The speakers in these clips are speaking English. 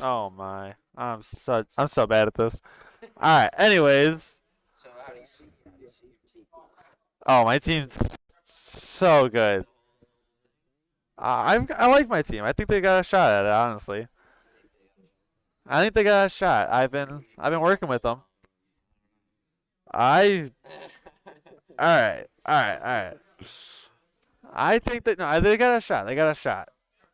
Oh my. I'm so bad at this. All right. Anyways, So how do you see your team? oh, my team's so good. I like my team. I think they got a shot at it, honestly. I think they got a shot. I've been working with them. I all right. All right. All right. I think that no, they got a shot. They got a shot.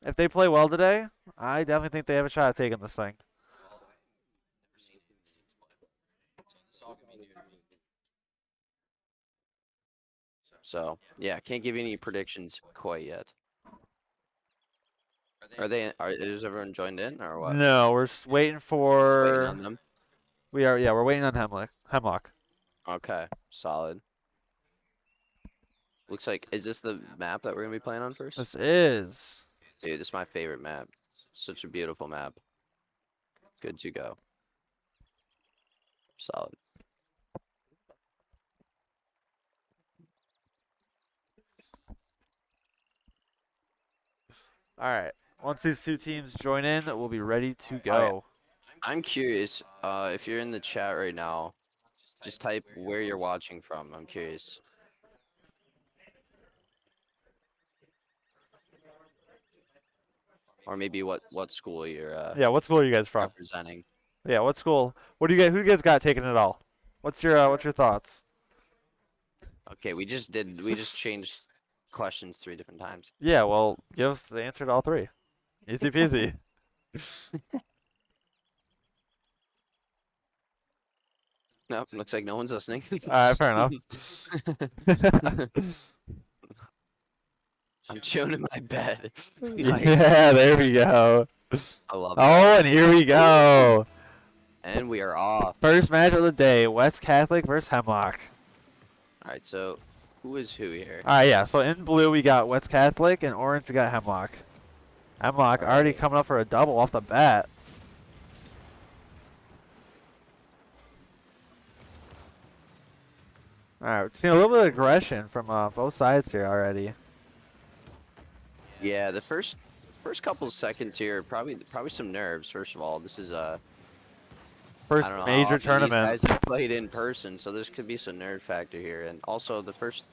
If they play well today, I definitely think they have a shot at taking this thing. Well, I've never seen these teams play, so this all can be new to me. So yeah, can't give you any predictions quite yet. Is everyone joined in or what? No, we're just waiting Waiting for. on them. We are. Yeah, we're waiting on Hemlock. Hemlock. Okay, solid. Looks like, is this the map that we're gonna be playing on first? This is. Dude, this is my favorite map. Such a beautiful map. Good to go. Solid. All right. Once these two teams join in, we'll be ready to Oh, yeah. go. I'm curious, if you're in the chat right now, just type where you're watching from. I'm curious. Or maybe what school you're Yeah. What school are you guys from? representing. Yeah. What school? What do you guys? Who you guys got taking it all? What's your thoughts? Okay, we just changed questions 3 different times. Yeah. Well, give us the answer to all three. Easy peasy. No, looks like no one's listening. All right. Fair enough. I'm chilling in my bed. Nice. Yeah. There we go. I love Oh, that. and here we go. And we are off. First match of the day: West Catholic versus Hemlock. All right, so who is who here? All right. Yeah. So in blue we got West Catholic, and orange we got Hemlock. Hemlock already coming up for a double off the bat. Alright, we're seeing a little bit of aggression from both sides here already. Yeah, the first couple of seconds here, probably some nerves. First of all, this is First I don't know how major often tournament. these guys have played in person, so this could be some nerve factor here. And also the first,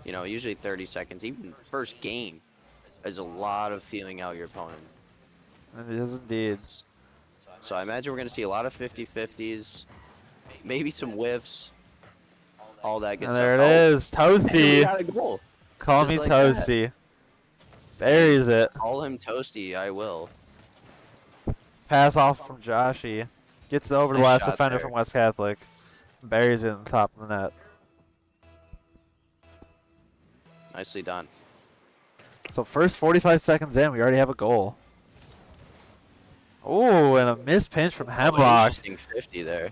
usually 30 seconds, even first game, is a lot of feeling out your opponent. It is indeed. So I imagine we're gonna see a lot of 50-50s, maybe some whiffs, all that good And stuff. there it is. And we Toasty. got a goal. Call Just me like that. Toasty. Buries it. Call him Toasty, I will. Pass off from Joshy. Gets it over to the Nice last shot defender there. from West Catholic. Buries it in the top of the net. Nicely done. So first 45 seconds in, we already have a goal. Oh, and a missed pinch from Hemlock. Interesting 50 there.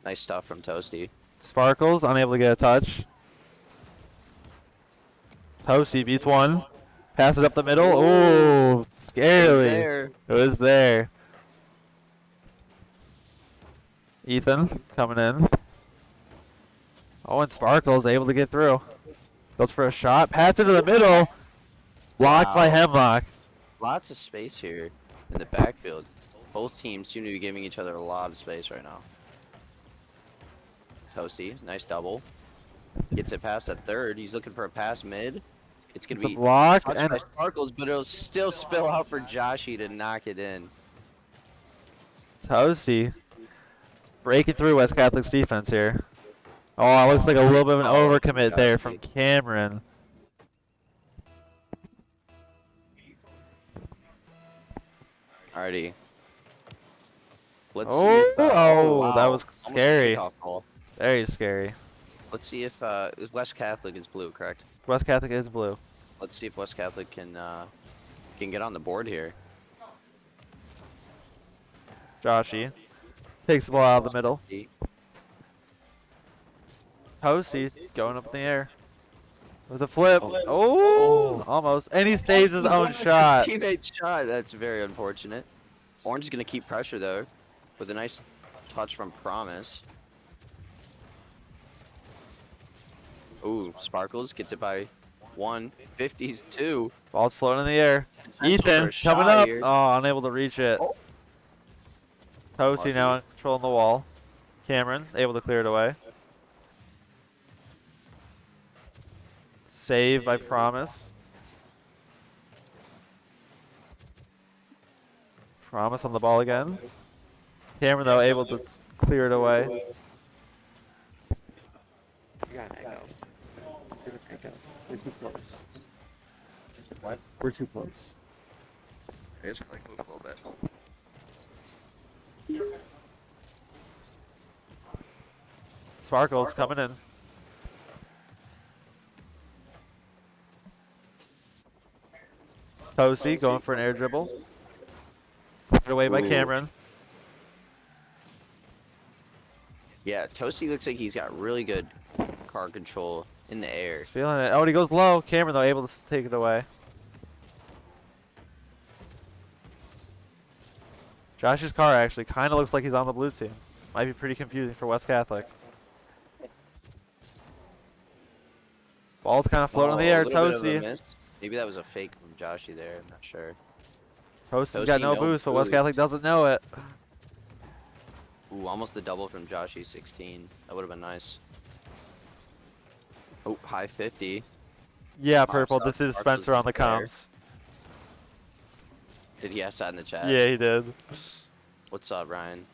Nice stuff from Toasty. Sparkles, unable to get a touch. Toasty beats one. Passes up the middle. Oh, scarily. There. It was there. Ethan coming in. Oh, and Sparkles able to get through. Goes for a shot. Pass into the middle. Blocked by Wow. Hemlock. Lots of space here in the backfield. Both teams seem to be giving each other a lot of space right now. Toasty, nice double. Gets it past at third. He's looking for a pass mid. It's going It's to a be block touched and by Sparkles, but it'll still spill out for Joshy to knock it in. Toasty breaking through West Catholic's defense here. Oh, it looks like a little bit of an Oh, overcommit there from Joshy. Cameron. Alrighty. Let's see Oh, if, oh that wow, was almost a scary. kickoff goal. Very scary. Let's see if West Catholic is blue, correct? West Catholic is blue. Let's see if West Catholic can get on the board here. Joshy takes the ball out of the middle. Toasty going up in the air with a flip. Oh, almost. And he saves his own shot. His teammate's shot. That's very unfortunate. Orange is going to keep pressure, though, with a nice touch from Promise. Ooh, Sparkles gets it by 152. Ball's floating in the air. Potential for a Ethan shot coming up. here. Oh, unable to reach it. Oh. Toasty now controlling the wall. Cameron able to clear it away. Save by Promise. Promise on the ball again. Cameron, though, able to clear it away. We're too close. What? We're too close. I just like move a little bit. Sparkles coming in. Toasty going for an air dribble. Cleared away by Ooh. Cameron. Yeah, Toasty looks like he's got really good car control in the air. He's feeling it. Oh, and he goes low. Cameron, though, able to take it away. Josh's car actually kind of looks like he's on the blue team. Might be pretty confusing for West Catholic. Ball's kind of floating in the air. A little bit of a Toasty. miss. Maybe that was a fake from Joshy there. I'm not sure. Toasty's got Toasty, no no boost, but West boost. Catholic doesn't know it. Ooh, almost the double from Joshy 16. That would have been nice. Oh, high 50. Yeah, Mark's Purple. up. This is Mark's Spencer on the there. comms. Did he ask that in the chat? Yeah, he did. What's up, Ryan?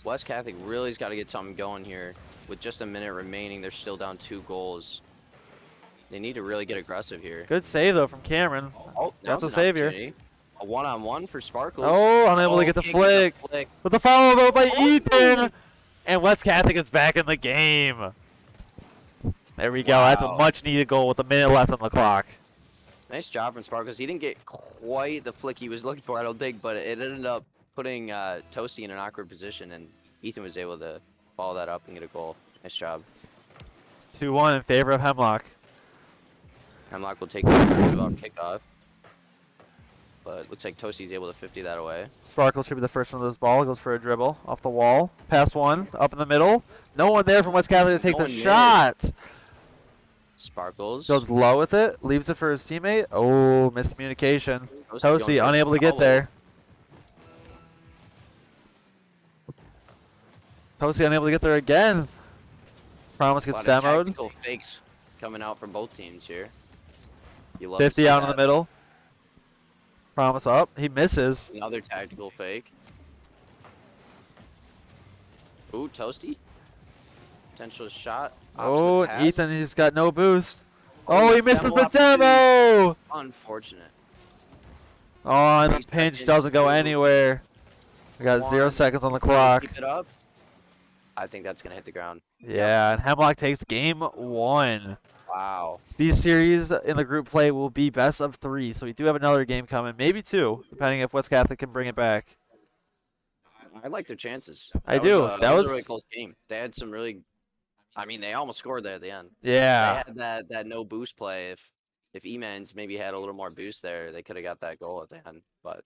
West Catholic really's got to get something going here. With just a minute remaining, they're still down 2 goals. They need to really get aggressive here. Good save, though, from Cameron. Oh, Got now's the an savior. opportunity. A one-on-one for Sparkles. Oh, unable to get the can't flick. flick. With the follow though by Ethan. And West Catholic is back in the game. There we go. That's a Wow. much needed goal with a minute left on the clock. Nice job from Sparkles. He didn't get quite the flick he was looking for, I don't think, but it ended up putting Toasty in an awkward position, and Ethan was able to follow that up and get a goal. Nice job. 2-1 in favor of Hemlock. Hemlock will take the offensive off kickoff, but it looks like Toasty's able to 50 that away. Sparkle should be the first one of this ball. Goes for a dribble off the wall. Pass one. Up in the middle. No one there from West Catholic to take No the one there. shot. Sparkles. Goes low with it. Leaves it for his teammate. Oh, miscommunication. going Toasty for unable to get foul. there. Toasty unable to get there again. Promise A gets lot of demoed. tactical fakes coming out from both teams here. You love 50 to see out in the that. middle. Promise up. He misses. Another tactical fake. Ooh, Toasty. Potential shot. Oh, Opposite pass. Ethan, he's got no boost. Oh, he misses the demo demo. Unfortunate. Oh, and the 3 pinch seconds, doesn't go 2, anywhere. We got 0 1. seconds on the Trying to clock. Keep it up. I think that's gonna hit the ground. Yeah, and Hemlock takes game 1. Wow. These series in the group play will be best of 3, so we do have another game coming, maybe 2, depending if West Catholic can bring it back. I like their chances. I do. Was, That was was- a really close game. They had some really. I mean, they almost scored there at the end. Yeah. They had that no boost play. If Emans maybe had a little more boost there, they could have got that goal at the end. But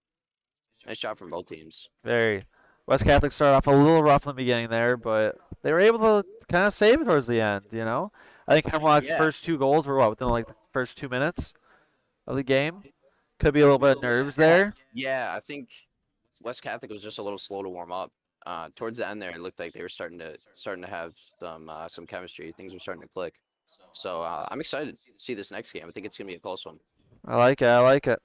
nice shot from both teams. Very. West Catholic started off a little rough in the beginning there, but they were able to kind of save it towards the end, you know? I think Hemlock's Yeah. first 2 goals were, within like the first 2 minutes of the game? Could be a little bit of nerves there. Yeah, I think West Catholic was just a little slow to warm up. towards the end there, it looked like they were starting to have some chemistry. Things were starting to click. So I'm excited to see this next game. I think it's gonna be a close one. I like it. I like it.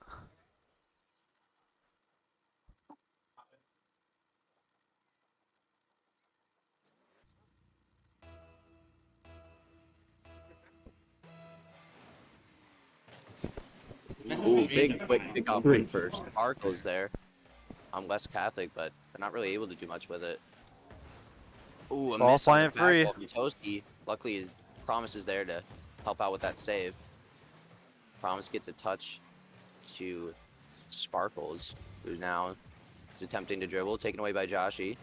Ooh, big quick pickoff win for Sparkles there. West Catholic, but they're not really able to do much with it. Ooh, a Ball miss on the flying free. back ball from Toasty. Luckily, his Promise is there to help out with that save. Promise gets a touch to Sparkles, who's now attempting to dribble, taken away by Joshy.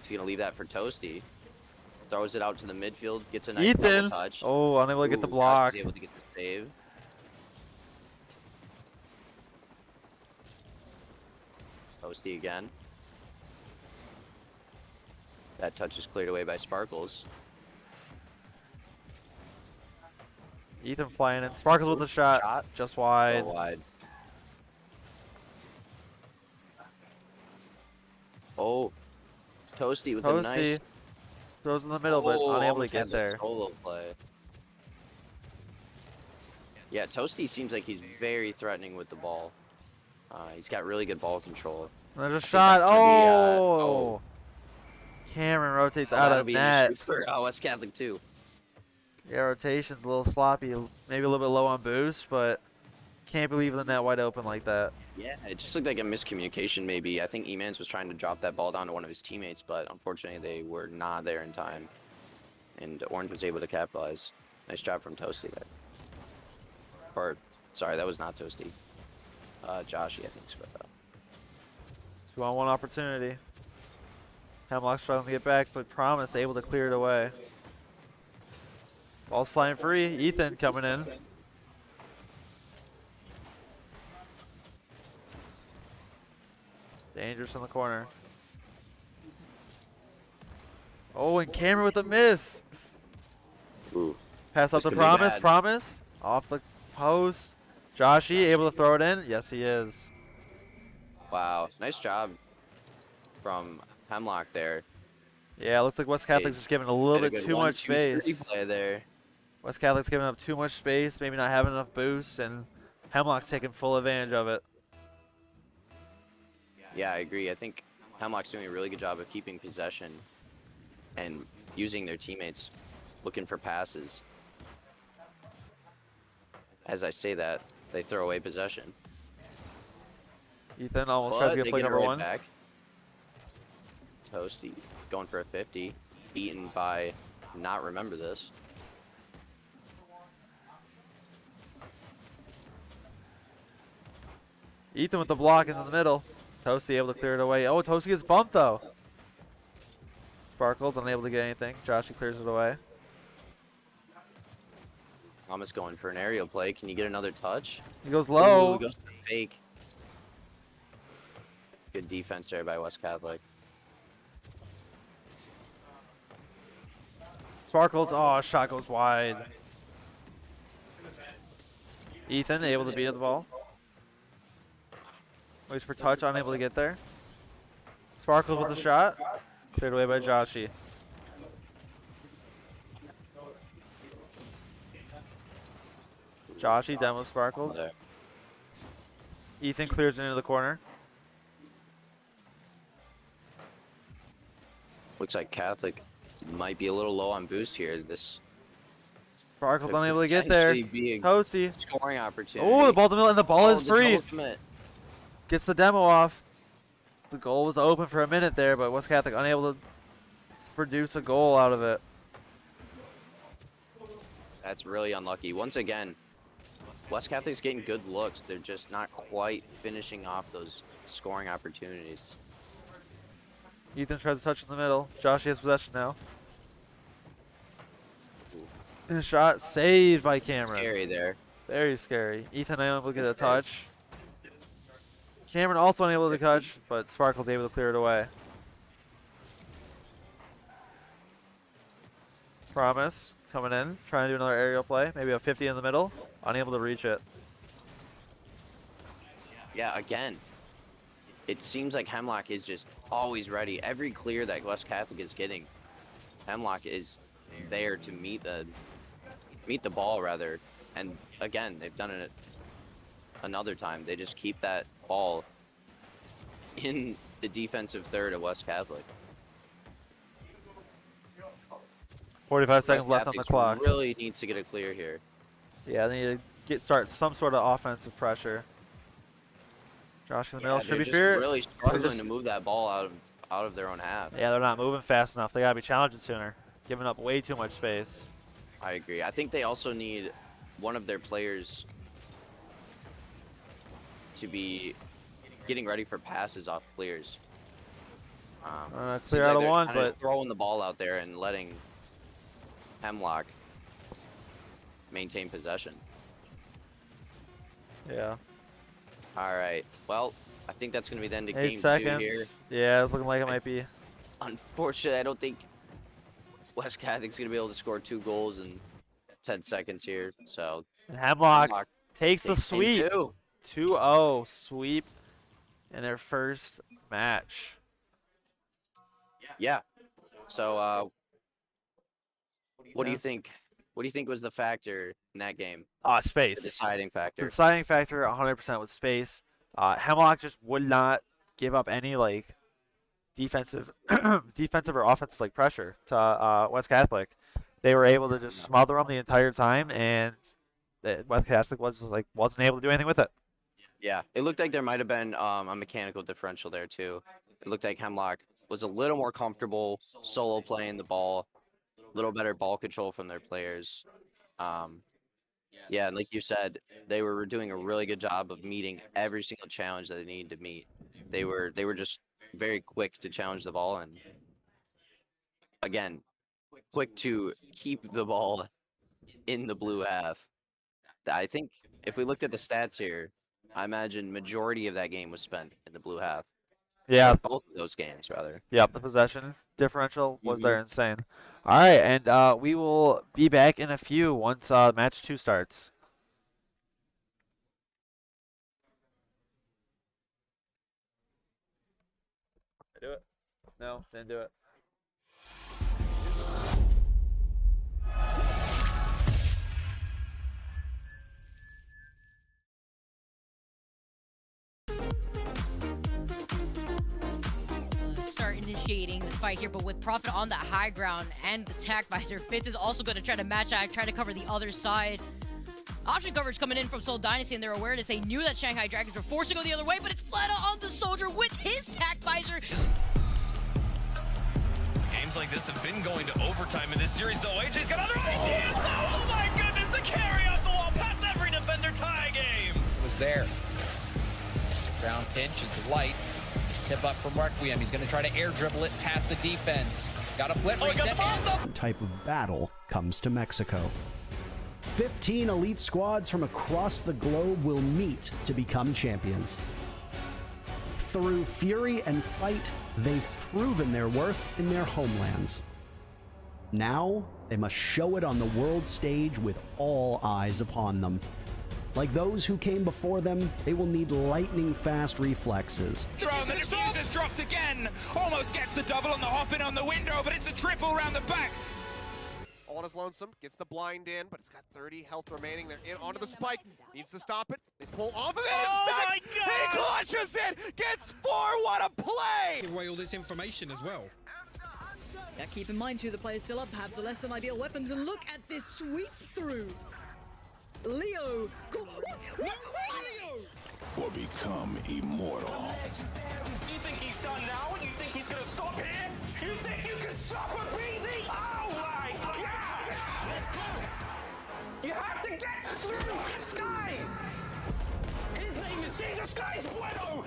He's going to leave that for Toasty. Throws it out to the midfield, gets a nice double Ethan. touch. Oh, unable to get the Ooh, block. Joshy's able to get the save. Toasty again. That touch is cleared away by Sparkles. Ethan flying in. Sparkles with the shot. Just wide. So wide. Oh, Toasty with a nice throws in the middle, but unable to almost get had the there. solo play. Yeah, Toasty seems like he's very threatening with the ball. He's got really good ball control. There's a think shot. that's gonna be, Oh! Cameron rotates out That'll of be an issue net. for West Catholic too. Yeah, rotation's a little sloppy. Maybe a little bit low on boost, but can't believe the net wide open like that. Yeah, it just looked like a miscommunication maybe. I think Emans was trying to drop that ball down to one of his teammates, but unfortunately they were not there in time. And Orange was able to capitalize. Nice job from Toasty there. Or, sorry, that was not Toasty. Joshy, I think, scored that. 2-on-1 opportunity. Hemlock struggling to get back, but Promise able to clear it away. Ball's flying free. Ethan coming in. Dangerous in the corner. Oh, and Cameron with a miss. Ooh. Pass up This to could be Promise. bad. Promise. Off the post. Joshy able to throw it in. Yes, he is. Wow, nice job from Hemlock there. Yeah, looks like West Catholic's just giving a little Had a bit good too much 1-2-3 space. play there. West Catholic's giving up too much space, maybe not having enough boost, and Hemlock's taking full advantage of it. Yeah, I agree. I think Hemlock's doing a really good job of keeping possession and using their teammates looking for passes. As I say that, they throw away possession. Ethan almost tries to But get they play get it number right one. back. Toasty going for a 50. Beaten by not remember this. Ethan with the block into the middle. Toasty able to clear it away. Oh, Toasty gets bumped though. Sparkles unable to get anything. Joshy clears it away. Thomas going for an aerial play. Can you get another touch? He goes Ooh, low. goes for the fake. Good defense there by West Catholic. Sparkles. Oh, shot goes wide. Ethan able to beat the ball. Waits for touch, unable to get there. Sparkles with the shot. Cleared away by Joshy. Joshy demo Sparkles. There. Ethan clears it into the corner. Looks like Catholic might be a little low on boost here. This Sparkles could unable to get there. potentially be a Toasty. scoring opportunity. Oh, the ball to the middle, and the ball is the free. double commit. Gets the demo off. The goal was open for a minute there, but West Catholic unable to produce a goal out of it. That's really unlucky. Once again, West Catholic's getting good looks. They're just not quite finishing off those scoring opportunities. Ethan tries to touch in the middle. Joshy has possession now. And a shot saved by Cameron. Scary there. Very scary. Ethan unable to get a touch. Cameron also unable to touch, but Sparkle's able to clear it away. Promise coming in, trying to do another aerial play. Maybe a 50 in the middle. Unable to reach it. Yeah, again. it seems like Hemlock is just always ready. Every clear that West Catholic is getting, Hemlock is there to meet the ball rather. And again, they've done it another time. They just keep that ball in the defensive third of West Catholic. 45 seconds West left on the Catholic clock. really needs to get a clear here. Yeah, they need to start some sort of offensive pressure. Josh in the middle should be they're fair. just really struggling to move that ball out of their own half. Yeah, they're not moving fast enough. They gotta be challenging sooner. Giving up way too much space. I agree. I think they also need one of their players to be getting ready for passes off clears. Clear out of one, but but throwing the ball out there and letting Hemlock maintain possession. yeah. All right. Well, I think that's going to be the end of 8 game seconds. 2 here. Yeah, it's looking like it might be. Unfortunately, I don't think West Catholic's going to be able to score 2 goals in 10 seconds here. So And Hemlock Hemlock takes the takes game sweep. 2. 2-0 sweep in their first match. Yeah. So what do you think? What do you think was the factor in that game? The Space. deciding The factor. deciding factor 100% was space. Hemlock just would not give up any like defensive or offensive like pressure to West Catholic. They were able to just smother them the entire time, and West Catholic wasn't able to do anything with it. Yeah, it looked like there might have been a mechanical differential there too. It looked like Hemlock was a little more comfortable solo playing the ball, a little better ball control from their players. Yeah, and like you said, they were doing a really good job of meeting every single challenge that they needed to meet. They were just very quick to challenge the ball, and again, quick to keep the ball in the blue half. I think if we looked at the stats here, I imagine majority of that game was spent in the blue half. Yeah. Or both of those games, rather. Yep, the possession differential was there insane. All right, and we will be back in a few once match 2 starts. Did I do it? No, didn't do it. Start initiating this fight here, but with Prophet on that high ground and the tack visor, Fitz is also going to try to match out, try to cover the other side. Option coverage coming in from Seoul Dynasty and their awareness. They knew that Shanghai Dragons were forced to go the other way, but it's Fleta on the soldier with his tack visor. Games like this have been going to overtime in this series, though. AJ's got other ideas. Oh my goodness, the carry off the wall past every defender. Tie game. Was there. Ground pinch is light. Tip up from Requiem. He's going to try to air dribble it past the defense. Got a flip reset. Type of battle comes to Mexico. 15 elite squads from across the globe will meet to become champions. Through fury and fight, they've proven their worth in their homelands. Now, they must show it on the world stage with all eyes upon them. Like those who came before them, they will need lightning-fast reflexes. Throw, the defuse has dropped again. Almost gets the double on the hop in on the window, but it's the triple around the back. On his lonesome, gets the blind in, but it's got 30 health remaining. They're in onto the spike, needs to stop it. They pull off of it, Oh my and God! he clutches it, gets 4, what a play! Give away all this information as well. Yeah, keep in mind too, the players still up have the less than ideal weapons, and look at this sweep through. Leo! Or become immortal. You think he's done now? You think he's gonna stop here? You think you can stop a breezy? Oh my God! Let's go! You have to get through Skies! His name is Caesar Skies Bueno!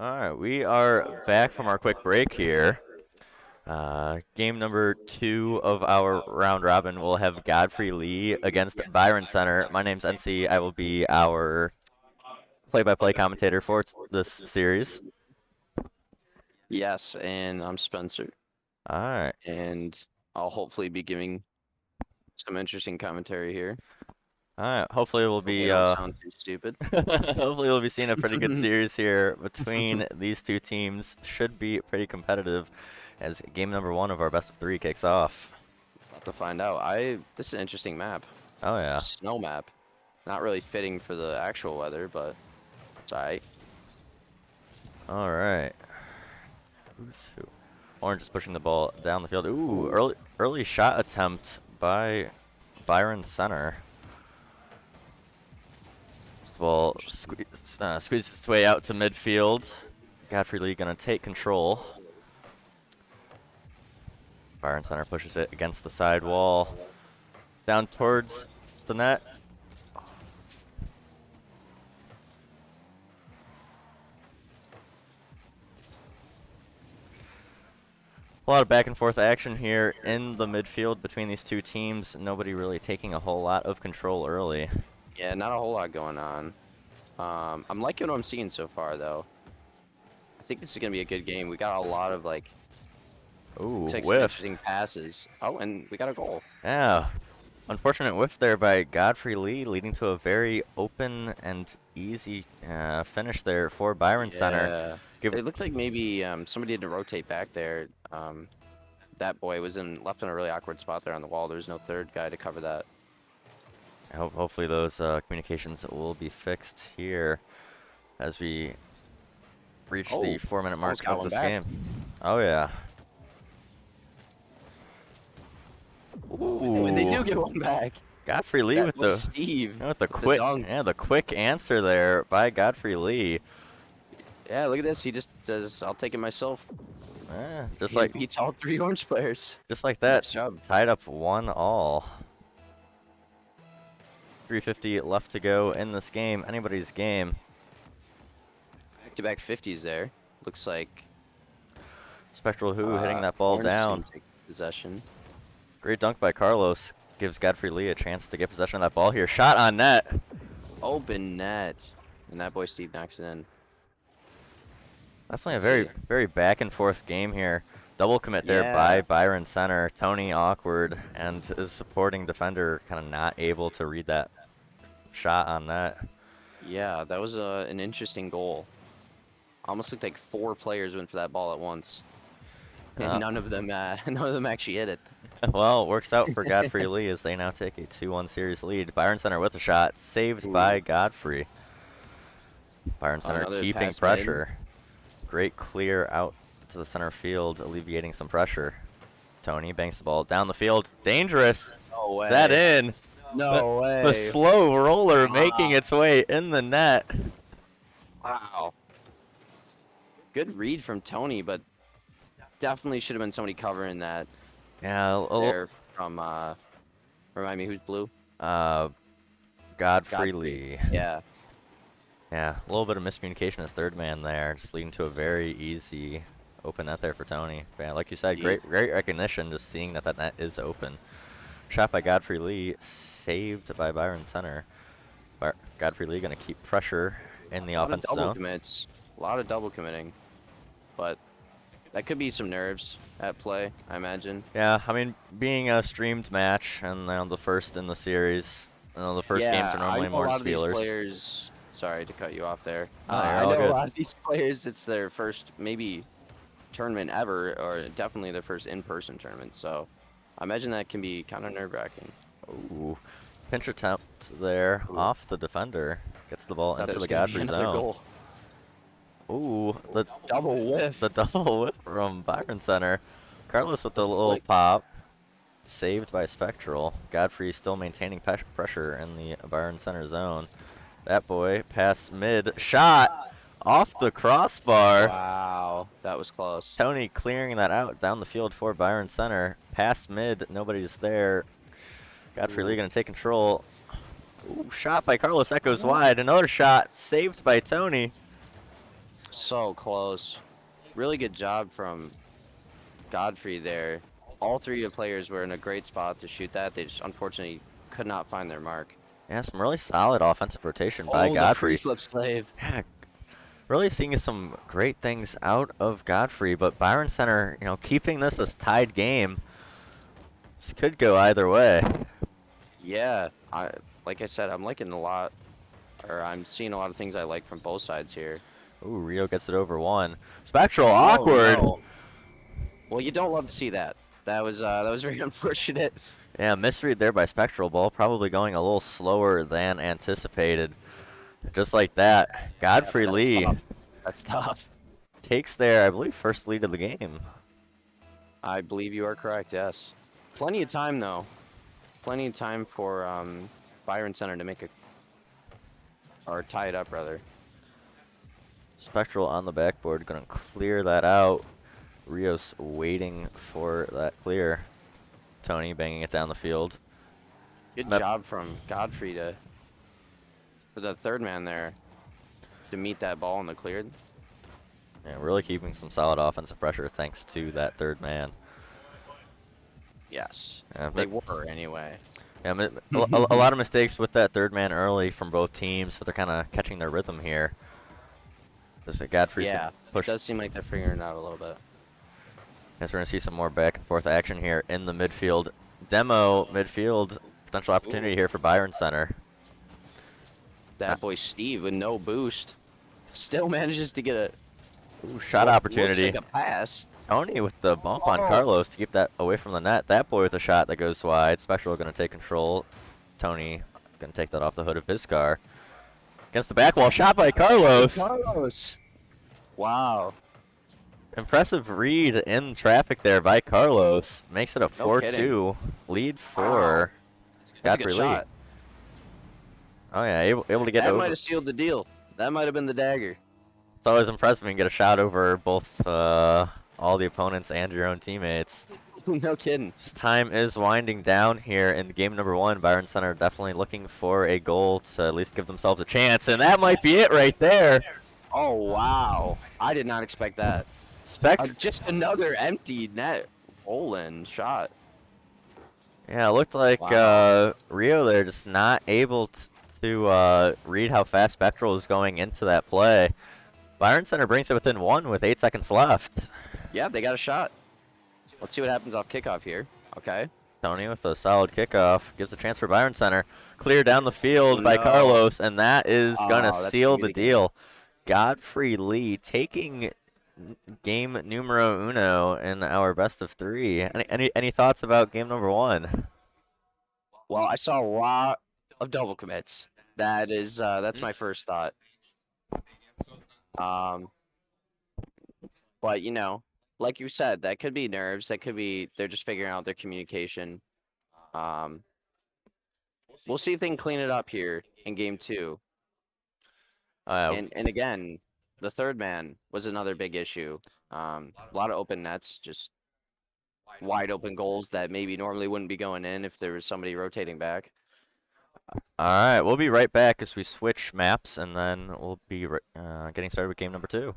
All right, we are back from our quick break here. Game number 2 of our round robin will have Godfrey Lee against Byron Center. My name's NC. I will be our play-by-play commentator for this series. Yes, and I'm Spencer, All right. and I'll hopefully be giving some interesting commentary here. All right. Hopefully we'll Hopefully be I don't sound too stupid. hopefully we'll be seeing a pretty good series here between these two teams. Should be pretty competitive as game number 1 of our best of 3 kicks off. About to find out. This is an interesting map. Oh yeah. Snow map. Not really fitting for the actual weather, but it's alright. All right. Who's who? Orange is pushing the ball down the field. Ooh, early shot attempt by Byron Center. First ball squeezes its way out to midfield. Godfrey Lee gonna take control. Byron Center pushes it against the side wall. Down towards the net. A lot of back and forth action here in the midfield between these two teams. Nobody really taking a whole lot of control early. Yeah, not a whole lot going on. I'm liking what I'm seeing so far, though. I think this is gonna be a good game. We got a lot of like, Ooh, some whiff. interesting passes. Oh, and we got a goal. Yeah. Unfortunate whiff there by Godfrey Lee, leading to a very open and easy finish there for Byron Center. It looked like maybe somebody didn't rotate back there. That boy was left in a really awkward spot there on the wall. There's no third guy to cover that. Hopefully those communications will be fixed here as we reach the 4-minute mark got of one this back. game. Oh yeah. Ooh. When they do get one back. Godfrey Lee That with boy the Steve with the with the quick dunk. the quick answer there by Godfrey Lee. Yeah, look at this. He just says, "I'll take it myself." Yeah, just He like beats all 3 orange players. Just like that, Nice job. tied up 1-all. 3:50 left to go in this game. Anybody's game. Back-to-back 50s there. Looks like Spectral Who hitting that ball Orange is down. gonna take possession. Great dunk by Carlos. Gives Godfrey Lee a chance to get possession of that ball here. Shot on net. Open net. And that boy Steve knocks it in. Definitely a very, very back and forth game here. Double commit there by Byron Center. Tony awkward and his supporting defender kind of not able to read that shot on net. Yeah, that was an interesting goal. Almost looked like 4 players went for that ball at once. And none of them actually hit it. Well, it works out for Godfrey Lee as they now take a 2-1 series lead. Byron Center with a shot, saved by Godfrey. Byron Center Another keeping pass pressure. Great clear out to the center field, alleviating some pressure. Tony banks the ball down the field. Dangerous. No way. Is that in? No way. The slow roller making its way in the net. Wow. Good read from Tony, but definitely should have been somebody covering that. Yeah, There from, remind me, who's blue? Godfrey Lee. Yeah. Yeah, a little bit of miscommunication as third man there, just leading to a very easy open net there for Tony. Yeah, like you said, great recognition, just seeing that net is open. Shot by Godfrey Lee, saved by Byron Center. Godfrey Lee going to keep pressure in the offensive zone. Commits. A lot of double committing, but that could be some nerves at play, I imagine. Yeah, I mean, being a streamed match and the first in the series, the first games are normally more just feelers. Players, sorry to cut you off there. Oh, I know a lot of these players, it's their first maybe tournament ever, or definitely their first in-person tournament. So I imagine that can be kind of nerve-wracking. Ooh, pinch attempt there off the defender. Gets the ball into the Godfrey zone. Goal. Ooh, the double whiff. The double whiff from Byron Center. Carlos with the little pop. Saved by Spectral. Godfrey still maintaining pressure in the Byron Center zone. That boy past mid. Shot off the crossbar. Wow, that was close. Tony clearing that out down the field for Byron Center. Past mid, nobody's there. Godfrey Lee going to take control. Ooh, shot by Carlos. That goes wide. Another shot saved by Tony. So close. Really good job from Godfrey there. All three of the players were in a great spot to shoot that. They just unfortunately could not find their mark. Yeah, some really solid offensive rotation by Oh, the Godfrey. free flip slave. Yeah, really seeing some great things out of Godfrey, but Byron Center, you know, keeping this a tied game. This could go either way. Yeah, like I said, I'm liking a lot, or I'm seeing a lot of things I like from both sides here. Ooh, Rio gets it over one. Spectral, Oh, awkward. no. Well, you don't love to see that. That was very unfortunate. Yeah, misread there by Spectral. Ball probably going a little slower than anticipated. Just like that, Godfrey Lee That's tough. takes their, I believe, first lead of the game. I believe you are correct. Yes. Plenty of time though. Plenty of time for Byron Center to make or tie it up rather. Spectral on the backboard, gonna clear that out. Rios waiting for that clear. Tony banging it down the field. Good job from Godfrey for the third man there to meet that ball in the cleared. Yeah, really keeping some solid offensive pressure thanks to that third man. Yes, Yeah, they were anyway. Yeah, a lot of mistakes with that third man early from both teams, but they're kind of catching their rhythm here. This is Godfrey's Yeah, push. it does seem like they're figuring it out a little bit. Guess we're gonna see some more back and forth action here in the midfield. Demo midfield potential opportunity here for Byron Center. That boy Steve with no boost still manages to get a shot opportunity. Looks like a pass. Tony with the bump on Carlos to keep that away from the net. That boy with a shot that goes wide. Spectral going to take control. Tony going to take that off the hood of his car. Against the back wall, shot by Carlos. Wow. Impressive read in traffic there by Carlos. Makes it a 4-2 lead for Godfrey Lee. Oh yeah, able to get that over. might have sealed the deal. That might have been the dagger. It's always impressive when you get a shot over both all the opponents and your own teammates. No kidding. This time is winding down here in game number 1. Byron Center definitely looking for a goal to at least give themselves a chance, and that might be it right there. Oh wow! I did not expect that. Just another empty net. Olin shot. Yeah, it looked like Rio there just not able to read how fast Spectral is going into that play. Byron Center brings it within 1 with 8 seconds left. Yeah, they got a shot. Let's see what happens off kickoff here. Okay. Tony with a solid kickoff gives a chance for Byron Center. Clear down the field by Carlos, and that is going to seal the deal. Godfrey Lee taking game numero uno in our best of 3. Any thoughts about game number 1? Well, I saw a lot of double commits. That's my first thought. But you know, like you said, that could be nerves. That could be they're just figuring out their communication. We'll see if they can clean it up here in game 2. And again, the third man was another big issue. A lot of open nets, just wide open goals that maybe normally wouldn't be going in if there was somebody rotating back. All right, we'll be right back as we switch maps, and then we'll be getting started with game number 2.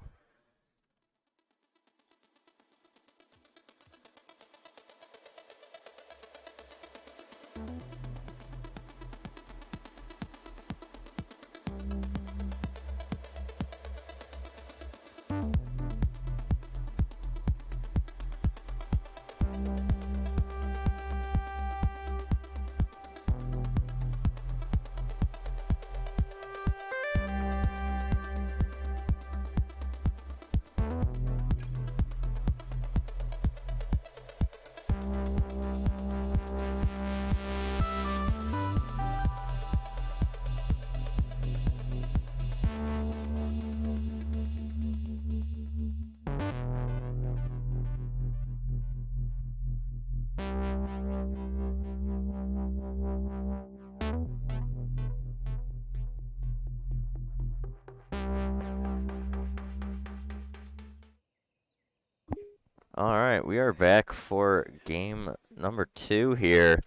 All right, we are back for game number 2 here.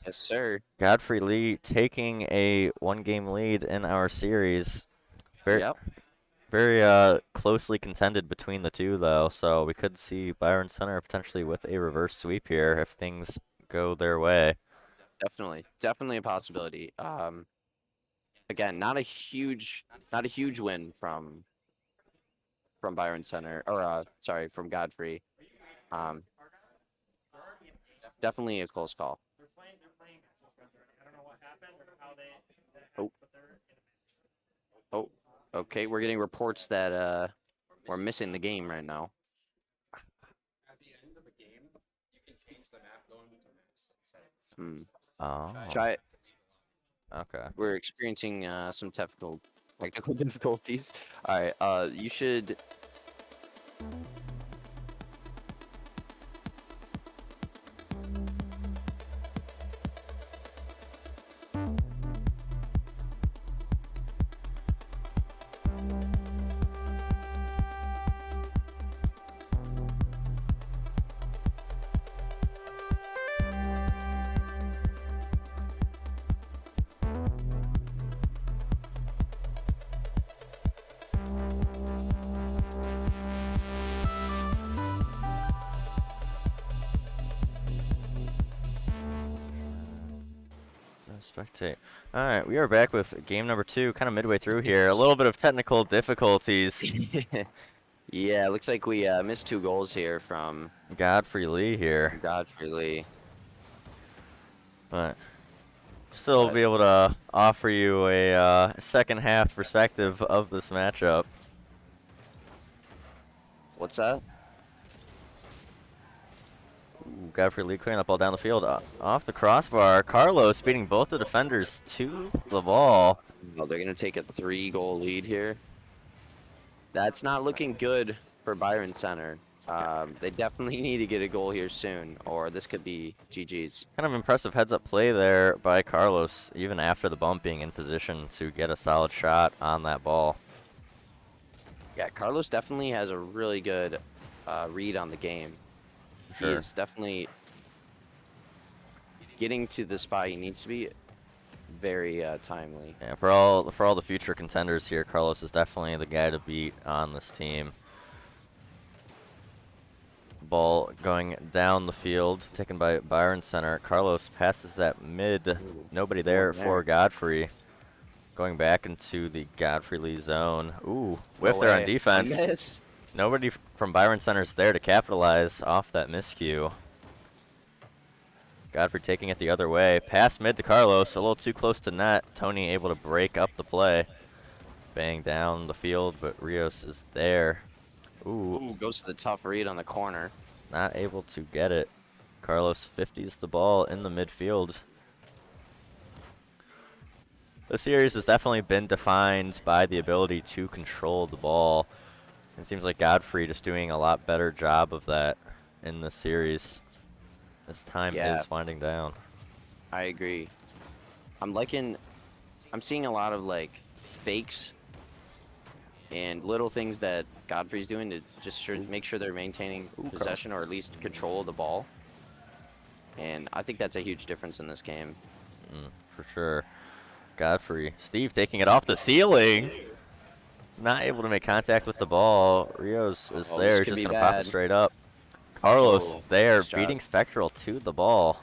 Yes, sir. Godfrey Lee taking a 1-game lead in our series. Yep. Very closely contended between the two, though, so we could see Byron Center potentially with a reverse sweep here if things go their way. Definitely a possibility. Again, not a huge win from Byron Center, or sorry, from Godfrey. Um, Definitely a close call. Oh. Oh, okay. We're getting reports that we're missing the game right now. Oh. Try it. Okay. We're experiencing some technical difficulties. All right. You should. Spectate. All right, we are back with game number 2, kind of midway through here. A little bit of technical difficulties. Yeah, it looks like we missed 2 goals here from Godfrey Lee here. Godfrey Lee. But still be able to offer you a second half perspective of this matchup. What's that? Ooh, Godfrey Lee clearing that ball down the field. Off the crossbar. Carlos beating both the defenders to the ball. Oh, they're going to take a 3-goal lead here. That's not looking good for Byron Center. They definitely need to get a goal here soon, or this could be GG's. Kind of impressive heads-up play there by Carlos, even after the bump being in position to get a solid shot on that ball. Yeah, Carlos definitely has a really good read on the game. Sure. He's definitely getting to the spot he needs to be. Very timely. Yeah, for all the future contenders here, Carlos is definitely the guy to beat on this team. Ball going down the field, taken by Byron Center. Carlos passes that mid. Nobody there for Godfrey. Going back into the Godfrey Lee zone. Ooh, whiff there on defense. Nobody from Byron Center's there to capitalize off that miscue. Godfrey taking it the other way. Pass mid to Carlos, a little too close to net. Tony able to break up the play. Bang down the field, but Rios is there. Ooh, goes to the tough read on the corner. Not able to get it. Carlos 50s the ball in the midfield. The series has definitely been defined by the ability to control the ball. It seems like Godfrey just doing a lot better job of that in this series. As time is winding down. I agree. I'm seeing a lot of like fakes and little things that Godfrey's doing to just make sure they're maintaining possession or at least control of the ball. And I think that's a huge difference in this game. For sure. Godfrey. Steve taking it off the ceiling. Not able to make contact with the ball. Rios is there. He's just going to pop it straight up. Carlos there, beating Spectral to the ball.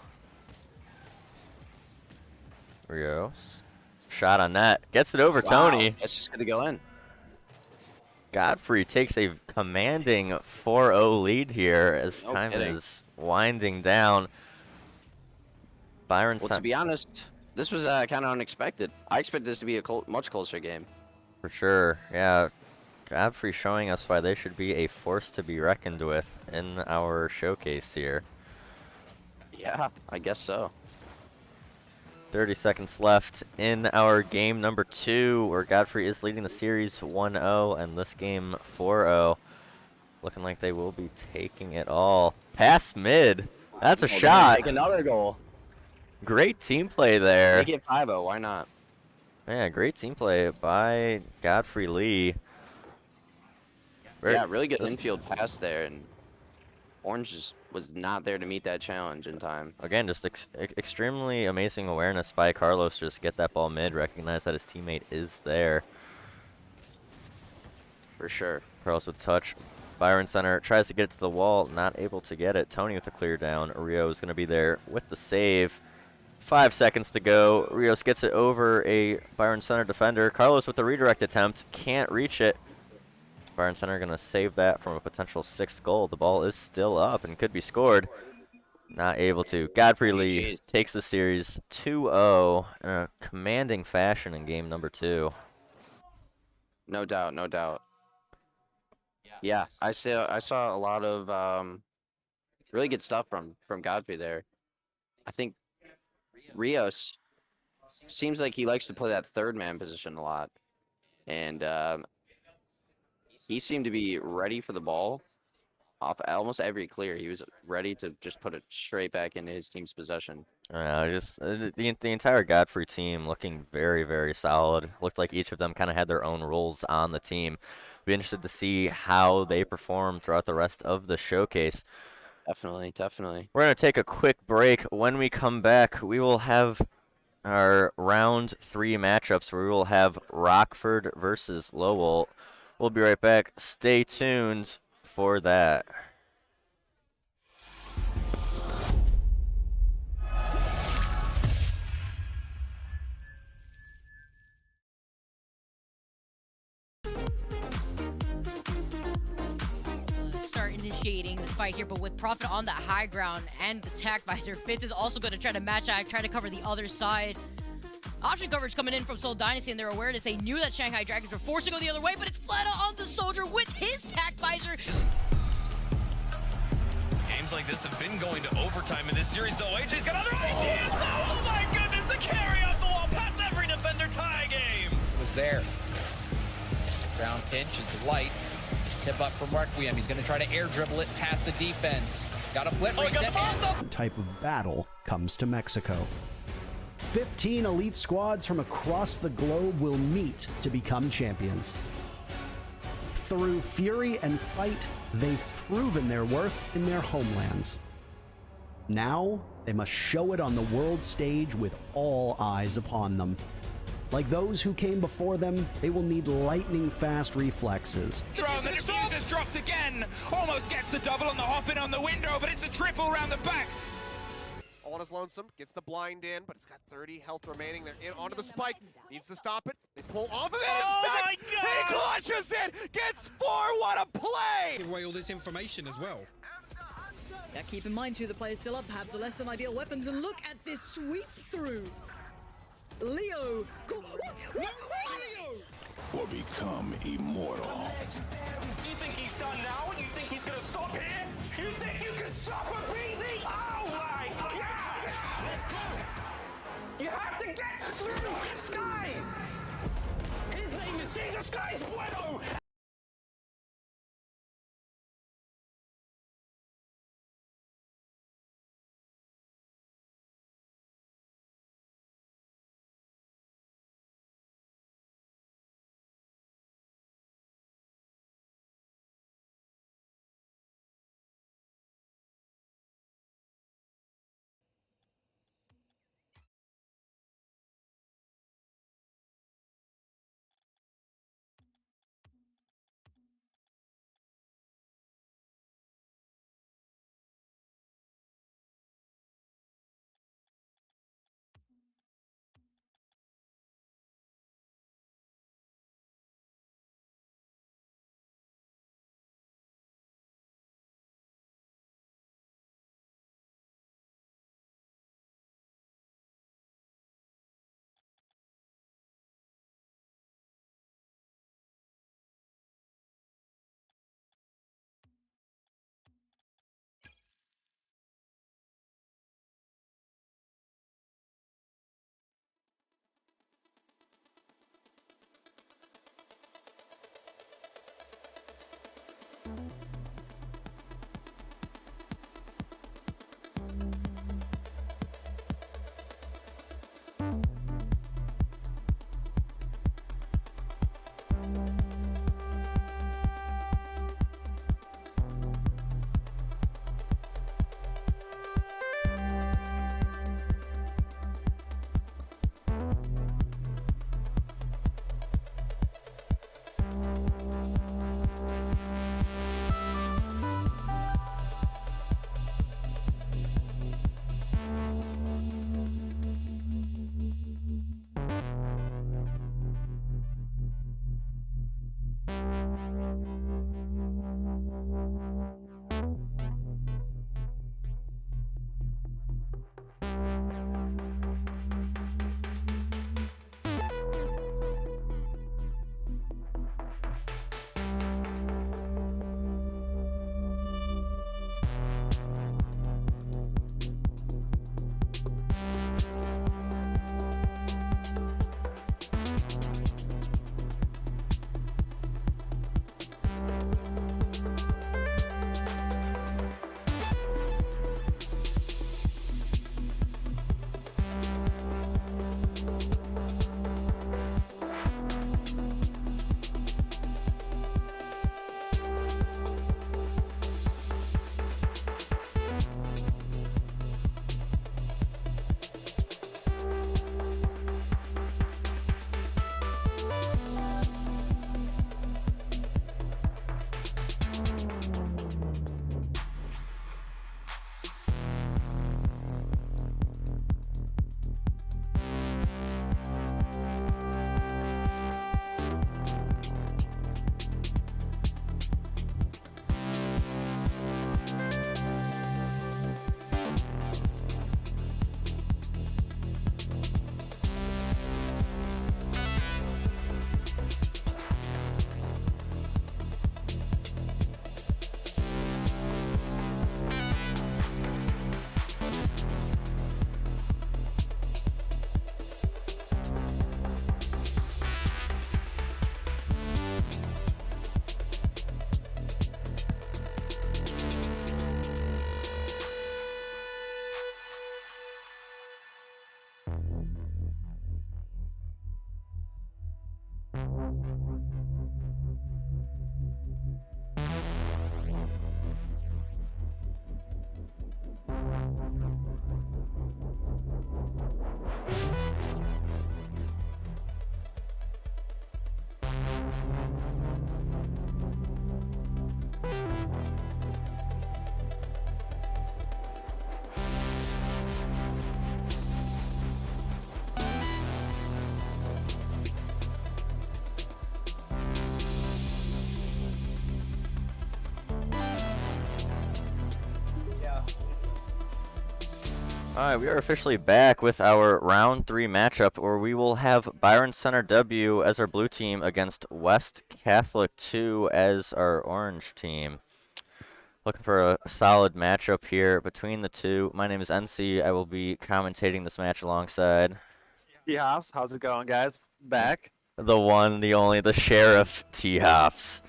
Rios. Shot on net. Gets it over Tony. It's just going to go in. Godfrey takes a commanding 4-0 lead here as time is winding down. Byron. Well, to be honest, this was kind of unexpected. I expected this to be a much closer game. For sure, yeah. Godfrey showing us why they should be a force to be reckoned with in our showcase here. Yeah, I guess so. 30 seconds left in our game number 2, where Godfrey is leading the series 1-0, and this game 4-0. Looking like they will be taking it all. Pass mid. That's a shot. Take another goal. Great team play there. Make it 5-0. Why not? Yeah, great team play by Godfrey Lee. Yeah, really good infield pass there, and Orange just was not there to meet that challenge in time. Again, just extremely amazing awareness by Carlos. Just get that ball mid, recognize that his teammate is there. for sure. Carlos with touch. Byron Center tries to get it to the wall, not able to get it. Tony with the clear down. Rio is going to be there with the save. 5 seconds to go. Rios gets it over a Byron Center defender. Carlos with the redirect attempt, can't reach it. Byron Center going to save that from a potential 6th goal. The ball is still up and could be scored. Not able to. Godfrey Lee takes the series 2-0 in a commanding fashion in game number 2. No doubt, no doubt. Yeah, I saw a lot of really good stuff from Godfrey there. I think Rios seems like he likes to play that third man position a lot, and he seemed to be ready for the ball off almost every clear. He was ready to just put it straight back into his team's possession. Just the entire Godfrey team looking very, very solid. Looked like each of them kind of had their own roles on the team. Be interested to see how they perform throughout the rest of the showcase. Definitely, definitely. We're going to take a quick break. When we come back, we will have our round 3 matchups where we will have Rockford versus Lowell. We'll be right back. Stay tuned for that. Start initiating this fight here, but with Prophet on that high ground and the tack visor, Fitz is also going to try to match out, try to cover the other side. Option coverage coming in from Seoul Dynasty and their awareness. They knew that Shanghai Dragons were forced to go the other way, but it's Fleta on the soldier with his tack visor. Games like this have been going to overtime in this series, though. AJ's got other ideas. Oh my goodness, the carry off the wall past every defender. Tie game. Was there. Ground pinch is light. Tip up from Requiem. He's going to try to air dribble it past the defense. Got a flip reset. Type of battle comes to Mexico. 15 elite squads from across the globe will meet to become champions. Through fury and fight, they've proven their worth in their homelands. Now, they must show it on the world stage with all eyes upon them. Like those who came before them, they will need lightning-fast reflexes. Throw, the defuse has dropped again. Almost gets the double on the hop in on the window, but it's the triple round the back. On his lonesome, gets the blind in, but it's got 30 health remaining. They're in onto the spike. Needs to stop it. They pull off of it. Oh and he clutches it. Gets 4. What a play! Give away all this information as well. Yeah, keep in mind too, the players still up have the less than ideal weapons, and look at this sweep through. Leo. Or become immortal. You think he's done now? You think he's gonna stop here? You think you can stop a breezy? Oh my god! Let's go! You have to get through Skies! His name is Caesar Skies Bueno! Alright, we are officially back with our round 3 matchup where we will have Byron Center W as our blue team against West Catholic 2 as our orange team. Looking for a solid matchup here between the two. My name is NC. I will be commentating this match alongside T-Hops, how's it going, guys? Back. the one, the only, the Sheriff T-Hops.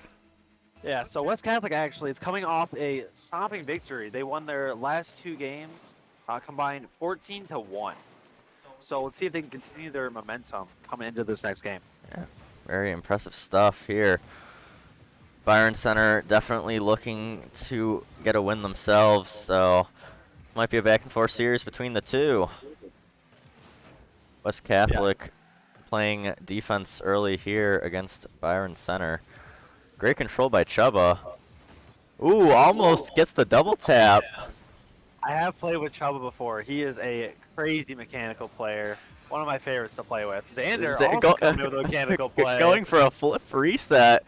Yeah, so West Catholic actually is coming off a stomping victory. They won their last 2 games, combined 14-1. So let's see if they can continue their momentum coming into this next game. Yeah, very impressive stuff here. Byron Center definitely looking to get a win themselves, so might be a back and forth series between the two. West Catholic playing defense early here against Byron Center. Great control by Chuba. Ooh, almost gets the double tap. I have played with Chuba before. He is a crazy mechanical player. One of my favorites to play with. Xander also coming with a mechanical play. Going for a flip reset.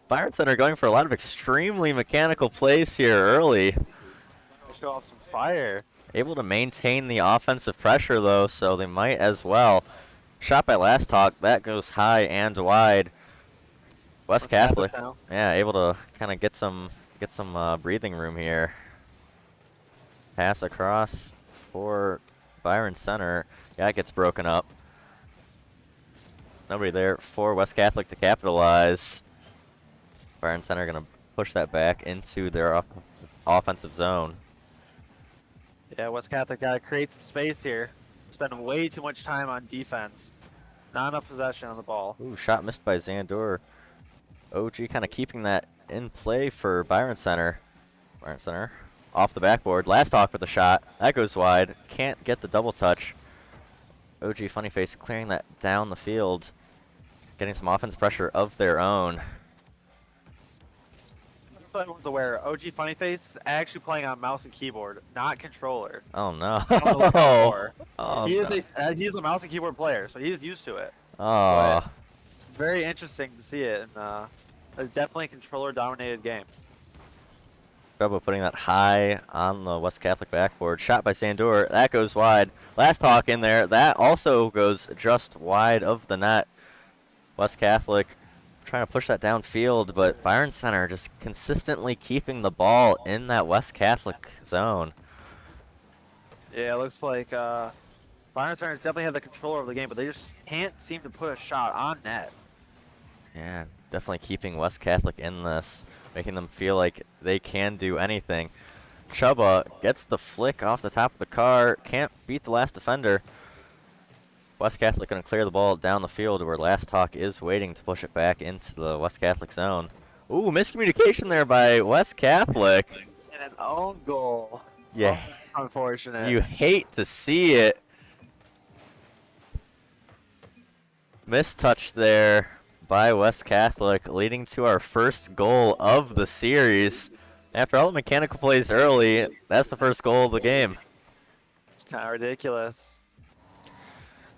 Byron Center going for a lot of extremely mechanical plays here early. Show off some fire. Able to maintain the offensive pressure though, so they might as well. Shot by Last Talk, that goes high and wide. West Catholic, yeah, able to kind of get some breathing room here. Pass across for Byron Center. Yeah, it gets broken up. Nobody there for West Catholic to capitalize. Byron Center going to push that back into their offensive zone. Yeah, West Catholic got to create some space here. Spending way too much time on defense. Not enough possession on the ball. Ooh, shot missed by Zandor. OG kind of keeping that in play for Byron Center. Byron Center off the backboard. Last Talk with the shot. That goes wide. Can't get the double touch. OG Funny Face clearing that down the field. Getting some offense pressure of their own. So everyone's aware, OG Funnyface is actually playing on mouse and keyboard, not controller. Oh no! Oh, he's a mouse and keyboard player, so he's used to it. Oh. But it's very interesting to see it, and it's definitely a controller-dominated game. Trouble putting that high on the West Catholic backboard. Shot by Sandor. That goes wide. Last Talk in there. That also goes just wide of the net. West Catholic trying to push that downfield, but Byron Center just consistently keeping the ball in that West Catholic zone. Yeah, it looks like Byron Center definitely had the control over the game, but they just can't seem to put a shot on net. Yeah, definitely keeping West Catholic in this, making them feel like they can do anything. Chuba gets the flick off the top of the car, can't beat the last defender. West Catholic going to clear the ball down the field where Last Talk is waiting to push it back into the West Catholic zone. Ooh, miscommunication there by West Catholic. And an own goal. Yeah. Oh, that's unfortunate. You hate to see it. Mistouch there by West Catholic, leading to our first goal of the series. After all the mechanical plays early, that's the first goal of the game. It's kind of ridiculous.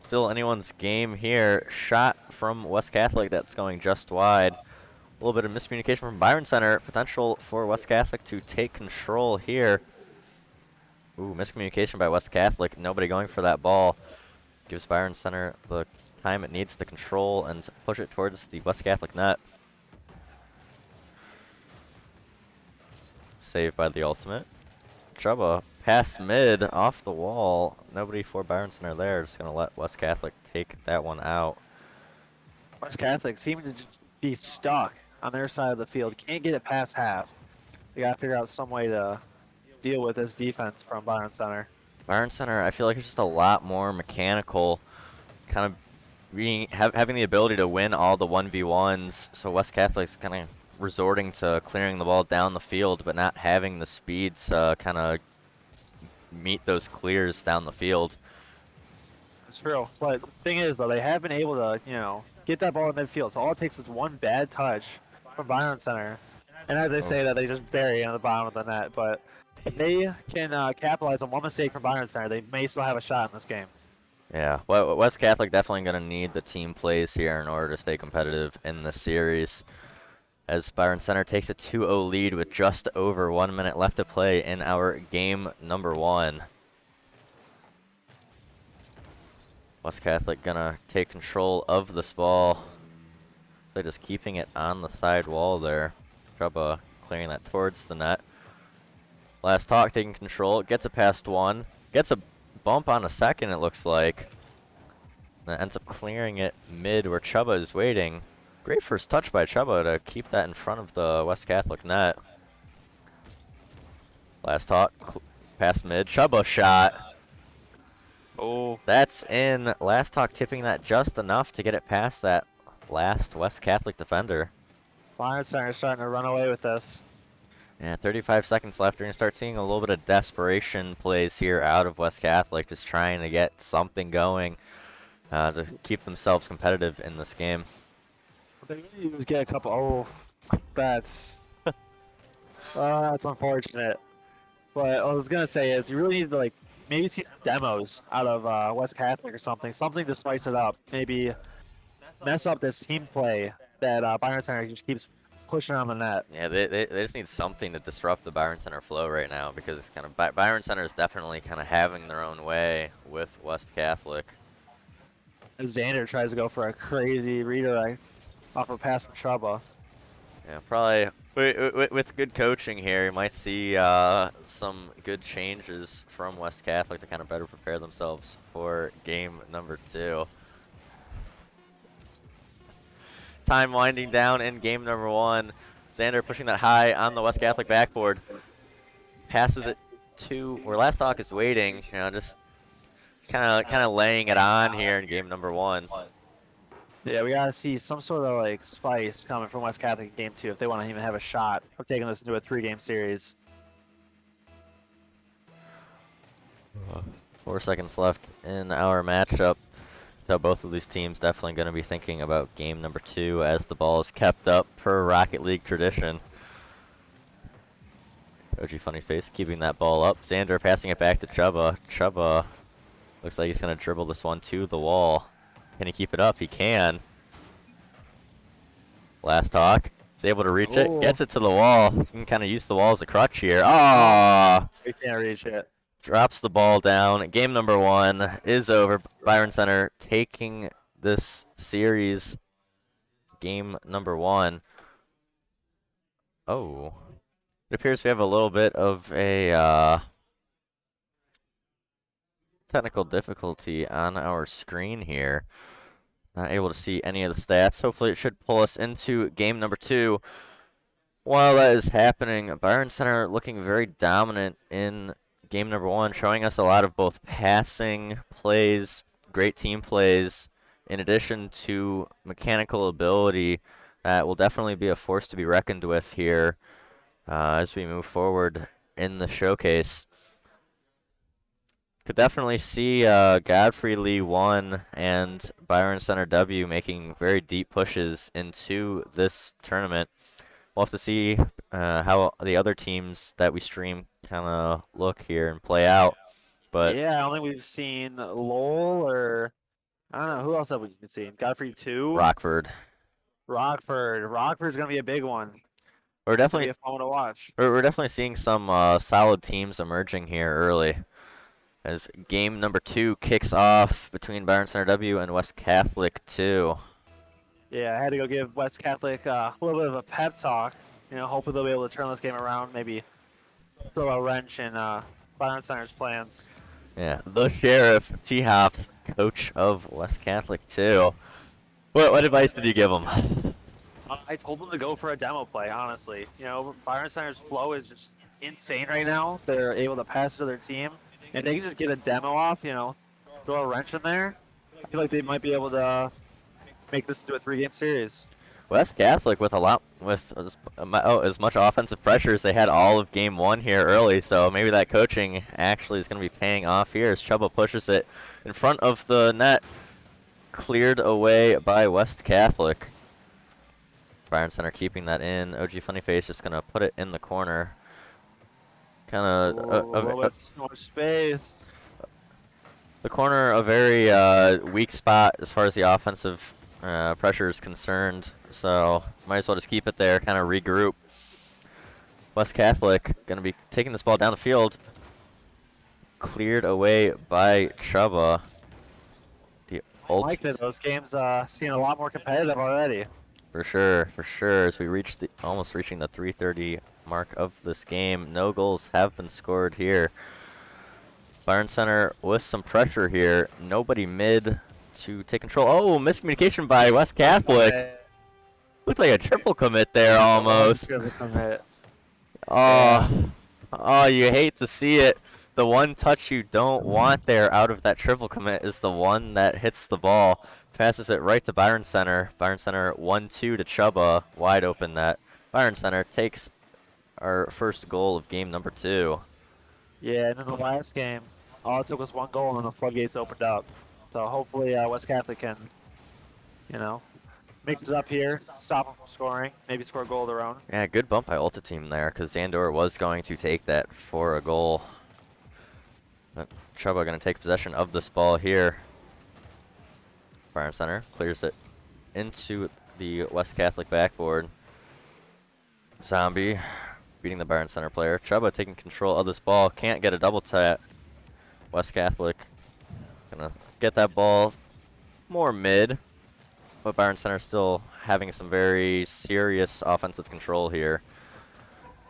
Still anyone's game here. Shot from West Catholic that's going just wide. A little bit of miscommunication from Byron Center. Potential for West Catholic to take control here. Ooh, miscommunication by West Catholic. Nobody going for that ball. Gives Byron Center the time it needs to control and push it towards the West Catholic net. Saved by the ultimate. Chuba, pass mid, off the wall. Nobody for Byron Center there. Just going to let West Catholic take that one out. West Catholic seem to be stuck on their side of the field. Can't get it past half. They got to figure out some way to deal with this defense from Byron Center. Byron Center, I feel like it's just a lot more mechanical. Kind of having the ability to win all the 1v1s. So West Catholic's kind of resorting to clearing the ball down the field, but not having the speeds kind of meet those clears down the field. It's true. But the thing is, though, they have been able to, get that ball in midfield. So all it takes is one bad touch from Byron Center. And as I say that, they just bury it on the bottom of the net. But if they can capitalize on one mistake from Byron Center, they may still have a shot in this game. Yeah, well, West Catholic definitely going to need the team plays here in order to stay competitive in this series. as Byron Center takes a 2-0 lead with just over 1 minute left to play in our game number 1. West Catholic gonna take control of this ball. They're just keeping it on the side wall there. Chuba clearing that towards the net. Last Talk taking control, gets it past 1, gets a bump on a second, it looks like. That ends up clearing it mid where Chuba is waiting. Great first touch by Chuba to keep that in front of the West Catholic net. Last Talk, past mid, Chuba shot. Oh, That's in. Last Talk tipping that just enough to get it past that last West Catholic defender. Byron Center starting to run away with this. Yeah, 35 seconds left. We're going to start seeing a little bit of desperation plays here out of West Catholic, just trying to get something going to keep themselves competitive in this game. What they really do is get a couple. Oh, that's that's unfortunate. But what I was gonna say is you really need to like maybe see some demos out of West Catholic or something to spice it up. Maybe mess up this team play that Byron Center just keeps pushing on the net. Yeah, they just need something to disrupt the Byron Center flow right now, because it's kind of Byron Center is definitely kind of having their own way with West Catholic. Xander tries to go for a crazy redirect off a pass from Chuba. Yeah, probably with good coaching here, you might see some good changes from West Catholic to kind of better prepare themselves for game number 2. Time winding down in game number 1. Xander pushing that high on the West Catholic backboard. Passes it to where Last Talk is waiting. You know, just kind of laying it on here in game number 1. Yeah, we gotta see some sort of like spice coming from West Catholic in game 2 if they want to even have a shot of taking this into a 3-game series. 4 seconds left in our matchup. So both of these teams definitely going to be thinking about game number 2 as the ball is kept up per Rocket League tradition. OG Funny Face keeping that ball up. Xander passing it back to Chuba. Chuba looks like he's going to dribble this one to the wall. Can he keep it up? He can. Last Talk. He's able to reach it. Gets it to the wall. He can kind of use the wall as a crutch here. Ah! We can't reach it. Drops the ball down. Game number 1 is over. Byron Center taking this series. Game number 1. Oh. It appears we have a little bit of a technical difficulty on our screen here. Not able to see any of the stats. Hopefully it should pull us into game number 2. While that is happening, Byron Center looking very dominant in game number 1, showing us a lot of both passing plays, great team plays, in addition to mechanical ability that will definitely be a force to be reckoned with here as we move forward in the showcase. Could definitely see Godfrey Lee 1 and Byron Center W making very deep pushes into this tournament. We'll have to see how the other teams that we stream kind of look here and play out. But yeah, I don't think we've seen Lowell or I don't know who else have we seen. Godfrey 2. Rockford. Rockford's gonna be a big one. We're It's gonna definitely be a fun one to watch. we're definitely seeing some solid teams emerging here early. As game number 2 kicks off between Byron Center W and West Catholic 2. Yeah, I had to go give West Catholic a little bit of a pep talk. You know, hopefully they'll be able to turn this game around. Maybe throw a wrench in Byron Center's plans. Yeah, the Sheriff, T-Hops, coach of West Catholic 2. What advice did you give him? I told them to go for a demo play, honestly. You know, Byron Center's flow is just insane right now. They're able to pass it to their team. And they can just get a demo off, you know, throw a wrench in there. I feel like they might be able to make this into a 3-game series. West Catholic with as much offensive pressure as they had all of game 1 here early, so maybe that coaching actually is going to be paying off here as Chuba pushes it in front of the net, cleared away by West Catholic. Byron Center keeping that in. OG Funny Face just going to put it in the corner. Kind of more space. The corner, a very weak spot as far as the offensive pressure is concerned. So might as well just keep it there, kind of regroup. West Catholic going to be taking this ball down the field. Cleared away by Chuba. The I like that those games seem a lot more competitive already. For sure, for sure. As we reach the almost reaching the 3:30 mark of this game, no goals have been scored here. Byron Center with some pressure here. Nobody mid to take control. Oh, miscommunication by West Catholic. Looked like a triple commit there almost. Oh, you hate to see it. The one touch you don't want there out of that triple commit is the one that hits the ball. Passes it right to Byron Center. Byron Center 1-2 to Chuba. Wide open net. Byron Center takes our first goal of game number 2. Yeah, and in the last game, all it took was one goal and then the floodgates opened up. So hopefully West Catholic can, you know, mix it up here, stop them from scoring, maybe score a goal of their own. Yeah, good bump by Ulta Team there, because Zandor was going to take that for a goal. But Chuba going to take possession of this ball here. Byron Center clears it into the West Catholic backboard. Zombie beating the Byron Center player. Chuba taking control of this ball. Can't get a double tap. West Catholic gonna get that ball more mid. But Byron Center still having some very serious offensive control here.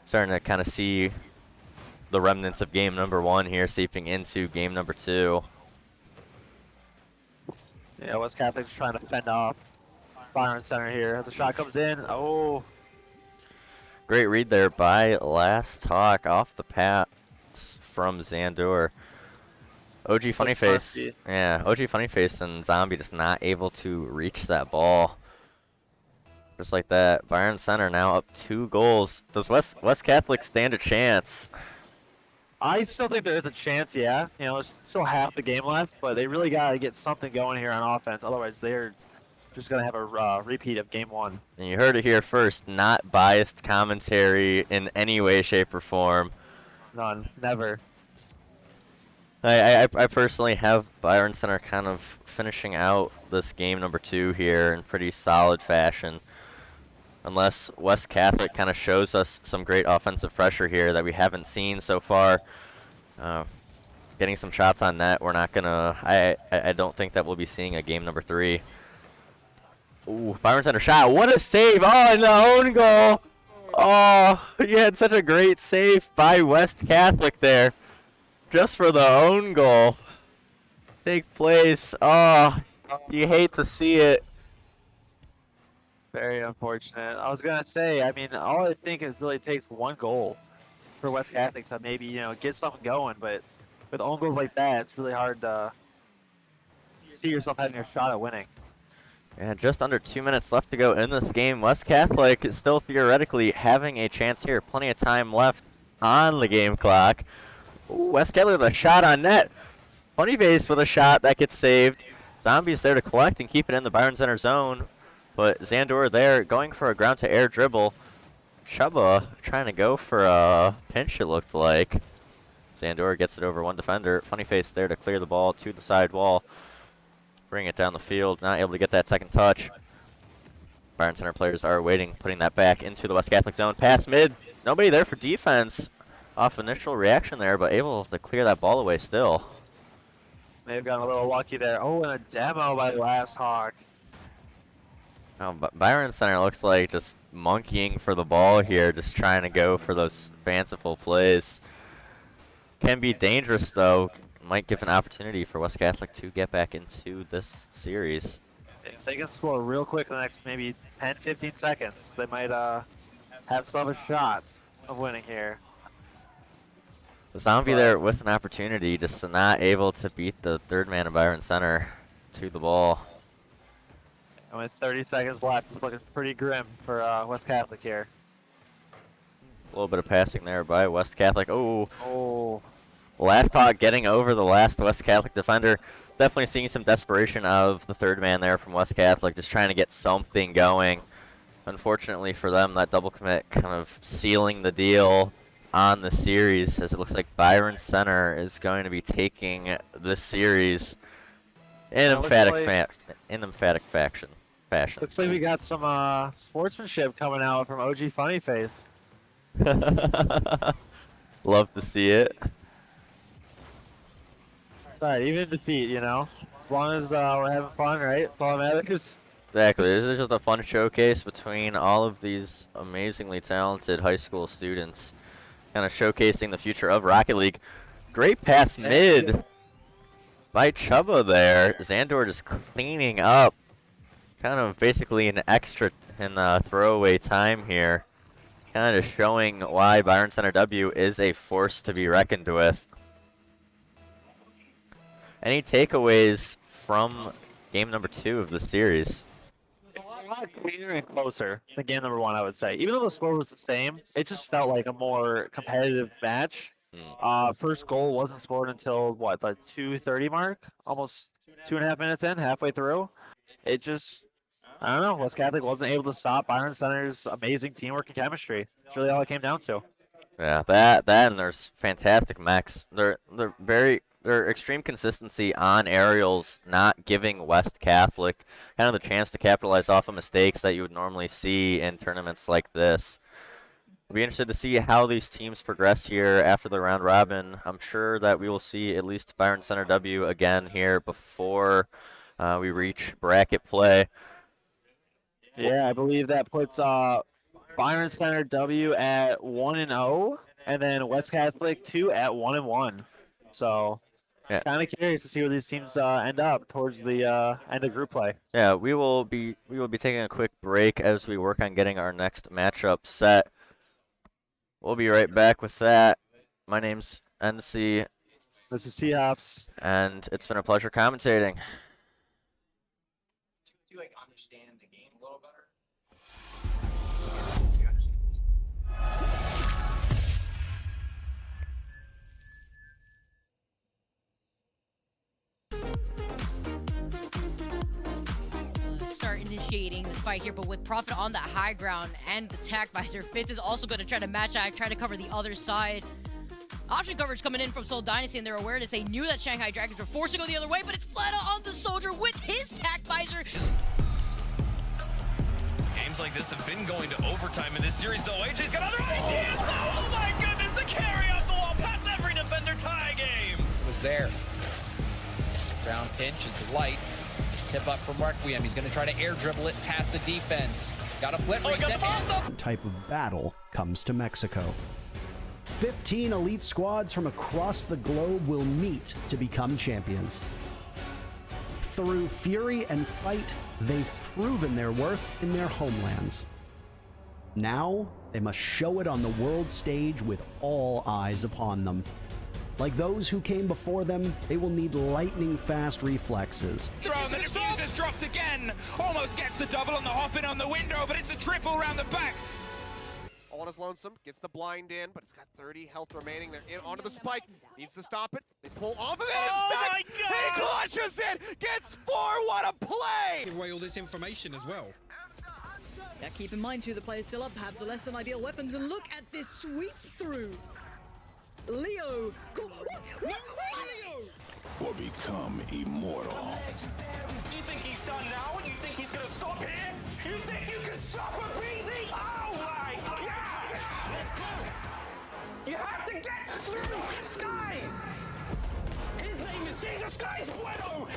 Starting to kind of see the remnants of game number 1 here seeping into game number 2. Yeah, West Catholic's trying to fend off Byron Center here. The shot comes in. Oh. Great read there by Last Talk off the pass from Zandor. OG Funnyface. Yeah, OG Funnyface and Zombie just not able to reach that ball. Just like that. Byron Center now up 2 goals. Does West Catholic stand a chance? I still think there is a chance, yeah. You know, there's still half the game left, but they really got to get something going here on offense. Otherwise, they're just going to have a repeat of game 1. And you heard it here first. Not biased commentary in any way, shape, or form. None. Never. I personally have Byron Center kind of finishing out this game number 2 here in pretty solid fashion. Unless West Catholic kind of shows us some great offensive pressure here that we haven't seen so far. Getting some shots on net, we're not going to... I don't think that we'll be seeing a game number 3. Ooh, Byron Center shot. What a save! Oh, and the own goal! Oh, you had such a great save by West Catholic there. Just for the own goal. Take place. Oh, you hate to see it. Very unfortunate. I was going to say, I mean, all I think it really takes one goal for West Catholic to maybe, you know, get something going. But with own goals like that, it's really hard to see yourself having a shot at winning. Yeah, just under 2 minutes left to go in this game. West Catholic is still theoretically having a chance here. Plenty of time left on the game clock. Ooh, West Catholic with a shot on net. Funnyface with a shot that gets saved. Zombie's there to collect and keep it in the Byron Center zone. But Zandor there going for a ground to air dribble. Chuba trying to go for a pinch, it looked like. Zandor gets it over one defender. Funnyface there to clear the ball to the side wall. Bring it down the field. Not able to get that second touch. Byron Center players are waiting, putting that back into the West Catholic zone. Pass mid. Nobody there for defense. Off initial reaction there, but able to clear that ball away still. They've gotten a little lucky there. Oh, and a demo by Last Hawk. Oh, but Byron Center looks like just monkeying for the ball here, just trying to go for those fanciful plays. Can be dangerous, though. Might give an opportunity for West Catholic to get back into this series. If they can score real quick in the next maybe 10, 15 seconds, they might have some of a shot of winning here. Zombie there with an opportunity, just not able to beat the third man of Byron Center to the ball. And with 30 seconds left, it's looking pretty grim for West Catholic here. A little bit of passing there by West Catholic. Oh. Last Talk getting over the last West Catholic defender. Definitely seeing some desperation of the third man there from West Catholic, just trying to get something going. Unfortunately for them, that double commit kind of sealing the deal on the series, as it looks like Byron Center is going to be taking this series in emphatic fashion. fashion. Looks like we got some sportsmanship coming out from OG Funny Face. Love to see it. It's alright, even in defeat, you know? As long as we're having fun, right? That's all that matters. Exactly. This is just a fun showcase between all of these amazingly talented high school students, kind of showcasing the future of Rocket League. Great pass mid by Chuba there. Xandor just cleaning up, kind of basically an extra in throwaway time here. Kind of showing why Byron Center W is a force to be reckoned with. Any takeaways from game number 2 of the series? It's a lot cleaner and closer than game number 1, I would say. Even though the score was the same, it just felt like a more competitive match. First goal wasn't scored until, what, the 2:30 mark? Almost 2.5 minutes in, halfway through. It just, I don't know, West Catholic wasn't able to stop Byron Center's amazing teamwork and chemistry. That's really all it came down to. Yeah, that and there's fantastic mechs. Their extreme consistency on aerials, not giving West Catholic kind of the chance to capitalize off of mistakes that you would normally see in tournaments like this. We'll be interested to see how these teams progress here after the round robin. I'm sure that we will see at least Byron Center W again here before we reach bracket play. Yeah, I believe that puts Byron Center W at 1-0, and then West Catholic 2 at 1-1. So, yeah, kind of curious to see where these teams end up towards the end of group play. Yeah, we will be taking a quick break as we work on getting our next matchup set. We'll be right back with that. My name's NC. This is T-Hops. And it's been a pleasure commentating. Do you understand the game a little better? Start initiating this fight here, but with Prophet on that high ground and the tack visor, Fitz is also going to try to match out, try to cover the other side. Option coverage coming in from Seoul Dynasty and their awareness. They knew that Shanghai Dragons were forced to go the other way, but it's Fleta on the soldier with his tack visor. Games like this have been going to overtime in this series, though. AJ's got other ideas. Oh my goodness, the carry off the wall past every defender. Tie game. Was there. Ground pinch is light. Tip up from Requiem. He's going to try to air dribble it past the defense. Got a flip reset. Type of battle comes to Mexico. 15 elite squads from across the globe will meet to become champions. Through fury and fight, they've proven their worth in their homelands. Now, they must show it on the world stage with all eyes upon them. Like those who came before them, they will need lightning-fast reflexes. Throw, the defuse is dropped again. Almost gets the double on the hop in on the window, but it's the triple round the back. All is lonesome, gets the blind in, but it's got 30 health remaining. They're in onto the spike, needs to stop it. They pull off of it, Oh and he clutches it, gets 4, what a play! Give away all this information as well. Yeah, keep in mind too, the players still up have the less than ideal weapons, and look at this sweep through. Leo! Or become immortal. You think he's done now? You think he's gonna stop here? You think you can stop a breezy? Oh my god! Let's go! You have to get through Skies! His name is Caesar Skies Bueno!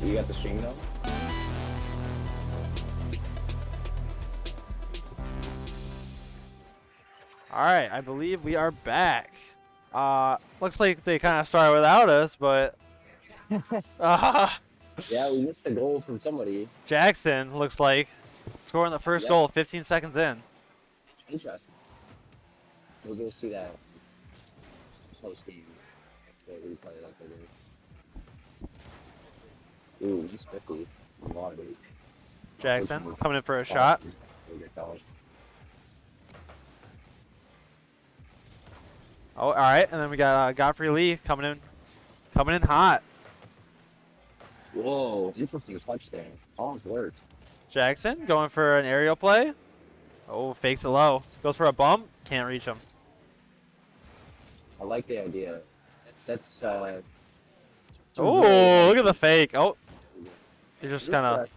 You got the stream going? All right, I believe we are back. Looks like they kind of started without us, but Yeah, we missed a goal from somebody. Jackson looks like scoring the first goal 15 seconds in. Interesting. We'll go see that post game. Replay like they do. Ooh, he's 50. A lot of it. Jackson coming in for a shot. Oh, all right, and then we got Godfrey Lee coming in hot. Whoa, interesting touch there. Almost worked. Jackson going for an aerial play. Oh, fakes it low. Goes for a bump. Can't reach him. I like the idea. That's Oh, look at the fake. Oh, he just kind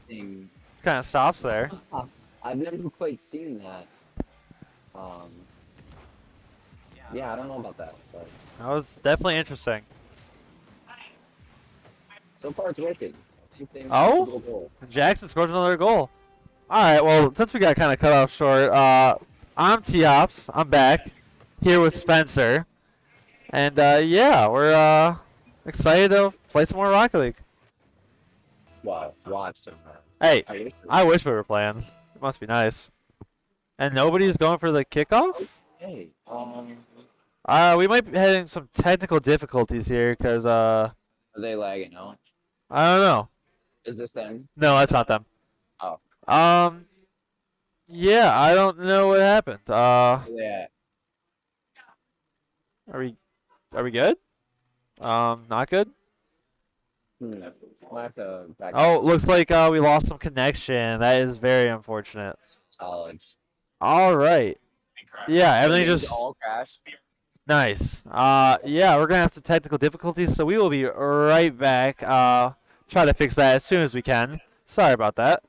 of stops there. I've never quite seen that. Yeah, I don't know about that, but That was definitely interesting. so far it's working. Oh, Jackson scored another goal. All right, well, since we got kind of cut off short, I'm T-Ops. I'm back here with Spencer. And, yeah, we're excited to play some more Rocket League. Wow, watch some. Hey, I wish we were playing. It must be nice. And nobody's going for the kickoff? Hey, we might be having some technical difficulties here because, are they lagging out? I don't know. Is this them? No, that's not them. Oh. Yeah, I don't know what happened. Yeah. Are we good? Not good. Might have to back Oh, up. looks like we lost some connection. That is very unfortunate. Solid. All right. Yeah, everything Games just all crashed. nice. Yeah, we're gonna have some technical difficulties, so we will be right back. Try to fix that as soon as we can. Sorry about that.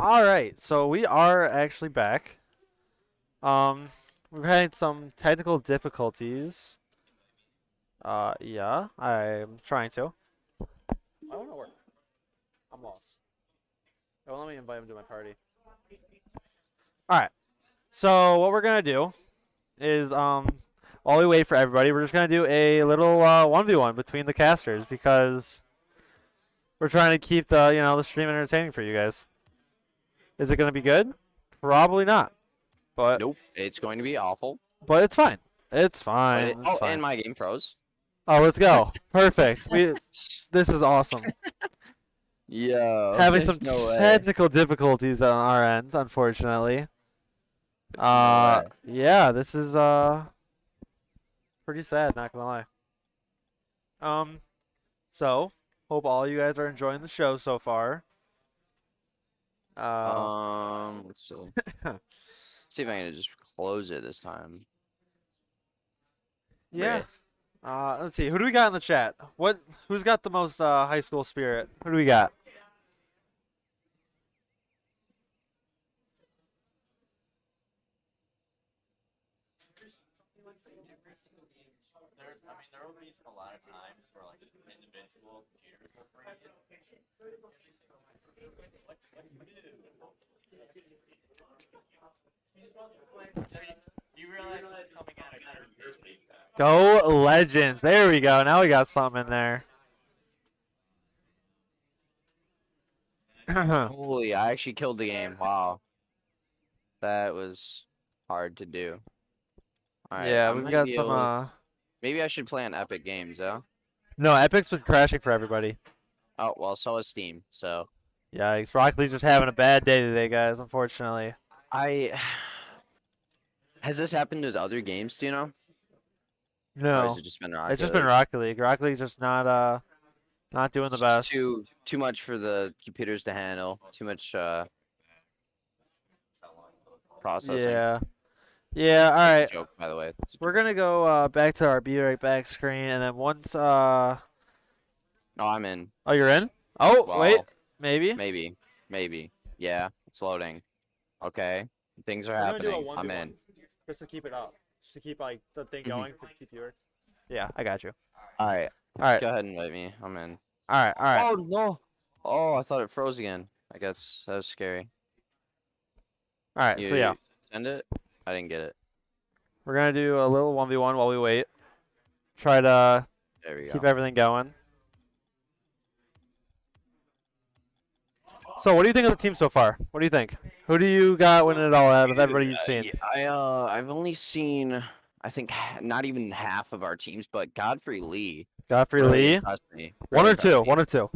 All right, so we are actually back. We've had some technical difficulties. Yeah, I'm trying to. I want to work. I'm lost. Oh, let me invite him to my party. All right. So what we're gonna do is while we wait for everybody, we're just gonna do a little 1v1 between the casters because we're trying to keep the the stream entertaining for you guys. Is it gonna be good? Probably not. But Nope. It's going to be awful. but it's fine. It's But fine. it, It's oh, fine. and my game froze. Oh, let's go. Perfect. This is awesome. Yeah. Having some technical difficulties on our end, unfortunately. Yeah, this is pretty sad, not gonna lie. So hope all you guys are enjoying the show so far. Let's see. See if I can just close it this time. Yeah. Let's see. Who do we got in the chat? Who's got the most high school spirit? Who do we got? There will be a lot of times where like individual computers will freeze. You realize this is coming out of Go Legends. There we go. Now we got something in there. Holy, I actually killed the game. Wow. That was hard to do. Alright, Yeah, I we've might got be some able- Maybe I should play on Epic Games, though. No, Epic's been crashing for everybody. Oh, well, so is Steam, so. Yikes. Rocket League's just having a bad day today, guys, unfortunately. Has this happened to the other games, do you know? Or No. has it just been Rocket It's just been League? Rocket League. Rocket League's just not doing the It's just best. Too much for the computers to handle. Too much processing. Yeah. Yeah, all right. It's a joke, by the way. It's a We're going to go back to our Be Right Back screen, and then once... No, I'm in. Oh, you're in? Oh, Well, wait. Maybe? Maybe. Yeah, it's loading. Okay. Things are We're gonna do a happening. I'm 1v1, in. Just to keep it up. Just to keep like the thing going, to keep yours. Yeah, I got you. Alright. All right. Go ahead and invite me. I'm in. All right, all right. Oh, no. Oh, I thought it froze again. I guess that was scary. All right, so yeah. Send it? I didn't get it. We're going to do a little 1v1 while we wait. Try to There we go. keep everything going. So, what do you think of the team so far? What do you think? Who do you got winning it all out of everybody you've seen? I've only seen, I think, not even half of our teams, but Godfrey Lee. Godfrey really Lee? impressed me. One Really or two? impressed me. One or two?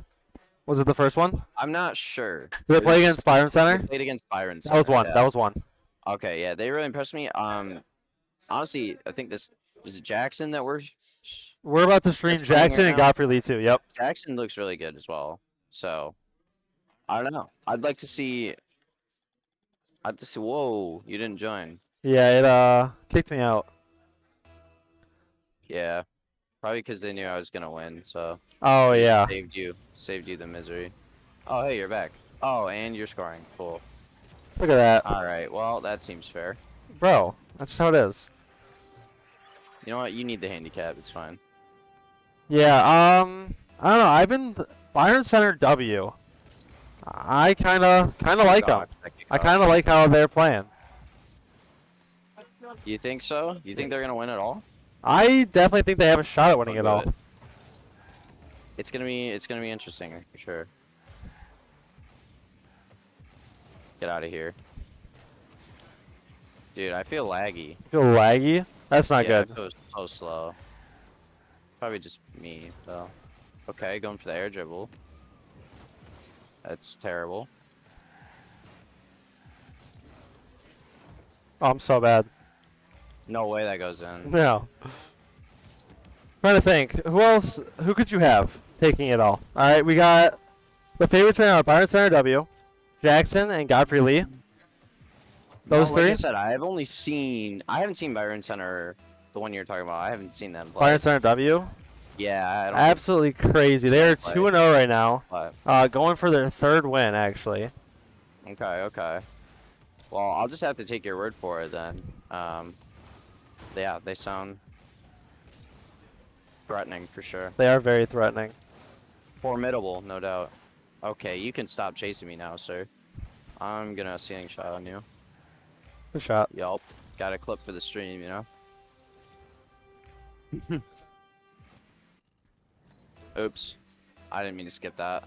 Was it the first one? I'm not sure. Did they play against Byron Center? They played against Byron That was Center, one. yeah. That was one. Okay, yeah, they really impressed me. Honestly, I think this is it Jackson that We're about to stream That's playing Jackson right and now? Godfrey Lee too. Yep. Jackson looks really good as well. So I don't know. I'd like to see. Whoa, you didn't join. Yeah, it kicked me out. Yeah, probably because they knew I was gonna win. So. Oh They yeah. Saved you the misery. Oh hey, you're back. Oh, and you're scoring. Cool. Look at that. All right. Well, that seems fair. Bro, that's just how it is. You know what? You need the handicap. It's fine. Yeah, I don't know. I've been Byron Center W. I kind of like them. I kind of like how they're playing. You think so? You think they're gonna win it all? I definitely think they have a shot at winning it all. It's gonna be interesting for sure. Get out of here, dude. I feel laggy. Feel laggy? That's not Yeah, good. I feel so slow. Probably just me though. Okay, going for the air dribble. That's terrible. Oh, I'm so bad. No way that goes in. No. Trying to think. Who else? Who could you have taking it all? All right, we got the favorites right now: Byron Center W, Jackson, and Godfrey Lee. Those No, like three. I said, I haven't seen Byron Center, the one you're talking about. I haven't seen them play. Byron Center W. Yeah, I don't Absolutely crazy. They are play. 2-0 right now. But Going for their third win, actually. Okay, okay. Well, I'll just have to take your word for it then. Yeah, they sound threatening for sure. They are very threatening. Formidable, no doubt. Okay, you can stop chasing me now, sir. I'm gonna ceiling shot on you. Good shot. Yup. Got a clip for the stream, you know? Oops. I didn't mean to skip that.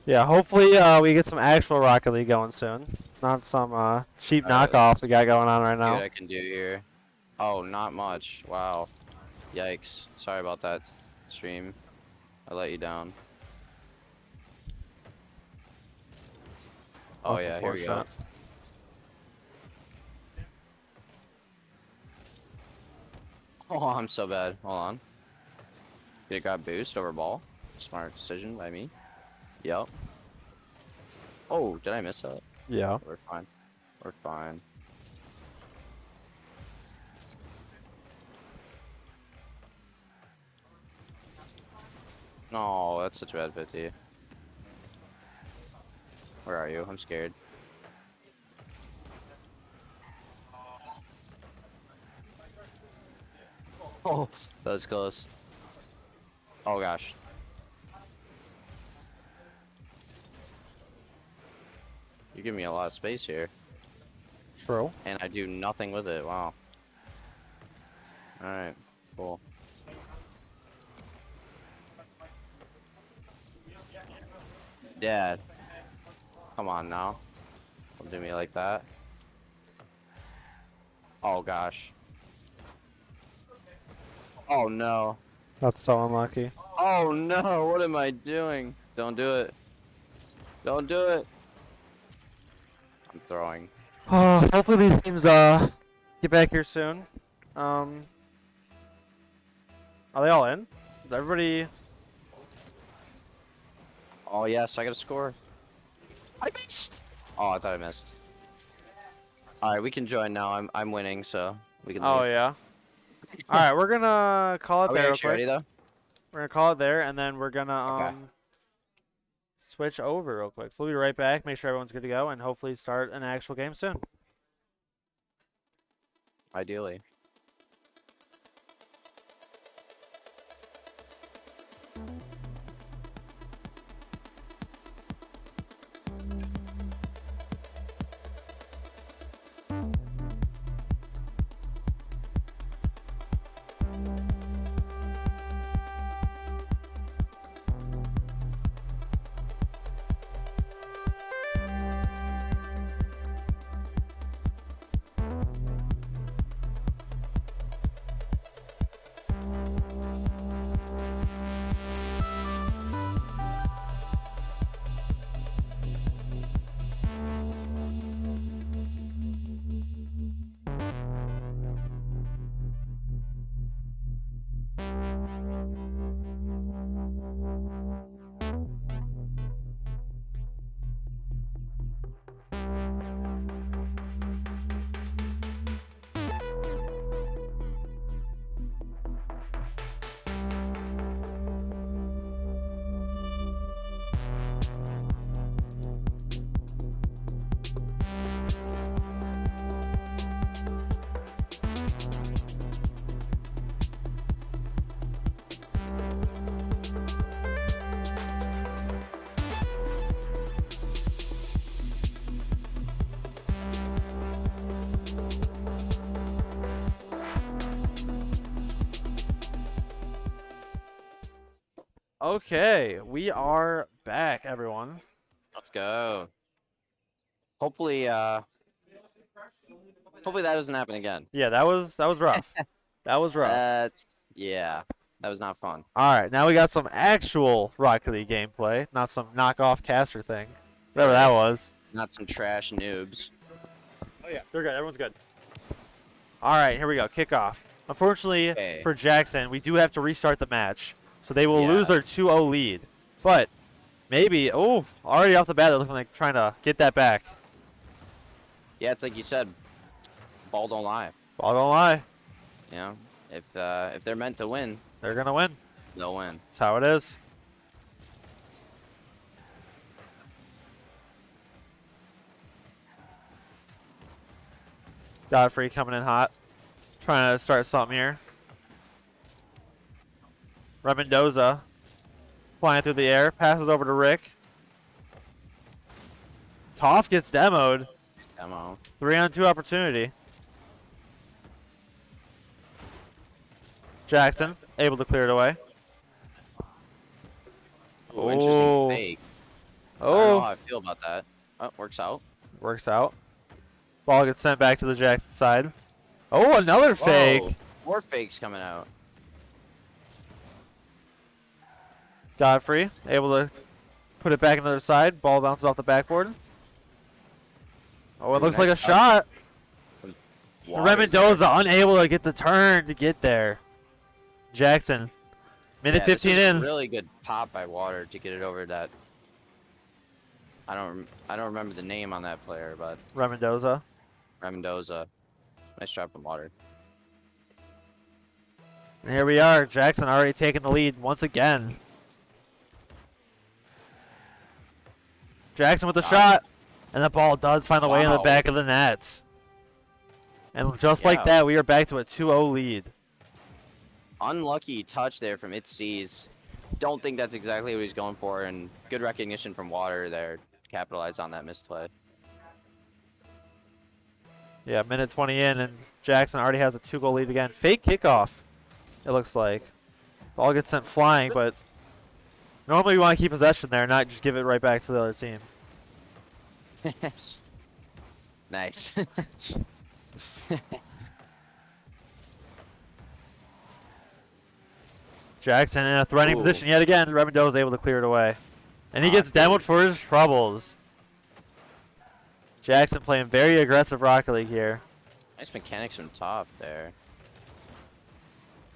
Yeah, hopefully we get some actual Rocket League going soon. Not some cheap Alright, knockoff we got going on right see what now. I can do here. Oh, not much. Wow. Yikes. Sorry about that, stream. I let you down. Oh That's yeah, here we go. unfortunate. Oh, I'm so bad. Hold on. Did it grab boost over ball? Smart decision by me. Yep. Oh, did I miss that? Yeah. We're fine. We're fine. No, that's such a bad 50. Where are you? I'm scared. Oh, that was close. Oh gosh. You give me a lot of space here. True. And I do nothing with it. Wow. Alright, cool. Dad. Come on now. Don't do me like that. Oh gosh. Oh no. That's so unlucky. Oh no, what am I doing? Don't do it. Don't do it. I'm throwing. Hopefully these teams get back here soon. Are they all in? Is everybody? Oh yes, I gotta score. I missed. Oh, I thought I missed. All right, we can join now. I'm winning, so we can. Oh leave. yeah. All right, we're gonna call it Are we there real actually quick. ready though? We're gonna call it there, and then we're gonna Okay. switch over real quick. So we'll be right back. Make sure everyone's good to go, and hopefully start an actual game soon. Ideally. Okay, we are back, everyone. Let's go. Hopefully, hopefully that doesn't happen again. Yeah, that was rough. That was rough. Yeah, that was not fun. All right, now we got some actual Rocket League gameplay, not some knockoff caster thing, whatever that was. Not some trash noobs. Oh yeah, they're good. Everyone's good. All right, here we go. Kickoff. Unfortunately Okay. for Jackson, we do have to restart the match, so they will Yeah. lose their 2-0 lead. But maybe, oh, already off the bat, they're looking like trying to get that back. Yeah, it's like you said. Ball don't lie. Ball don't lie. You know, if they're meant to win, They're gonna win. they'll win. That's how it is. Godfrey coming in hot. Trying to start something here. Mendoza flying through the air. Passes over to Rick. Toph gets demoed. Demo. 3-on-2 opportunity. Jackson able to clear it away. Ooh, interesting fake. I don't know how I feel about that. Oh, works out. Works out. Ball gets sent back to the Jackson side. Oh, another fake. Whoa, more fakes coming out. Godfrey able to put it back on the other side. Ball bounces off the backboard. Oh, it looks like a shot. Mendoza unable to get the turn to get there. Jackson, minute 15 in. Really good pop by Water to get it over that. I don't remember the name on that player, but Mendoza. Nice job from Water. And here we are. Jackson already taking the lead once again. Jackson with the shot. And the ball does find the way in the back of the net. And just like that, we are back to a 2-0 lead. Unlucky touch there from Itsees. Don't think that's exactly what he's going for, and good recognition from Water there to capitalize on that misplay. Yeah, minute 20 in, and Jackson already has a 2-goal lead again. Fake kickoff, it looks like. Ball gets sent flying, but normally we want to keep possession there, not just give it right back to the other team. Nice. Jackson in a threatening position yet again. Mendoza is able to clear it away. And he gets demoed for his troubles. Jackson playing very aggressive Rocket League here. Nice mechanics from top there.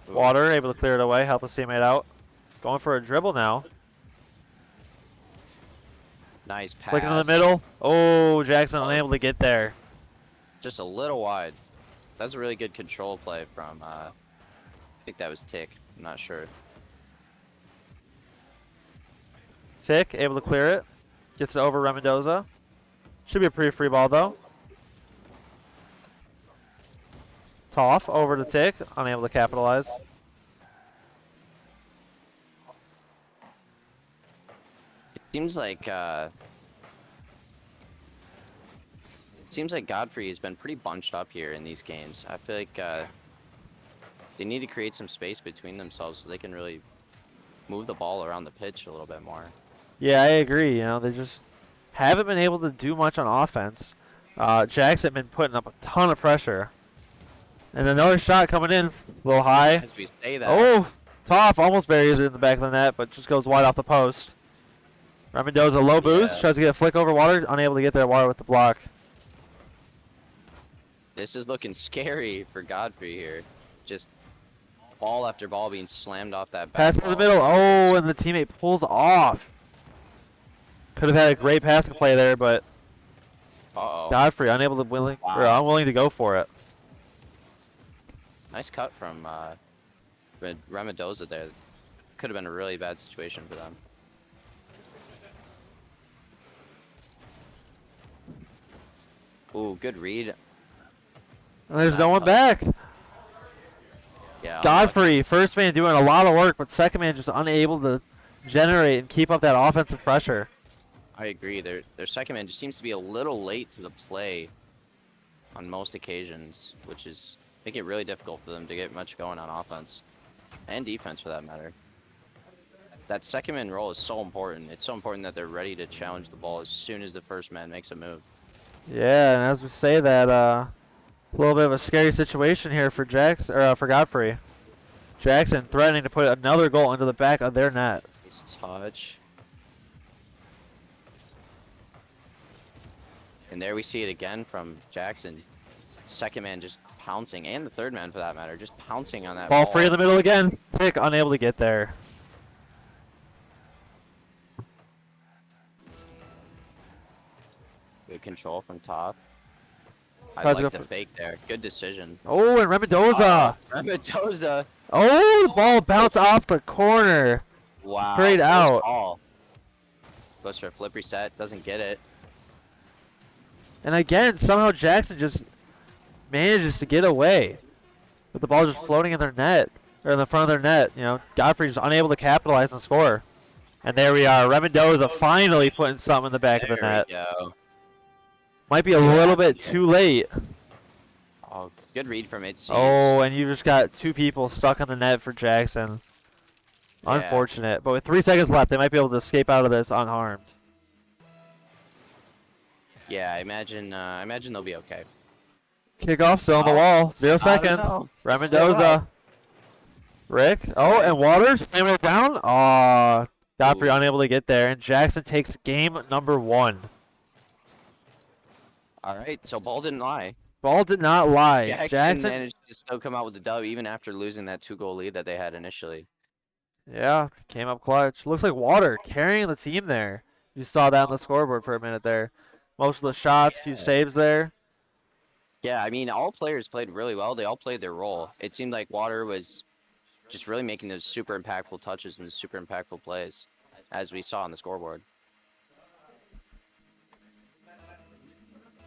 Water able to clear it away, help his teammate out. Going for a dribble now. Nice pass. Flicking in the middle. Oh, Jackson unable to get there. Just a little wide. That's a really good control play from, I think that was Tick. I'm not sure. Tick able to clear it. Gets it over Mendoza. Should be a pretty free ball though. Toph over to Tick. Unable to capitalize. Seems like Godfrey has been pretty bunched up here in these games. I feel like they need to create some space between themselves so they can really move the ball around the pitch a little bit more. Yeah, I agree. You know, they just haven't been able to do much on offense. Jackson been putting up a ton of pressure. And another shot coming in, a little high. As we say that. Oh, Toph almost buries it in the back of the net, but just goes wide off the post. Mendoza low boost, tries to get a flick over Water, unable to get there. Water with the block. This is looking scary for Godfrey here. Just ball after ball being slammed off that back. Pass to the middle. Oh, and the teammate pulls off. Could have had a great passing play there, but Godfrey unable to or unwilling to go for it. Nice cut from Mendoza there. Could have been a really bad situation for them. Ooh, good read. And there's no one back. Yeah. Godfrey, first man doing a lot of work, but second man just unable to generate and keep up that offensive pressure. I agree. Their second man just seems to be a little late to the play on most occasions, which is making it really difficult for them to get much going on offense and defense for that matter. That second man role is so important. It's so important that they're ready to challenge the ball as soon as the first man makes a move. Yeah, and as we say that, a little bit of a scary situation here for for Godfrey. Jackson threatening to put another goal into the back of their net. Nice touch. And there we see it again from Jackson. Second man just pouncing, and the third man for that matter, just pouncing on that Ball free in the middle again. Tick unable to get there. Good control from top. I Tries to like go the fake there. Good decision. Oh, and Mendoza. Mendoza. Oh, the ball bounced off the corner. Wow. Straight out. Ball. Goes for a flip reset. Doesn't get it. And again, somehow Jackson just manages to get away with the ball just floating in their net, or in the front of their net. You know, Godfrey's unable to capitalize and score. And there we are. Remendoza finally putting something in the back of the net. There we go. Might be a little bit too late. Oh, good read from it. Oh, and you just got 2 people stuck on the net for Jackson. Yeah. Unfortunate. But with 3 seconds left, they might be able to escape out of this unharmed. Yeah, I imagine they'll be okay. Kickoff still on the wall. 0 seconds. Remendoza. Rick. Oh, and Waters slamming it down. Aw. Godfrey unable to get there. And Jackson takes game number 1. All right, so ball didn't lie. Ball did not lie. Jackson managed to still come out with the dub even after losing that 2-goal lead that they had initially. Yeah, came up clutch. Looks like Water carrying the team there. You saw that on the scoreboard for a minute there. Most of the shots, few saves there. Yeah, I mean, all players played really well. They all played their role. It seemed like Water was just really making those super impactful touches and super impactful plays, as we saw on the scoreboard.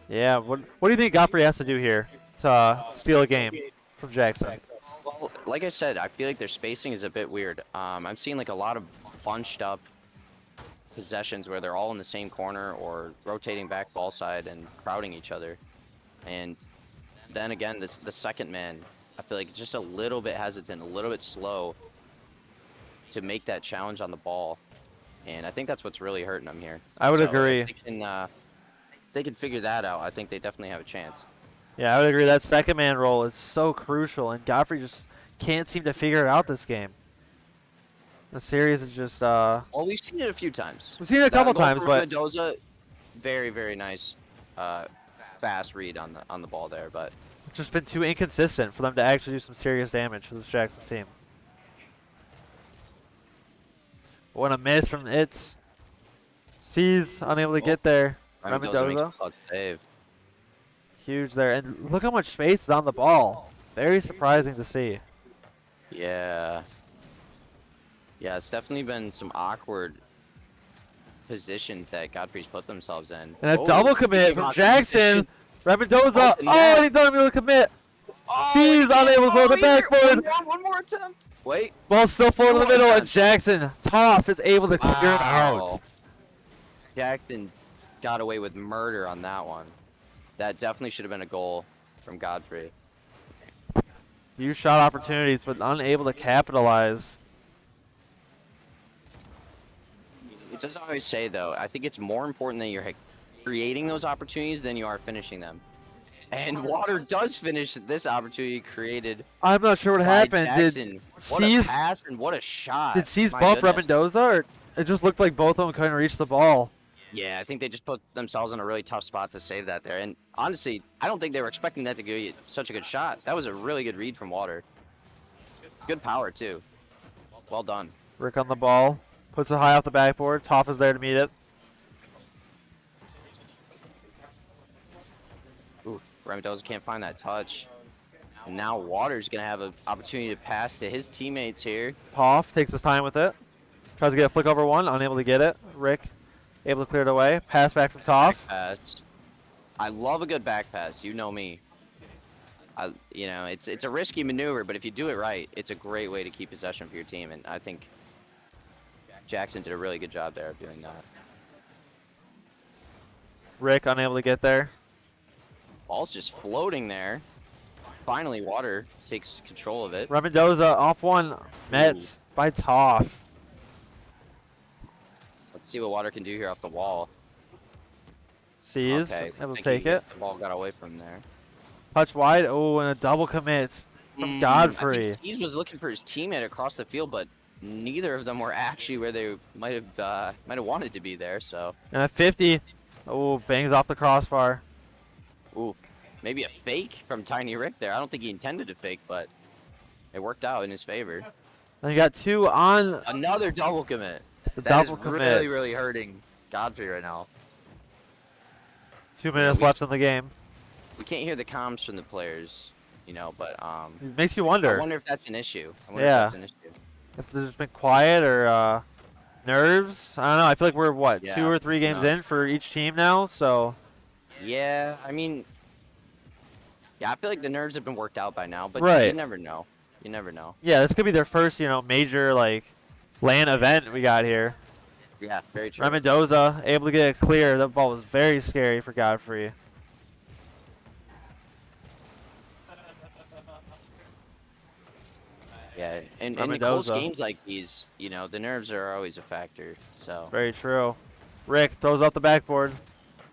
Yeah, what do you think Godfrey has to do here to steal a game from Jackson? Well, like I said, I feel like their spacing is a bit weird. I'm seeing like a lot of bunched up possessions where they're all in the same corner or rotating back ball side and crowding each other. And then again, the second man, I feel like just a little bit hesitant, a little bit slow to make that challenge on the ball. And I think that's what's really hurting them here. I would So agree. if they can figure that out, I think they definitely have a chance. Yeah, I would agree. That second man role is so crucial, and Godfrey just can't seem to figure it out this game. The series is just. Well, we've seen it a few times. We've seen it a couple times, but Mendoza, very, very nice, fast read on the ball there, but it's just been too inconsistent for them to actually do some serious damage for this Jackson team. What a miss from Itz. C's unable to get there. Mendoza. Save. Huge there, and look how much space is on the ball. Very surprising to see. Yeah. Yeah, it's definitely been some awkward positions that Godfrey's put themselves in. And a double commit from Jackson. Remendoza. Oh, and he's unable to commit. C's unable to go to the backboard. One more attempt. Wait. Ball still floating in the middle, and Jackson, tough, is able to clear it out. Jackson got away with murder on that one. That definitely should have been a goal from Godfrey. Few shot opportunities, but unable to capitalize. It's as I always say, though, I think it's more important that you're creating those opportunities than you are finishing them. And Water does finish this opportunity created. I'm not sure what happened. Jackson. What a C's pass and what a shot. Did C's My bump goodness. Remendoza, or it just looked like both of them couldn't reach the ball? Yeah, I think they just put themselves in a really tough spot to save that there. And honestly, I don't think they were expecting that to be such a good shot. That was a really good read from Water. Good power, too. Well done. Rick on the ball. Puts it high off the backboard. Toff is there to meet it. Ooh, Remendoza can't find that touch. And now Water's going to have an opportunity to pass to his teammates here. Toff takes his time with it. Tries to get a flick over one. Unable to get it. Rick able to clear it away. Pass back from Toff. Pass. I love a good back pass. You know me. You know, it's a risky maneuver, but if you do it right, it's a great way to keep possession for your team. And I think Jackson did a really good job there of doing that. Rick unable to get there. Ball's just floating there. Finally, Water takes control of it. Remendoza off one. Met by Toff. Let's see what Water can do here off the wall. Sees. Okay, Able to take it. The ball got away from there. Touch wide. Oh, and a double commit from I Godfrey. think Steez was looking for his teammate across the field, but neither of them were actually where they might have wanted to be there. So. And a 50. Oh, bangs off the crossbar. Ooh, maybe a fake from Tiny Rick there. I don't think he intended to fake, but it worked out in his favor. And you got 2 on Another double commit. the That is double really, commit. really hurting Godfrey right now. 2 minutes left in the game. We can't hear the comms from the players, you know, but It makes you wonder. I wonder if that's an issue. I wonder Yeah. if that's an issue. If there's been quiet or nerves. I don't know. I feel like we're, what, Yeah, 2 or 3 games no. in for each team now? So, Yeah, I mean, Yeah, I feel like the nerves have been worked out by now, but Right. you never know. You never know. Yeah, this could be their first, major like LAN event we got here. Yeah, very true. Mendoza able to get it clear. That ball was very scary for Godfrey. Yeah, and in close Mendoza. games like these, the nerves are always a factor. So Very true. Rick throws off the backboard.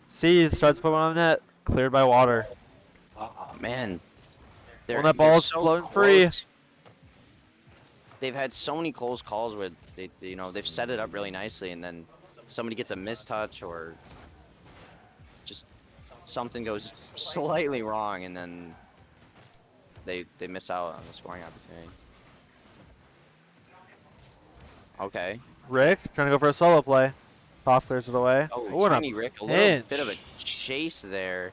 Sees, starts to put one on the net. Cleared by Water. oh, man, When that ball's so floating free. close. They've had so many close calls where they've set it up really nicely, and then somebody gets a mistouch or just something goes slightly wrong, and then they miss out on the scoring opportunity. Okay. Rick trying to go for a solo play. Toff clears it away. Oh, Ooh, and Tiny Rick, a little bit of a chase there.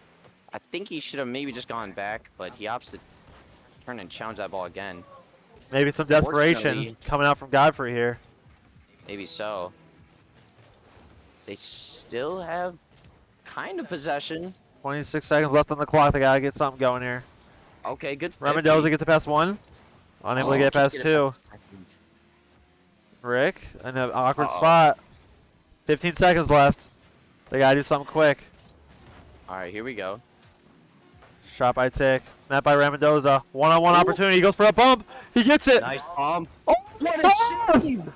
I think he should have maybe just gone back, but he opts to turn and challenge that ball again. Maybe some desperation Fortunately- coming out from Godfrey here. Maybe so. They still have kind of possession. 26 seconds left on the clock. They gotta get something going here. Okay, good. Mendoza gets to pass one. Unable to get past two. Rick in an awkward spot. 15 seconds left. They gotta do something quick. All right, here we go. Shot by Tick. Net by Mendoza. One-on-one opportunity. He goes for a bump. He gets it. Nice bomb. Oh, What a Soft! save!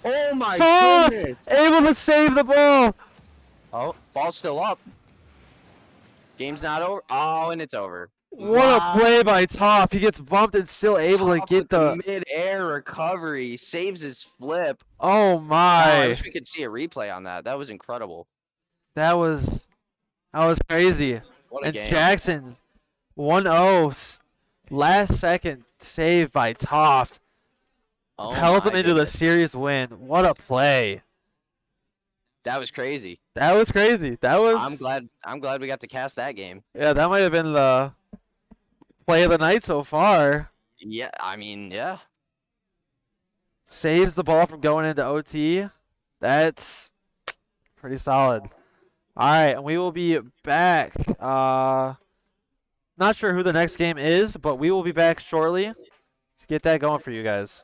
Oh my Soft! goodness! Able to save the ball. Oh, ball's still up. Game's not over. Oh, and it's over. What a play by Toff. He gets bumped and still able to Toff get with the. mid-air recovery. Saves his flip. Oh Oh, I my. wish we could see a replay on that. That was incredible. That was crazy. What a And game. Jackson 1-0. Last second save by Toff. Oh Propels him my into the goodness. series win. What a play. That was crazy. That was crazy. That was. I'm glad we got to cast that game. Yeah, that might have been the play of the night so far. Yeah, I mean, yeah. Saves the ball from going into OT. That's pretty solid. All right, and we will be back. Not sure who the next game is, but we will be back shortly to get that going for you guys.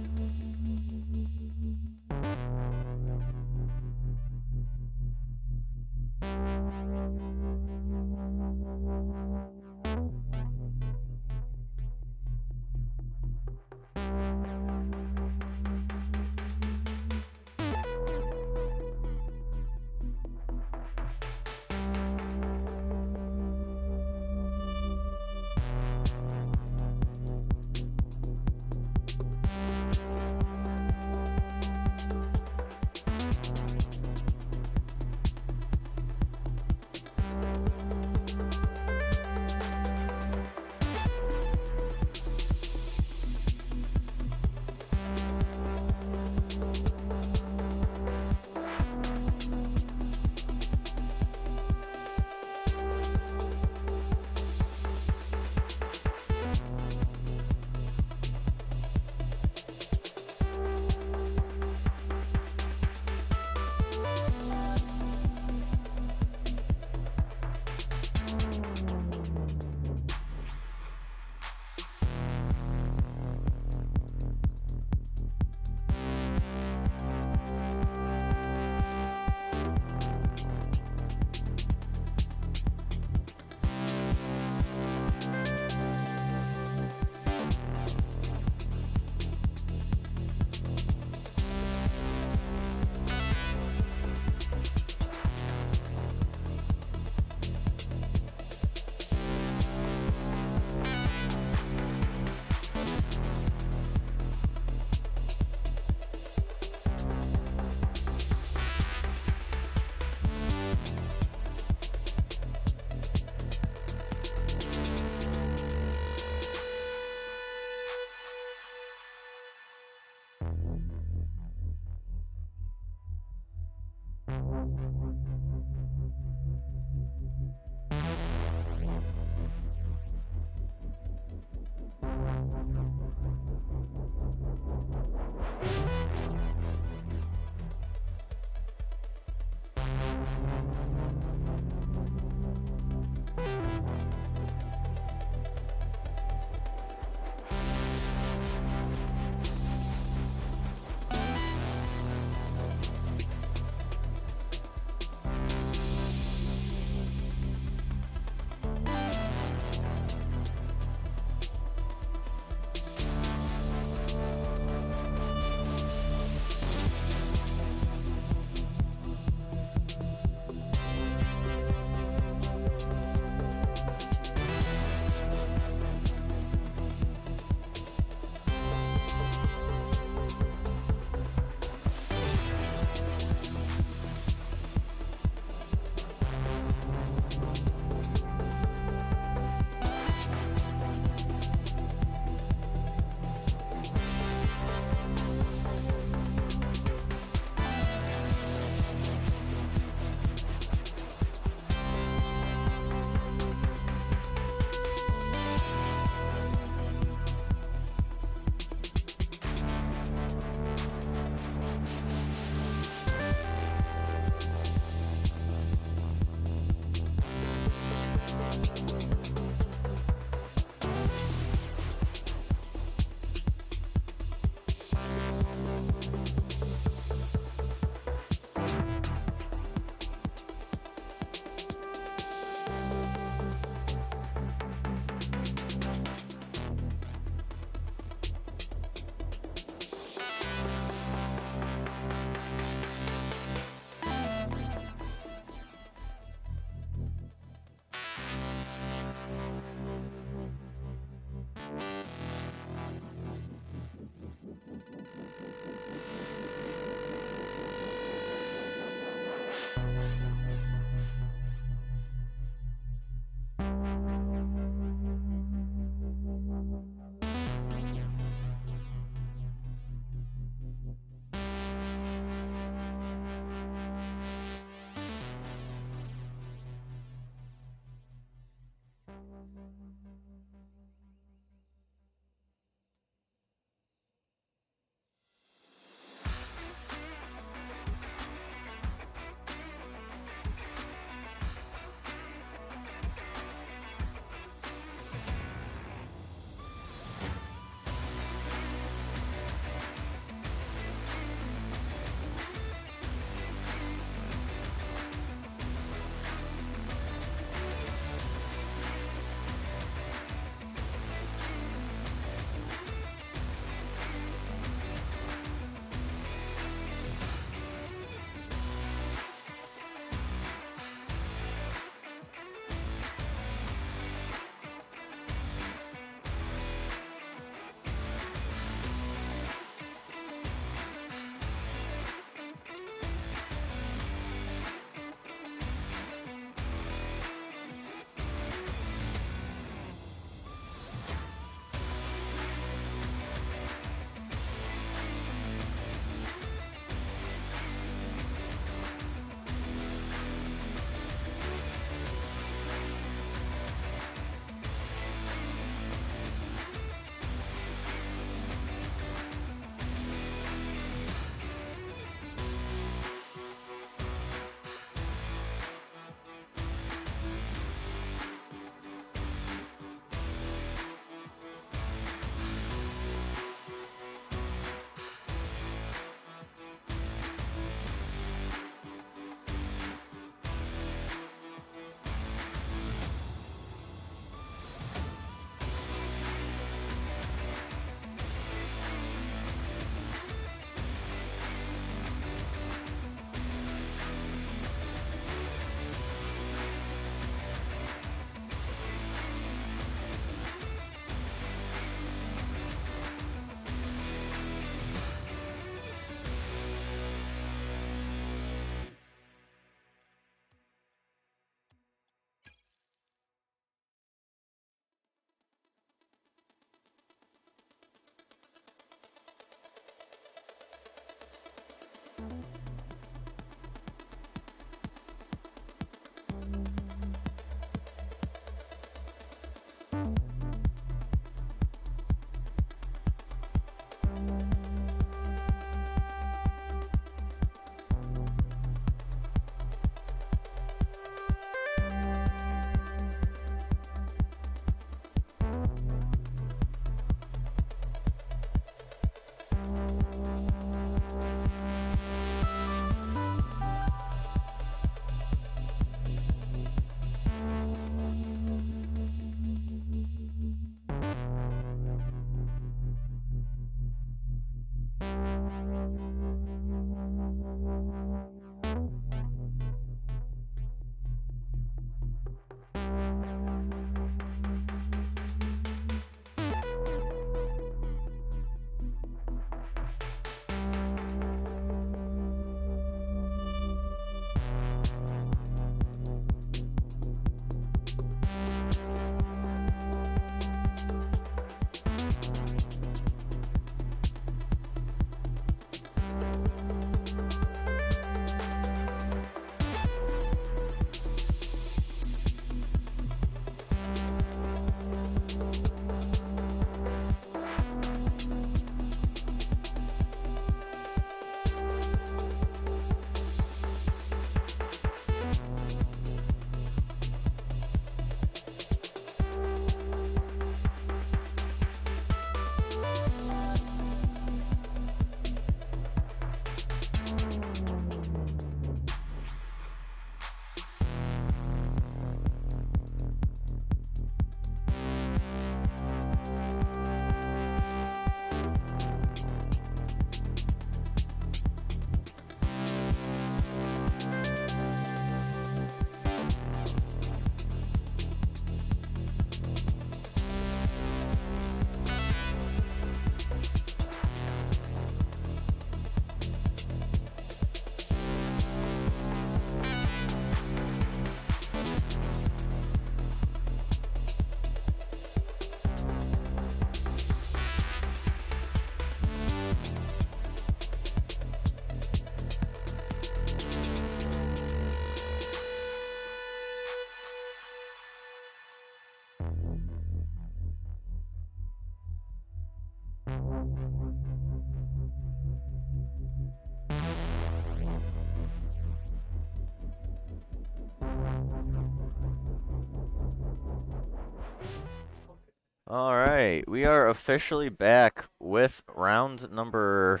All right, we are officially back with round number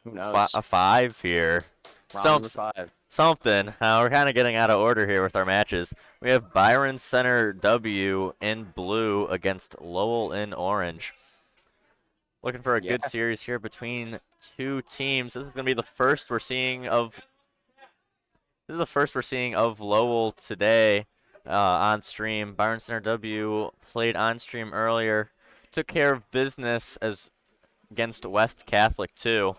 Who knows? 5 here. Round number 5. Something. We're kind of getting out of order here with our matches. We have Byron Center W in blue against Lowell in orange. Looking for a good series here between two teams. This is going to be the first we're seeing of. This is the first we're seeing of Lowell today on stream. Byron Center W played on stream earlier, took care of business as against West Catholic too.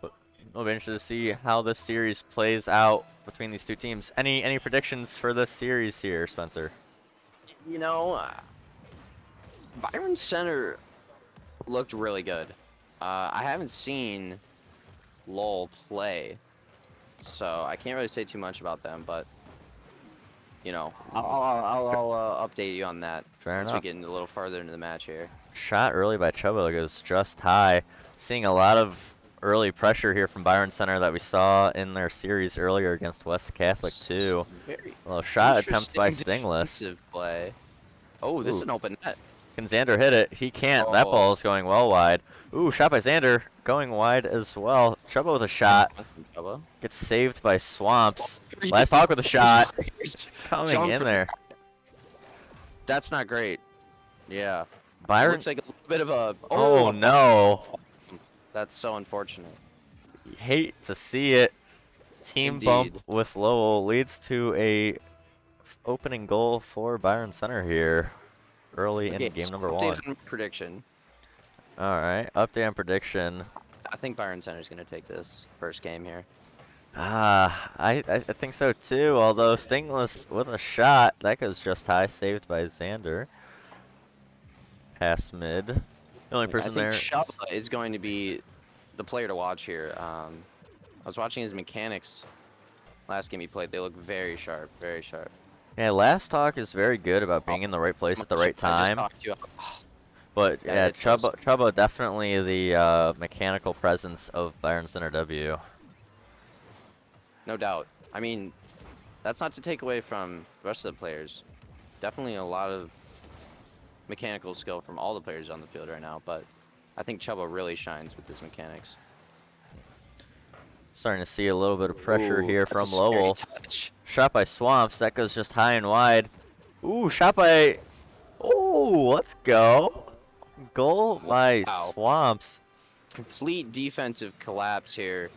We'll be interested to see how this series plays out between these two teams. Any predictions for this series here, Spencer? You know, Byron Center looked really good. I haven't seen Lowell play, so I can't really say too much about them. But you know, I'll update you on that once we get a little farther into the match here. Shot early by Chubba goes just high. Seeing a lot of early pressure here from Byron Center that we saw in their series earlier against West Catholic too. Well, shot attempt by Stingless. Play. Oh, this is an open net. Can Xander hit it? He can't. That ball is going well wide. Ooh, shot by Xander. Going wide as well. Chubba with a shot. Gets saved by Swamps. Last Hawk with a shot. Coming in there. That's not great. Yeah. Byron looks like a little bit of a. Oh no. That's so unfortunate. Hate to see it. Team bump with Lowell leads to a opening goal for Byron Center here early in game number 1. Prediction. All right, update on prediction. I think Byron Center is going to take this first game here. I think so too, although Stingless with a shot, that goes just high, saved by Xander. Pass mid. The only person there. I think Chubba is going to be the player to watch here. I was watching his mechanics last game he played. They look very sharp, very sharp. Yeah, Last Talk is very good about being in the right place at the right time. But yeah, Chubba definitely the mechanical presence of Byron Center W. No doubt. I mean, that's not to take away from the rest of the players. Definitely a lot of mechanical skill from all the players on the field right now, but I think Chubba really shines with his mechanics. Starting to see a little bit of pressure here from Lowell. Shot by Swamps. That goes just high and wide. Ooh, shot by... Ooh, let's go. Goal by Swamps. Complete defensive collapse here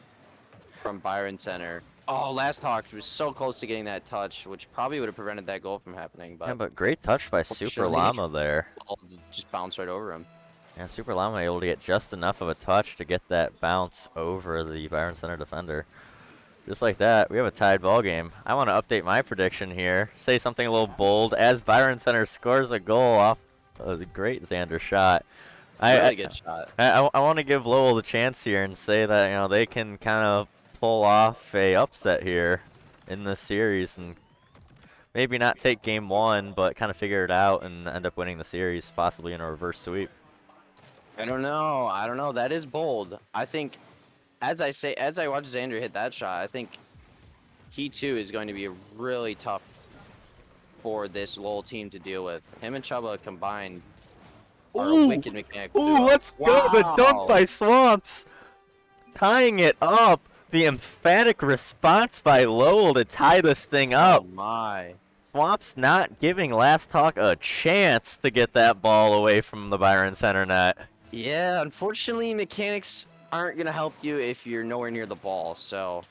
from Byron Center. Oh, Last Hawk was so close to getting that touch, which probably would have prevented that goal from happening. But yeah, but great touch by Super Llama there. Just bounced right over him. Yeah, Super Llama able to get just enough of a touch to get that bounce over the Byron Center defender. Just like that, we have a tied ball game. I want to update my prediction here. Say something a little bold as Byron Center scores a goal off of the great Xander shot. Really good shot. I want to give Lowell the chance here and say that they can kind of pull off a upset here in this series and maybe not take game 1, but kind of figure it out and end up winning the series, possibly in a reverse sweep. I don't know. That is bold. I think, as I watch Xander hit that shot, I think he too is going to be really tough for this Lowell team to deal with. Him and Chubba combined are a wicked mechanical duo. Let's go! The dunk by Swamps, tying it up. The emphatic response by Lowell to tie this thing up. Oh my! Swamps not giving Last Talk a chance to get that ball away from the Byron Center net. Yeah, unfortunately, mechanics aren't going to help you if you're nowhere near the ball, so...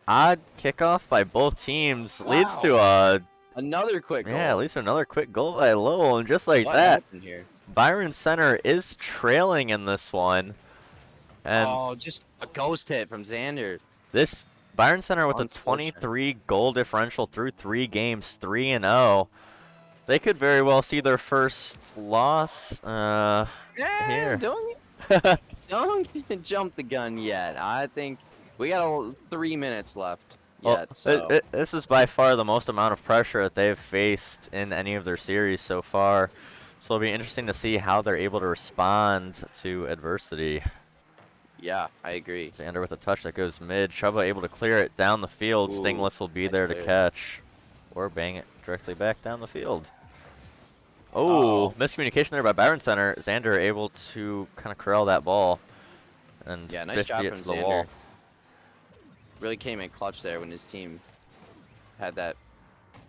Odd kickoff by both teams leads to another quick goal. Yeah, leads to another quick goal by Lowell, and just like that, Byron Center is trailing in this one. And just a ghost hit from Xander. This Byron Center with a 23 goal differential through 3 games, 3-0. They could very well see their first loss here. Don't jump the gun yet. I think we got 3 minutes left yet. So. This is by far the most amount of pressure that they've faced in any of their series so far. So it'll be interesting to see how they're able to respond to adversity. Yeah, I agree. Xander with a touch that goes mid. Chubba able to clear it down the field. Stingless will be there to catch. Or bang it, directly back down the field. Oh, miscommunication there by Byron Center. Xander able to kind of corral that ball and Yeah, nice 50 job it from to the Xander. wall. Really came in clutch there when his team had that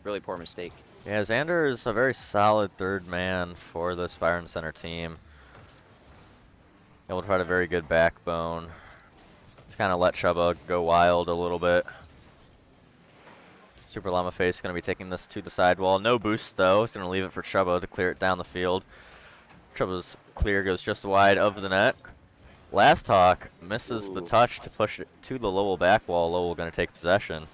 really poor mistake. Yeah, Xander is a very solid third man for this Byron Center team. Able to provide a very good backbone to kind of let Chuba go wild a little bit. Super Llama Face going to be taking this to the sidewall. No boost though. He's going to leave it for Chuba to clear it down the field. Chuba's clear goes just wide of the net. Last Hawk misses the touch to push it to the Lowell back wall. Lowell going to take possession.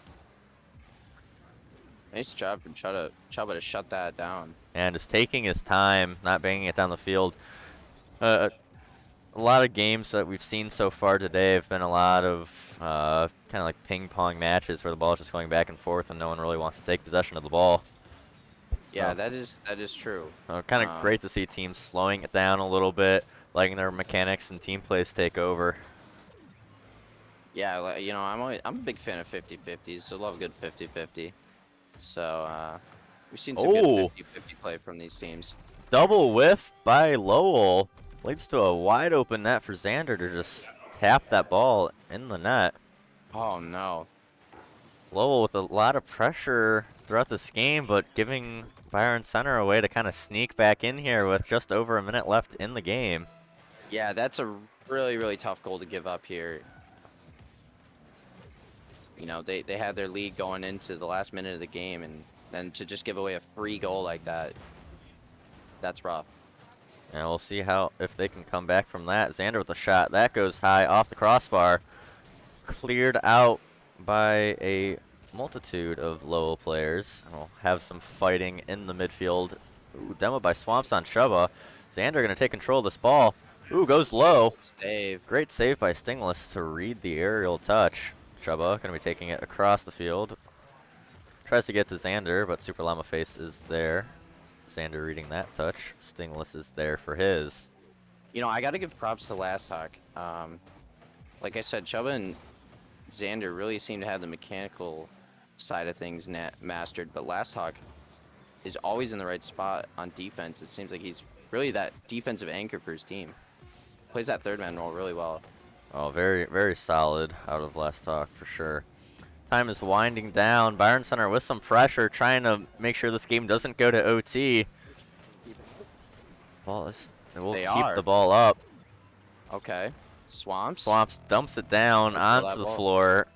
Nice job from Chuba to shut that down. And is taking his time, not banging it down the field. A lot of games that we've seen so far today have been a lot of kind of like ping pong matches where the ball is just going back and forth and no one really wants to take possession of the ball. Yeah, that is true. Kind of great to see teams slowing it down a little bit, letting their mechanics and team plays take over. Yeah, you know, I'm a big fan of 50-50s, so love a good 50-50. So we've seen some good 50-50 play from these teams. Double whiff by Lowell leads to a wide open net for Xander to just tap that ball in the net. Oh no. Lowell with a lot of pressure throughout this game, but giving Byron Center a way to kind of sneak back in here with just over a minute left in the game. Yeah, that's a really, really tough goal to give up here. You know, they had their lead going into the last minute of the game, and then to just give away a free goal like that, that's rough. And we'll see if they can come back from that. Xander with a shot. That goes high off the crossbar. Cleared out by a multitude of Lowell players. We'll have some fighting in the midfield. Ooh, demo by Swamps on Chuba. Xander going to take control of this ball. Ooh, goes low. Save. Great save by Stingless to read the aerial touch. Chuba going to be taking it across the field. Tries to get to Xander, but Super Llama Face is there. Xander reading that touch. Stingless is there for his. You know, I got to give props to Last Hawk. Like I said, Chuba and Xander really seem to have the mechanical side of things mastered, but Last Hawk is always in the right spot on defense. It seems like he's really that defensive anchor for his team. Plays that third man role really well. Oh, very, very solid out of Last Talk for sure. Time is winding down. Byron Center with some pressure, trying to make sure this game doesn't go to OT. We'll keep the ball up. Okay. Swamps dumps it down onto the floor.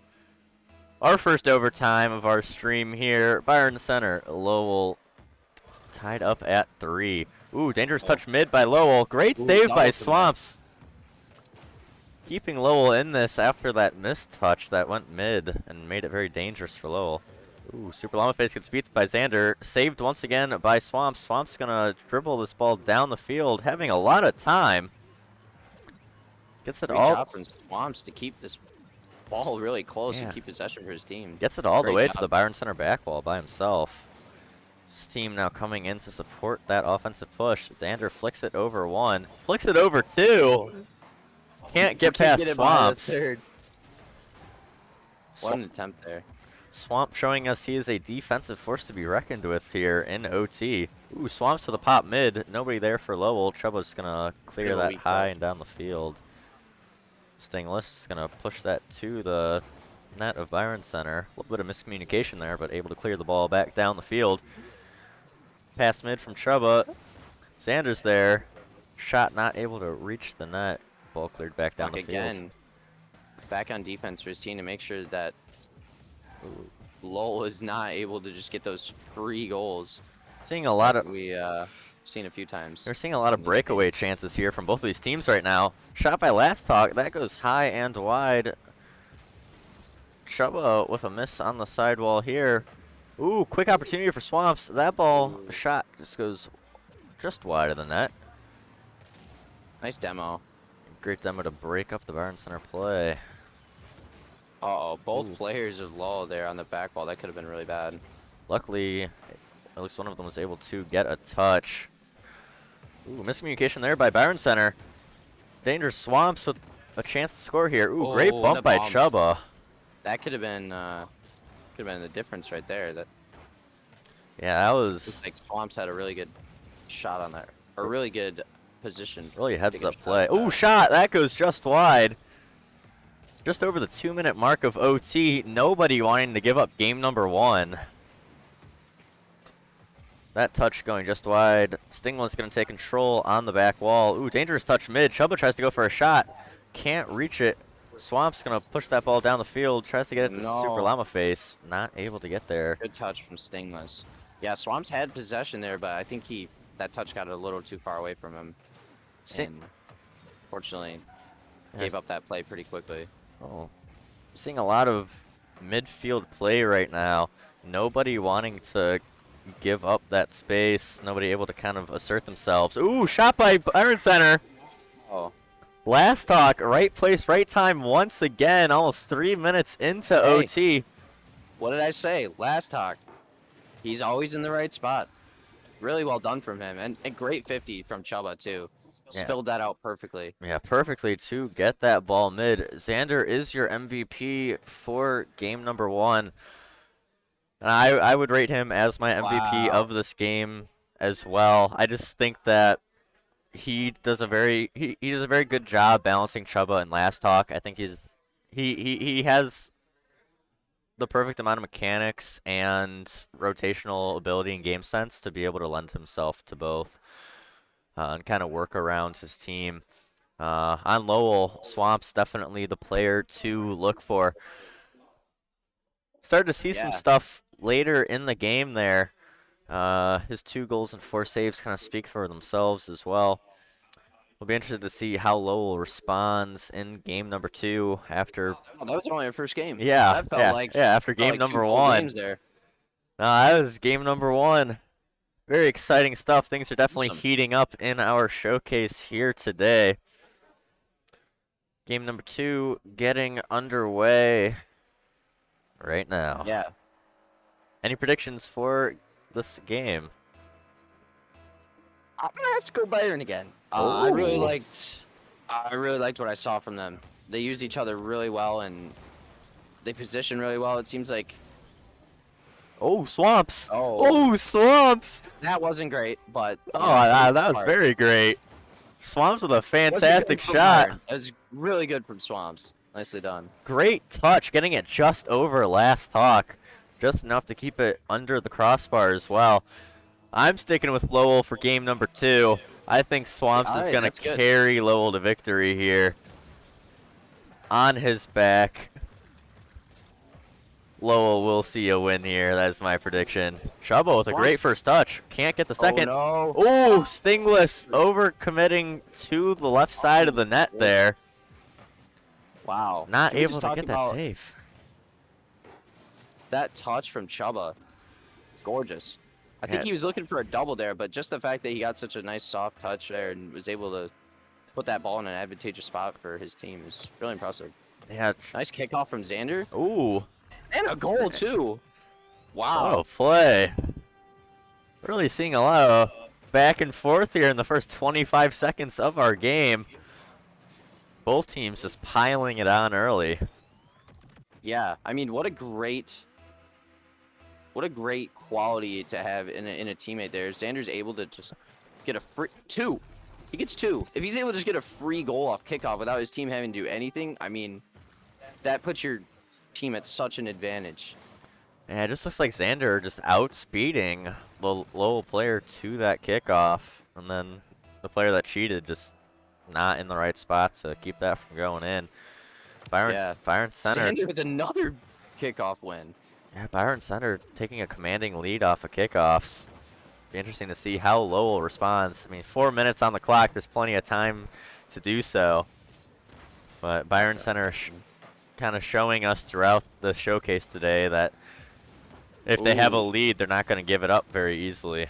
Our first overtime of our stream here. Byron Center, Lowell tied up at 3. Ooh, dangerous touch mid by Lowell. Great save by Swamps. Keeping Lowell in this after that missed touch that went mid and made it very dangerous for Lowell. Ooh, Super Llama Face gets beat by Xander. Saved once again by Swamps. Swamps gonna dribble this ball down the field, having a lot of time. Gets it all. Job from Swamps to keep this ball really close and keep possession for his team. Gets it all the way to the Byron Center back wall by himself. This team now coming in to support that offensive push. Xander flicks it over 1. Flicks it over 2. Can't get past Swamps. What an attempt there. Swamp showing us he is a defensive force to be reckoned with here in OT. Ooh, Swamps with a pop mid. Nobody there for Lowell. Chuba's going to clear that high and down the field. Stingless is going to push that to the net of Byron Center. A little bit of miscommunication there, but able to clear the ball back down the field. Pass mid from Chuba. Xander's there. Shot not able to reach the net. Ball cleared back down the field. Back on defense for his team to make sure that Lowell is not able to just get those free goals. Seeing a lot of seen a few times. We're seeing a lot of breakaway chances here from both of these teams right now. Shot by Last Talk, that goes high and wide. Chuba with a miss on the sidewall here. Ooh, quick opportunity for Swamps. That ball, the shot just goes just wide of the net. Nice demo. Great demo to break up the Byron Center play. Uh-oh, both players are low there on the back wall. That could have been really bad. Luckily, at least one of them was able to get a touch. Ooh, miscommunication there by Byron Center. Dangerous Swamps with a chance to score here. Ooh, great bump by Chuba. That could have been the difference right there. Yeah, that Looks was like Swamps had a really good shot on that, or really good position. really to heads get a up shot play. at Ooh, that. shot! That goes just wide. Just over the 2-minute mark of OT. Nobody wanting to give up game number 1. That touch going just wide. Stingless going to take control on the back wall. Ooh, dangerous touch mid. Chuba tries to go for a shot. Can't reach it. Swamp's going to push that ball down the field. Tries to get it to Super No. Llama Face. Not able to get there. Good touch from Stingless. Yeah, Swamps had possession there, but I think that touch got a little too far away from him. And fortunately, gave up that play pretty quickly. Oh, I'm seeing a lot of midfield play right now. Nobody wanting to give up that space. Nobody able to kind of assert themselves. Ooh, shot by Byron Center. Oh. Last talk, right place, right time once again. Almost 3 minutes into Hey. OT. What did I say? Last talk. He's always in the right spot. Really well done from him. And a great 50 from Chuba, too. Yeah. Spilled that out perfectly. Yeah, perfectly to get that ball mid. Xander is your MVP for game number 1. And I would rate him as my MVP Wow. of this game as well. I just think that he does a very good job balancing Chuba and Last Talk. I think he has the perfect amount of mechanics and rotational ability and game sense to be able to lend himself to both and kind of work around his team. On Lowell, Swamp's definitely the player to look for. Started to see some stuff later in the game there. His 2 goals and 4 saves kind of speak for themselves as well. We'll be interested to see how Lowell responds in game number 2 after. Oh, that was only our first game. Yeah, That felt like after game like number 2 full 1. games there. That was game number 1. Very exciting stuff. Things are definitely Awesome. heating up in our showcase here today. Game number 2 getting underway right now. Yeah. Any predictions for this game? I'm gonna have to go Bayern again. I really Ooh. liked what I saw from them. They used each other really well and they position really well. It seems like Oh, Swamps! Oh. Oh, Swamps! that wasn't great, but Oh, that was very great. Swamps with a fantastic shot. That was really good from Swamps. Nicely done. Great touch, getting it just over Last Talk. Just enough to keep it under the crossbar as well. I'm sticking with Lowell for game number 2. I think Swamps is Alright, going to that's good. carry Lowell to victory here. On his back. Lowell will see a win here. That is my prediction. Chuba with a great first touch. Can't get the second. Oh, no. Oh, Stingless overcommitting to the left side of the net there. Wow. Not Can we able just to talk get that about save. That touch from Chuba. It's gorgeous. I think Yeah. he was looking for a double there, but just the fact that he got such a nice soft touch there and was able to put that ball in an advantageous spot for his team is really impressive. Yeah. Nice kickoff from Xander. Ooh. And a goal, too. Wow. Oh, play. Really seeing a lot of back and forth here in the first 25 seconds of our game. Both teams just piling it on early. Yeah, I mean, what a great quality to have in a teammate there. Xander's able to just get a free 2. He gets 2. If he's able to just get a free goal off kickoff without his team having to do anything, I mean, that puts your team at such an advantage. Yeah, it just looks like Xander just outspeeding the Lowell player to that kickoff. And then the player that cheated just not in the right spot to keep that from going in. Byron Center. Xander with another kickoff win. Yeah, Byron Center taking a commanding lead off of kickoffs. Be interesting to see how Lowell responds. I mean, 4 minutes on the clock. There's plenty of time to do so. But Byron Center kind of showing us throughout the showcase today that if they have a lead, they're not going to give it up very easily.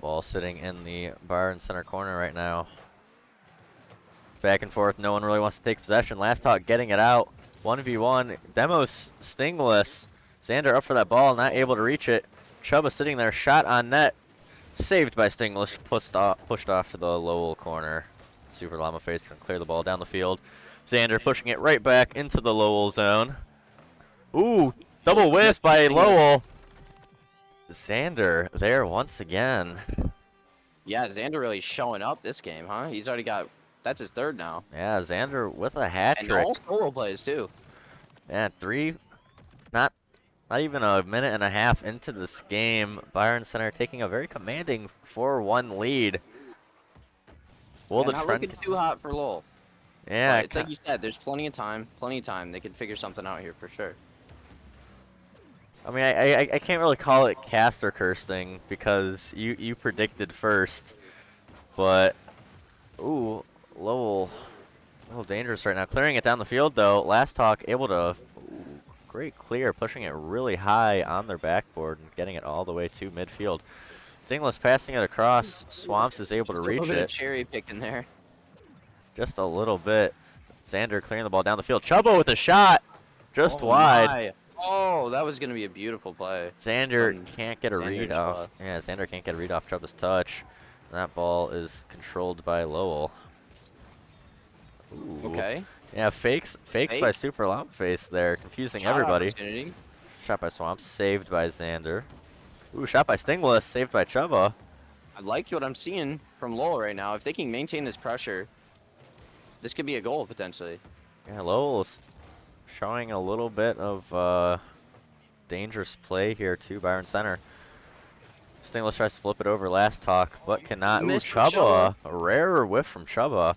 Ball sitting in the Byron Center corner right now. Back and forth. No one really wants to take possession. Last Talk getting it out. 1v1. Demos Stingless. Xander up for that ball. Not able to reach it. Chuba sitting there. Shot on net. Saved by Stingless. Pushed off to the Lowell corner. Super Llama Face can clear the ball down the field. Xander pushing it right back into the Lowell zone. Ooh, double whiff by Lowell. Xander there once again. Yeah, Xander really showing up this game, huh? He's already got, that's his third now. Yeah, Xander with a hat And trick. all solo plays too. Yeah, not even a minute and a half into this game. Byron Center taking a very commanding 4-1 lead. Will And the not trend looking too hot for Lowell. Yeah, But it's like you said, there's plenty of time. They can figure something out here for sure. I mean, I can't really call it caster cursing because you predicted first, but ooh, Lowell, a little dangerous right now. Clearing it down the field though. Last Talk able to great clear, pushing it really high on their backboard and getting it all the way to midfield. Stingless passing it across. Swamps is able to reach A little bit it. of cherry picking there. Just a little bit. Xander clearing the ball down the field. Chubbo with a shot, just wide. My. Oh, that was gonna be a beautiful play. Xander can't get a Xander read just off. left. Yeah, Xander can't get a read off Chubba's touch. That ball is controlled by Lowell. Ooh. Okay. Yeah, fakes by Super Face there, confusing everybody. Shot by Swamps, saved by Xander. Ooh, shot by Stingless, saved by Chubba. I like what I'm seeing from Lowell right now. If they can maintain this pressure, this could be a goal potentially. Yeah, Lowell's showing a little bit of dangerous play here too. Byron Center. Stingless tries to flip it over Last Talk, but cannot. Ooh, Chubba. A rare whiff from Chubba.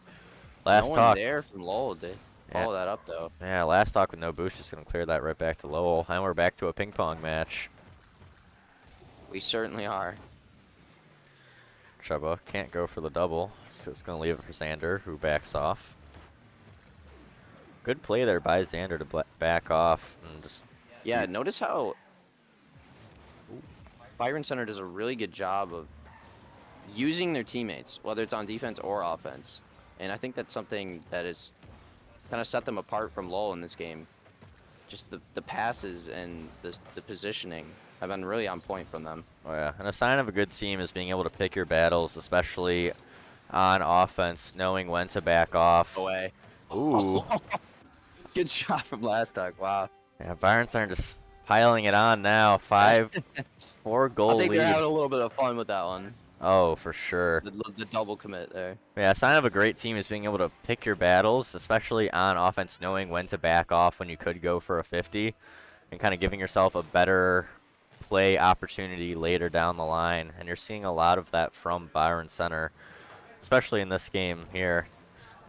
Last no Talk. one there from Lowell to follow that up though. Yeah, Last Talk with no boost, just gonna clear that right back to Lowell. And we're back to a ping pong match. We certainly are. Chubba can't go for the double, so it's gonna leave it for Xander, who backs off. Good play there by Xander to back off and just. Yeah, notice how Byron Center does a really good job of using their teammates, whether it's on defense or offense. And I think that's something that is kind of set them apart from Lowell in this game. Just the passes and the positioning have been really on point from them. Oh yeah, and a sign of a good team is being able to pick your battles, especially on offense, knowing when to back off. Away. Ooh. Good shot from Last Talk. Wow. Yeah, Byron Center just piling it on now. 4-goal I think lead. they're having a little bit of fun with that one. Oh, for sure. The double commit there. Yeah, a sign of a great team is being able to pick your battles, especially on offense, knowing when to back off when you could go for a 50, and kind of giving yourself a better play opportunity later down the line. And you're seeing a lot of that from Byron Center, especially in this game here.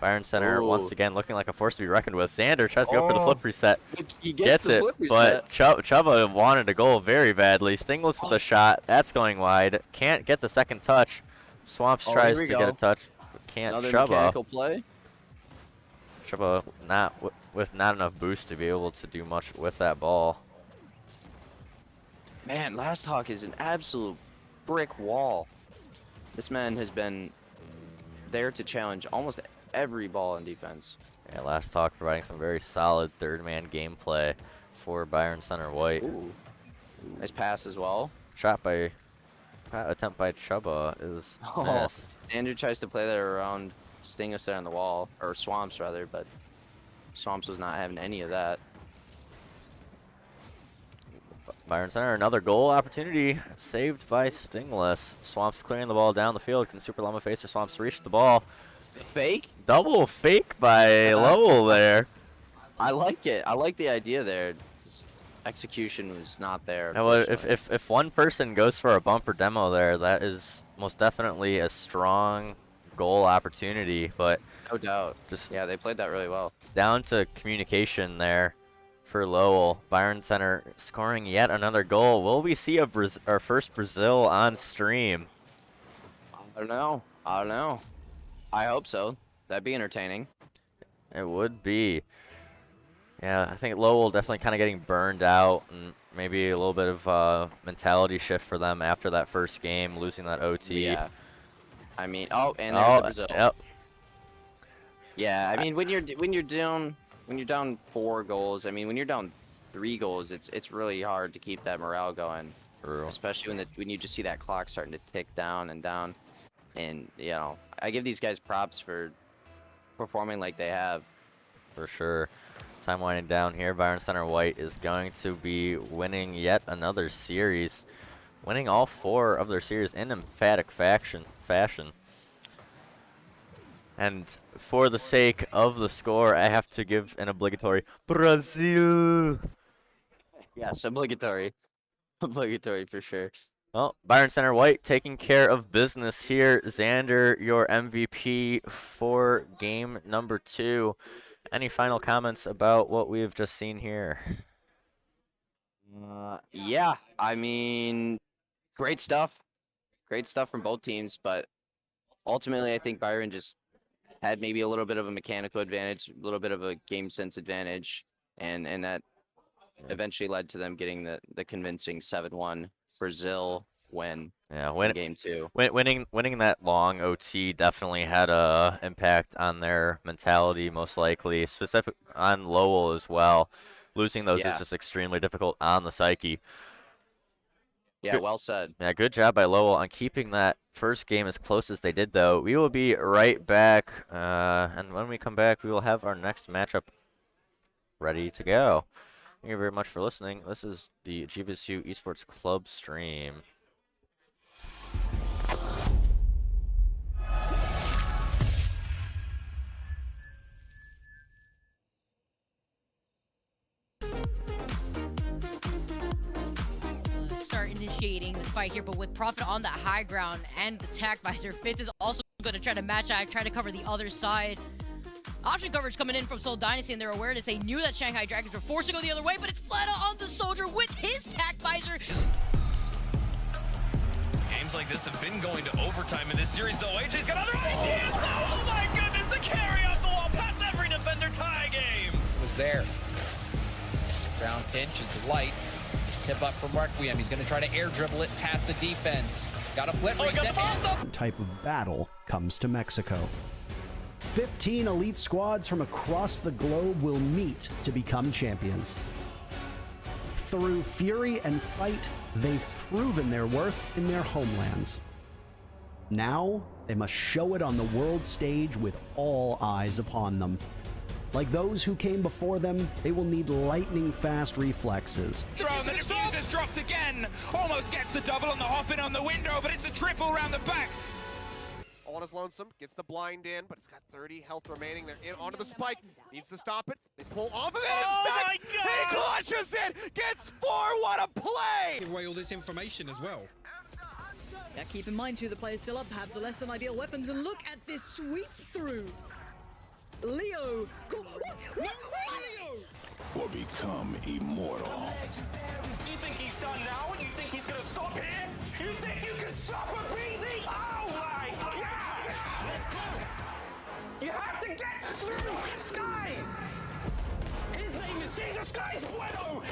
Byron Center once again looking like a force to be reckoned with. Xander tries to go for the flip reset. He gets it, flip but Chubba wanted a goal very badly. Stingless with a shot. That's going wide. Can't get the second touch. Swamps tries to get a touch. But can't. Another Chubba. mechanical play. Chubba with not enough boost to be able to do much with that ball. Man, Last Talk is an absolute brick wall. This man has been there to challenge almost every ball in defense. Yeah, Last Talk providing some very solid third-man gameplay for Byron Center White. Ooh. Nice pass as well. Attempt by Chubba is missed. Andrew tries to play that around Stingus there on the wall, or Swamps rather, but Swamps was not having any of that. Byron Center, another goal opportunity saved by Stingless. Swamps clearing the ball down the field. Can Super Llama Face or Swamps reach the ball? Fake? Double fake by Lowell there. I like it. I like the idea there. Just execution was not there. Well, if one person goes for a bumper demo there, that is most definitely a strong goal opportunity. But no doubt. Yeah, they played that really well. Down to communication there for Lowell. Byron Center scoring yet another goal. Will we see our first Brazil on stream? I don't know. I hope so. That'd be entertaining. It would be. Yeah, I think Lowell definitely kind of getting burned out, and maybe a little bit of mentality shift for them after that first game, losing that OT. Yeah. I mean, and there's the Brazil. Yep. Yeah, I mean, when you're down 4 goals, I mean, when you're down 3 goals, it's really hard to keep that morale going. True. Especially when you just see that clock starting to tick down and down. And, you know, I give these guys props for performing like they have. For sure. Time winding down here. Byron Center White is going to be winning yet another series. Winning all 4 of their series in emphatic fashion. And for the sake of the score, I have to give an obligatory Brazil. Yes, obligatory. Obligatory for sure. Well, Byron Center White taking care of business here. Xander, your MVP for game number 2. Any final comments about what we've just seen here? Yeah, I mean, great stuff. Great stuff from both teams, but ultimately I think Byron just had maybe a little bit of a mechanical advantage, a little bit of a game sense advantage, and that eventually led to them getting the convincing 7-1 Brazil win in game 2. Winning that long OT definitely had a impact on their mentality, most likely, specific on Lowell as well. Losing those is just extremely difficult on the psyche. Yeah, well said. Yeah, good job by Lowell on keeping that first game as close as they did, though. We will be right back, and when we come back, we will have our next matchup ready to go. Thank you very much for listening. This is the GVSU Esports Club stream. Start initiating this fight here, but with Prophet on that high ground and the tack visor, Fitz is also going to try to match out, try to cover the other side. Option coverage coming in from Seoul Dynasty, and their awareness. They knew that Shanghai Dragons were forced to go the other way, but it's Fleta on the soldier with his tack visor. Games like this have been going to overtime in this series, though. AJ's got other ideas. Oh my goodness, the carry off the wall past every defender. Tie game. Was there. Ground pinch is light. Tip up from Requiem. He's going to try to air dribble it past the defense. Got a flip reset. Type of battle comes to Mexico. 15 elite squads from across the globe will meet to become champions. Through fury and fight, they've proven their worth in their homelands. Now, they must show it on the world stage with all eyes upon them. Like those who came before them, they will need lightning-fast reflexes. Drone, the defuse has dropped again. Almost gets the double on the hop in on the window, but it's the triple around the back. On his lonesome, gets the blind in, but it's got 30 health remaining. They're in onto the spike. Needs to stop it. They pull off of it. Oh my He clutches it. Gets 4. What a play! Give away all this information as well. Yeah, keep in mind too, the players still up have the less than ideal weapons, and look at this sweep through. Leo. Or become immortal. You think he's done now? You think he's gonna stop here? You think you can stop a breezy? Oh my god! Let's go! You have to get through Skies! His name is Caesar Skies Bueno!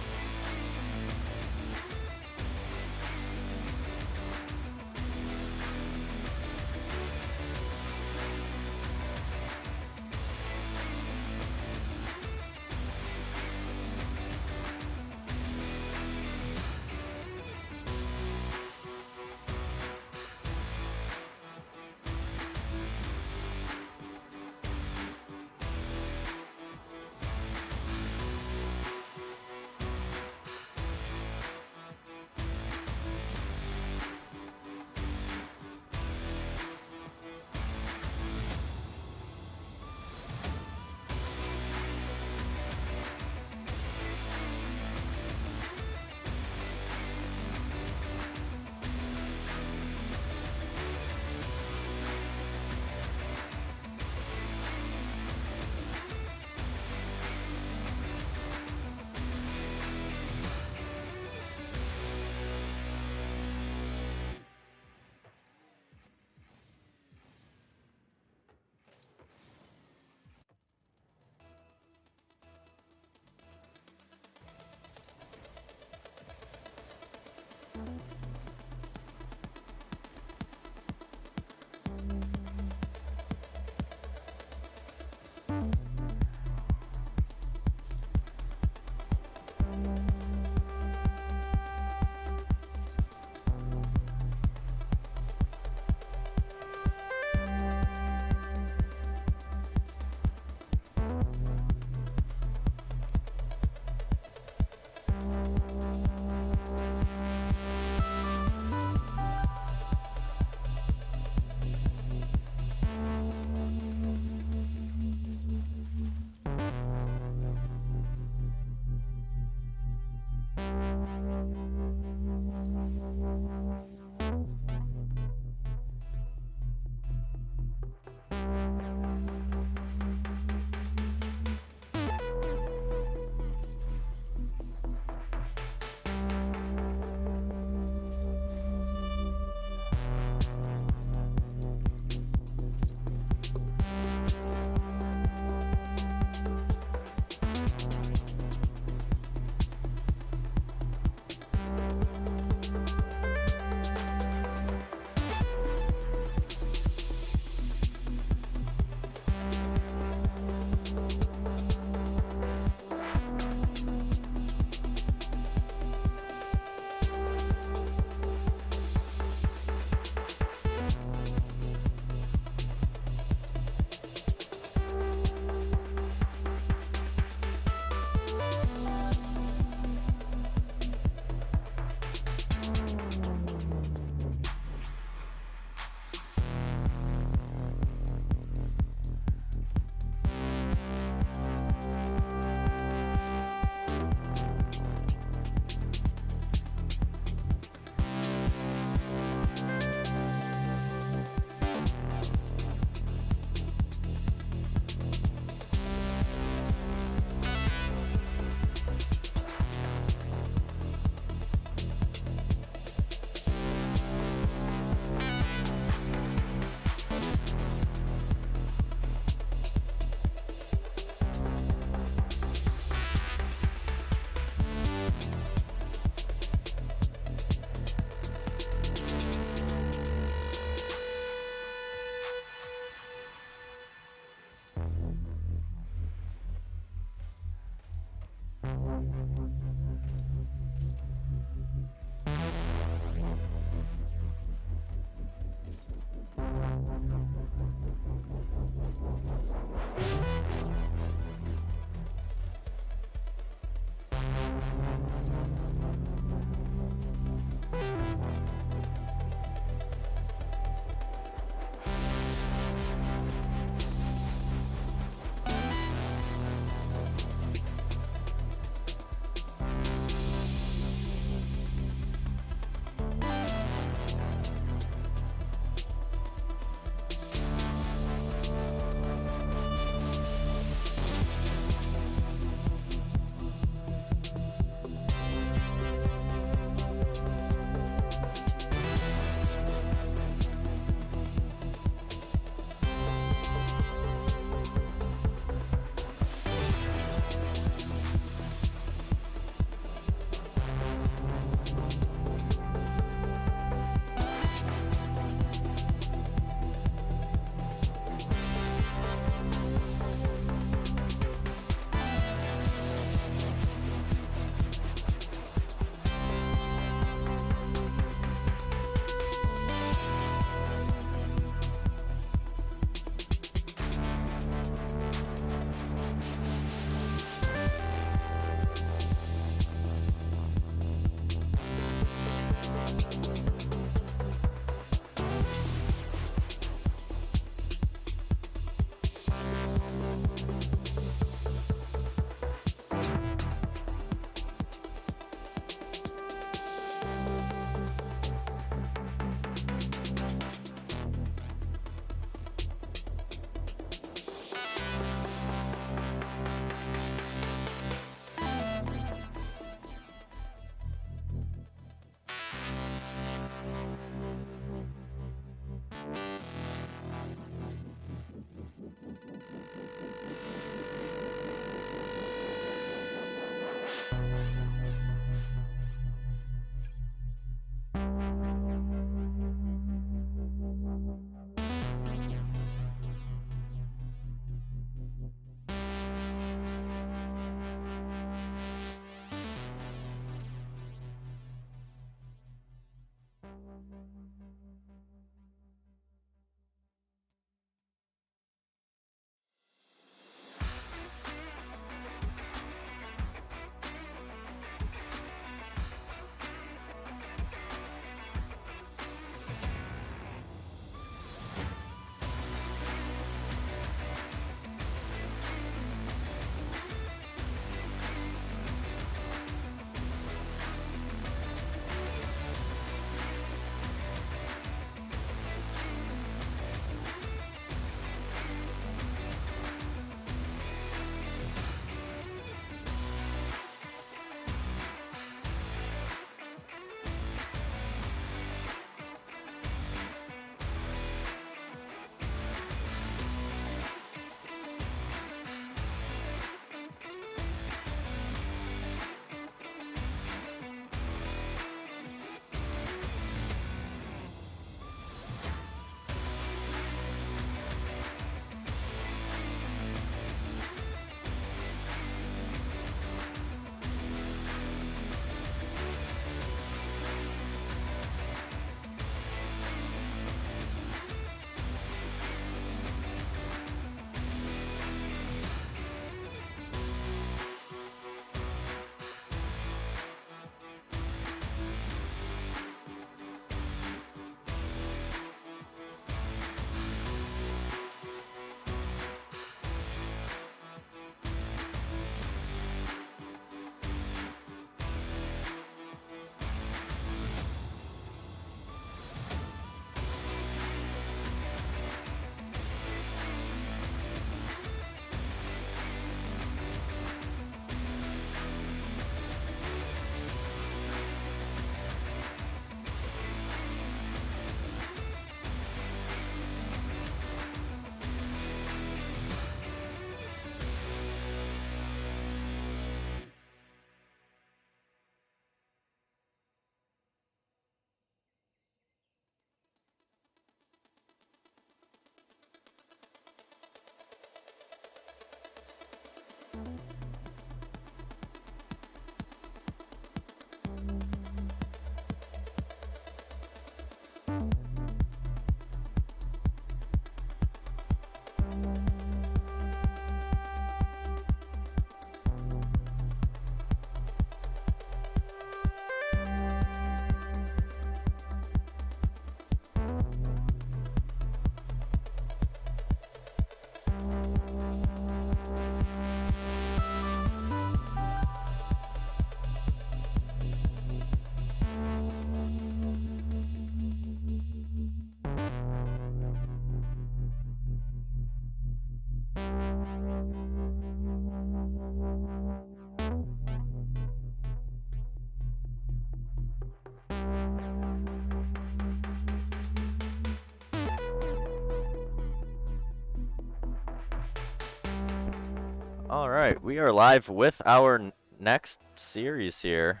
All right, we are live with our next series here.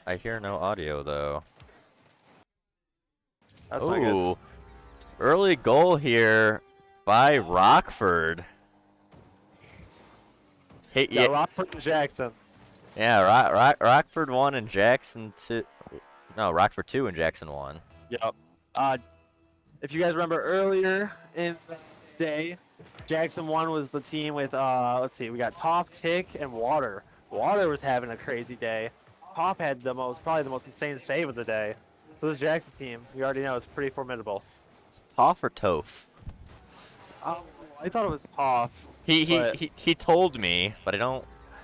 I hear no audio though. That's not good. Ooh, early goal here by Rockford. Hey, Yeah, yeah, Rockford and Jackson. yeah, Rockford 1 and Jackson 2. No, Rockford 2 and Jackson 1. Yep. If you guys remember earlier in the day, Jackson 1 was the team with, let's see, we got Toff, Tick, and Water. Water was having a crazy day. Toff had probably the most insane save of the day. So this Jackson team, you already know, is pretty formidable. Toff or Toph? I thought it was Toff. He told me, but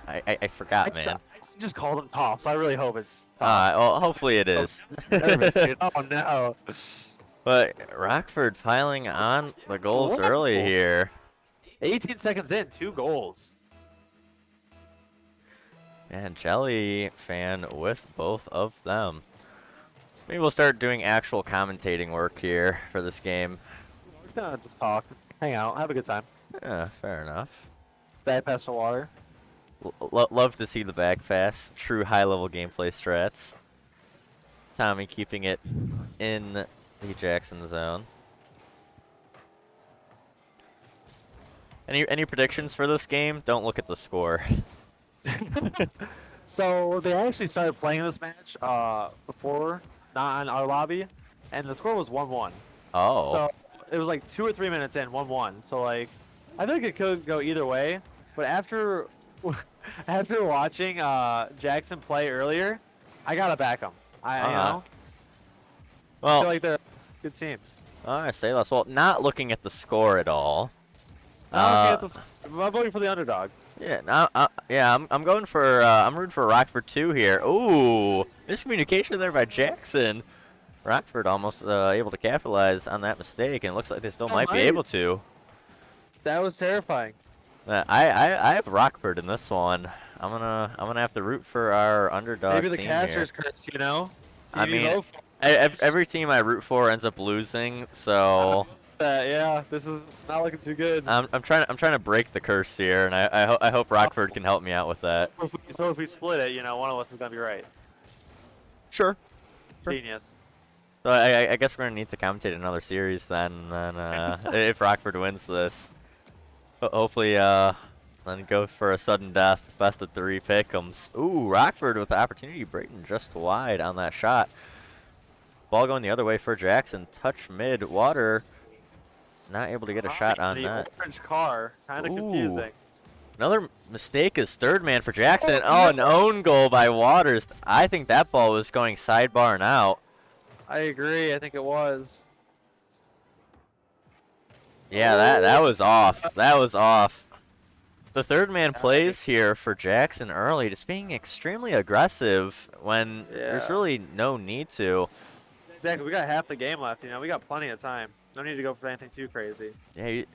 I forgot, man. I just called him Toff, so I really hope it's Toff. Well, hopefully it is. Nervous, dude. Oh no. But Rockford piling on the goals What? early here. 18 seconds in, 2 goals. And Jelly fan with both of them. Maybe we'll start doing actual commentating work here for this game. We're just gonna just talk, hang out, have a good time. Yeah, fair enough. Bad pass to Water. Love to see the back pass. True high-level gameplay strats. Tommy keeping it in the Jackson zone. Any predictions for this game? Don't look at the score. So they actually started playing this match before, not in our lobby, and the score was 1-1. Oh. So it was like 2 or 3 minutes in, 1-1. So like, I think it could go either way. But after watching Jackson play earlier, I gotta back them. You know, I Well, feel like they're a good team. I say less. Well, not looking at the score at all. I'm voting for the underdog. Yeah, I'm going for I'm rooting for Rockford 2 here. Ooh, miscommunication there by Jackson. Rockford almost able to capitalize on that mistake, and it looks like they still might be able to. That was terrifying. I have Rockford in this one. I'm gonna have to root for our underdog Maybe the team caster's here. curse, you know. I mean, every team I root for ends up losing, so. Yeah, this is not looking too good. I'm trying to break the curse here, and I hope Rockford can help me out with that. So if we split it, you know, one of us is gonna be right. Sure. Genius. So I guess we're gonna need to commentate another series then if Rockford wins this. Hopefully then go for a sudden death, best of 3 pick'ems. Ooh, Rockford with the opportunity, Brayton just wide on that shot. Ball going the other way for Jackson. Touch mid, Water. Not able to get a shot on that. Orange car, kind of confusing. Another mistake is third man for Jackson. Oh, an own goal by Waters. I think that ball was going sidebar and out. I agree. I think it was. Yeah, that was off. That was off. The third man plays here for Jackson early, just being extremely aggressive when there's really no need to. Exactly. We got half the game left. You know, we got plenty of time. No need to go for anything too crazy. Yeah, I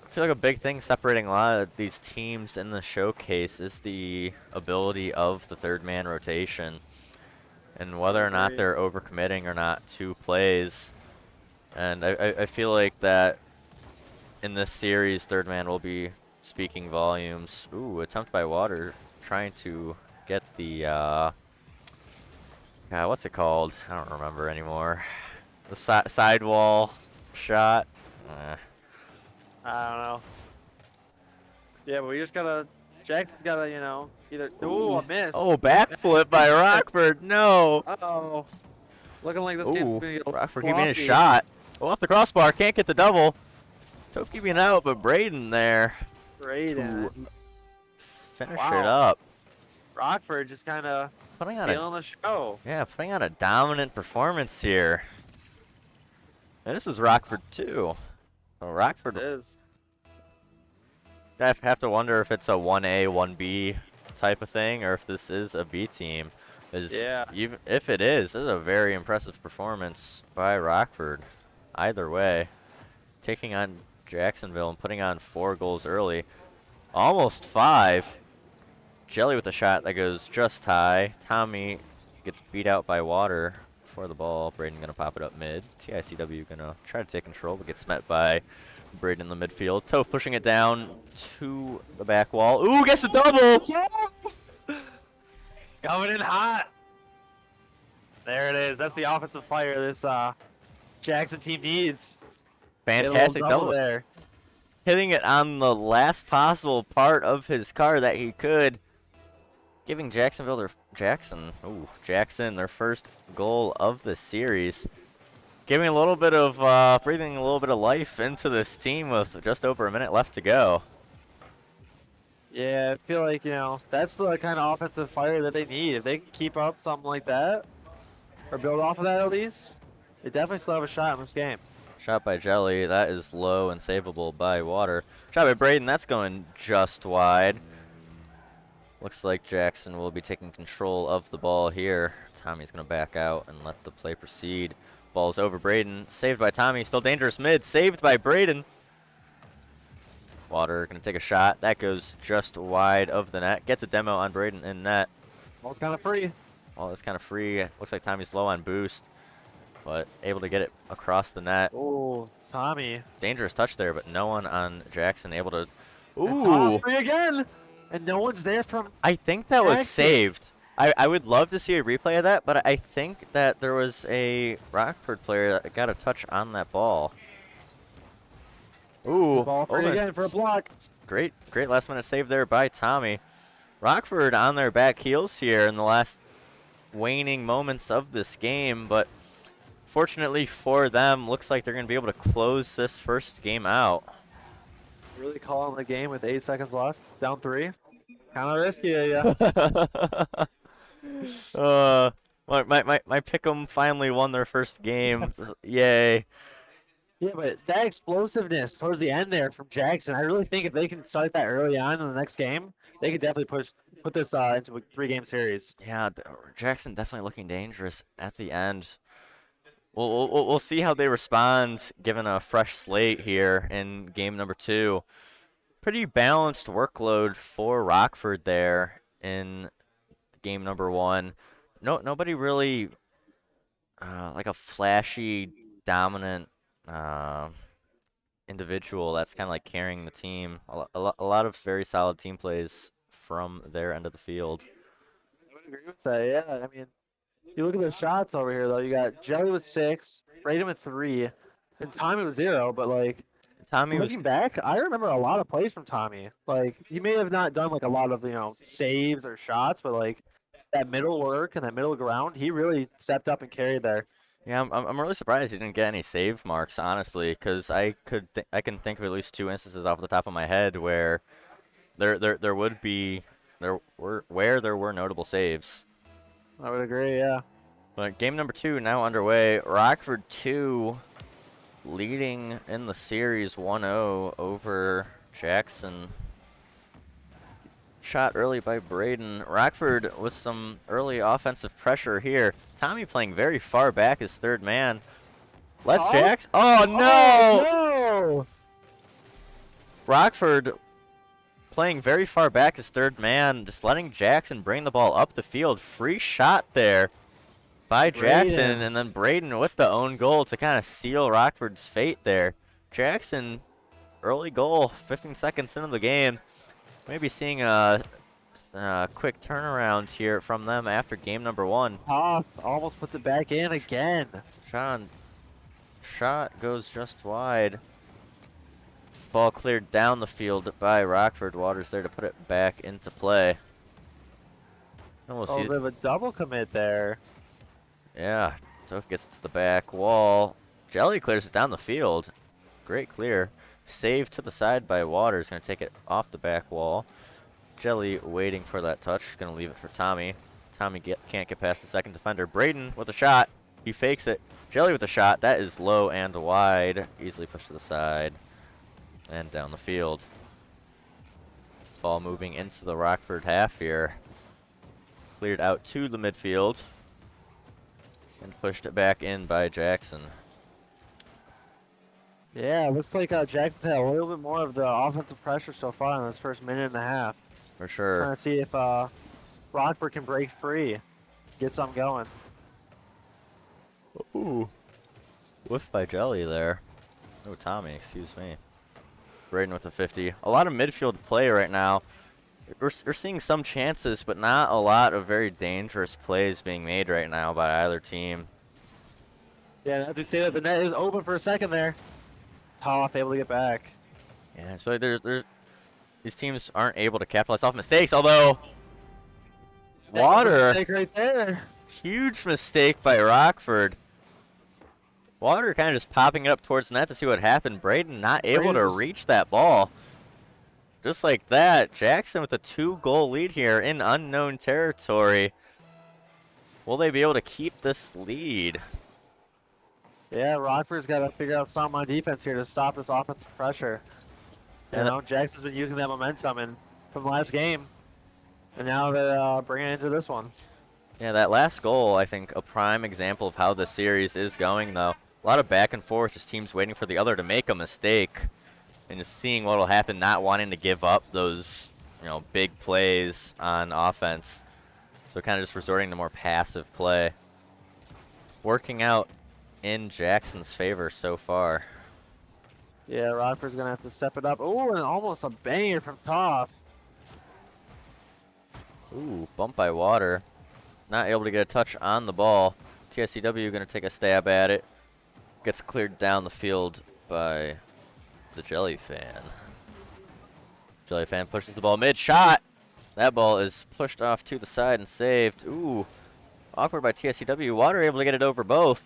feel like a big thing separating a lot of these teams in the showcase is the ability of the third man rotation and whether or not they're overcommitting or not to plays. And I feel like that in this series, third man will be speaking volumes. Ooh, attempt by Water trying to get the, what's it called? I don't remember anymore. The sidewall shot. I don't know. Yeah, but we just gotta. Jackson's gotta, you know, either. Ooh, a miss. Oh, backflip by Rockford. No. Uh-oh. Looking like this game's gonna get Rockford keeping a shot. Oh, off the crossbar. Can't get the double. Toph keeping it out, but Braden there. Braden. Finish it up. Rockford just kind of putting on stealing the show. Yeah, putting on a dominant performance here. And this is Rockford too. Oh, Rockford is. I have to wonder if it's a 1A, 1B type of thing, or if this is a B team. Yeah. Even if it is, this is a very impressive performance by Rockford. Either way, taking on Jacksonville and putting on 4 goals early, almost 5. Jelly with a shot that goes just high. Tommy gets beat out by Water for the ball. Braden gonna pop it up mid. TICW gonna try to take control, but gets met by Braden in the midfield. Toph pushing it down to the back wall. Ooh, gets the double! Coming in hot. There it is. That's the offensive fire this Jackson team needs. Get a little Fantastic double there. Hitting it on the last possible part of his car that he could. Giving Jackson their first goal of the series. Giving a little bit of, breathing a little bit of life into this team with just over a minute left to go. Yeah, I feel like, you know, that's the kind of offensive fire that they need. If they can keep up something like that, or build off of that at least, they definitely still have a shot in this game. Shot by Jelly, that is low and savable by Water. Shot by Braden, that's going just wide. Looks like Jackson will be taking control of the ball here. Tommy's going to back out and let the play proceed. Ball's over Braden, saved by Tommy, still dangerous mid, saved by Braden. Water going to take a shot, that goes just wide of the net. Gets a demo on Braden in net. Ball's kind of free. Ball is kind of free, looks like Tommy's low on boost, but able to get it across the net. Oh, Tommy. Dangerous touch there, but no one on Jackson able to. Ooh! Free again! And no one's there from. I think that was Jackson. saved. I would love to see a replay of that, but I think that there was a Rockford player that got a touch on that ball. Ooh! Ball free again for a block. Great last minute save there by Tommy. Rockford on their back heels here in the last waning moments of this game, but fortunately for them, looks like they're going to be able to close this first game out. Really calling the game with 8 seconds left, down 3. Kind of risky, yeah. My pick'em finally won their first game. Yay! Yeah, but that explosiveness towards the end there from Jackson, I really think if they can start that early on in the next game, they could definitely put this into a 3-game series. Yeah, Jackson definitely looking dangerous at the end. We'll see how they respond given a fresh slate here in game number 2. Pretty balanced workload for Rockford there in game number 1. Nobody really like a flashy, dominant individual that's kind of like carrying the team. A lot of very solid team plays from their end of the field. I would agree with that, yeah. I mean, you look at the shots over here, though. You got Jelly with 6, Braden with 3, and Tommy with 0. But like, looking back, I remember a lot of plays from Tommy. Like, he may have not done like a lot of saves or shots, but like that middle work and that middle ground, he really stepped up and carried there. Yeah, I'm really surprised he didn't get any save marks, honestly, because I can think of at least 2 instances off the top of my head where there were notable saves. I would agree, yeah. But game number 2 now underway. Rockford 2 leading in the series 1-0 over Jackson. Shot early by Braden. Rockford with some early offensive pressure here. Tommy playing very far back as third man. Jackson. Oh no! Oh, no! Rockford playing very far back as third man, just letting Jackson bring the ball up the field. Free shot there by Jackson, and then Braden with the own goal to kind of seal Rockford's fate there. Jackson, early goal, 15 seconds into the game. Maybe seeing a quick turnaround here from them after game number 1. Almost puts it back in again. Shot goes just wide. Ball cleared down the field by Rockford. Waters there to put it back into play. And we'll see. They have a double commit there. Yeah, Toph gets it to the back wall. Jelly clears it down the field. Great clear. Saved to the side by Waters. Going to take it off the back wall. Jelly waiting for that touch. Going to leave it for Tommy. Tommy can't get past the second defender. Braden with a shot. He fakes it. Jelly with a shot. That is low and wide. Easily pushed to the side. And down the field. Ball moving into the Rockford half here. Cleared out to the midfield. And pushed it back in by Jackson. Yeah, it looks like Jackson's had a little bit more of the offensive pressure so far in this first minute and a half. For sure. Trying to see if Rockford can break free, get something going. Ooh. Whiff by Jelly there. Oh, Tommy, excuse me. Braden with the 50. A lot of midfield play right now. We're seeing some chances, but not a lot of very dangerous plays being made right now by either team. Yeah, as we say that, the net is open for a second there. Tough, able to get back. Yeah, so these teams aren't able to capitalize off mistakes, although That was a Water, mistake right there. huge mistake by Rockford. Water kind of just popping it up towards the net to see what happened. Braden not able to reach that ball. Just like that, Jackson with a 2-goal lead here in unknown territory. Will they be able to keep this lead? Yeah, Rockford's got to figure out something on defense here to stop this offensive pressure. You know, Jackson's been using that momentum from last game, and now they're bringing it into this one. Yeah, that last goal, I think, a prime example of how the series is going, though. A lot of back and forth, just teams waiting for the other to make a mistake, and just seeing what will happen, not wanting to give up those, big plays on offense. So kind of just resorting to more passive play. Working out in Jackson's favor so far. Yeah, Rockford's going to have to step it up. Oh, and almost a banger from Toff. Ooh, bump by Water. Not able to get a touch on the ball. TSCW going to take a stab at it. Gets cleared down the field by the Jelly Fan. Jelly Fan pushes the ball mid-shot. That ball is pushed off to the side and saved. Ooh, awkward by TSCW. Water able to get it over both.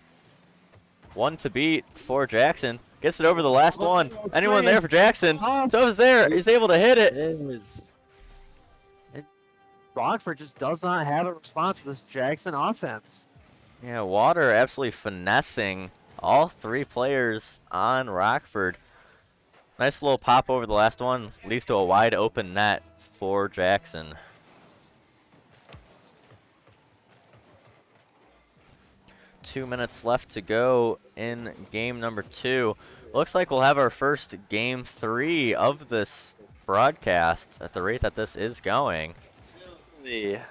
One to beat for Jackson. Gets it over the last one. Anyone there for Jackson? Tove's there. He's able to hit it. It is. Rockford just does not have a response for this Jackson offense. Yeah, Water absolutely finessing all three players on Rockford. Nice little pop over the last one. Leads to a wide open net for Jackson. Two minutes left to go in game number 2. Looks like we'll have our first game 3 of this broadcast at the rate that this is going. Yeah.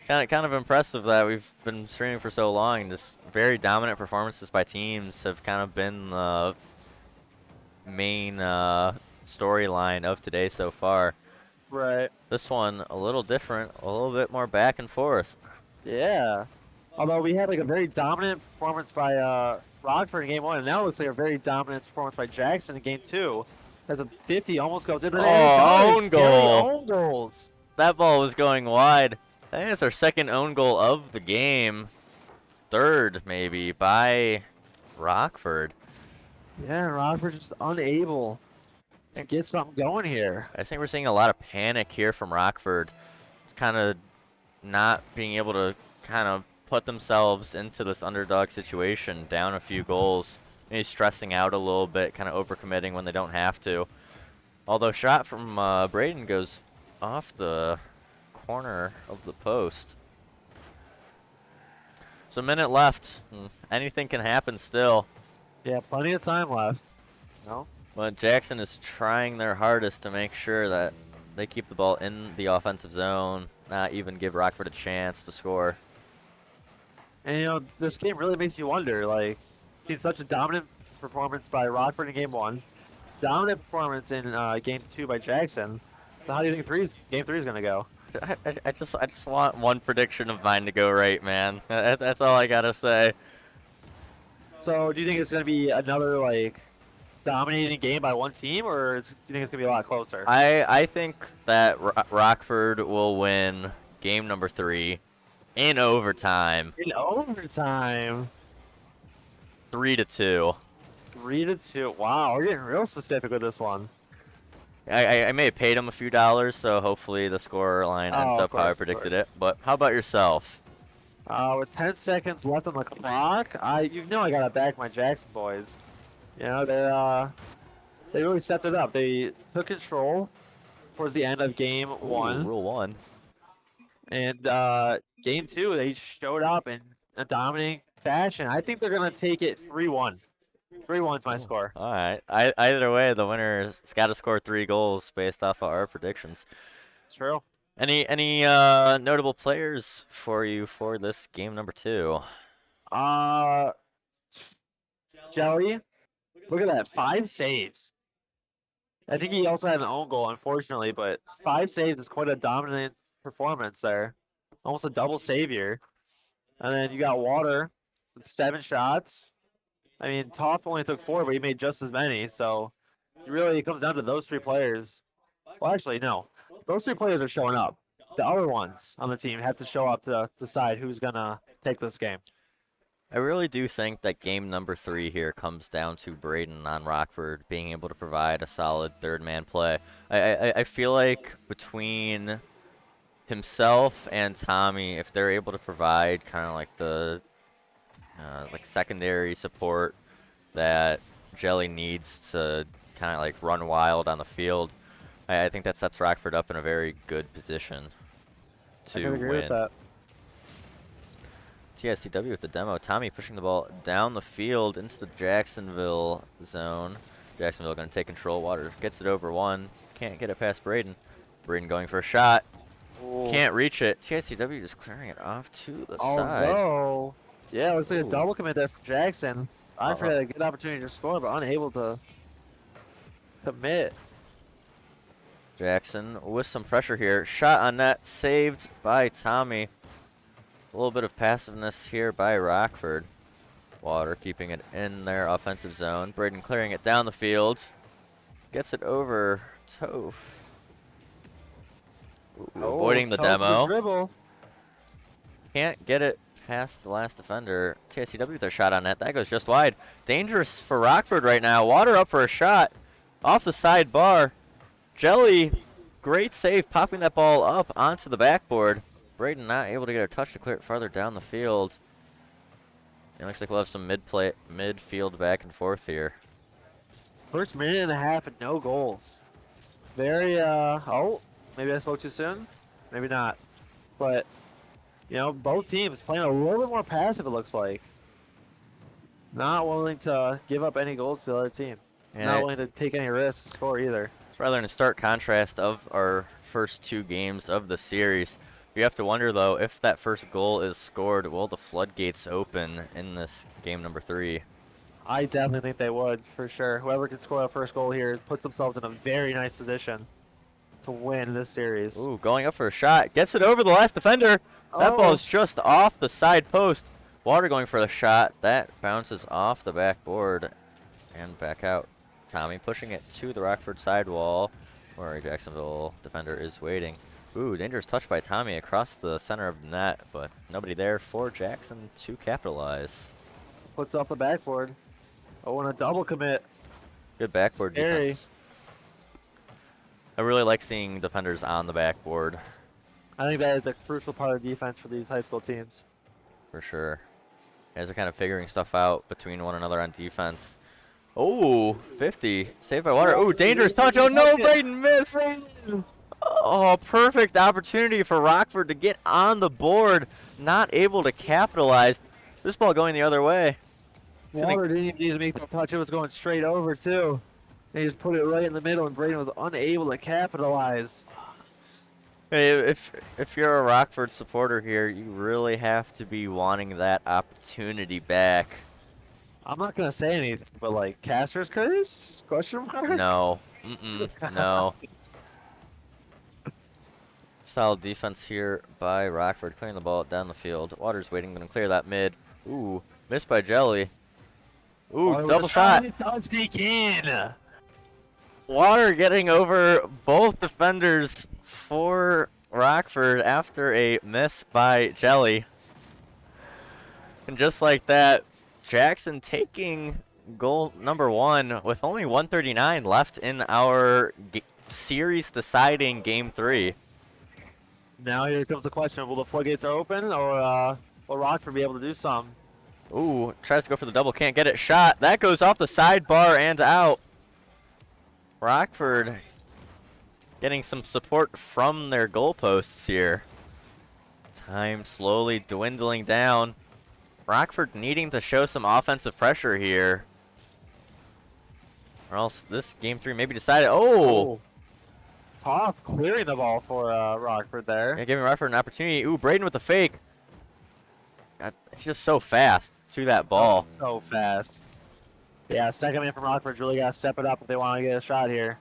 Kind of impressive that we've been streaming for so long, and just very dominant performances by teams have kind of been the main storyline of today so far. Right. This one a little different, a little bit more back and forth. Yeah. Although we had like a very dominant performance by Rockford in game 1, and now it looks like a very dominant performance by Jackson in game 2. As a 50 almost goes in. Own goal. Own goals. That ball was going wide. I think it's our second own goal of the game. Third, maybe, by Rockford. Yeah, Rockford's just unable to get something going here. I think we're seeing a lot of panic here from Rockford. Kind of not being able to kind of put themselves into this underdog situation, down a few goals. Maybe stressing out a little bit, kind of overcommitting when they don't have to. Although shot from Braden goes off the corner of the post. So a minute left. Anything can happen still. Yeah, plenty of time left. No? But Jackson is trying their hardest to make sure that they keep the ball in the offensive zone, not even give Rockford a chance to score. And this game really makes you wonder, like, it's such a dominant performance by Rockford in game 1, dominant performance in game 2 by Jackson. So how do you think game 3 is going to go? I just want one prediction of mine to go right, man. That's all I gotta say. So do you think it's going to be another like dominating game by one team, or do you think it's going to be a lot closer? I think that Rockford will win game number 3 in overtime. In overtime. 3-2. 3-2. Wow, we're getting real specific with this one. I may have paid him a few dollars, so hopefully the score line ends up how I predicted it. But how about yourself? With 10 seconds left on the clock, I gotta back my Jackson boys. You know, they really stepped it up. They took control towards the end of game 1. Rule 1. And game 2, they showed up in a dominating fashion. I think they're gonna take it 3-1. 3-1 is my score. All right. Either way, the winner's got to score 3 goals based off of our predictions. True. Any notable players for you for this game number 2? Jelly, look at that, 5 saves. I think he also had an own goal, unfortunately, but 5 saves is quite a dominant performance there. Almost a double savior. And then you got Water with 7 shots. I mean, Toff only took 4, but he made just as many. So it comes down to those 3 players. Well, actually, no. Those 3 players are showing up. The other ones on the team have to show up to decide who's going to take this game. I really do think that game number 3 here comes down to Braden on Rockford being able to provide a solid third-man play. I feel like between himself and Tommy, if they're able to provide kind of like the like secondary support that Jelly needs to kind of like run wild on the field, I think that sets Rockford up in a very good position to I can agree with win. that. TSCW with the demo. Tommy pushing the ball down the field into the Jacksonville zone. Jacksonville going to take control. Water gets it over 1. Can't get it past Braden. Braden going for a shot. Ooh. Can't reach it. TSCW just clearing it off to the side. Although, yeah, looks like a Ooh. double commit there for Jackson. Alfred had a good opportunity to score, but unable to commit. Jackson with some pressure here. Shot on net, saved by Tommy. A little bit of passiveness here by Rockford. Water keeping it in their offensive zone. Braden clearing it down the field. Gets it over Toph. Avoiding the demo. Dribble. Can't get it past the last defender. TSCW with their shot on net. That goes just wide. Dangerous for Rockford right now. Water up for a shot. Off the side bar. Jelly, great save, popping that ball up onto the backboard. Braden not able to get a touch to clear it farther down the field. It looks like we'll have some midfield back and forth here. First minute and a half and no goals. Very, oh, maybe I spoke too soon. Maybe not. But, both teams playing a little bit more passive, it looks like. Not willing to give up any goals to the other team. And not willing to take any risks to score either. It's rather in a stark contrast of our first 2 games of the series. You have to wonder, though, if that first goal is scored, will the floodgates open in this game number 3? I definitely think they would, for sure. Whoever can score that first goal here puts themselves in a very nice position to win this series. Ooh, going up for a shot. Gets it over the last defender. That ball is just off the side post. Water going for the shot. That bounces off the backboard and back out. Tommy pushing it to the Rockford sidewall, where a Jacksonville defender is waiting. Ooh, dangerous touch by Tommy across the center of the net, but nobody there for Jackson to capitalize. Puts off the backboard. Oh, and a double commit. Good backboard Scary. defense. I really like seeing defenders on the backboard. I think that is a crucial part of defense for these high school teams. For sure. Guys are kind of figuring stuff out between one another on defense. Oh, 50. Saved by Water. Oh, dangerous touch. Oh, no, Braden missed. Oh, perfect opportunity for Rockford to get on the board. Not able to capitalize. This ball going the other way. Water didn't even need to make that touch. It was going straight over, too. They just put it right in the middle, and Braden was unable to capitalize. Hey, if you're a Rockford supporter here, you really have to be wanting that opportunity back. I'm not going to say anything, but, like, Caster's curse? Question mark? No. No. Solid defense here by Rockford, clearing the ball down the field. Water's waiting, going to clear that mid. Ooh, missed by Jelly. Ooh, double shot. It does sneak in. Water getting over both defenders for Rockford after a miss by Jelly. And just like that, Jackson taking goal number 1 with only 1:39 left in our series deciding game 3. Now here comes the question, will the floodgates open, or will Rockford be able to do something? Ooh, tries to go for the double, can't get it. Shot, that goes off the sidebar and out. Rockford getting some support from their goalposts here. Time slowly dwindling down. Rockford needing to show some offensive pressure here, or else this game 3 may be decided. Oh! Toff clearing the ball for Rockford there. Yeah, giving Rockford an opportunity. Ooh, Braden with the fake. he's just so fast to that ball. So fast. Yeah, second man from Rockford's really got to step it up if they want to get a shot here.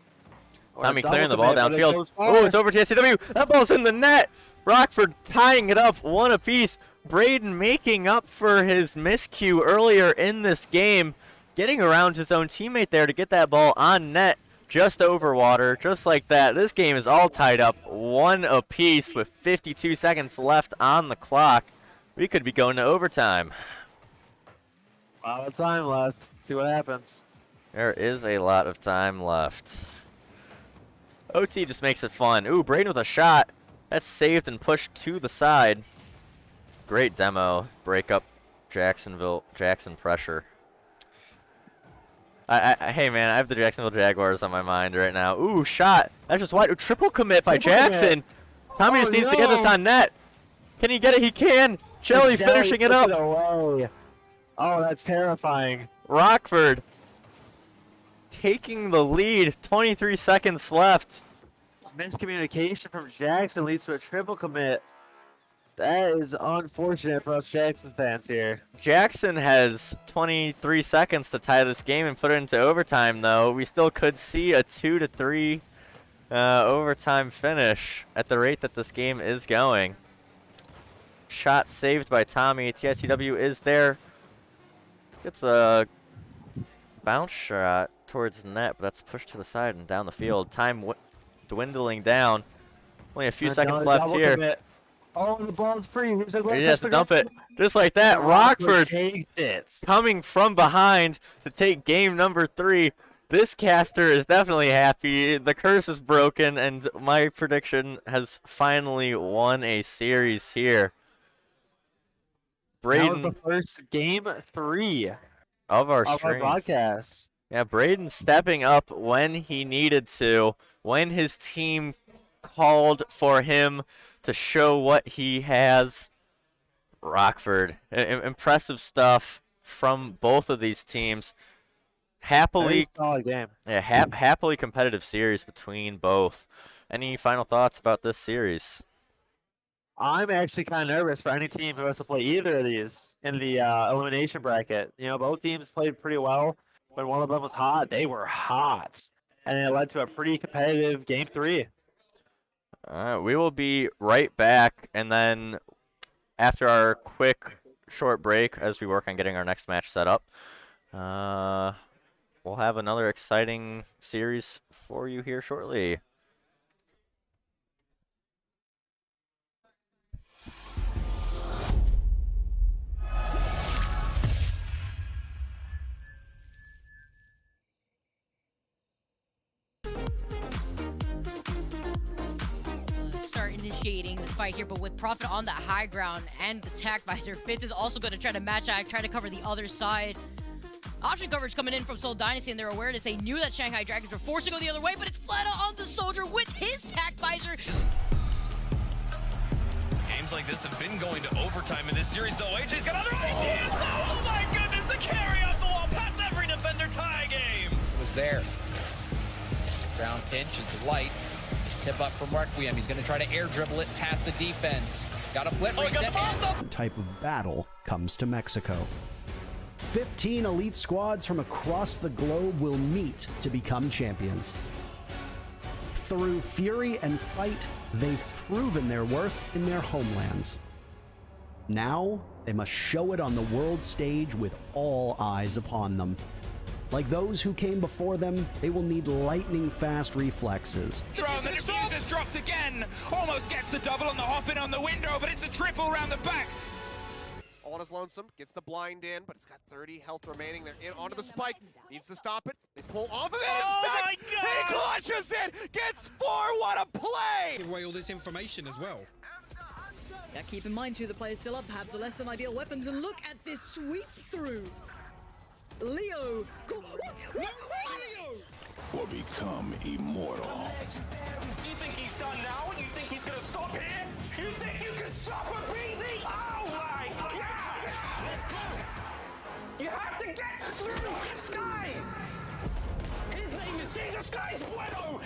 Or Tommy double clearing the ball commit, but it downfield. goes Oh, far. it's over to SCW. That ball's in the net. Rockford tying it up one apiece. Braden making up for his miscue earlier in this game, getting around his own teammate there to get that ball on net, just over water, just like that. This game is all tied up one apiece with 52 seconds left on the clock. We could be going to overtime. A lot of time left. See what happens. There is a lot of time left. OT just makes it fun. Ooh, Braden with a shot. That's saved and pushed to the side. Great demo. Break up Jackson pressure. Hey man, I have the Jacksonville Jaguars on my mind right now. Ooh, shot. That's just wide. Ooh, triple commit by Jackson. Tommy just needs to get this on net. Can he get it? He can. Shelly finishing it up. Away. Oh, that's terrifying. Rockford taking the lead. 23 seconds left. Miscommunication from Jackson leads to a triple commit. That is unfortunate for us Jackson fans here. Jackson has 23 seconds to tie this game and put it into overtime, though. We still could see a 2-3 overtime finish at the rate that this game is going. Shot saved by Tommy. TSCW is there. Gets a bounce shot towards net, but that's pushed to the side and down the field. Time dwindling down. Only a few seconds left here. Commit. Oh, the ball's free. He has to dump it. Just like that, Rockford takes it. coming from behind to take game number 3. This caster is definitely happy. The curse is broken, and my prediction has finally won a series here. That was the Braden first game 3 of our of our stream. broadcast. Yeah, Braden stepping up when he needed to, when his team called for him to show what he has. Rockford, impressive stuff from both of these teams. Happily, solid game. yeah, happily competitive series between both. Any final thoughts about this series? I'm actually kind of nervous for any team who has to play either of these in the elimination bracket. You know, both teams played pretty well. When one of them was hot, they were hot. And it led to a pretty competitive game 3. We will be right back, and then after our quick short break, as we work on getting our next match set up, we'll have another exciting series for you here shortly. Start initiating this fight here, but with Prophet on that high ground and the tack visor, Fitz is also going to try to match out, try to cover the other side. Option coverage coming in from Seoul Dynasty and their awareness. They knew that Shanghai Dragons were forced to go the other way, but it's flat out on the soldier with his tack visor. Games like this have been going to overtime in this series, though. AJ's got other ideas. Oh my goodness, the carry off the wall past every defender. Tie game. Was there. Ground pinch is light. Tip up from Requiem. He's going to try to air dribble it past the defense. Got a flip reset. Type of battle comes to Mexico. 15 elite squads from across the globe will meet to become champions. Through fury and fight, they've proven their worth in their homelands. Now, they must show it on the world stage with all eyes upon them. Like those who came before them, they will need lightning-fast reflexes. Throw, the defuse has dropped again. Almost gets the double on the hop in on the window, but it's the triple around the back. On his lonesome, gets the blind in, but it's got 30 health remaining. They're in onto the spike. Needs to stop it. They pull off of it. Oh my God! He clutches it. Gets 4. What a play! Give away all this information as well. Yeah, keep in mind too, the players still up have the less than ideal weapons, and look at this sweep through. Leo, Or become immortal. You think he's done now? You think he's gonna stop here? You think you can stop a breezy? Oh my God! Let's go! You have to get through Skies! His name is Caesar Skies Bueno!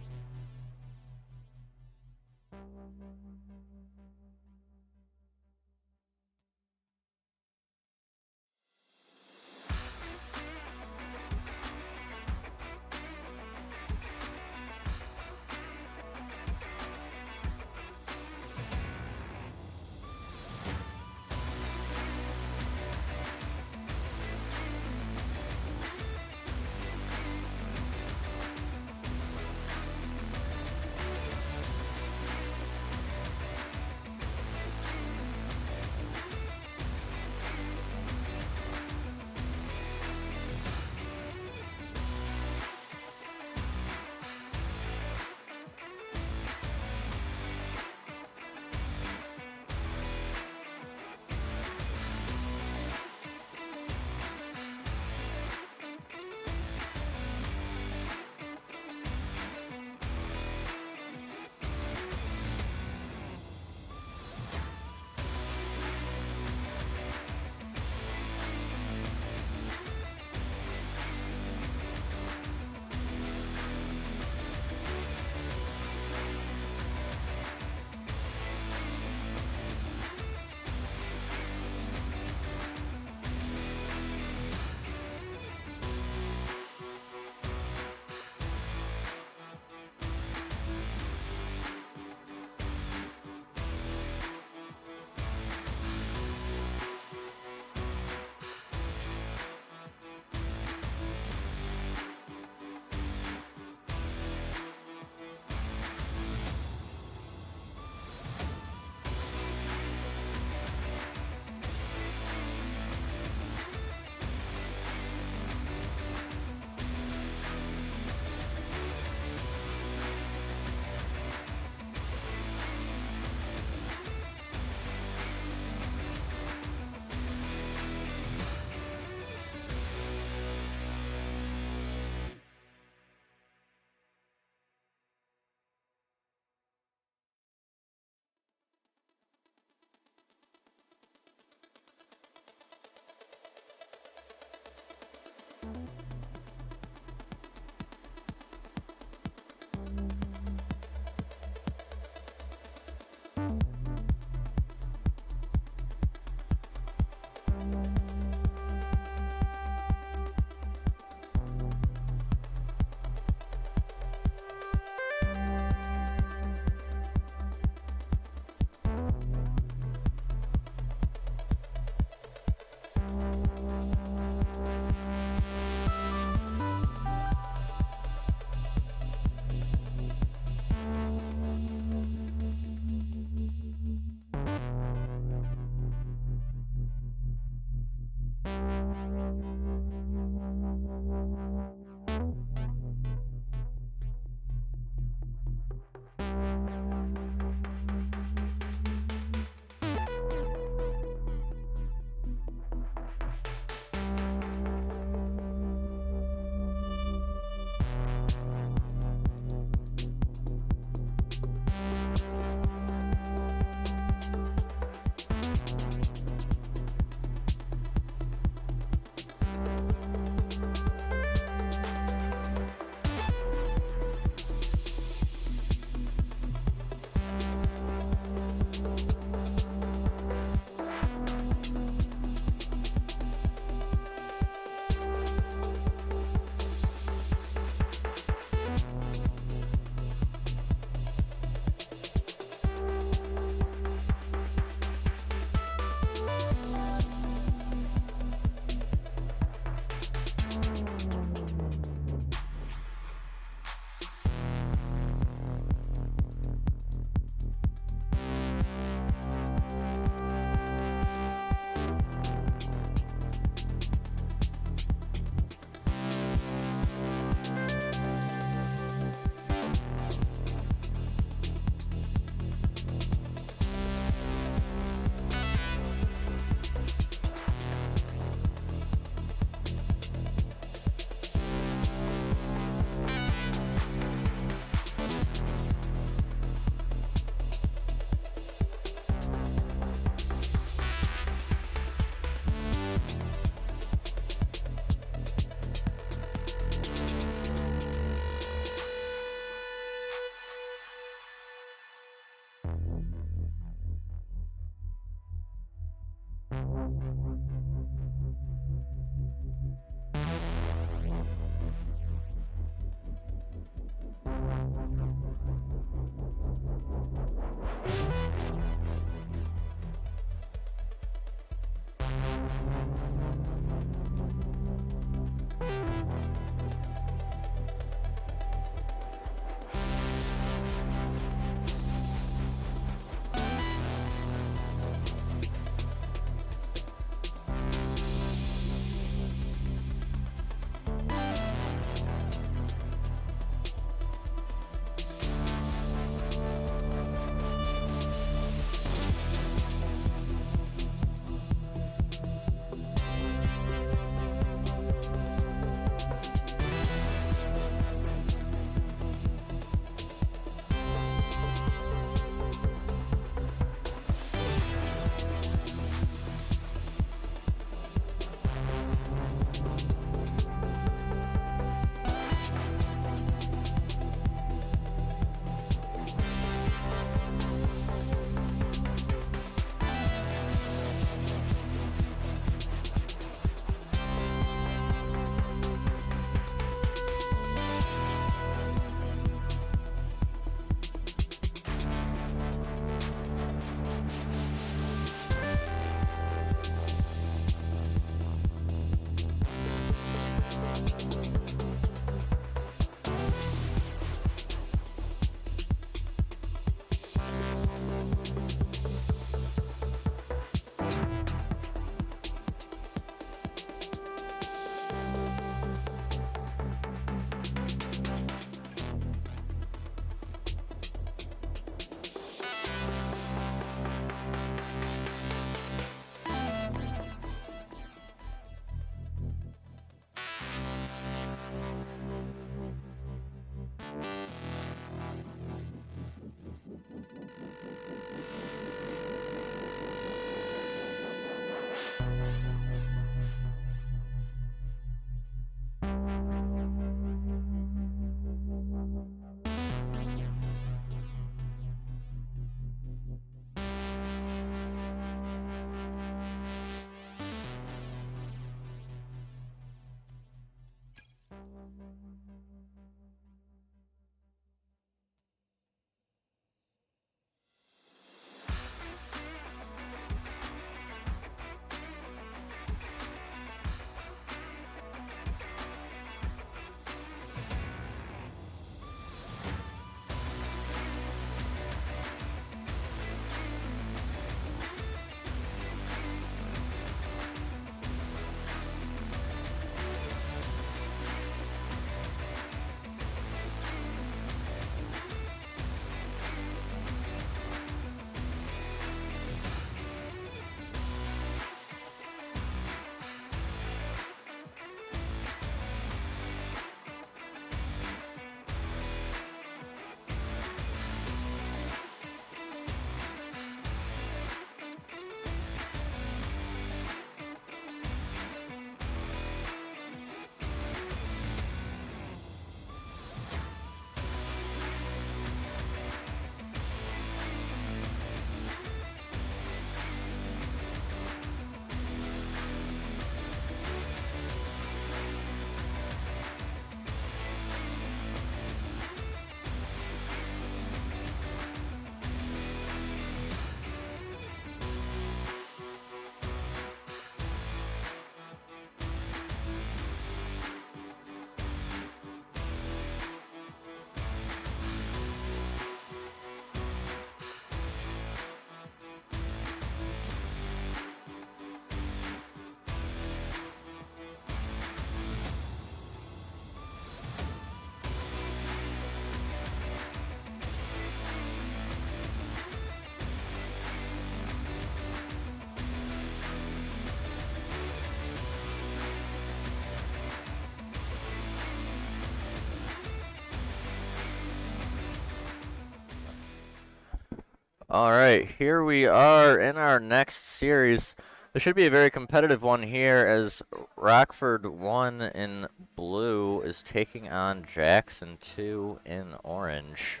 All right, here we are in our next series. This should be a very competitive one here as Rockford 1 in blue is taking on Jackson 2 in orange.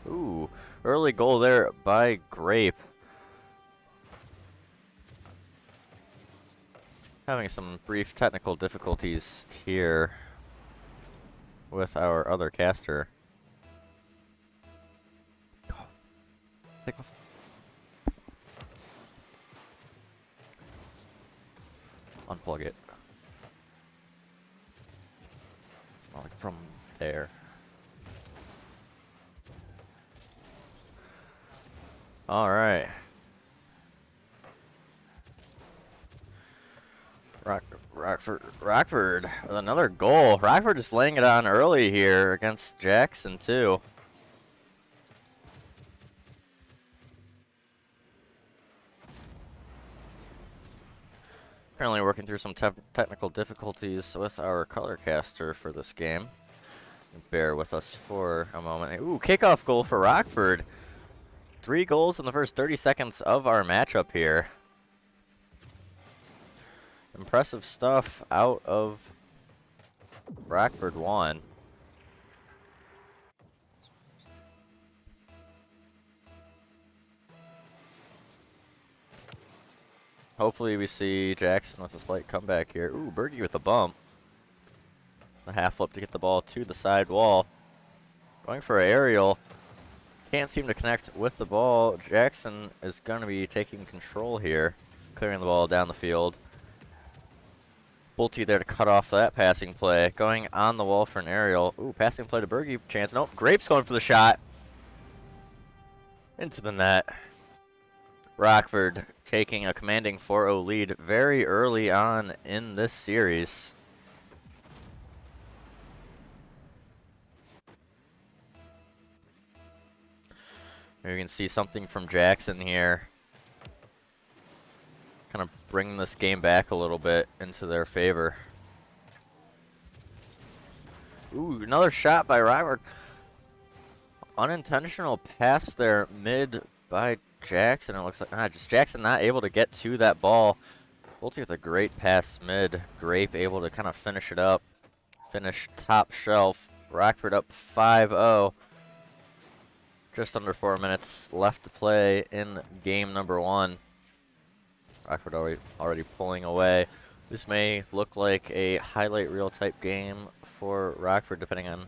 Ooh, early goal there by Grape. Having some brief technical difficulties here with our other caster. Take off. Unplug it. Like from there. All right. Rockford with another goal. Rockford is laying it on early here against Jackson too. Apparently working through some technical difficulties with our color caster for this game. Bear with us for a moment. Ooh, kickoff goal for Rockford. 3 goals in the first 30 seconds of our matchup here. Impressive stuff out of Rockford 1. Hopefully we see Jackson with a slight comeback here. Ooh, Bergie with a bump. The half flip to get the ball to the side wall. Going for an aerial. Can't seem to connect with the ball. Jackson is going to be taking control here. Clearing the ball down the field. Bolte there to cut off that passing play. Going on the wall for an aerial. Ooh, passing play to Bergie. Chance. Nope. Grape's going for the shot. Into the net. Rockford taking a commanding 4-0 lead very early on in this series. Maybe we can see something from Jackson here. Kind of bringing this game back a little bit into their favor. Ooh, another shot by Rockford. Unintentional pass there mid by Jackson. It looks like just Jackson not able to get to that ball. Bolte with a great pass mid. Grape able to kind of finish it up. Finish top shelf. Rockford up 5-0. Just under 4 minutes left to play in game number 1. Rockford already pulling away. This may look like a highlight reel type game for Rockford depending on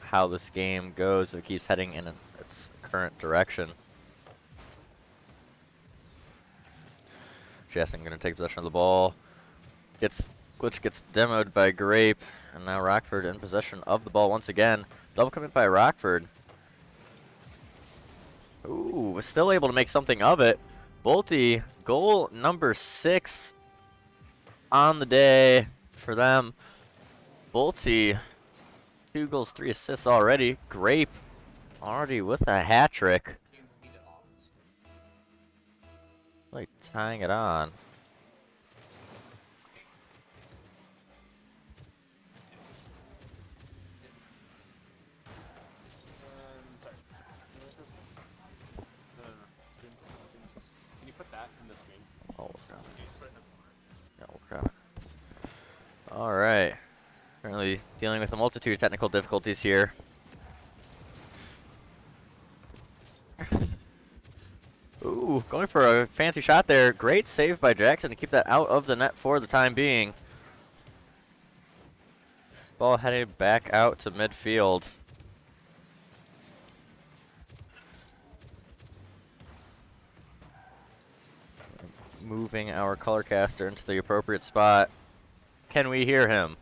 how this game goes. If it keeps heading in its current direction. Jackson going to take possession of the ball. Glitch gets demoed by Grape. And now Rockford in possession of the ball once again. Double commit by Rockford. Ooh, was still able to make something of it. Bolte, goal number 6 on the day for them. Bolte, 2 goals, 3 assists already. Grape already with a hat trick. Like tying it on. Sorry. Can you put that in the stream? Oh, crap. Yeah, oh, crap. All right. Currently dealing with a multitude of technical difficulties here. Ooh, going for a fancy shot there. Great save by Jackson to keep that out of the net for the time being. Ball headed back out to midfield. Moving our color caster into the appropriate spot. Can we hear him?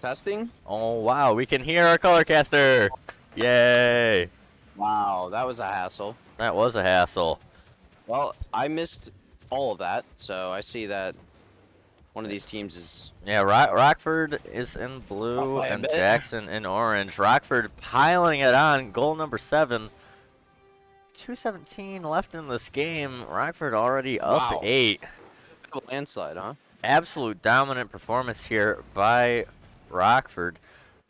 Testing? Oh, wow. We can hear our color caster. Yay. Wow, that was a hassle. That was a hassle. Well, I missed all of that, so I see that one of these teams is... Yeah, Rockford is in blue and Jackson in orange. Rockford piling it on. Goal number 7 2:17 left in this game. Rockford already up Wow. 8. A landslide, huh? Absolute dominant performance here by Rockford.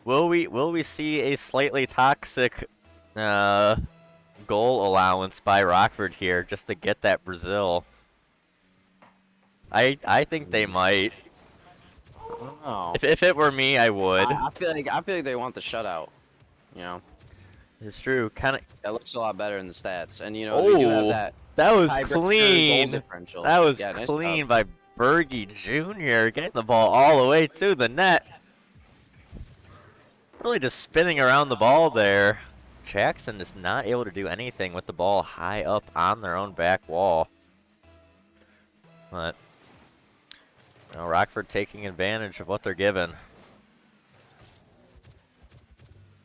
Will we see a slightly toxic goal allowance by Rockford here just to get that Brazil? I think they might. I don't know. If it were me, I would. I feel like they want the shutout. You know. It's true. Kind of. That looks a lot better in the stats, and you know they do have that. That was tiebreaker goal clean. differential. That was Yeah, nice clean job. by Berge Jr. getting the ball all the way to the net. Really just spinning around the ball there. Jackson is not able to do anything with the ball high up on their own back wall. But you know, Rockford taking advantage of what they're given.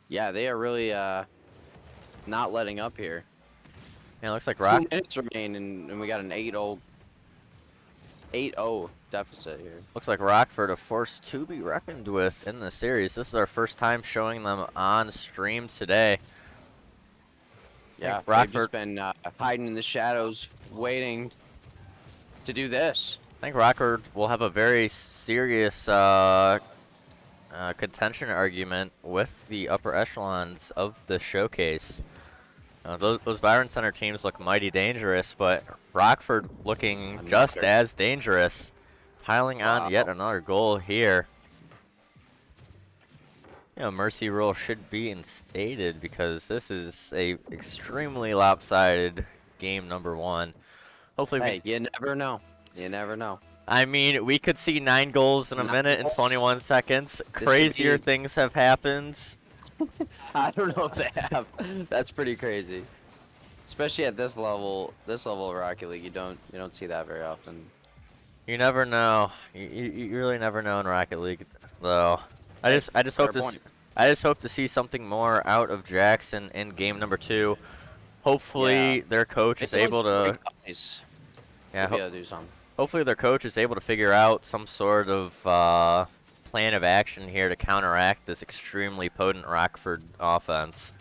Yeah, they are really not letting up here. Yeah, it looks like 2 minutes remain, and we got an 8-0 deficit here. Looks like Rockford a force to be reckoned with in the series. This is our first time showing them on stream today. Yeah, they've Rockford just been hiding in the shadows, waiting to do this. I think Rockford will have a very serious contention argument with the upper echelons of the showcase. Those Byron Center teams look mighty dangerous, but Rockford looking just as dangerous, piling on yet another goal here. You know, mercy rule should be instated because this is a extremely lopsided game number 1. Hopefully, hey, you never know. You never know. I mean, we could see 9 goals in a minute and 21 seconds. Crazier things have happened. I don't know if they have. That's pretty crazy. Especially at this level of Rocket League, you don't see that very often. You never know. You really never know in Rocket League, though. I just hope to see something more out of Jackson in game number 2. Hopefully their coach is able to. Yeah. Do something. Hopefully their coach is able to figure out some sort of plan of action here to counteract this extremely potent Rockford offense.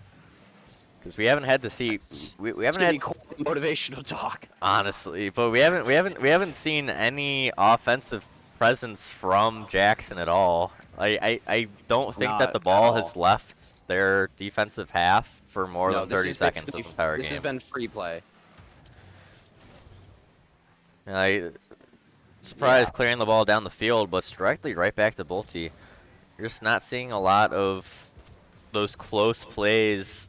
Because we haven't had to see, we haven't had motivational talk. Honestly, but we haven't seen any offensive presence from Jackson at all. I don't think that the ball has left their defensive half for more than 30 seconds of the entire game. This has been free play. I surprised clearing the ball down the field, but it's directly right back to Bolte. You're just not seeing a lot of those close plays,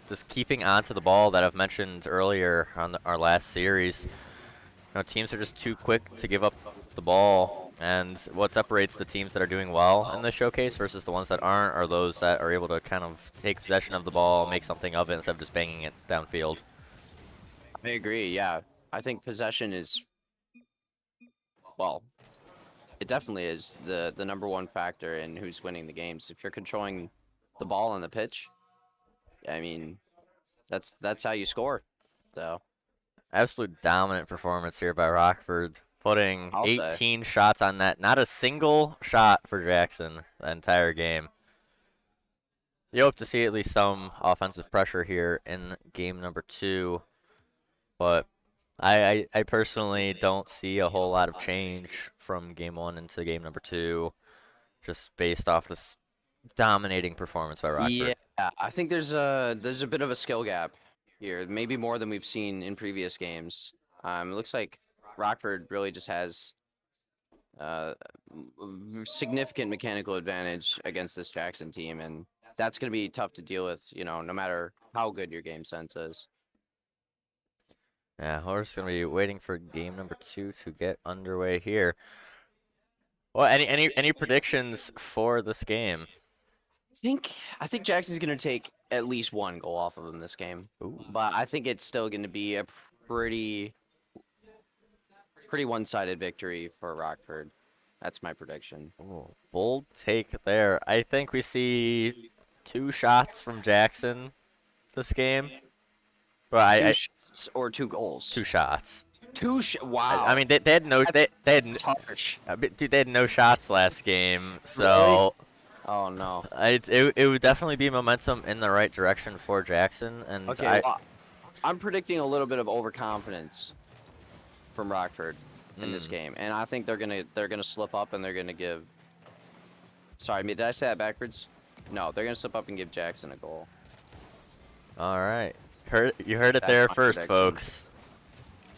just keeping onto the ball that I've mentioned earlier on our last series. You know, teams are just too quick to give up the ball, and what separates the teams that are doing well in the showcase versus the ones that aren't are those that are able to kind of take possession of the ball, make something of it instead of just banging it downfield. I agree, yeah. I think possession is, well, it definitely is the number 1 factor in who's winning the games. If you're controlling the ball on the pitch, I mean, that's how you score. So, absolute dominant performance here by Rockford, putting 18 shots on net. Not a single shot for Jackson the entire game. You hope to see at least some offensive pressure here in game number 2, but I personally don't see a whole lot of change from game 1 into game number 2, just based off this dominating performance by Rockford. Yeah, I think there's a bit of a skill gap here, maybe more than we've seen in previous games. It looks like Rockford really just has significant mechanical advantage against this Jackson team, and that's going to be tough to deal with, you know, no matter how good your game sense is. Yeah, we're just going to be waiting for game number 2 to get underway here. Well, any predictions for this game? I think Jackson's going to take at least 1 goal off of them this game. Ooh. But I think it's still going to be a pretty one-sided victory for Rockford. That's my prediction. Ooh, bold take there. I think we see 2 shots from Jackson this game. But 2 shots or 2 goals? 2 shots. Wow. I mean, they had no. That's harsh. Dude, they had no shots last game, so. Really? Oh no. It would definitely be momentum in the right direction for Jackson, and okay. I'm predicting a little bit of overconfidence from Rockford in this game, and I think they're gonna slip up and they're gonna give. Sorry, did I say that backwards? No, they're gonna slip up and give Jackson a goal. All right. You heard it That's there my first, prediction. folks.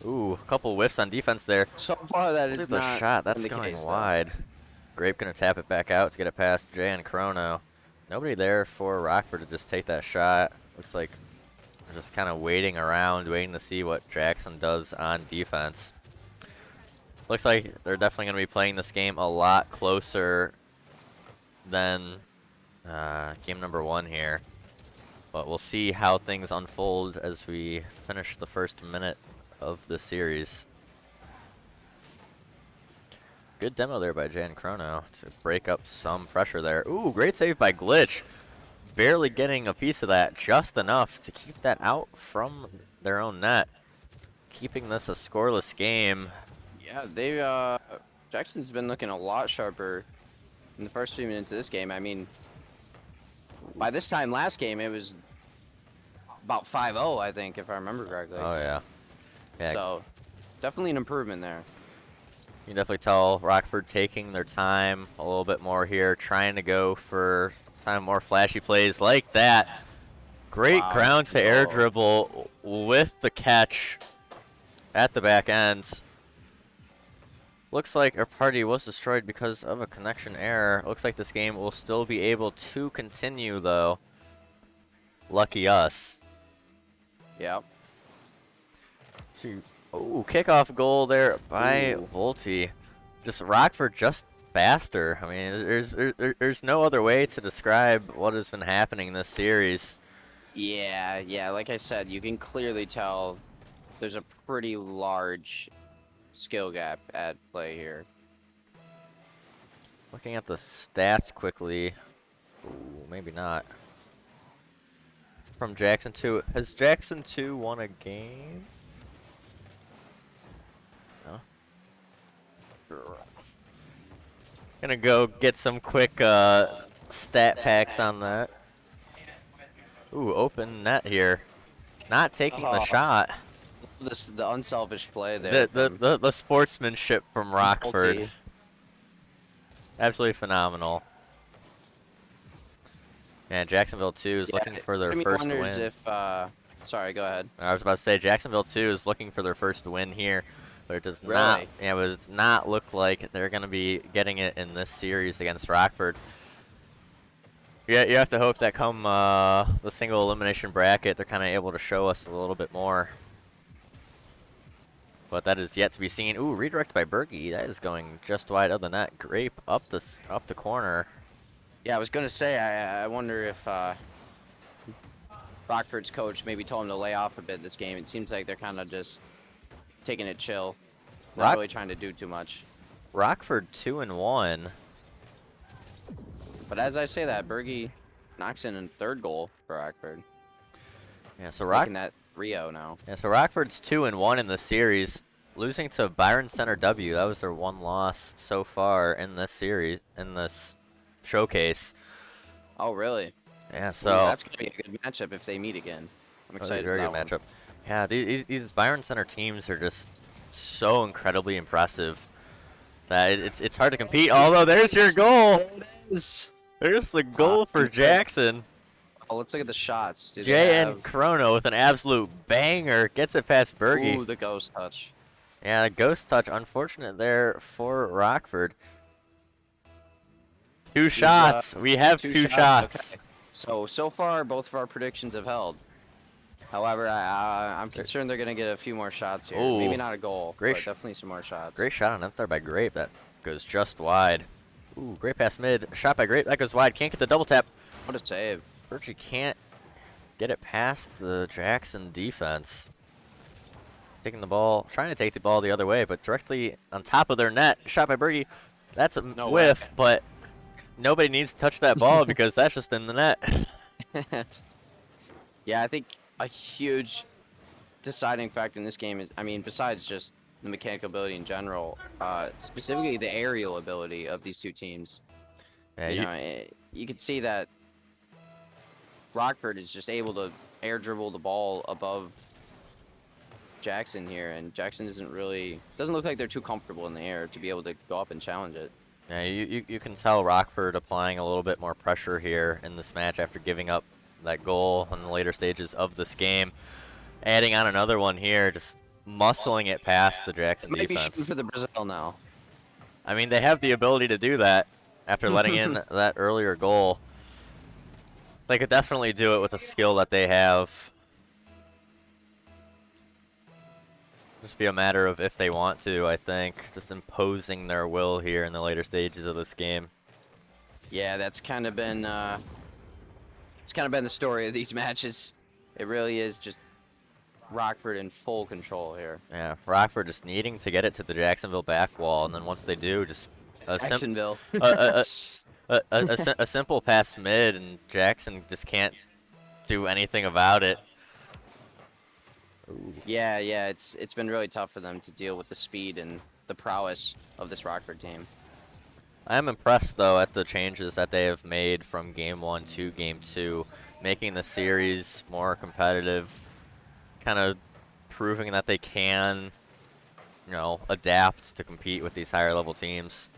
Ooh, a couple whiffs on defense there. So far, that Look is at the not shot. That's the going case, though. wide. Grape gonna tap it back out to get it past Jay and Chrono. Nobody there for Rockford to just take that shot. Looks like they're just kind of waiting around, waiting to see what Jackson does on defense. Looks like they're definitely going to be playing this game a lot closer than game number 1 here. But we'll see how things unfold as we finish the first minute of the series. Good demo there by Jan Chrono to break up some pressure there. Ooh, great save by Glitch. Barely getting a piece of that, just enough to keep that out from their own net. Keeping this a scoreless game. Yeah, Jackson's been looking a lot sharper in the first few minutes of this game. I mean, by this time last game, it was about 5-0, I think, if I remember correctly. Oh, yeah. Yeah. So, definitely an improvement there. You can definitely tell Rockford taking their time a little bit more here, trying to go for some more flashy plays like that. Great ground to air dribble with the catch at the back end. Looks like our party was destroyed because of a connection error. Looks like this game will still be able to continue, though. Lucky us. Yep. So, oh, kickoff goal there by Volti. Just Rockford just faster. I mean, there's no other way to describe what has been happening in this series. Yeah, like I said, you can clearly tell there's a pretty large skill gap at play here. Looking at the stats quickly. Ooh, maybe not. From Jackson 2. Has Jackson 2 won a game? No. Gonna go get some quick stat packs on that. Ooh, open net here. Not taking the shot. The unselfish play there. The sportsmanship from Rockford. Multi. Absolutely phenomenal. And Jacksonville 2 is looking for their first win. If, sorry, go ahead. I was about to say Jacksonville 2 is looking for their first win here, but it does not. Yeah, but it's not look like they're going to be getting it in this series against Rockford. Yeah, you have to hope that come the single elimination bracket, they're kind of able to show us a little bit more. But that is yet to be seen. Ooh, redirect by Berge. That is going just wide of the net. Grape up the corner. Yeah, I was gonna say, I wonder if Rockford's coach maybe told him to lay off a bit this game. It seems like they're kind of just taking it chill, not really trying to do too much. Rockford 2-1. But as I say that, Berge knocks in a third goal for Rockford. Yeah, so making that Rio now. Yeah, so Rockford's 2-1 in the series, losing to Byron Center W. That was their one loss so far in this series, in this showcase. Oh, really? Yeah, so that's gonna be a good matchup if they meet again. I'm excited. Very good matchup. Yeah, these Byron Center teams are just so incredibly impressive that it's hard to compete. Although there's your goal. There's the goal for Jackson. Oh, let's look at the shots. Jay and Chrono with an absolute banger gets it past Berge. Ooh, the ghost touch. Yeah, the ghost touch. Unfortunate there for Rockford. Two shots. We have two shots. Okay. So far, both of our predictions have held. However, I'm concerned they're going to get a few more shots here. Ooh. Maybe not a goal, Great but definitely some more shots. Great shot on that there by Grape. That goes just wide. Ooh, great pass mid. Shot by Grape. That goes wide. Can't get the double tap. What a save. Berge can't get it past the Jackson defense. Taking the ball, trying to take the ball the other way, but directly on top of their net. Shot by Berge. That's a whiff, but nobody needs to touch that ball because that's just in the net. Yeah, I think a huge deciding factor in this game is, I mean, besides just the mechanical ability in general, specifically the aerial ability of these two teams. Yeah, you can see that Rockford is just able to air dribble the ball above Jackson here, and Jackson doesn't look like they're too comfortable in the air to be able to go up and challenge it. Yeah, you can tell Rockford applying a little bit more pressure here in this match after giving up that goal in the later stages of this game. Adding on another one here, just muscling it past the Jackson Might be defense. shooting for the Brazil now. I mean, they have the ability to do that after letting in that earlier goal. They could definitely do it with the skill that they have. Just be a matter of if they want to, I think. Just imposing their will here in the later stages of this game. Yeah, that's kind of been the story of these matches. It really is just Rockford in full control here. Yeah, Rockford just needing to get it to the Jacksonville back wall, and then once they do, just Jacksonville. a simple pass mid, and Jackson just can't do anything about it. Ooh. Yeah, it's been really tough for them to deal with the speed and the prowess of this Rockford team. I am impressed, though, at the changes that they have made from Game 1 to Game 2, making the series more competitive, kind of proving that they can, you know, adapt to compete with these higher level teams.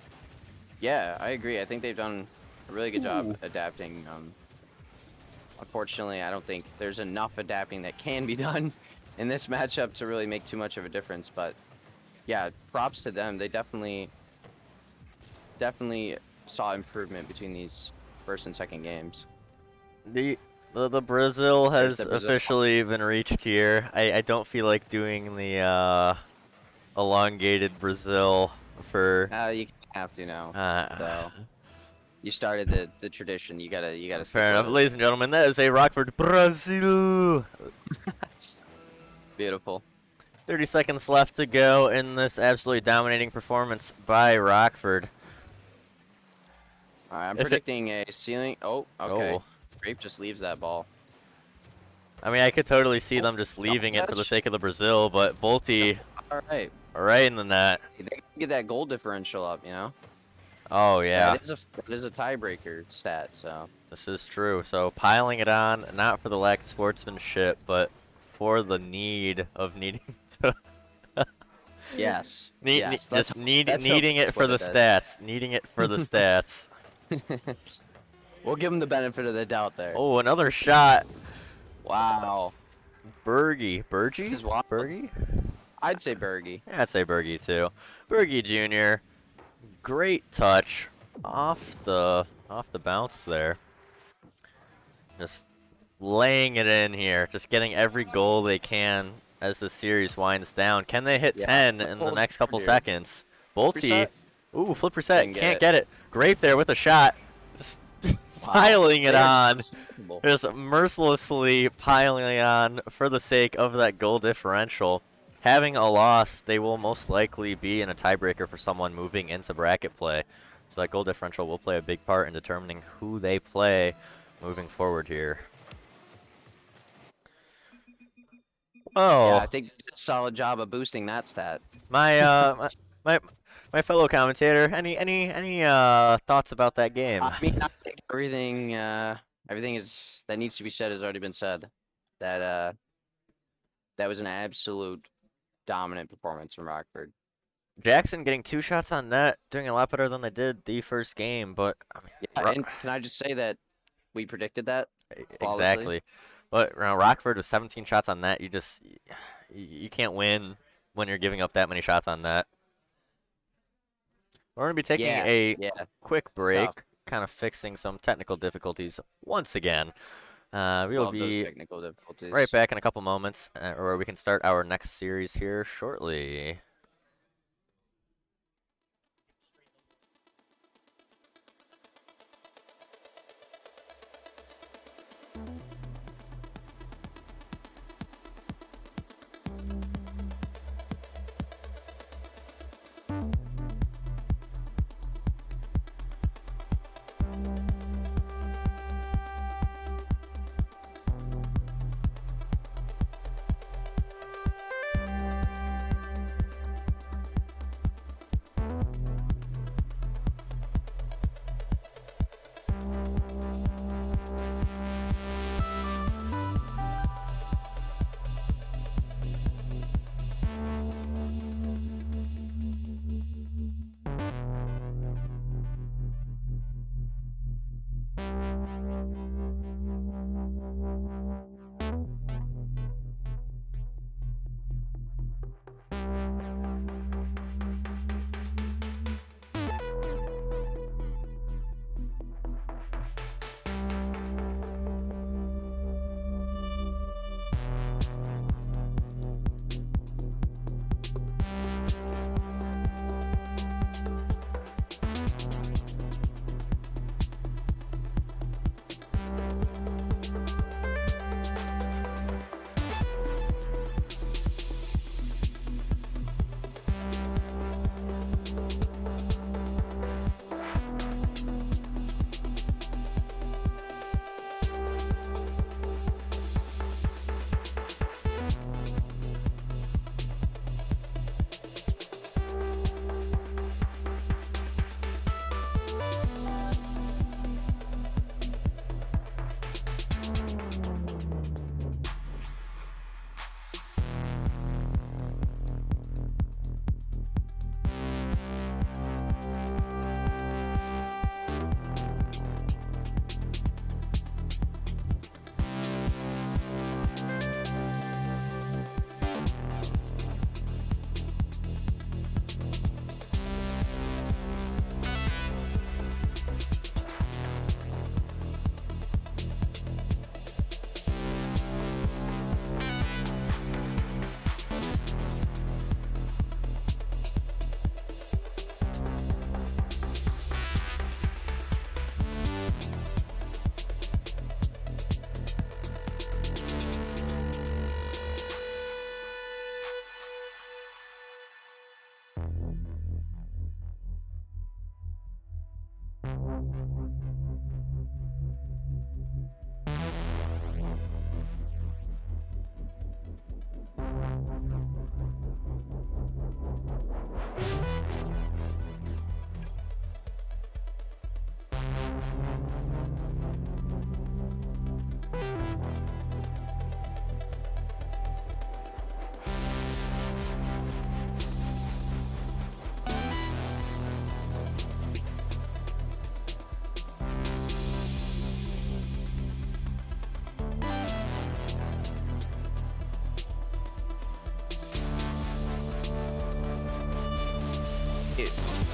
Yeah, I agree. I think they've done a really good job adapting. Unfortunately, I don't think there's enough adapting that can be done in this matchup to really make too much of a difference. But yeah, props to them. They definitely saw improvement between these first and second games. The Brazil has the Brazil. officially been reached here. I don't feel like doing the elongated Brazil for. You have to now. So you started the tradition. You gotta. Fair enough, ladies and gentlemen. That is a Rockford Brazil. Beautiful. 30 seconds left to go in this absolutely dominating performance by Rockford. All right, I'm If predicting a ceiling. Oh, okay. Oh. Grape just leaves that ball. I mean, I could totally see them just leaving it for the sake of the Brazil, but Bolte All right. right in the net. They can get that goal differential up, you know. Oh yeah, That is a tiebreaker stat. So this is true. So piling it on, not for the lack of sportsmanship, but for the need of needing to. yes. Needing that's it for what the it is. stats. Needing it for the stats. We'll give him the benefit of the doubt there. Oh, another shot. Wow. Bergie. This is wild. Bergie? I'd say Bergie. Yeah, I'd say Bergie too. Bergie Jr. Great touch off the bounce there. Just laying it in here. Just getting every goal they can as the series winds down. Can they hit 10 in the next couple seconds? Bolte. Ooh, flip reset. Can't get it. Grape there with a shot. Just piling it on. Just mercilessly piling it on for the sake of that goal differential. Having a loss, they will most likely be in a tiebreaker for someone moving into bracket play. So that goal differential will play a big part in determining who they play moving forward here. Oh, Yeah, I think you did a solid job of boosting that stat. my my fellow commentator, any thoughts about that game? I mean, I think everything is that needs to be said has already been said. That was an absolute dominant performance from Rockford. Jackson getting 2 shots on net, doing a lot better than they did the first game, but I mean, Yeah, and can I just say that we predicted that? Flawlessly. exactly. But Rockford with 17 shots on net, you can't win when you're giving up that many shots on net. We're going to be taking a quick break, kind of fixing some technical difficulties once again. We will Love those be technical difficulties. right back in a couple moments, where we can start our next series here shortly.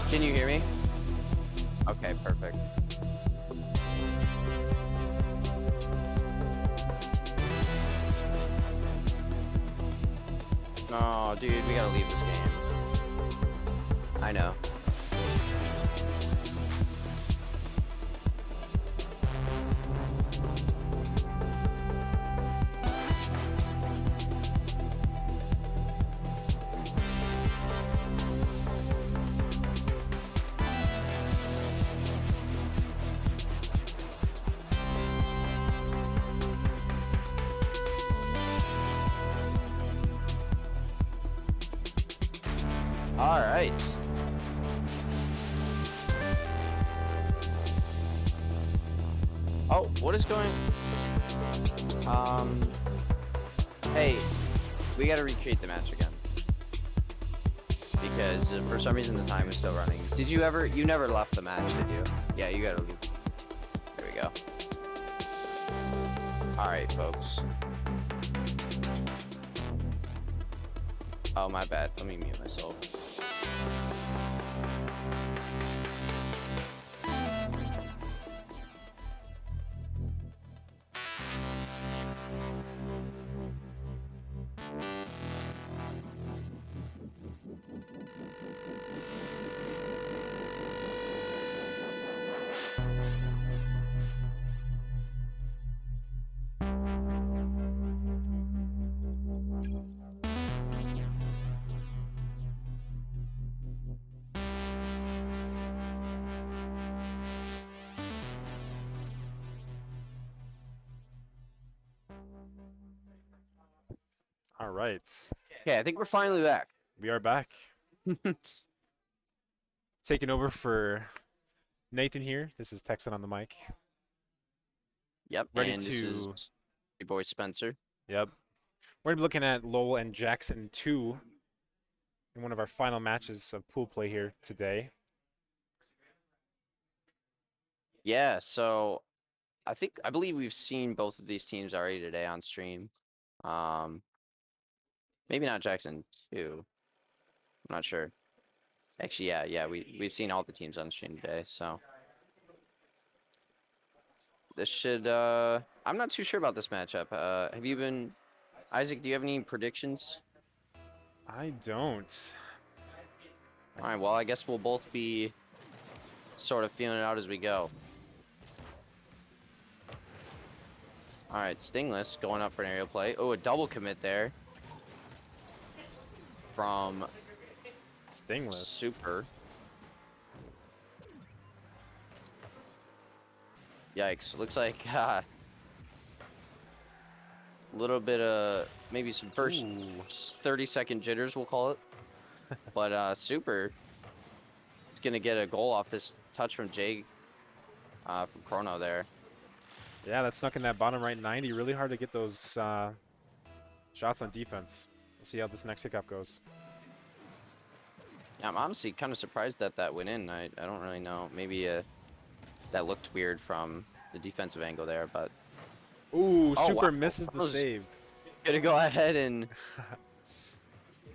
Can you hear me? Okay, perfect. Oh, dude, we gotta leave this game. I know. All right. Oh, what is going? Hey, we gotta recreate the match again because for some reason the time is still running. Did you ever? You never left the match, did you? Yeah, you gotta leave. There we go. All right, folks. Oh, my bad. Let me mute myself. All right. Okay, I think we're finally back. We are back. Taking over for Nathan here. This is Texan on the mic. Yep, Ready and to... this is your boy Spencer. Yep. We're going to be looking at Lowell and Jackson 2 in one of our final matches of pool play here today. Yeah, so I believe we've seen both of these teams already today on stream. Maybe not Jackson 2. I'm not sure. Actually, yeah, we've seen all the teams on stream today, so this should I'm not too sure about this matchup. Have you been Isaac, do you have any predictions? I don't. All right, well, I guess we'll both be sort of feeling it out as we go. All right, Stingless going up for an aerial play. Oh, a double commit there from Stingless. Super. Yikes, looks like a little bit of maybe some first 30-second jitters, we'll call it. But Super is going to get a goal off this touch from Jay from Chrono there. Yeah, that snuck in that bottom right 90. Really hard to get those shots on defense. We'll see how this next kickoff goes. Yeah, I'm honestly kind of surprised that that went in. I don't really know. Maybe that looked weird from the defensive angle there, but... Ooh, oh, Super wow. misses the save. Gonna go ahead and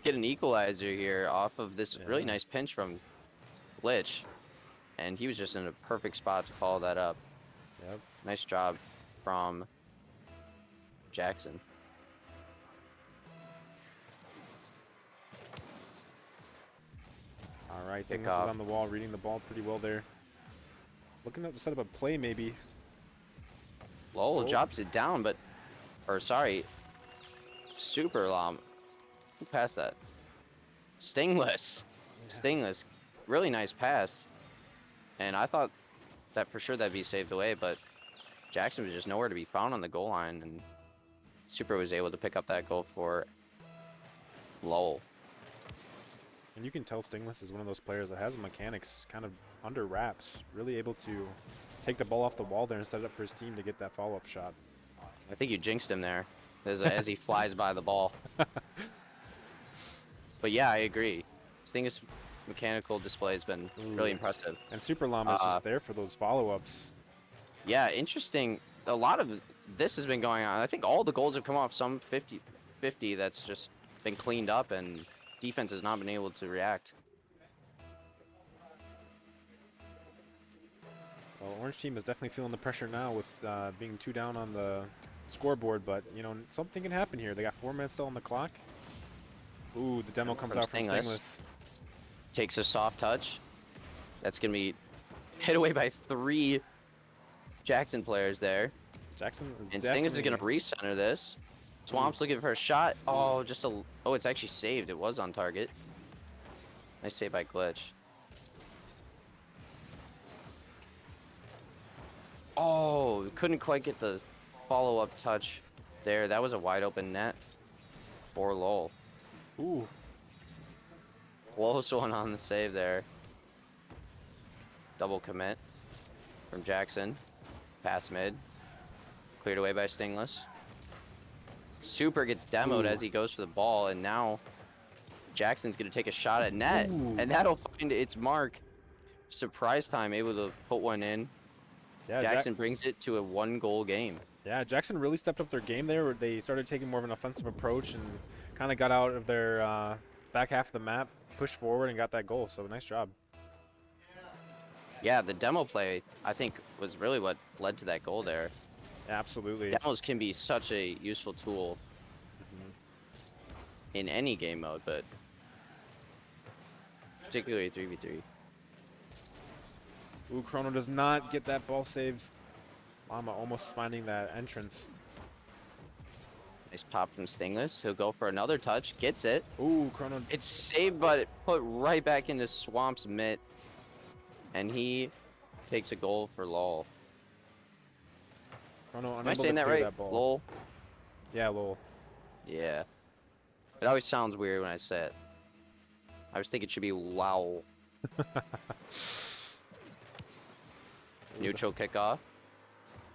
get an equalizer here off of this really nice pinch from Glitch. And he was just in a perfect spot to follow that up. Yep. Nice job from Jackson. All right, Stingless is on the wall, reading the ball pretty well there. Looking to set up a play, maybe. Lowell drops it down, but... or, sorry. Super Lom. Who passed that? Stingless. Yeah. Stingless. Really nice pass. And I thought that for sure that'd be saved away, but Jackson was just nowhere to be found on the goal line, and Super was able to pick up that goal for Lowell. And you can tell Stingless is one of those players that has mechanics kind of under wraps. Really able to take the ball off the wall there and set it up for his team to get that follow-up shot. I think you jinxed him there as he flies by the ball. But yeah, I agree. Stingless' mechanical display has been really impressive. And Super Llama is just there for those follow-ups. Yeah, interesting. A lot of this has been going on. I think all the goals have come off some 50-50 that's just been cleaned up, and defense has not been able to react. Well, Orange team is definitely feeling the pressure now with being 2 down on the scoreboard, but you know something can happen here. They got 4 minutes still on the clock. Ooh, the demo comes out from Stingless. Takes a soft touch. That's gonna be hit away by 3 Jackson players there. Jackson is and definitely... Stingless is gonna recenter this. Swamp's looking for a shot. Oh, oh, it's actually saved. It was on target. Nice save by Glitch. Oh, couldn't quite get the follow-up touch there. That was a wide open net for Lowell. Ooh. Close one on the save there. Double commit from Jackson. Pass mid. Cleared away by Stingless. Super gets demoed as he goes for the ball, and now Jackson's going to take a shot at net, and that'll find its mark. Surprise time, able to put one in. Yeah, Jackson brings it to a 1-goal game. Yeah, Jackson really stepped up their game there. Where they started taking more of an offensive approach and kind of got out of their back half of the map, pushed forward, and got that goal. So nice job. Yeah, the demo play, I think, was really what led to that goal there. Absolutely. Demos can be such a useful tool in any game mode, but particularly 3v3. Ooh, Chrono does not get that ball saved. Llama almost finding that entrance. Nice pop from Stingless. He'll go for another touch. Gets it. Ooh, Chrono. It's saved, but it put right back into Swamp's mitt. And he takes a goal for LOL. Chrono Am I saying that right? LOL? Yeah, LOL. Yeah. It always sounds weird when I say it. I was thinking it should be LOL. Neutral kickoff.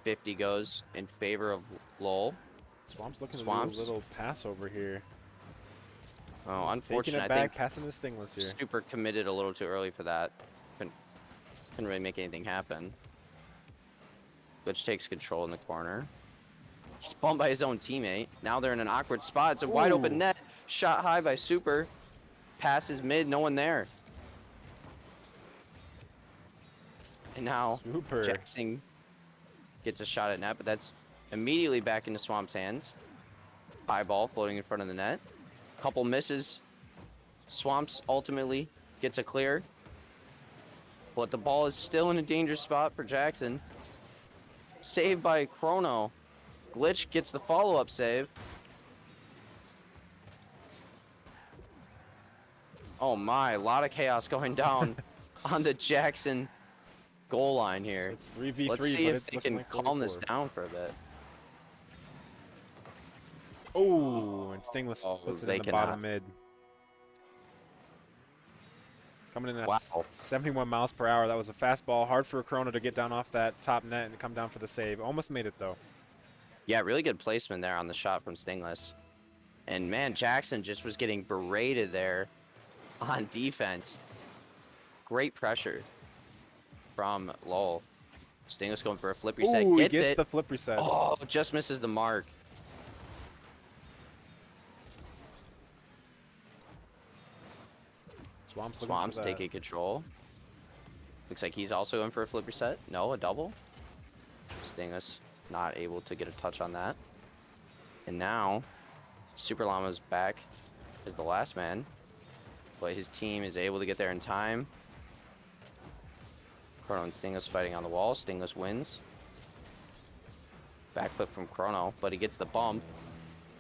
50 goes in favor of LOL. Swamp's looking to do a little pass over here. Oh, He's unfortunate. taking it back, I think passing to Stingless here. Super committed a little too early for that. Couldn't really make anything happen. Glitch takes control in the corner. He's bumped by his own teammate. Now they're in an awkward spot. It's a wide open net. Shot high by Super. Passes mid, no one there. And now Super. Jackson gets a shot at net, but that's immediately back into Swamp's hands. High ball floating in front of the net. Couple misses. Swamps ultimately gets a clear. But the ball is still in a dangerous spot for Jackson. Saved by Chrono. Glitch gets the follow-up save. Oh my, a lot of chaos going down on the Jackson goal line here. It's 3v3, Let's see if they can calm this down for a bit. Oh, and Stingless puts it in the bottom mid. Coming in at 71 miles per hour. That was a fast ball. Hard for Chrono to get down off that top net and come down for the save. Almost made it, though. Yeah, really good placement there on the shot from Stingless. And, man, Jackson just was getting berated there on defense. Great pressure from LOL. Stingless going for a flip reset. Ooh, gets he gets it. the flip reset. Oh, just misses the mark. Swamp's taking control. Looks like he's also in for a flip reset. No, a double. Stingless not able to get a touch on that. And now, Super Llama's back as the last man. But his team is able to get there in time. Chrono and Stingless fighting on the wall. Stingless wins. Backflip from Chrono, but he gets the bump.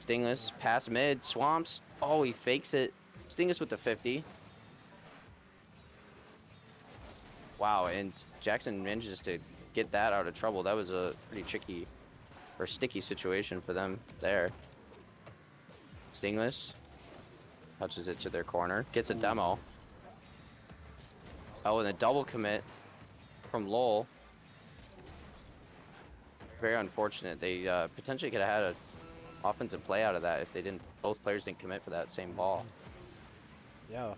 Stingless, pass mid, Swamps. Oh, he fakes it. Stingless with the 50. Wow, and Jackson manages to get that out of trouble. That was a pretty tricky or sticky situation for them there. Stingless touches it to their corner, gets a demo. Oh, and a double commit from Lowell. Very unfortunate. They potentially could have had an offensive play out of that if they didn't. Both players didn't commit for that same ball. Yeah.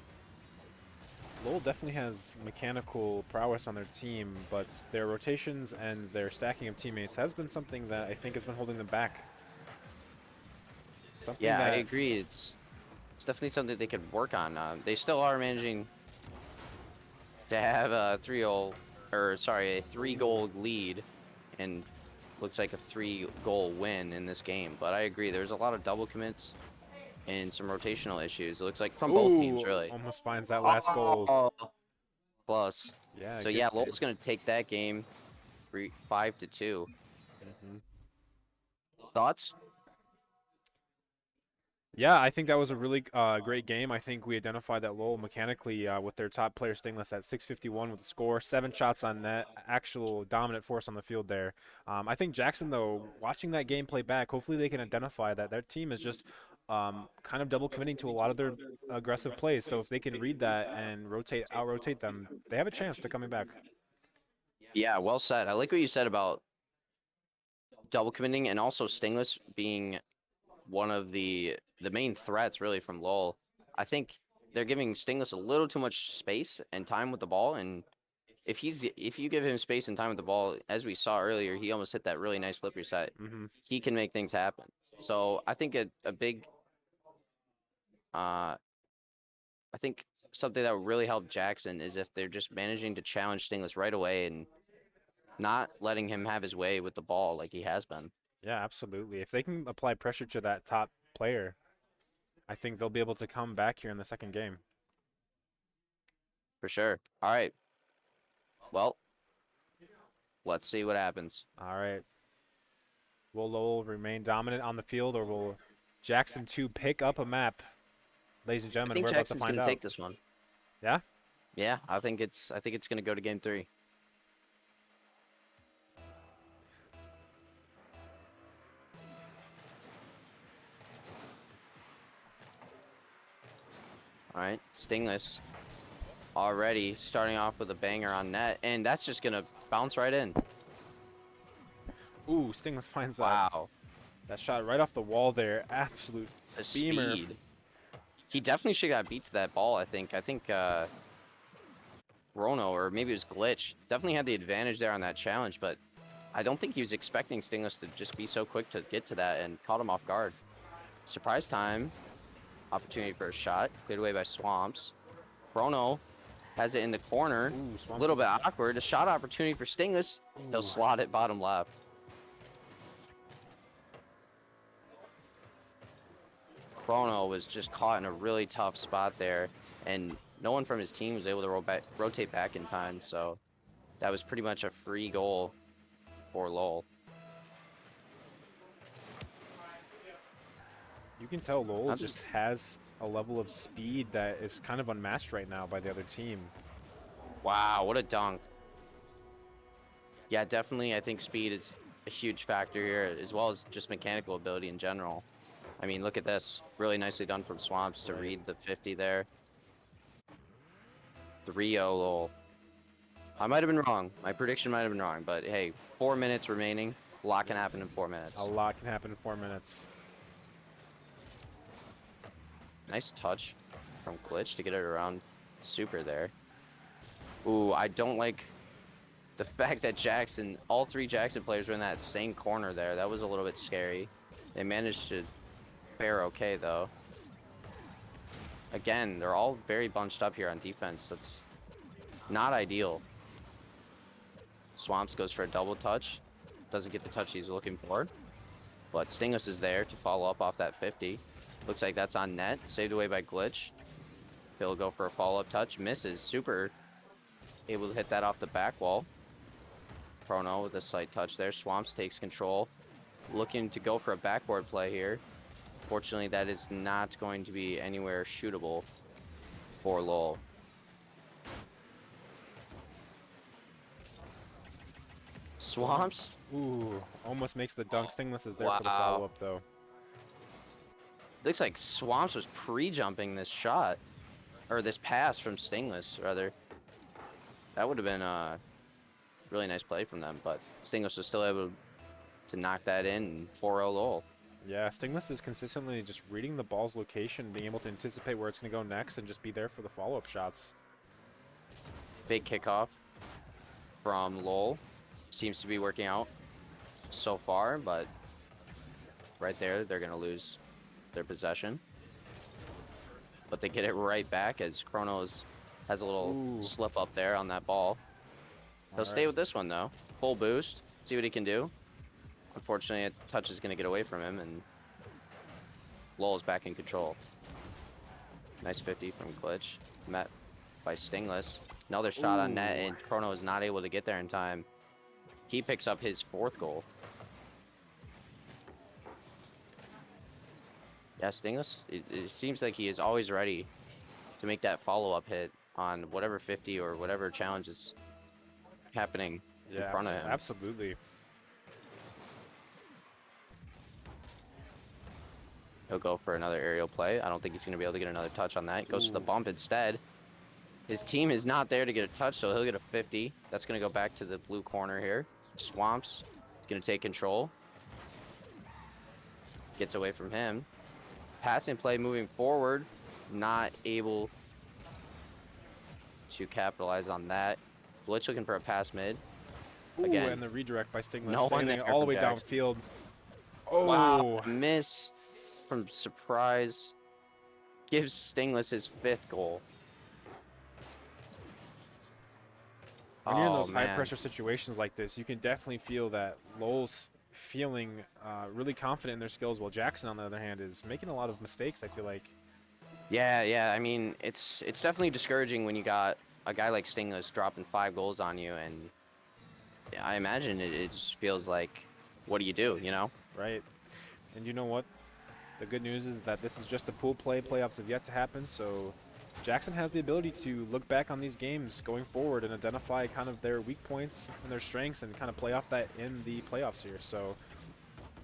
Lowell definitely has mechanical prowess on their team, but their rotations and their stacking of teammates has been something that I think has been holding them back. Yeah, I agree. It's definitely something they could work on. They still are managing to have a 3-0 or sorry, a 3-goal lead, and looks like a 3-goal win in this game. But I agree, there's a lot of double commits and some rotational issues. It looks like from both teams, Ooh, really. almost finds that last goal. Oh, plus. Yeah, So good yeah, game. Lowell's gonna take that game, 5-2. Mhm. Thoughts? Yeah, I think that was a really great game. I think we identified that Lowell mechanically with their top player Stingless at 651 with the score, 7 shots on net, actual dominant force on the field there. I think Jackson, though, watching that game play back, hopefully they can identify that their team is just kind of double committing to a lot of their aggressive plays. So if they can read that and out-rotate them, they have a chance to coming back. Yeah, well said. I like what you said about double committing and also Stingless being one of the main threats really from Lowell. I think they're giving Stingless a little too much space and time with the ball, and if you give him space and time with the ball, as we saw earlier, he almost hit that really nice flip reset. He can make things happen. So I think a big I think something that would really help Jackson is if they're just managing to challenge Stingless right away and not letting him have his way with the ball like he has been. Yeah, absolutely. If they can apply pressure to that top player, I think they'll be able to come back here in the second game. For sure. All right. Well, let's see what happens. All right. Will Lowell remain dominant on the field, or will Jackson 2 pick up a map? Ladies and I gentlemen, think we're Jackson's about to gonna find out. take this one. Yeah? Yeah, I think it's gonna go to game 3. All right, Stingless already starting off with a banger on net, and that's just gonna bounce right in. Ooh, Stingless finds that. Wow. That shot right off the wall there. Absolute The beamer. speed. He definitely should have got beat to that ball, I think. Rono, or maybe it was Glitch, definitely had the advantage there on that challenge, but I don't think he was expecting Stingless to just be so quick to get to that and caught him off guard. Surprise time. Opportunity for a shot. Cleared away by Swamps. Rono has it in the corner. A little bit awkward. A shot opportunity for Stingless. He'll slot it bottom left. Chrono was just caught in a really tough spot there, and no one from his team was able to rotate back in time, so that was pretty much a free goal for Lowell. You can tell Lowell just has a level of speed that is kind of unmatched right now by the other team. Wow, what a dunk. Yeah, definitely, I think speed is a huge factor here, as well as just mechanical ability in general. I mean, look at this. Really nicely done from Swamps to read the 50 there. 3-0 Lowell. I might have been wrong. My prediction might have been wrong, but hey, 4 minutes remaining. A lot can happen in 4 minutes. A lot can happen in 4 minutes. Nice touch from Glitch to get it around Super there. Ooh, I don't like the fact that Jackson, all 3 Jackson players were in that same corner there. That was a little bit scary. They managed to fare okay, though. Again, they're all very bunched up here on defense. That's not ideal. Swamps goes for a double touch. Doesn't get the touch he's looking for. But Stingless is there to follow up off that 50. Looks like that's on net. Saved away by Glitch. He'll go for a follow-up touch. Misses. Super able to hit that off the back wall. Chrono with a slight touch there. Swamps takes control. Looking to go for a backboard play here. Fortunately, that is not going to be anywhere shootable for Lowell. Swamps? Ooh, almost makes the dunk. Stingless is there for the Wow. follow-up, though. Looks like Swamps was pre-jumping this shot. Or this pass from Stingless, rather. That would have been a really nice play from them, but Stingless was still able to knock that in 4-0 Lowell. Yeah, Stingless is consistently just reading the ball's location, being able to anticipate where it's going to go next, and just be there for the follow-up shots. Big kickoff from Lowell. Seems to be working out so far, but right there, they're going to lose their possession. But they get it right back as Chronos has a little slip up there on that ball. He'll stay with this one, though. Full boost. See what he can do. Unfortunately, a touch is going to get away from him, and Lowell's back in control. Nice 50 from Glitch. Met by Stingless. Another shot on net, and Chrono is not able to get there in time. He picks up his 4th goal. Yeah, Stingless, it seems like he is always ready to make that follow-up hit on whatever 50 or whatever challenge is happening in front of him. Absolutely. He'll go for another aerial play. I don't think he's going to be able to get another touch on that. He goes for the bump instead. His team is not there to get a touch, so he'll get a 50. That's going to go back to the blue corner here. Swamps is going to take control. Gets away from him. Passing play moving forward. Not able to capitalize on that. Glitch looking for a pass mid. Again. And the redirect by Stingless. No one sending there all the from way Jax. downfield. Oh. Wow, miss from Surprise. Gives Stingless his 5th goal. When you're in those high-pressure situations like this, you can definitely feel that Lowell's feeling really confident in their skills, while Jackson, on the other hand, is making a lot of mistakes, I feel like. Yeah. I mean, it's definitely discouraging when you got a guy like Stingless dropping 5 goals on you, and I imagine it just feels like, what do you do, you know? Right. And you know what? The good news is that this is just the pool play. Playoffs have yet to happen, so Jackson has the ability to look back on these games going forward and identify kind of their weak points and their strengths and kind of play off that in the playoffs here. So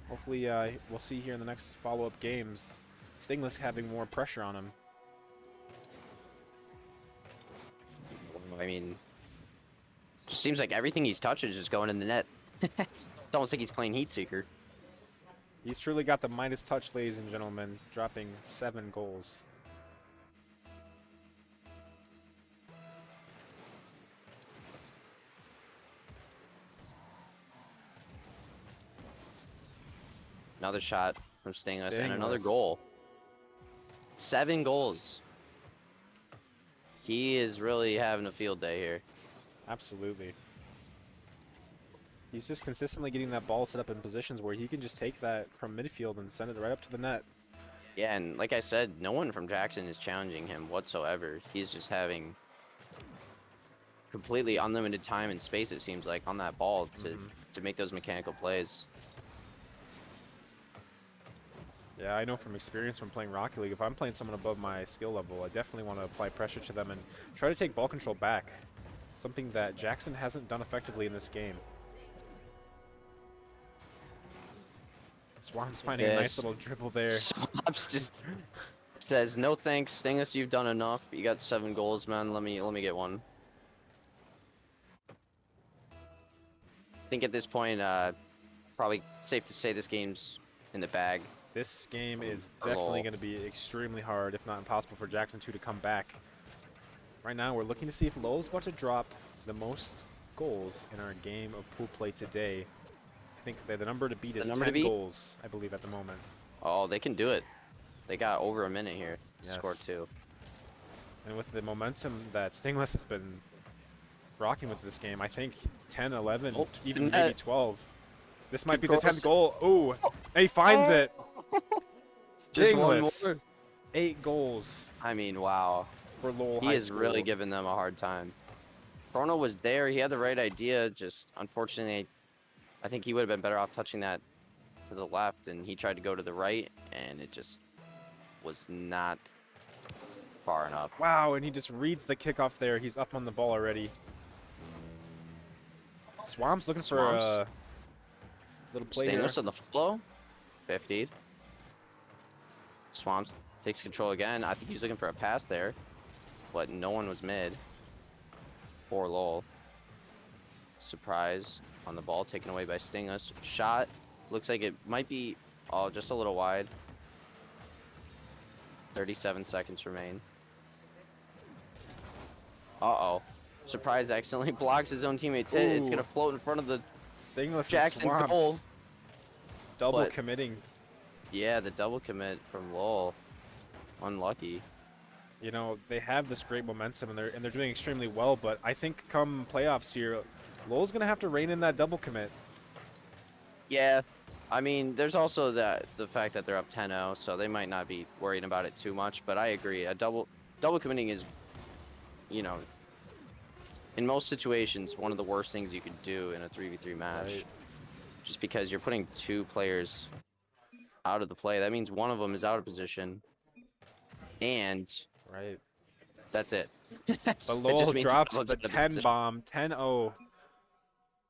hopefully we'll see here in the next follow-up games Stingless having more pressure on him. I mean, just seems like everything he's touching is just going in the net. It's almost like he's playing Heat Seeker. He's truly got the Midas touch, ladies and gentlemen, dropping 7 goals. Another shot from Stingless and another goal. 7 goals. He is really having a field day here. Absolutely. He's just consistently getting that ball set up in positions where he can just take that from midfield and send it right up to the net. Yeah, and like I said, no one from Jackson is challenging him whatsoever. He's just having completely unlimited time and space, it seems like, on that ball to make those mechanical plays. Yeah, I know from experience from playing Rocket League, if I'm playing someone above my skill level, I definitely want to apply pressure to them and try to take ball control back. Something that Jackson hasn't done effectively in this game. Swamp's finding a nice little dribble there. Swamps just says, "No thanks, Stingus. You've done enough. You got 7 goals, man. Let me get one." I think at this point, probably safe to say this game's in the bag. This game is definitely going to be extremely hard, if not impossible, for Jackson 2 to come back. Right now, we're looking to see if Lowell's about to drop the most goals in our game of pool play today. I think the number to beat is 10 goals, I believe, at the moment. Oh, they can do it. They got over a minute here to score 2. And with the momentum that Stingless has been rocking with this game, I think 10, 11, even maybe 12. This might be the 10th goal. Ooh, he finds it. Just one Stingless. more. 8 goals. I mean, wow. For Lowell He High is really School. giving them a hard time. Chrono was there. He had the right idea. Just unfortunately, I think he would have been better off touching that to the left, and he tried to go to the right, and it just was not far enough. Wow, and he just reads the kickoff there. He's up on the ball already. Swamp's looking for a little play there. Stingless on the flow. 50'd. Swamps takes control again. I think he was looking for a pass there, but no one was mid. Poor Lowell. Surprise on the ball, taken away by Stingless. Shot. Looks like it might be just a little wide. 37 seconds remain. Uh-oh. Surprise accidentally blocks his own teammate's hit. It's going to float in front of the Stingless Jackson and Swamps goal. double committing. Yeah, the double commit from Lowell. Unlucky. You know, they have this great momentum and they're doing extremely well, but I think come playoffs here, Lowell's going to have to rein in that double commit. Yeah, I mean, there's also the fact that they're up 10-0, so they might not be worrying about it too much. But I agree, a double committing is, you know, in most situations, one of the worst things you could do in a 3v3 match. Right. Just because you're putting 2 players out of the play. That means one of them is out of position, and Right. that's it. But That Lowell just means one drops of the them's out of 10 position. bomb, 10-0.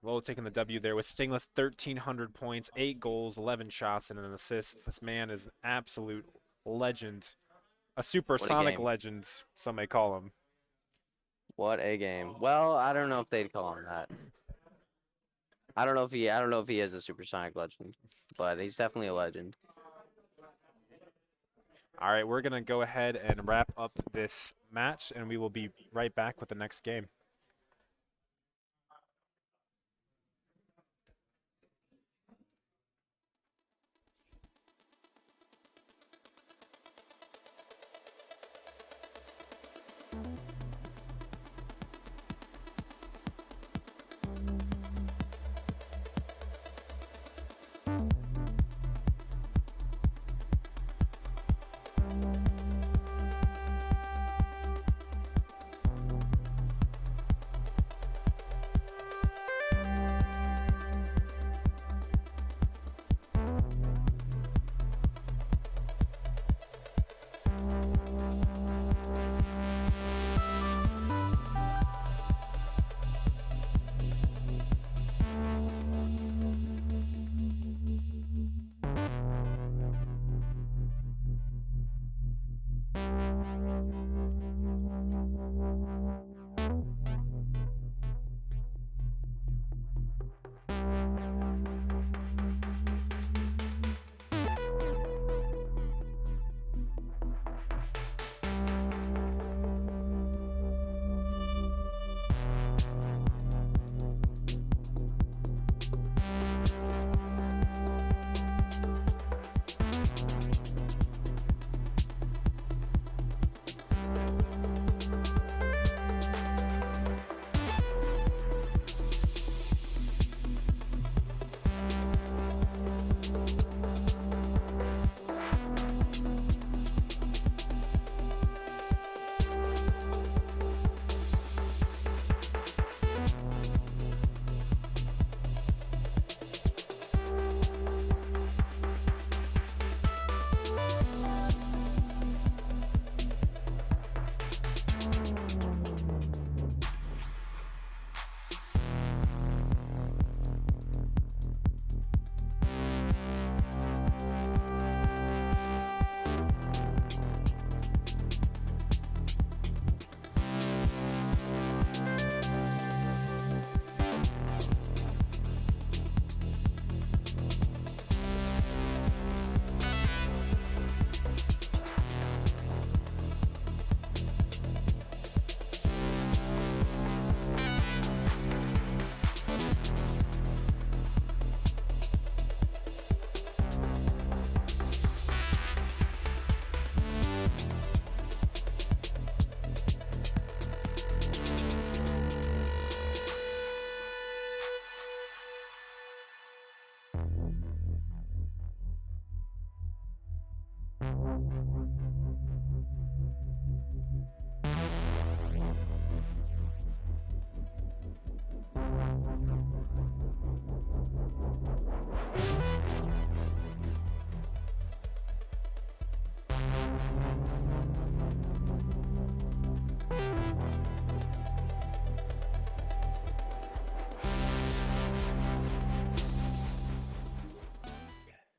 Lowell taking the W there with Stingless, 1,300 points, 8 goals, 11 shots, and an assist. This man is an absolute legend. A supersonic game. legend, some may call him. What a game. Well, I don't know if they'd call him that. I don't know if he is a supersonic legend, but he's definitely a legend. All right, we're going to go ahead and wrap up this match, and we will be right back with the next game.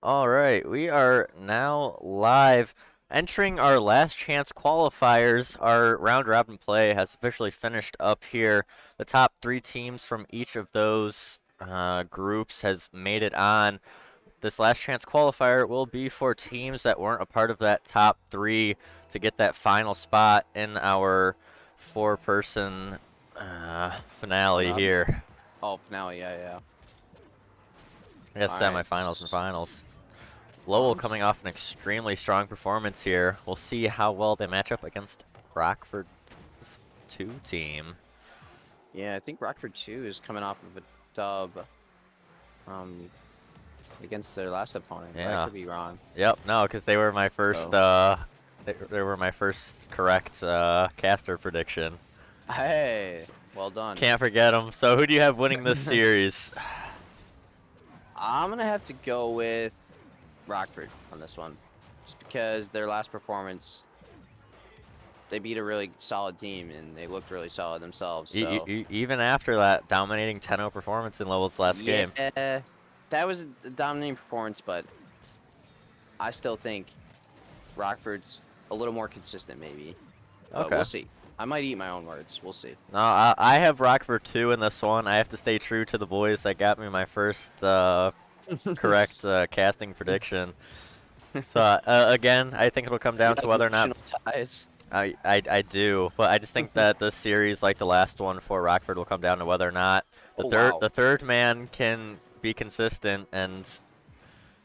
All right, we are now live. Entering our last chance qualifiers, our round robin play has officially finished up here. The top 3 teams from each of those groups has made it on. This last chance qualifier will be for teams that weren't a part of that top 3 to get that final spot in our 4-person finale here. Oh, finale, yeah. I guess All right. semifinals and finals. Lowell coming off an extremely strong performance here. We'll see how well they match up against Rockford's 2 team. Yeah, I think Rockford 2 is coming off of a dub against their last opponent. But Yeah. I could be wrong. Yep. No, because they were my first. So- They were my first correct caster prediction. Hey, well done. Can't forget them. So who do you have winning this series? I'm gonna have to go with Rockford on this one, just because their last performance, they beat a really solid team and they looked really solid themselves. So. Even after that dominating 10-0 performance in Lowell's last game. Yeah, that was a dominating performance, but I still think Rockford's a little more consistent, maybe. But Okay. we'll see. I might eat my own words. We'll see. No, I have Rockford 2 in this one. I have to stay true to the boys that got me my first correct casting prediction. So again, I think it'll come down to whether or not. Ties. I do, but I just think that this series, like the last one for Rockford, will come down to whether or not the third man can be consistent. And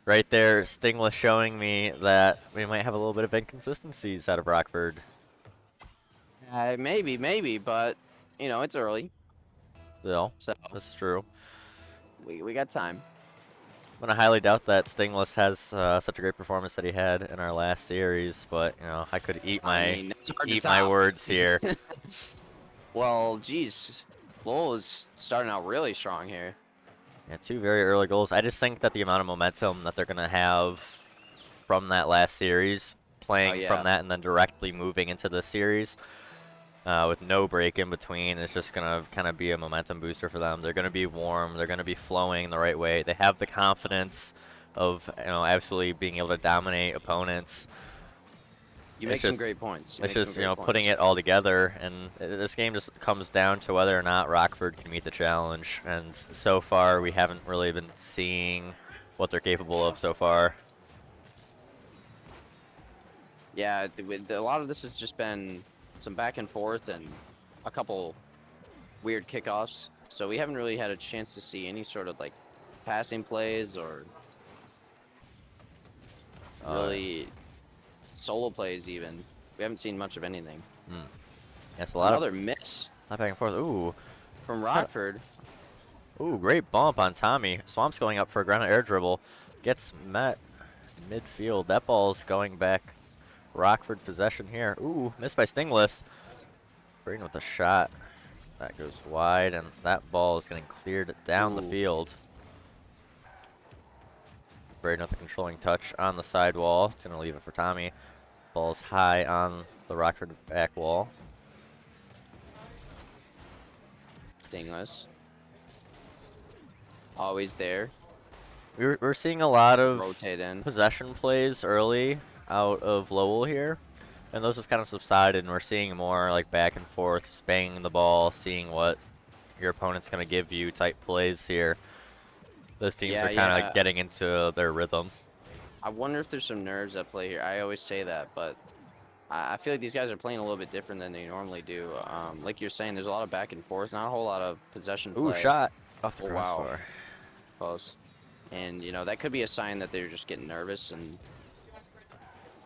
right there, Stingless showing me that we might have a little bit of inconsistencies out of Rockford. Maybe, but you know it's early. Still, so that's true. We got time. I'm gonna highly doubt that Stingless has such a great performance that he had in our last series, but you know I could eat my my words here. Well, geez, Lowell is starting out really strong here. Yeah, 2 very early goals. I just think that the amount of momentum that they're gonna have from that last series, playing from that and then directly moving into this series, with no break in between, is just gonna kind of be a momentum booster for them. They're gonna be warm. They're gonna be flowing the right way. They have the confidence of absolutely being able to dominate opponents. You make some great points. It's just putting it all together, and this game just comes down to whether or not Rockford can meet the challenge. And so far, we haven't really been seeing what they're capable of so far. Yeah, a lot of this has just been some back and forth and a couple weird kickoffs. So we haven't really had a chance to see any sort of like passing plays or really solo plays even. We haven't seen much of anything. That's a lot Another miss. Back and forth. Ooh. From Rockford. Ooh, great bump on Tommy. Swamp's going up for a ground air dribble. Gets met midfield. That ball's going back. Rockford possession here. Ooh, missed by Stingless. Braden with a shot. That goes wide, and that ball is getting cleared down the field. Braden with a controlling touch on the side wall. It's going to leave it for Tommy. Ball's high on the Rockford back wall. Stingless. Always there. We're seeing a lot of rotate in possession plays early out of Lowell here, and those have kind of subsided, and we're seeing more like back and forth, just banging the ball, seeing what your opponent's going to give you type plays here. Those teams are kind of getting into their rhythm. I wonder if there's some nerves at play here. I always say that, but I feel like these guys are playing a little bit different than they normally do. Like you're saying, there's a lot of back and forth, not a whole lot of possession play. Ooh, shot off the crossbar. Wow. Close. And, you know, that could be a sign that they're just getting nervous and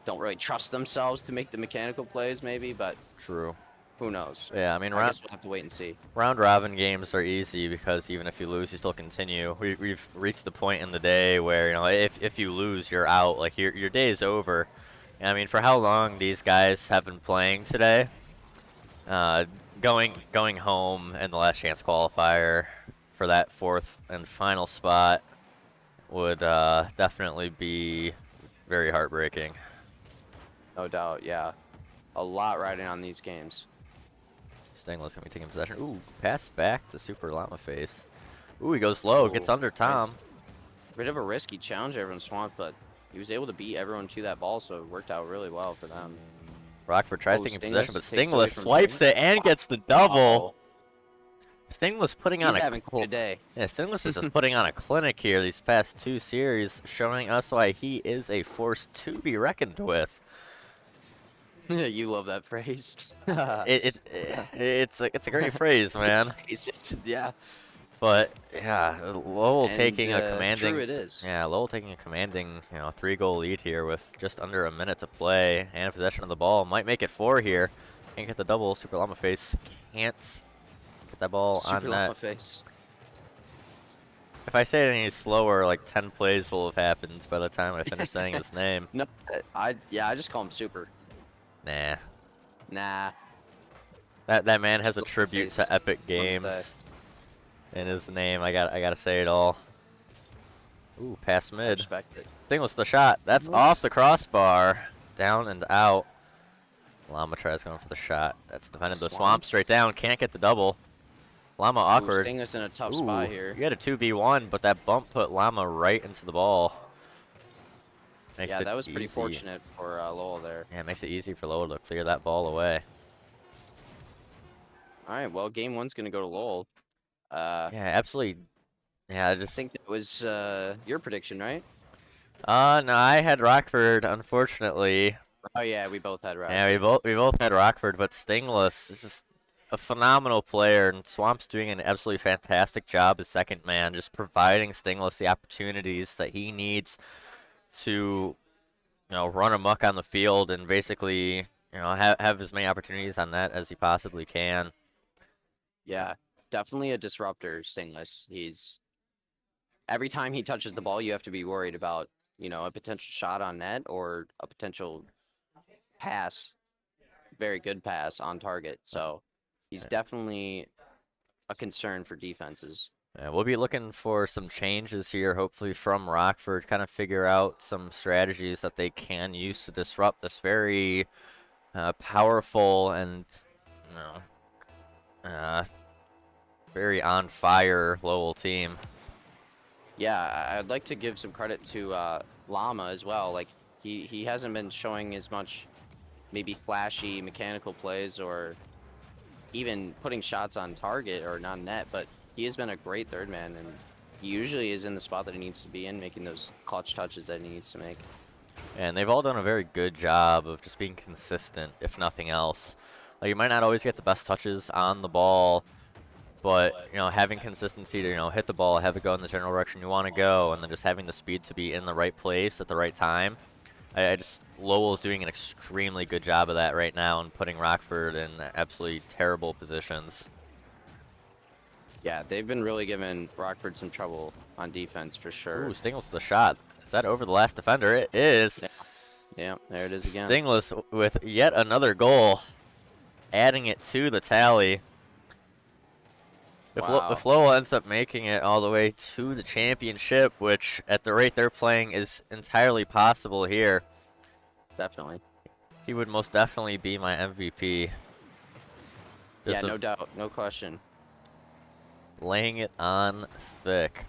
don't really trust themselves to make the mechanical plays, maybe, but true. Who knows? Yeah, I mean, I guess we'll have to wait and see. Round robin games are easy because even if you lose, you still continue. We've reached the point in the day where, you know, if you lose, you're out. Like your day is over. And, I mean, for how long these guys have been playing today, going home in the last chance qualifier for that 4th and final spot would definitely be very heartbreaking. No doubt, yeah. A lot riding on these games. Stingless gonna be taking possession. Ooh, pass back to Super Llama Face. Ooh, he goes low, gets under Tom. Nice. Bit of a risky challenge there from Swamp, but he was able to beat everyone to that ball, so it worked out really well for them. Rockford tries taking possession, but Stingless swipes it and gets the double. Stingless putting on having quite a day. Yeah, Stingless is just putting on a clinic here these past 2 series, showing us why he is a force to be reckoned with. You love that phrase. It's a great phrase, man. It's just, yeah. But yeah, Lowell taking a commanding. True it is. Yeah, Lowell taking a commanding, 3-goal lead here with just under a minute to play and possession of the ball. Might make it 4 here. Can't get the double. Super Llama Face can't get that ball Super on net. llama face. If I say it any slower, like 10 plays will have happened by the time I finish saying his name. No, I just call him Super. Nah. Nah. That man has a Llama tribute face. to Epic Fun to Games in his name. I gotta say it all. Ooh, pass I mid. respect it. Stingless with the shot. That's off the crossbar. Down and out. Llama tries going for the shot. That's defended. The swamp straight down. Can't get the double. Llama awkward. Stingless in a tough Ooh, spot here. You had a 2v1, but that bump put Llama right into the ball. Makes Yeah, it that was pretty easy. fortunate for Lowell there. Yeah, it makes it easy for Lowell to clear that ball away. All right, well, game 1's going to go to Lowell. Yeah, absolutely. Yeah, I think that was your prediction, right? No, I had Rockford, unfortunately. Oh yeah, we both had Rockford. Yeah, we both had Rockford, but Stingless is just a phenomenal player, and Swamp's doing an absolutely fantastic job as second man, just providing Stingless the opportunities that he needs to, run amok on the field and basically, have as many opportunities on that as he possibly can. Yeah, definitely a disruptor, Stingless. Every time he touches the ball, you have to be worried about, a potential shot on net or a potential pass, very good pass on target. So he's definitely a concern for defenses. Yeah, we'll be looking for some changes here, hopefully from Rockford, kind of figure out some strategies that they can use to disrupt this very powerful and, very on fire Lowell team. Yeah, I'd like to give some credit to Llama as well. Like he hasn't been showing as much maybe flashy mechanical plays or even putting shots on target or non net, but he has been a great third man, and he usually is in the spot that he needs to be in, making those clutch touches that he needs to make. And they've all done a very good job of just being consistent, if nothing else. Like, you might not always get the best touches on the ball, but, having consistency to, hit the ball, have it go in the general direction you want to go, and then just having the speed to be in the right place at the right time. Lowell's doing an extremely good job of that right now and putting Rockford in absolutely terrible positions. Yeah, they've been really giving Rockford some trouble on defense for sure. Ooh, Stingless with a shot. Is that over the last defender? It is. Yeah, there it is again. Stingless with yet another goal, adding it to the tally. If Lowell ends up making it all the way to the championship, which at the rate they're playing is entirely possible here. Definitely. He would most definitely be my MVP. Yeah, no doubt. No question. Laying it on thick.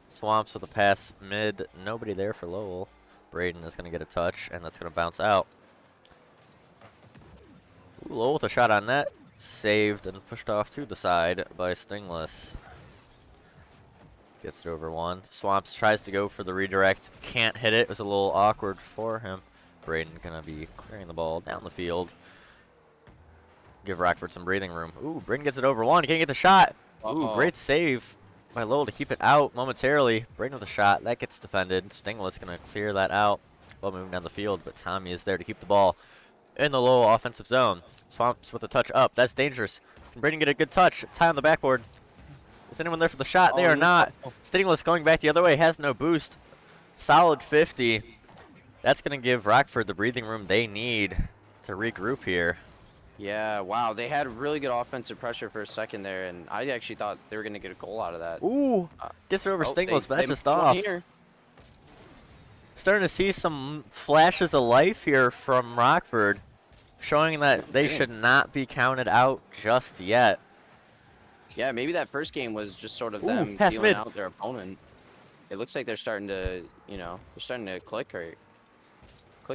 Swamps with a pass mid. Nobody there for Lowell. Braden is going to get a touch, and that's going to bounce out. Ooh, Lowell with a shot on net. Saved and pushed off to the side by Stingless. Gets it over one. Swamps tries to go for the redirect. Can't hit it. It was a little awkward for him. Braden going to be clearing the ball down the field. Give Rockford some breathing room. Ooh, Braden gets it over one. Can't get the shot. Ooh, great save by Lowell to keep it out momentarily. Braden with a shot. That gets defended. Stingless going to clear that out while moving down the field, but Tommy is there to keep the ball in the Lowell offensive zone. Swamps with a touch up. That's dangerous. Can Braden get a good touch? It's high on the backboard. Is anyone there for the shot? They are not. Stingless going back the other way. Has no boost. Solid 50. That's going to give Rockford the breathing room they need to regroup here. Yeah, wow. They had really good offensive pressure for a second there, and I actually thought they were going to get a goal out of that. Ooh. Gets it over Stingless, but that's just off. Here. Starting to see some flashes of life here from Rockford, showing that they should not be counted out just yet. Yeah, maybe that first game was just sort of them feeling out their opponent. It looks like they're starting to, they're starting to click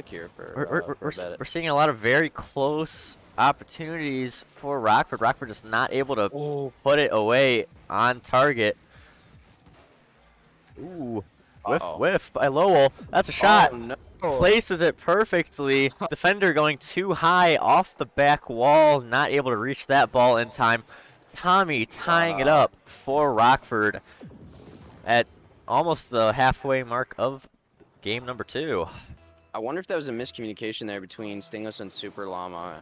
here for we're seeing a lot of very close opportunities for Rockford. Rockford just not able to put it away on target. Ooh, whiff by Lowell. That's a shot. Oh, no. Places it perfectly. Defender going too high off the back wall, not able to reach that ball in time. Tommy tying it up for Rockford at almost the halfway mark of game number 2. I wonder if that was a miscommunication there between Stingless and Super Llama.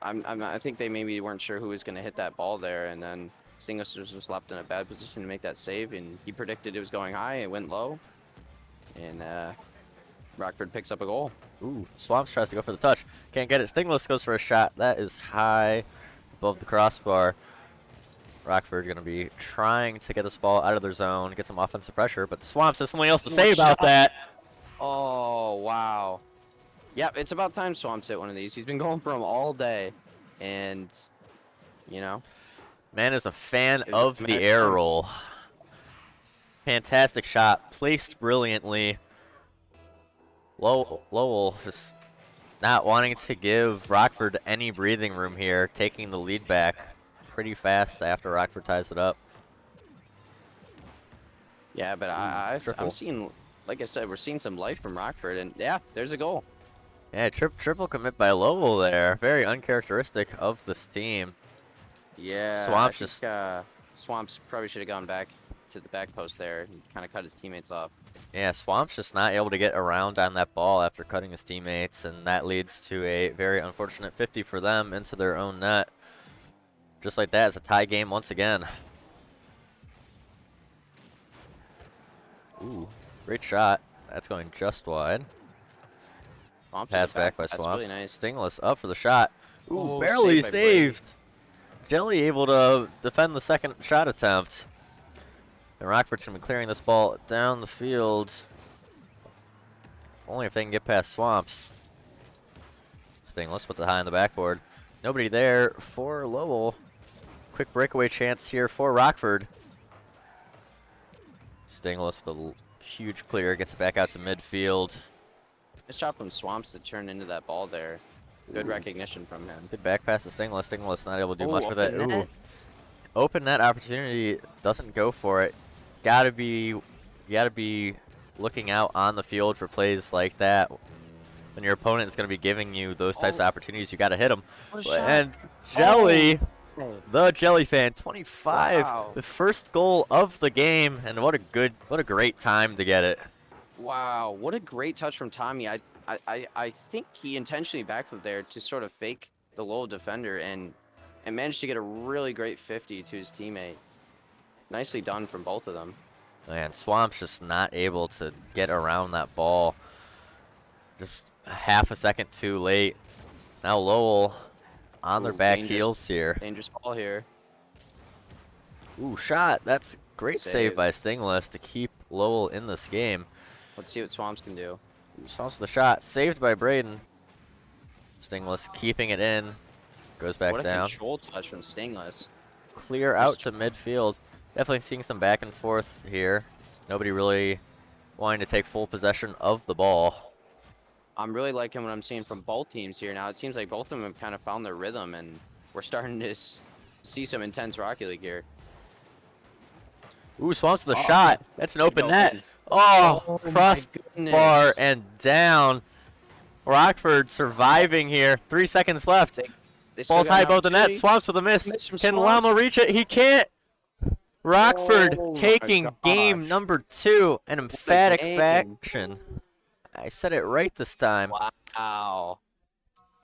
I think they maybe weren't sure who was going to hit that ball there, and then Stingless was just left in a bad position to make that save, and he predicted it was going high, it went low, and Rockford picks up a goal. Ooh, Swamps tries to go for the touch. Can't get it. Stingless goes for a shot. That is high above the crossbar. Rockford going to be trying to get this ball out of their zone, get some offensive pressure, but Swamps has something else to say about that. Oh, wow. Yep, it's about time Swamps hit one of these. He's been going for them all day, and, you know. Man is a fan of the air roll. Fantastic shot, placed brilliantly. Lowell just not wanting to give Rockford any breathing room here, taking the lead back pretty fast after Rockford ties it up. Yeah, but I'm seeing, like I said, we're seeing some life from Rockford, and yeah, there's a goal. Yeah, triple commit by Lowell there. Very uncharacteristic of this team. Yeah, Swamps Swamps probably should have gone back to the back post there and kind of cut his teammates off. Yeah, Swamps just not able to get around on that ball after cutting his teammates, and that leads to a very unfortunate 50 for them into their own net. Just like that, it's a tie game once again. Ooh, great shot. That's going just wide. Pass back by Swamps. Really nice. Stingless up for the shot. Ooh, Oh, barely saved. Jelly able to defend the second shot attempt. And Rockford's going to be clearing this ball down the field. Only if they can get past Swamps. Stingless puts it high on the backboard. Nobody there for Lowell. Quick breakaway chance here for Rockford. Stingless with a huge clear. Gets it back out to midfield. Nice shot from Swamps to turn into that ball there. Good recognition from him. Good back pass to Stingless. Stingless not able to do much with it. Open net. Ooh. Open net opportunity, doesn't go for it. Gotta be looking out on the field for plays like that. When your opponent is going to be giving you those types of opportunities, you got to hit them. And Jelly, the Jelly fan, 25, Wow. the first goal of the game, and what a great time to get it. Wow, what a great touch from Tommy. I think he intentionally backflipped there to sort of fake the Lowell defender and managed to get a really great 50 to his teammate. Nicely done from both of them. And Swamp's just not able to get around that ball. Just a half a second too late. Now Lowell on their back heels here. Dangerous ball here. Ooh, shot. That's great save Save. by Stingless to keep Lowell in this game. Let's see what Swamps can do. Ooh, Swamps with the shot. Saved by Braden. Stingless keeping it in. Goes back What a down. control touch from Stingless. Clear out to midfield. Definitely seeing some back and forth here. Nobody really wanting to take full possession of the ball. I'm really liking what I'm seeing from both teams here now. It seems like both of them have kind of found their rhythm, and we're starting to see some intense Rocket League here. Ooh, Swamps with a shot. That's an open net. in. Oh, my crossbar goodness. and down. Rockford surviving here. 3 seconds left. They still Ball's got high an above the net. opportunity. Swamps with a miss. Miss from Can Swamps. Llama reach it? He can't. Rockford Oh my taking game gosh. number 2. An emphatic game. faction. I said it right this time. Wow.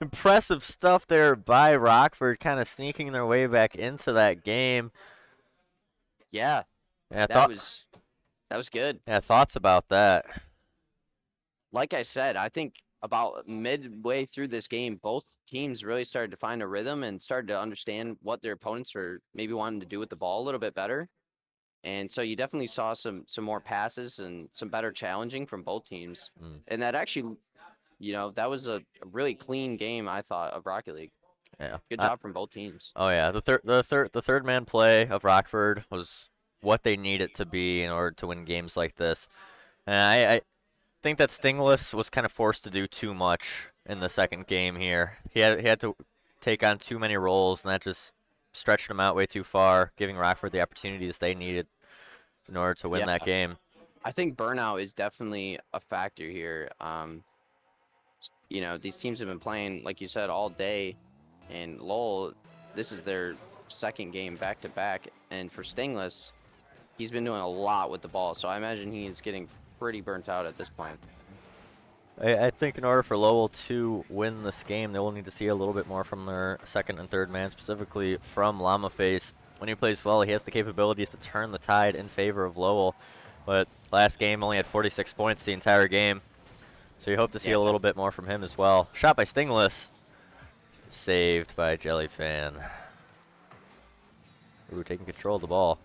Impressive stuff there by Rockford, kind of sneaking their way back into that game. Yeah, Yeah, that was good. yeah, thoughts about that? Like I said, I think about midway through this game, both teams really started to find a rhythm and started to understand what their opponents were maybe wanting to do with the ball a little bit better. And so you definitely saw some more passes and some better challenging from both teams. And that actually, that was a really clean game, I thought, of Rocket League. Yeah. Good job from both teams. Oh yeah, the third man play of Rockford was what they need it to be in order to win games like this. And I think that Stingless was kind of forced to do too much in the second game here. He had to take on too many roles, and that just stretched him out way too far, giving Rockford the opportunities they needed in order to win that game. I think burnout is definitely a factor here. These teams have been playing, like you said, all day, and Lowell, this is their second game back to back, and for Stingless, he's been doing a lot with the ball, so I imagine he's getting pretty burnt out at this point. I think in order for Lowell to win this game, they will need to see a little bit more from their second and third man, specifically from Llamaface. When he plays well, he has the capabilities to turn the tide in favor of Lowell. But last game only had 46 points the entire game. So you hope to see a little bit more from him as well. Shot by Stingless. Saved by Jellyfan. Ooh, taking control of the ball.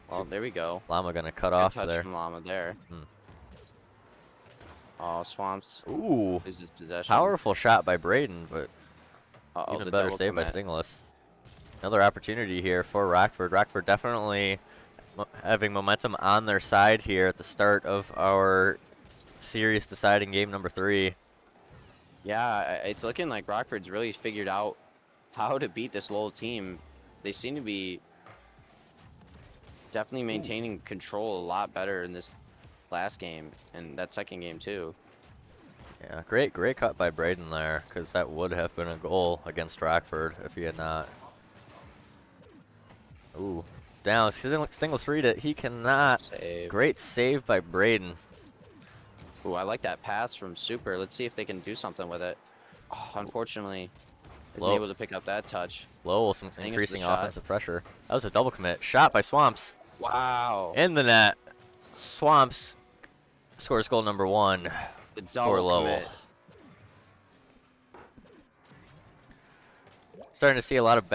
Well, there we go. Llama gonna cut Good off touch there. from Llama there. Oh, Swamps. Ooh, Loses possession. powerful shot by Braden, but Uh-oh, even the better double save by commit. Stingless. Another opportunity here for Rockford. Rockford definitely having momentum on their side here at the start of our series deciding game number 3. Yeah, it's looking like Rockford's really figured out how to beat this Lowell team. They seem to be definitely maintaining control a lot better in this last game and that second game too. Yeah, great cut by Braden there, because that would have been a goal against Rockford if he had not. Ooh, down. Stingless read it. He cannot. Save. Great save by Braden. Ooh, I like that pass from Super. Let's see if they can do something with it. Oh, unfortunately, isn't able to pick up that touch. Lowell some Stingless increasing the shot. offensive pressure. That was a double commit. Shot by Swamps. Wow. In the net. Swamps scores goal number 1 The for double Lowell. commit. Starting to see a lot of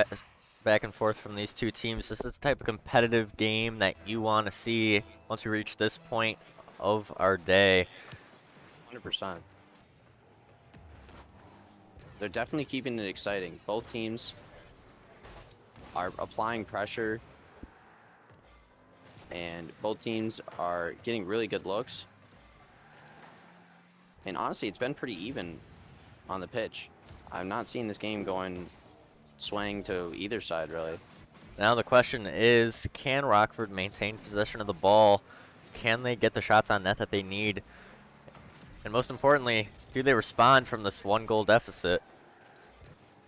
back and forth from these two teams. This is the type of competitive game that you want to see once we reach this point of our day. 100%. They're definitely keeping it exciting. Both teams are applying pressure, and both teams are getting really good looks. And honestly, it's been pretty even on the pitch. I'm not seeing this game going swaying to either side, really. Now the question is, can Rockford maintain possession of the ball? Can they get the shots on net that they need? And most importantly, do they respond from this 1-goal deficit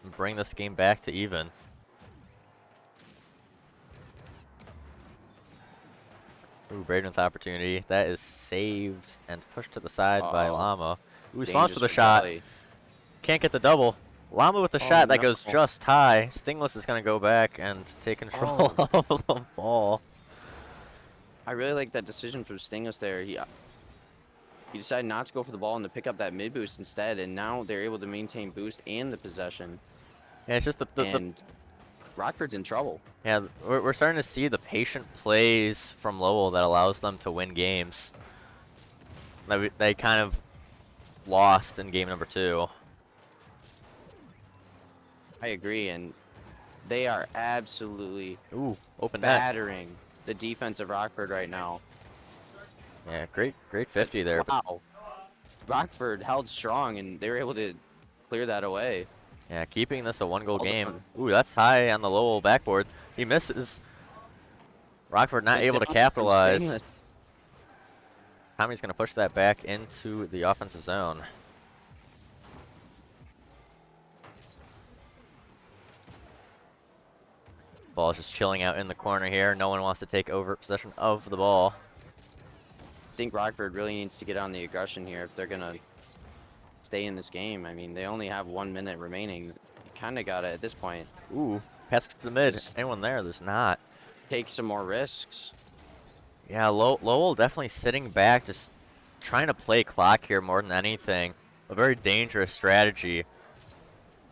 and bring this game back to even? Ooh, Braden with opportunity. That is saved and pushed to the side by Llama. Ooh, Swamps with a shot. Can't get the double. Llama with a shot that goes just high. Stingless is going to go back and take control of the ball. I really like that decision from Stingless there. He decided not to go for the ball and to pick up that mid boost instead, and now they're able to maintain boost and the possession. Yeah, it's just and Rockford's in trouble. Yeah, we're starting to see the patient plays from Lowell that allows them to win games. They kind of lost in game number 2. I agree, and they are absolutely open battering the defense of Rockford right now. Yeah, great 50 there. Wow. Rockford held strong, and they were able to clear that away. Yeah, keeping this a 1-goal game. Ooh, that's high on the Lowell backboard. He misses. Rockford not able to capitalize. Tommy's going to push that back into the offensive zone. Ball is just chilling out in the corner here. No one wants to take over possession of the ball. I think Rockford really needs to get on the aggression here if they're going to stay in this game. I mean, they only have 1 minute remaining. You kind of got it at this point. Ooh, pass to the mid. Anyone there? There's not. Take some more risks. Yeah, Lowell definitely sitting back, just trying to play clock here more than anything. A very dangerous strategy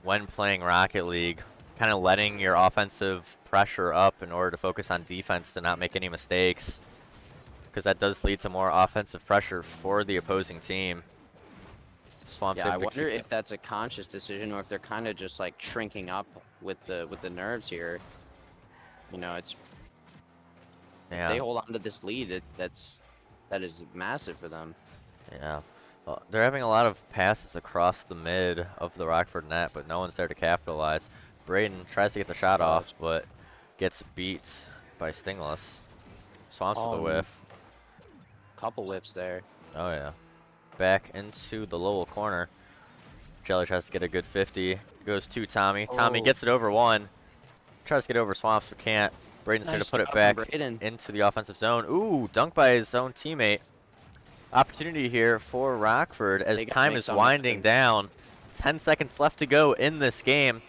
when playing Rocket League. Kind of letting your offensive pressure up in order to focus on defense to not make any mistakes, because that does lead to more offensive pressure for the opposing team. Swamps Yeah, I wonder if that's a conscious decision or if they're kind of just like shrinking up with the nerves here. You know, it's if they hold on to this lead, that is massive for them. Yeah. Well, they're having a lot of passes across the mid of the Rockford net, but no one's there to capitalize. Braden tries to get the shot off, but gets beat by Stingless. Swamps with a whiff. Couple whiffs there. Oh, yeah. Back into the Lowell corner. Jelly tries to get a good 50. Goes to Tommy. Tommy gets it over 1. Tries to get over Swamps, but can't. Braden's there to put it back into the offensive zone. Ooh, dunked by his own teammate. opportunity here for Rockford as They gotta time make is something winding happen. down. 10 seconds left to go in this game.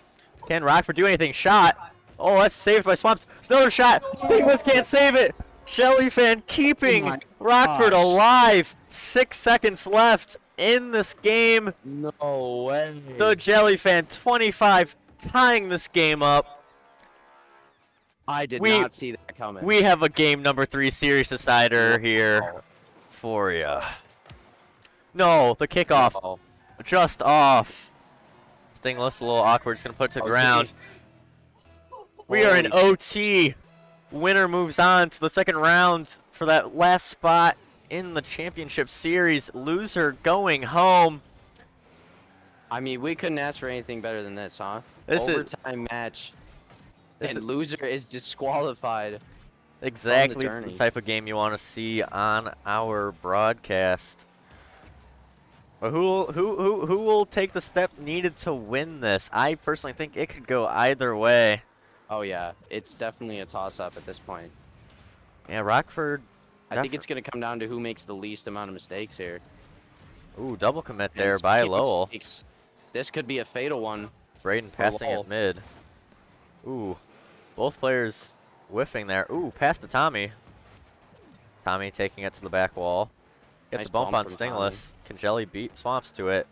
Can Rockford do anything? Shot. Oh, that's saved by Swamps. There's another shot. Stingless can't save it. Jellyfan keeping my Rockford gosh. alive. 6 seconds left in this game. No way. The Jellyfan 25 tying this game up. I did We- not see that coming. We have a game number 3 series decider here Wow. for you. No, the kickoff Oh, just off. Stingless a little awkward. Just gonna put it to OT. ground. We are in Holy OT. Winner moves on to the second round for that last spot in the championship series. Loser going home. I mean, we couldn't ask for anything better than this, huh? This is- Overtime match. This And is- loser is disqualified. Exactly the journey. type of game you want to see on our broadcast. But who will take the step needed to win this? I personally think it could go either way. Oh yeah, it's definitely a toss-up at this point. Yeah, Rockford. I think it's going to come down to who makes the least amount of mistakes here. Ooh, double commit And there by speaking of Lowell. mistakes, this could be a fatal one. Braden for passing Lowell. it mid. Ooh, both players whiffing there. Ooh, pass to Tommy. Tommy taking it to the back wall. Gets Nice a bump bump on from Stingless. Can Jelly beat Swamps to it?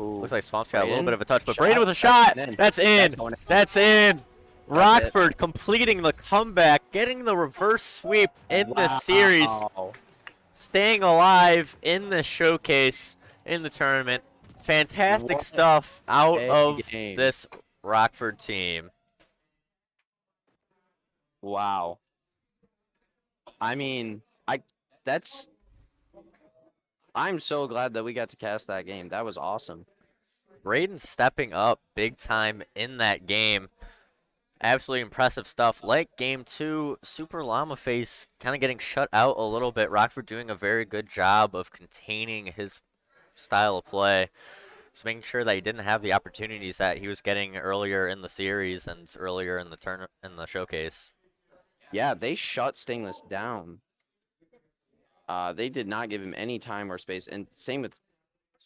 Ooh. Looks like Swamps got a little Braden, bit of a touch, but shot. Braden with a That's shot. in. That's in. That's going in. That's in. That's it. Rockford completing the comeback, getting the reverse sweep in this series, Wow. staying alive in this showcase in the tournament. Fantastic What stuff out a of game. this Rockford team. Wow. I mean, I'm so glad that we got to cast that game. That was awesome. Braden stepping up big time in that game. Absolutely impressive stuff. Like game 2, Super Llama Face kind of getting shut out a little bit. Rockford doing a very good job of containing his style of play. Just making sure that he didn't have the opportunities that he was getting earlier in the series and earlier in the showcase. Yeah, they shut Stingless down. They did not give him any time or space, and same with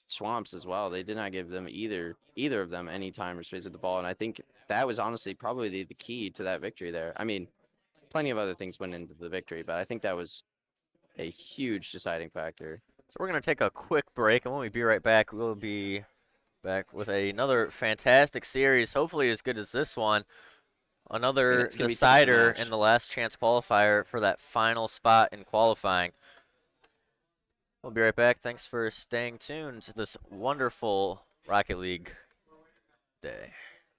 Swamps as well. They did not give them either of them any time or space with the ball, and I think that was honestly probably the key to that victory there. I mean, plenty of other things went into the victory, but I think that was a huge deciding factor. So we're going to take a quick break, and when we be right back, we'll be back with another fantastic series, hopefully as good as this one. Another It's gonna be decider such a match. in the last chance qualifier for that final spot in qualifying. We'll be right back. Thanks for staying tuned to this wonderful Rocket League day.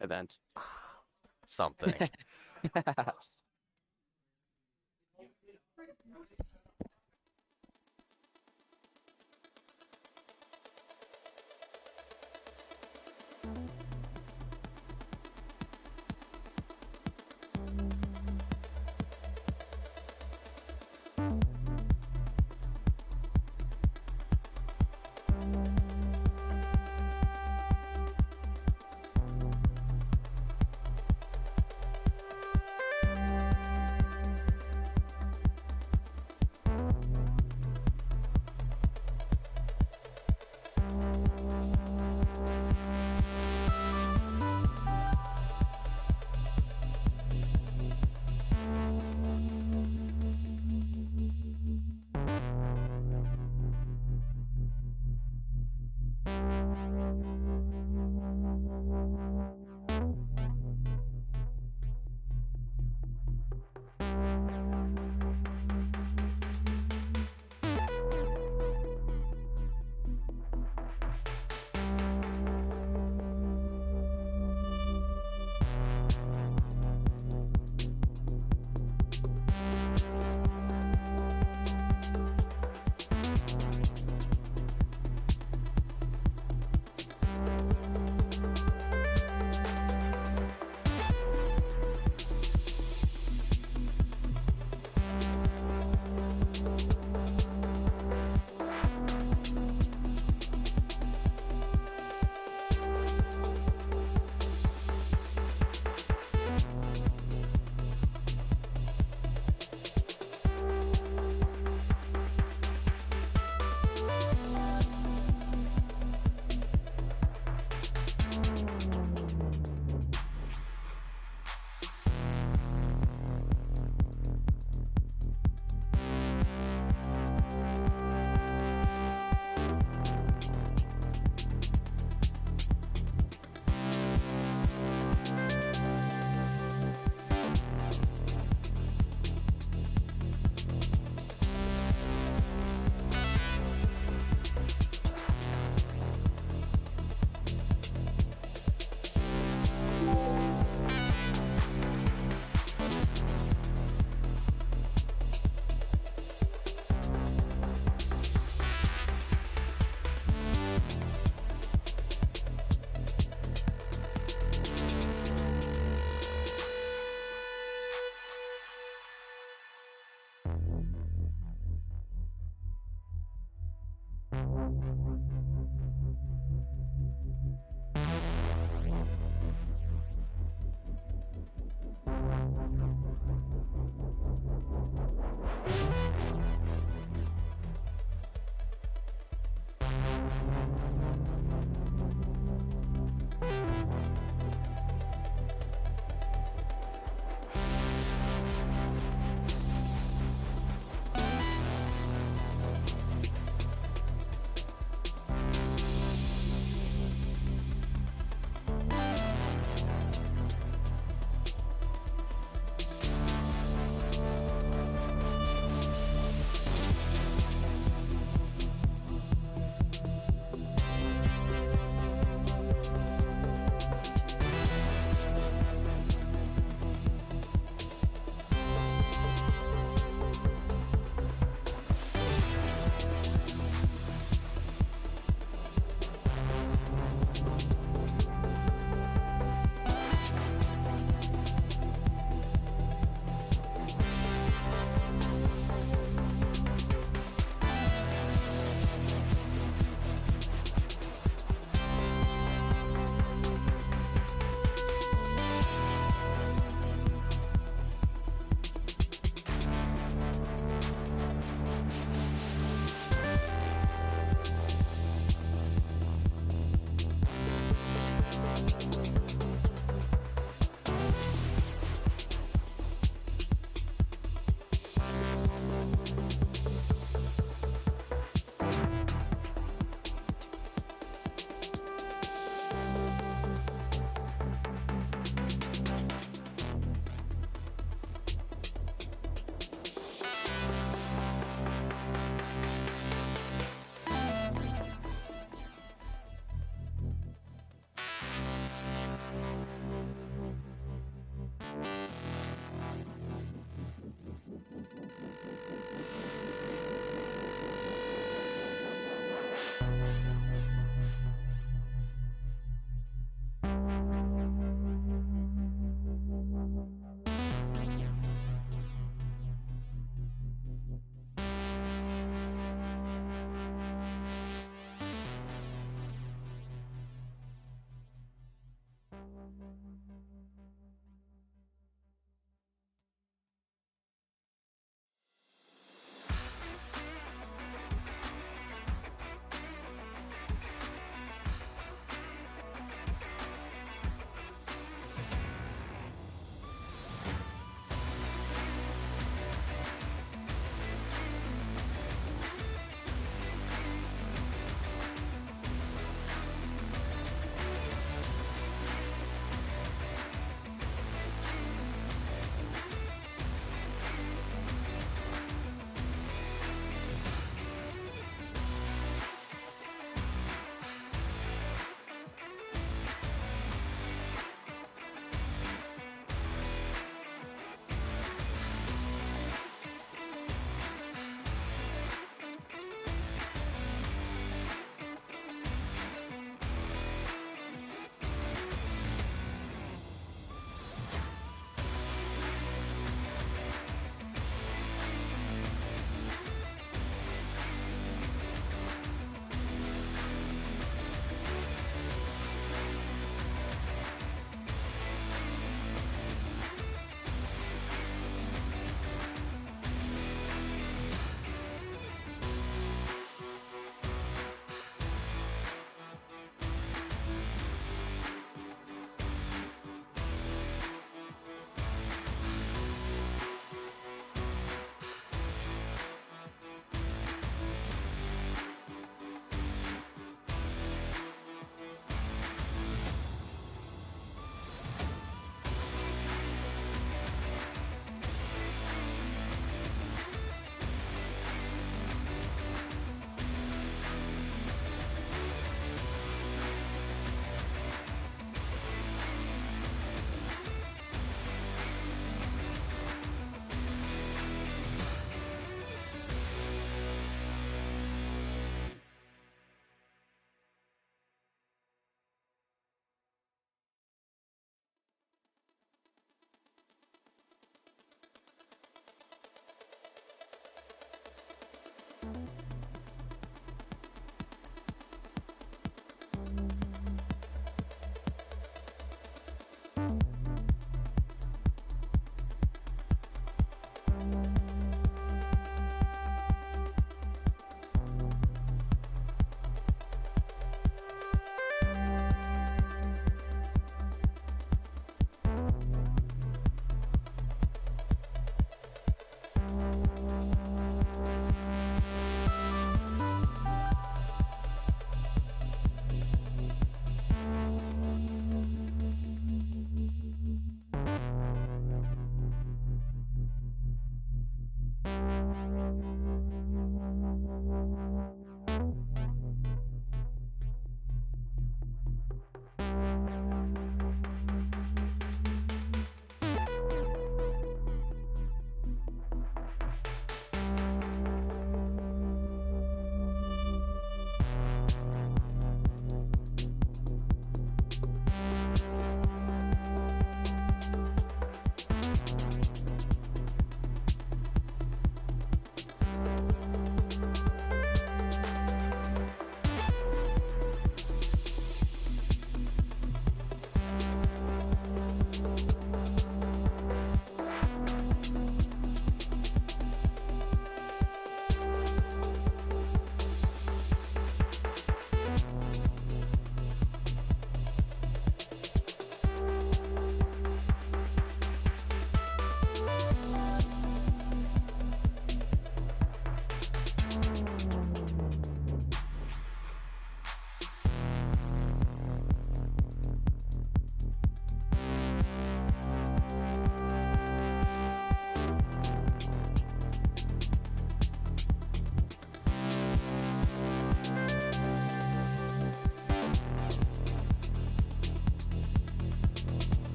Event. Something.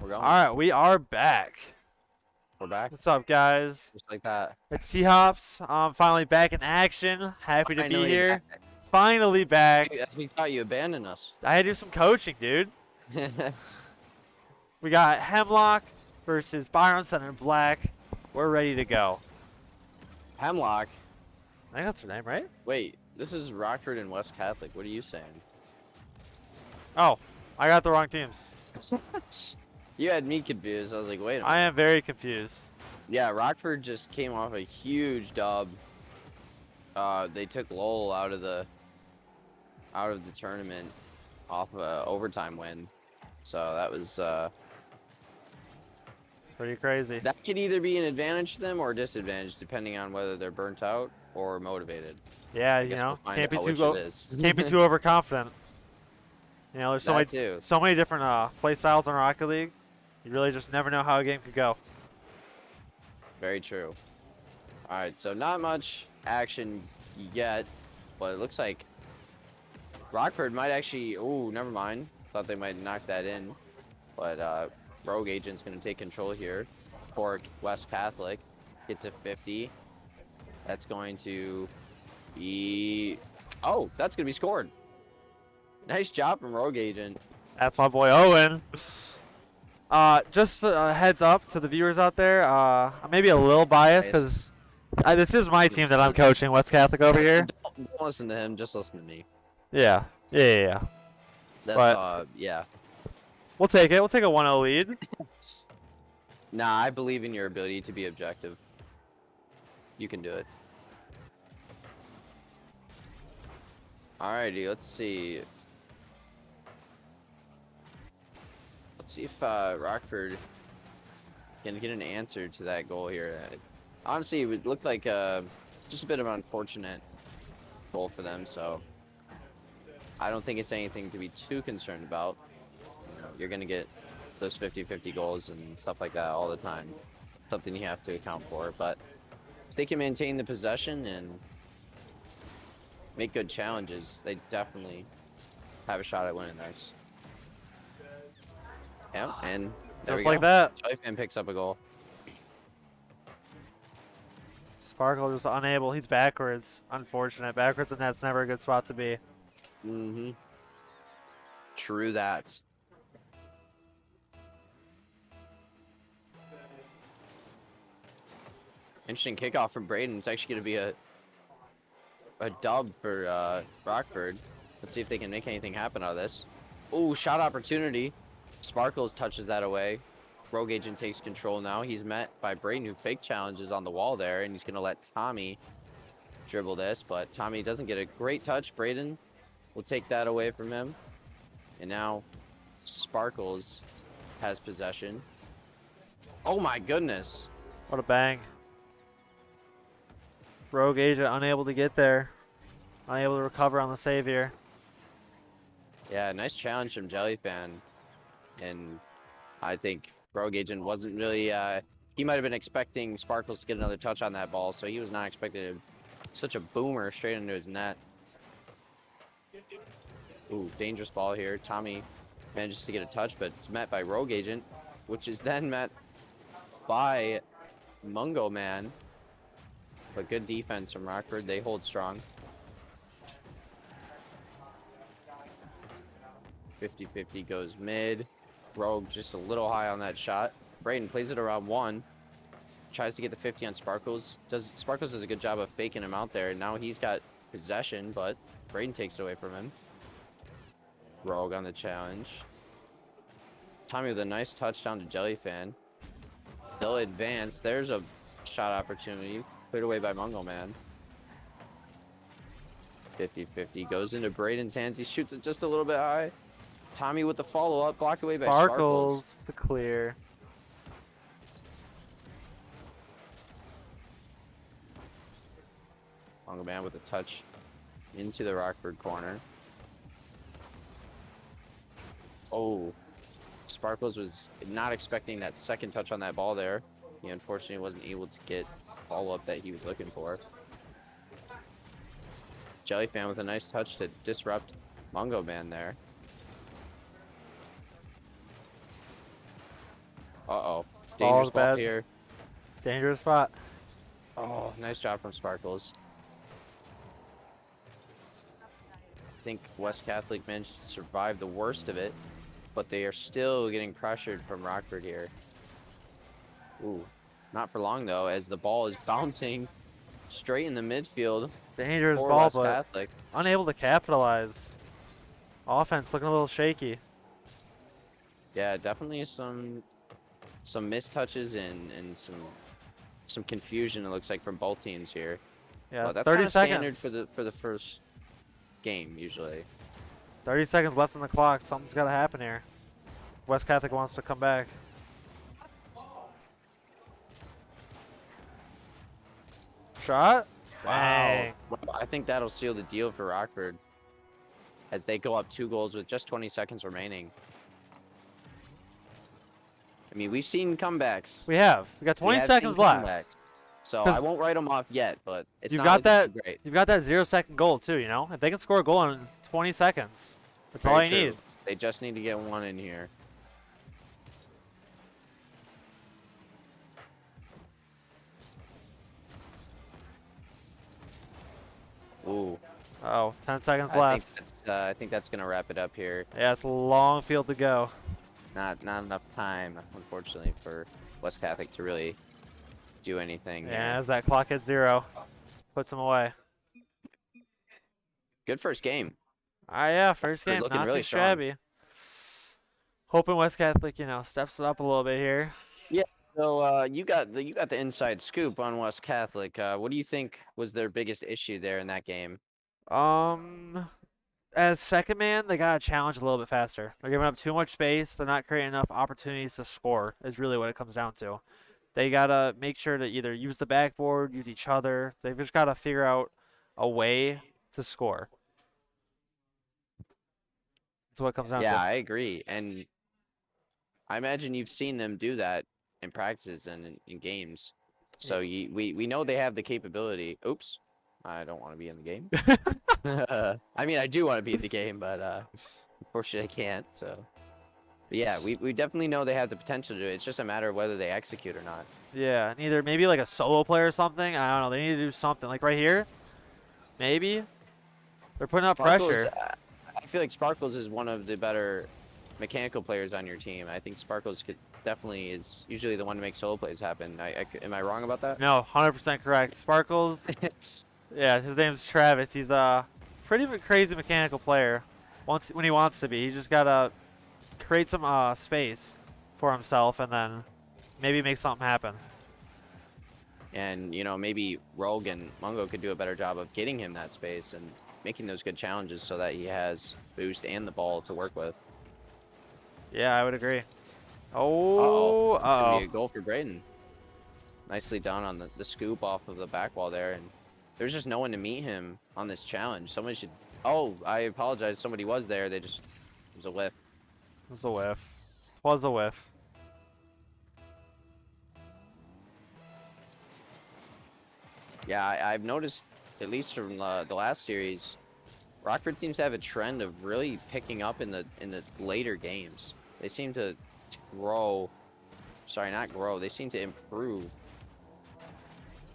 We're going. All right, we are back. We're back. What's up, guys? Just like that. It's T-Hops. I'm finally back in action. Happy to be Finally here. back. Finally back. Dude, we thought you abandoned us. I had to do some coaching, dude. We got Hemlock versus Byron Center Black. We're ready to go. Hemlock. I think that's her name, right? Wait, this is Rockford and West Catholic. What are you saying? Oh, I got the wrong teams. You had me confused. I was like, wait a minute. I am very confused. Yeah, Rockford just came off a huge dub. They took Lowell out of the tournament off a overtime win. So that was Pretty crazy. that could either be an advantage to them or a disadvantage depending on whether they're burnt out or motivated. Yeah, I you guess know, we'll find can't be out too which it is. can't be too overconfident. You know, there's That too. so many different play styles in Rocket League. You really just never know how a game could go. Very true. All right, so not much action yet, but it looks like Rockford might actually. Oh, never mind. Thought they might knock that in, but Rogue Agent's gonna take control here. For West Catholic, gets a 50. That's going to be. Oh, that's gonna be scored. Nice job from Rogue Agent. That's my boy Owen. Just a heads up to the viewers out there. I may be a little biased because this is my team that I'm coaching, West Catholic over here. Don't listen to him. Just listen to me. Yeah. That's But yeah. we'll take it. We'll take a 1-0 lead. Nah, I believe in your ability to be objective. You can do it. Alrighty, let's see. Let's see if Rockford can get an answer to that goal here. Honestly, it looked like just a bit of an unfortunate goal for them, so I don't think it's anything to be too concerned about. You know, you're going to get those 50-50 goals and stuff like that all the time. Something you have to account for, but if they can maintain the possession and make good challenges, they definitely have a shot at winning this. Yeah, and there Just we like go. that. Joyfan picks up a goal. Sparkle just unable. He's backwards. Unfortunate. Backwards in net's never a good spot to be. Mm-hmm. True that. Interesting kickoff from Braden. It's actually going to be a dub for Rockford. Let's see if they can make anything happen out of this. Ooh, shot opportunity. Sparkles touches that away. Rogue Agent takes control now. He's met by Braden, who fake challenges on the wall there, and he's going to let Tommy dribble this, but Tommy doesn't get a great touch. Braden will take that away from him. And now Sparkles has possession. Oh my goodness. What a bang. Rogue Agent unable to get there. Unable to recover on the save here. Yeah, nice challenge from Jellyfan. And I think Rogue Agent wasn't really, he might have been expecting Sparkles to get another touch on that ball, so he was not expecting such a boomer straight into his net. Ooh, dangerous ball here. Tommy manages to get a touch, but it's met by Rogue Agent, which is then met by Mungo Man. But good defense from Rockford. They hold strong. 50-50 goes mid. Rogue just a little high on that shot. Brayden plays it around 1. Tries to get the 50 on Sparkles. Sparkles does a good job of faking him out there. Now he's got possession, but Brayden takes it away from him. Rogue on the challenge. Tommy with a nice touchdown to Jellyfan. They'll advance. There's a shot opportunity. Cleared away by Mungo Man. 50-50 goes into Brayden's hands. He shoots it just a little bit high. Tommy with the follow-up. Blocked away by Sparkles. The clear. Mungo Man with a touch into the Rockford corner. Oh, Sparkles was not expecting that second touch on that ball there. He unfortunately wasn't able to get follow-up that he was looking for. Jellyfan with a nice touch to disrupt Mungo Man there. Uh-oh. Dangerous ball bad. here. Dangerous spot. Oh, nice job from Sparkles. I think West Catholic managed to survive the worst of it, but they are still getting pressured from Rockford here. Ooh, not for long though, as the ball is bouncing straight in the midfield. Dangerous for ball, West but Catholic. unable to capitalize. Offense looking a little shaky. Yeah, definitely some missed touches and some confusion. It looks like from both teams here. Yeah, But that's 30 kinda standard seconds. for the first game usually. 30 seconds left on the clock. Something's got to happen here. West Catholic wants to come back. Shot? Dang. Wow. I think that'll seal the deal for Rockford as they go up 2 goals with just 20 seconds remaining. I mean, we've seen comebacks. We have. We got 20 have seconds seen left. comebacks. So I won't write them off yet, but it's You've not got that. looking too great. You've got that 0-second goal too. You know, if they can score a goal in 20 seconds, that's all Very you true. need. They just need to get one in here. Ooh. Oh, 10 seconds I left. think that's gonna wrap it up here. Yeah, it's a long field to go. Not enough time, unfortunately, for West Catholic to really do anything. Yeah, here. as that clock hits 0, puts them away. Good first game. Yeah, first They're game, looking not really too strong. shabby. Hoping West Catholic, you know, steps it up a little bit here. Yeah. So you got the inside scoop on West Catholic. What do you think was their biggest issue there in that game? As second man, they got to challenge a little bit faster. They're giving up too much space. They're not creating enough opportunities to score, is really what it comes down to. They got to make sure to either use the backboard, use each other. They've just got to figure out a way to score. That's what it comes down to. Yeah, I agree. And I imagine you've seen them do that in practices and in games. So we know they have the capability. Oops. I don't want to be in the game. I mean, I do want to be in the game, but unfortunately I can't. So, but yeah, we definitely know they have the potential to do it. It's just a matter of whether they execute or not. Yeah, and either maybe like a solo player or something. I don't know. They need to do something. Like right here, maybe. They're putting up pressure. I feel like Sparkles is one of the better mechanical players on your team. I think Sparkles definitely is usually the one to make solo plays happen. Am I wrong about that? No, 100% correct. Sparkles. Yeah, his name's Travis. He's a pretty crazy mechanical player. When he wants to be, he just gotta create some space for himself and then maybe make something happen. And you know, maybe Rogue and Mungo could do a better job of getting him that space and making those good challenges so that he has boost and the ball to work with. Yeah, I would agree. Oh, Gonna be a goal for Brayden. Nicely done on the scoop off of the back wall there, and there's just no one to meet him on this challenge. Somebody should Oh, I apologize. Somebody was there. They just, it was a whiff. It was a whiff. Was a whiff. Yeah, I've noticed, at least from the last series, Rockford seems to have a trend of really picking up in the later games. They seem to grow. Sorry, not grow. They seem to improve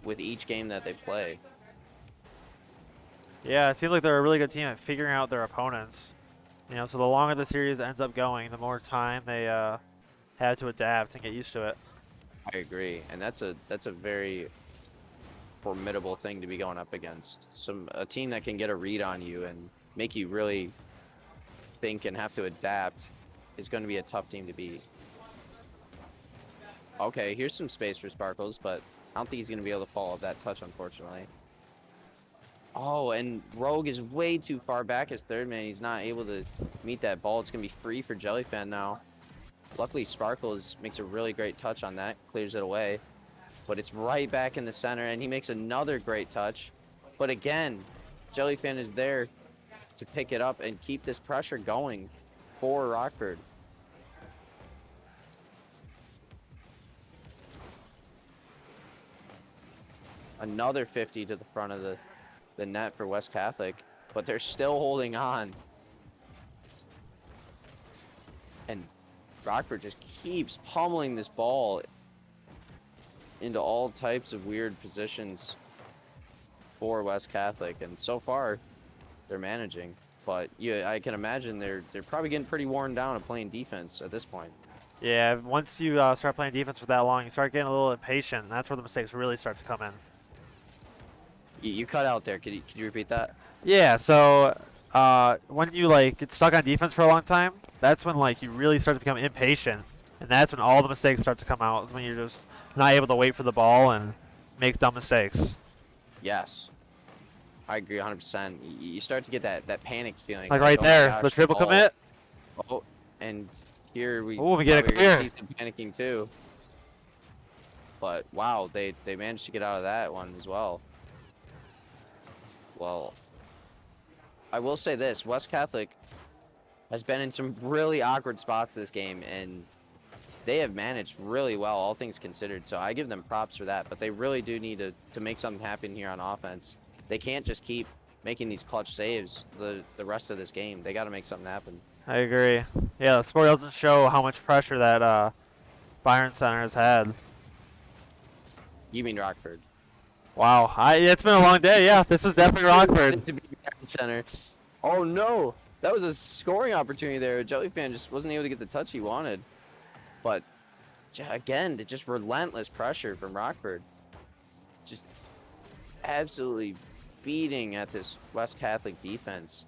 with each game that they play. Yeah, it seems like they're a really good team at figuring out their opponents. You know, so the longer the series ends up going, the more time they have to adapt and get used to it. I agree, and that's a very formidable thing to be going up against. A team that can get a read on you and make you really think and have to adapt is going to be a tough team to beat. Okay, here's some space for Sparkles, but I don't think he's going to be able to follow that touch, unfortunately. Oh, and Rogue is way too far back as third man. He's not able to meet that ball. It's going to be free for Jellyfan now. Luckily, Sparkles makes a really great touch on that, clears it away. But it's right back in the center, and he makes another great touch. But again, Jellyfan is there to pick it up and keep this pressure going for Rockford. Another 50 to the front of the net for West Catholic, but they're still holding on. And Rockford just keeps pummeling this ball into all types of weird positions for West Catholic, and so far they're managing. But yeah, I can imagine they're probably getting pretty worn down of playing defense at this point. Yeah, once you start playing defense for that long, you start getting a little impatient, and that's where the mistakes really start to come in. You cut out there. Could you repeat that? Yeah, so when you get stuck on defense for a long time, that's when you really start to become impatient, and that's when all the mistakes start to come out. Is when you're just not able to wait for the ball and make dumb mistakes. Yes, I agree 100%. You start to get that panic feeling. Like right oh my there, gosh, the triple commit. Oh, and here we get a clear. see some panicking too. But wow, they managed to get out of that one as well. Well, I will say this, West Catholic has been in some really awkward spots this game, and they have managed really well, all things considered, so I give them props for that, but they really do need to make something happen here on offense. They can't just keep making these clutch saves the rest of this game. They got to make something happen. I agree. Yeah, the score doesn't show how much pressure that Byron Center has had. You mean Rockford? Wow, it's been a long day. Yeah, this is definitely Rockford. To be Byron Center. Oh no, that was a scoring opportunity there. Jellyfan just wasn't able to get the touch he wanted. But again, just relentless pressure from Rockford. Just absolutely beating at this West Catholic defense.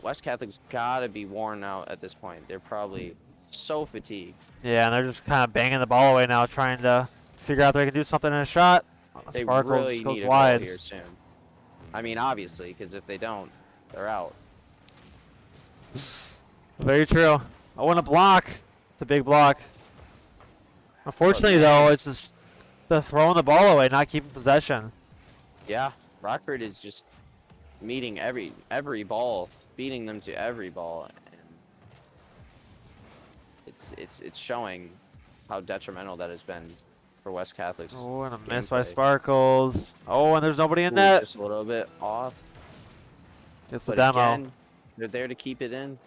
West Catholic's got to be worn out at this point. They're probably so fatigued. Yeah, and they're just kind of banging the ball away now, trying to figure out if they can do something in a shot. They Sparkles really goes need a wide. goal here soon. I mean, obviously, because if they don't, they're out. Very true. Oh, and a block. It's a big block. Unfortunately, though, it's just the throwing the ball away, not keeping possession. Yeah, Rockford is just meeting every ball, beating them to every ball, and it's showing how detrimental that has been for West Catholic's. Oh, and a miss by Sparkles. Oh, and there's nobody in net. Just a little bit off. It's the But demo. again, they're there to keep it in.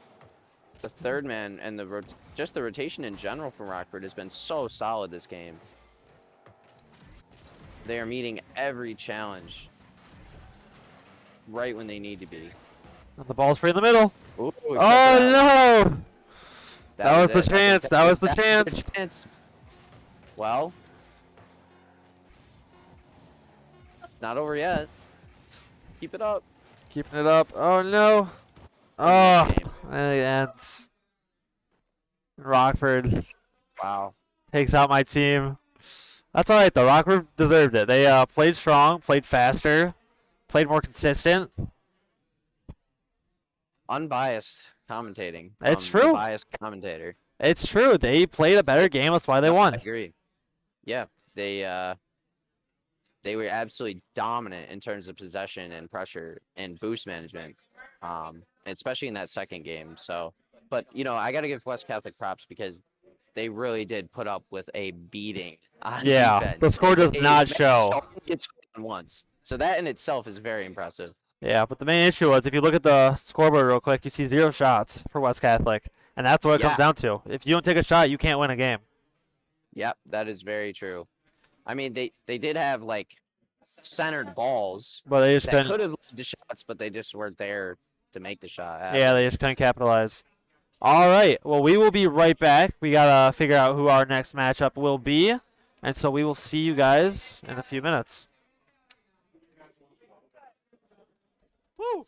The third man and just the rotation in general from Rockford has been so solid this game. They are meeting every challenge right when they need to be. And the ball's free in the middle. Ooh, Oh no! That was the it. chance. That was the That chance. chance. Well, not over yet. Keep it up. Keeping it up. Oh no! Oh, and it ends. Rockford Wow. takes out my team. That's all right though. Rockford deserved it. They played strong, played faster, played more consistent. Unbiased commentating. It's from true. the biased commentator. It's true. They played a better game. That's why they won. I agree. Yeah, they were absolutely dominant in terms of possession and pressure and boost management. especially in that second game. So, but you know, I got to give West Catholic props because they really did put up with a beating on Yeah, defense. the score does They not managed show. to only get scored on once. So that in itself is very impressive. Yeah, but the main issue was if you look at the scoreboard real quick, you see 0 shots for West Catholic, and that's what it comes Yeah. down to. If you don't take a shot, you can't win a game. Yep, that is very true. I mean, they did have like centered balls But they just that couldn't. could have led to shots, but they just weren't there to make the shot. Yeah, they just couldn't capitalize. All right. Well, we will be right back. We gotta figure out who our next matchup will be, and so we will see you guys in a few minutes. Woo!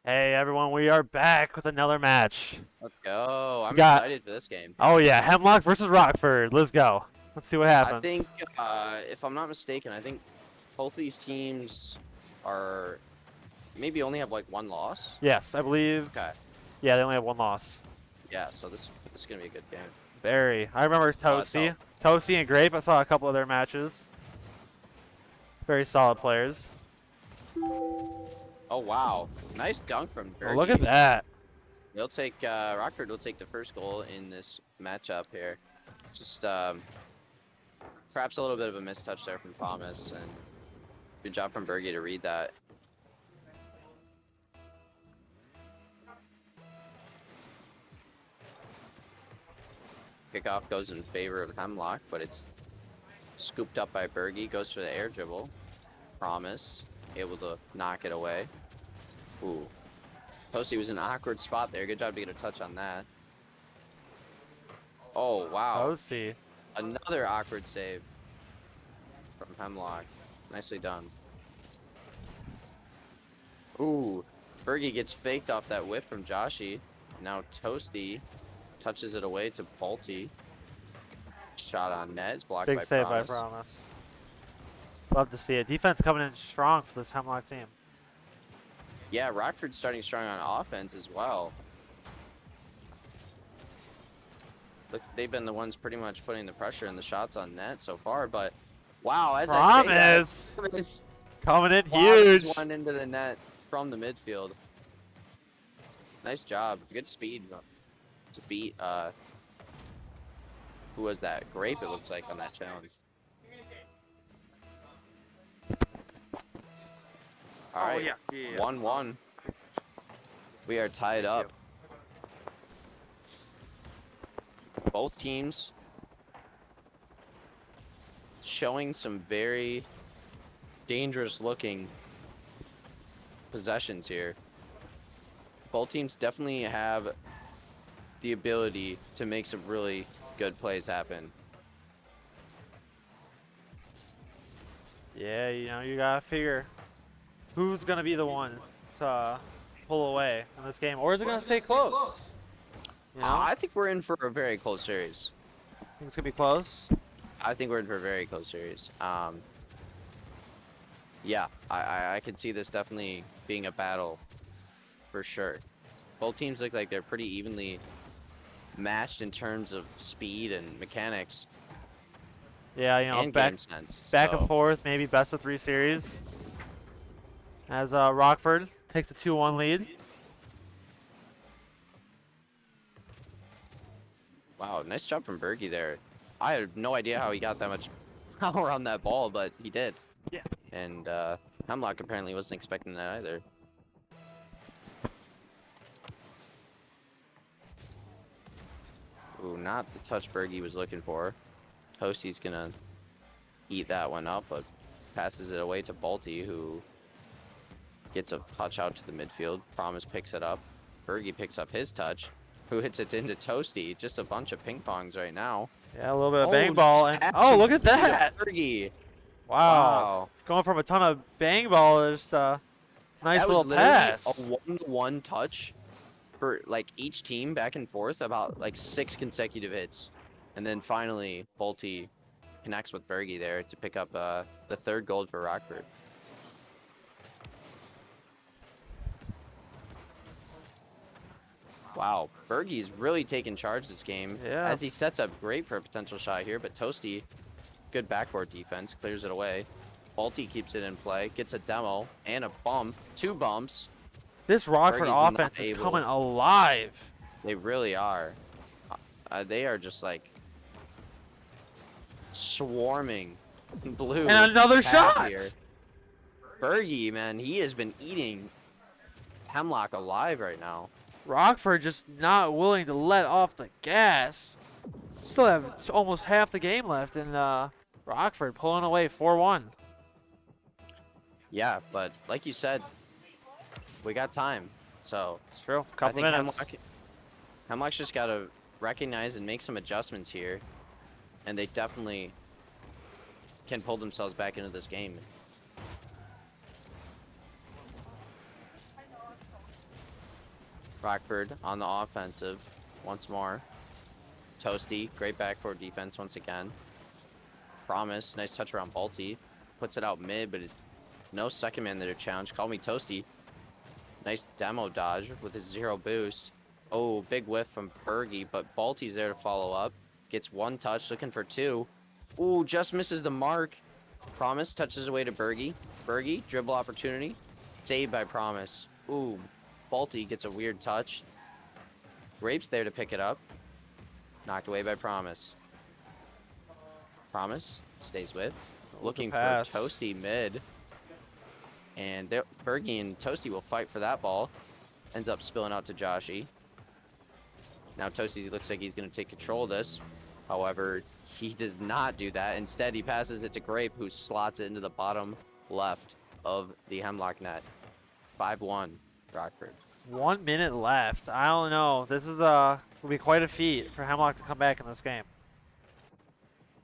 Hey everyone, we are back with another match. Let's go. I'm got- excited for this game. Oh yeah, Hemlock versus Rockford. Let's go. Let's see what happens. I think, if I'm not mistaken, I think both these teams are maybe only have like one loss. Yes, I believe. Okay. Yeah, they only have one loss. Yeah, so this is gonna be a good game. Very. I remember Toasty. Toasty and Grape. I saw a couple of their matches. Very solid players. Oh wow, nice dunk from Oh, Bergie. look at that. They'll take Rockford will take the first goal in this matchup here. Just perhaps a little bit of a mistouch there from Promise, and good job from Bergie to read that. Kickoff goes in favor of Hemlock, but it's scooped up by Bergie. Goes for the air dribble. Promise able to knock it away. Ooh. Toasty was in an awkward spot there. Good job to get a touch on that. Oh, wow. Toasty. Another awkward save from Hemlock. Nicely done. Ooh. Bergie gets faked off that whip from Joshy. Now Toasty touches it away to Balti. Shot on net. It's blocked Big by save Promise. by Promise. Love to see it. Defense coming in strong for this Hemlock team. Yeah, Rockford's starting strong on offense as well. Look, they've been the ones pretty much putting the pressure and the shots on net so far, but wow, as Promise. I say that, Coming in Promise huge. one into the net from the midfield. Nice job. Good speed to beat, who was that? Grape, it looks like, on that challenge. All right, 1-1. We are tied up. Both teams showing some very dangerous looking possessions here. Both teams definitely have the ability to make some really good plays happen. Yeah, you know, you gotta figure who's gonna be the one to pull away in this game, or is it gonna stay close? You know? I think we're in for a very close series. Think it's gonna be close. I think we're in for a very close series. Yeah, I can see this definitely being a battle for sure. Both teams look like they're pretty evenly matched in terms of speed and mechanics. Yeah, you know, and back game sense. back so. and forth, maybe best of 3 series. As Rockford takes a 2-1 lead. Wow, nice job from Bergie there. I had no idea how he got that much power on that ball, but he did. Yeah. And Hemlock apparently wasn't expecting that either. Ooh, not the touch Bergie was looking for. Toasty's gonna eat that one up, but passes it away to Balti, who gets a touch out to the midfield. Promise picks it up. Bergie picks up his touch, who hits it into Toasty. Just a bunch of ping pongs right now. Yeah, a little bit of bang ball. And, oh, look at that! Bergie. Wow. Going from a ton of bang ball to just a nice That little was literally pass. a 1-to-1 touch for like each team back and forth, about like 6 consecutive hits. And then finally, Balti connects with Bergie there to pick up the 3rd gold for Rockford. Wow, Bergie's really taking charge this game. Yeah. As he sets up great for a potential shot here, but Toasty, good backboard defense, clears it away. Balti keeps it in play, gets a demo and a bump, 2 bumps. This Rockford Bergie's not offense is able- coming alive. They really are. They are just like swarming blue. And another pass shot! Here. Bergie, man, he has been eating Hemlock alive right now. Rockford just not willing to let off the gas. Still have almost half the game left, and Rockford pulling away 4-1. Yeah, but like you said, we got time. So It's true. I Couple think minutes. Hemlock's just got to recognize and make some adjustments here, and they definitely can pull themselves back into this game. Rockford on the offensive once more. Toasty, great backboard defense once again. Promise, nice touch around Balti. Puts it out mid, but no second man there to challenge. Call me Toasty. Nice demo dodge with his 0 boost. Oh, big whiff from Bergie, but Balti's there to follow up. Gets 1 touch, looking for 2. Ooh, just misses the mark. Promise touches away to Bergie. Bergie, dribble opportunity. Saved by Promise. Ooh, Balti gets a weird touch. Grape's there to pick it up. Knocked away by Promise. Promise stays with. Looking for pass. Toasty mid. And Bergie and Toasty will fight for that ball. Ends up spilling out to Joshy. Now Toasty looks like he's going to take control of this. However, he does not do that. Instead, he passes it to Grape, who slots it into the bottom left of the Hemlock net. 5-1, Rockford. 1 minute left. I don't know. This is will be quite a feat for Hemlock to come back in this game.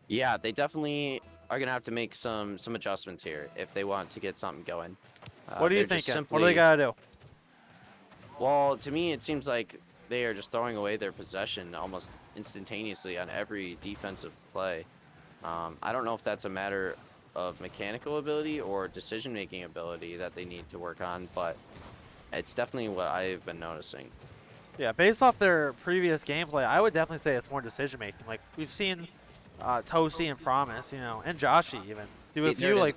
Yeah, they definitely are going to have to make some adjustments here if they want to get something going. What are you thinking? What do they got to do? Well, to me, it seems like they are just throwing away their possession almost instantaneously on every defensive play. I don't know if that's a matter of mechanical ability or decision-making ability that they need to work on, but it's definitely what I've been noticing. Yeah, based off their previous gameplay, I would definitely say it's more decision-making. Like, we've seen Toasty and Promise, you know, and Joshy even do a few, like,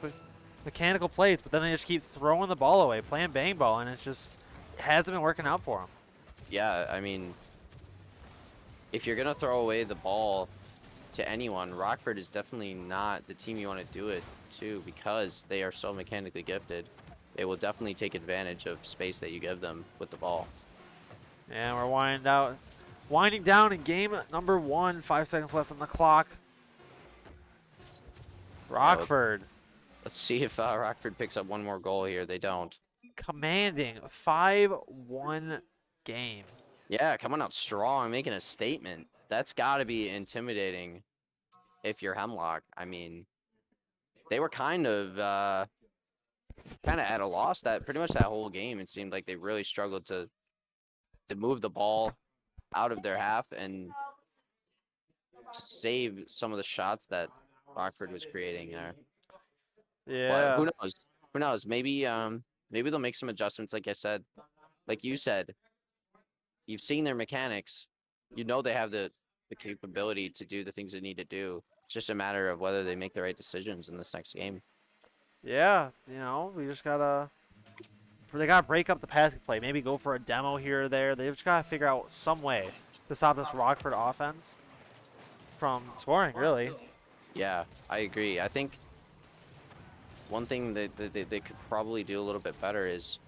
mechanical plays, but then they just keep throwing the ball away, playing bang ball, and it hasn't been working out for them. Yeah, I mean, if you're going to throw away the ball to anyone, Rockford is definitely not the team you want to do it to because they are so mechanically gifted. They will definitely take advantage of space that you give them with the ball. And we're winding down in game number 1. 5 seconds left on the clock. Rockford. Let's see if Rockford picks up one more goal here. They don't. Commanding 5-1 game. Yeah, coming out strong, making a statement. That's got to be intimidating if you're Hemlock. I mean, they were kind of at a loss that pretty much that whole game. It seemed like they really struggled to move the ball out of their half and to save some of the shots that Rockford was creating there. Yeah. But who knows? Who knows? Maybe maybe they'll make some adjustments. Like I said, like you said, you've seen their mechanics. You know they have the capability to do the things they need to do. It's just a matter of whether they make the right decisions in this next game. Yeah, you know, we just gotta. They gotta break up the passing play. Maybe go for a demo here or there. They've just gotta figure out some way to stop this Rockford offense from scoring. Really. Yeah, I agree. I think one thing that they could probably do a little bit better is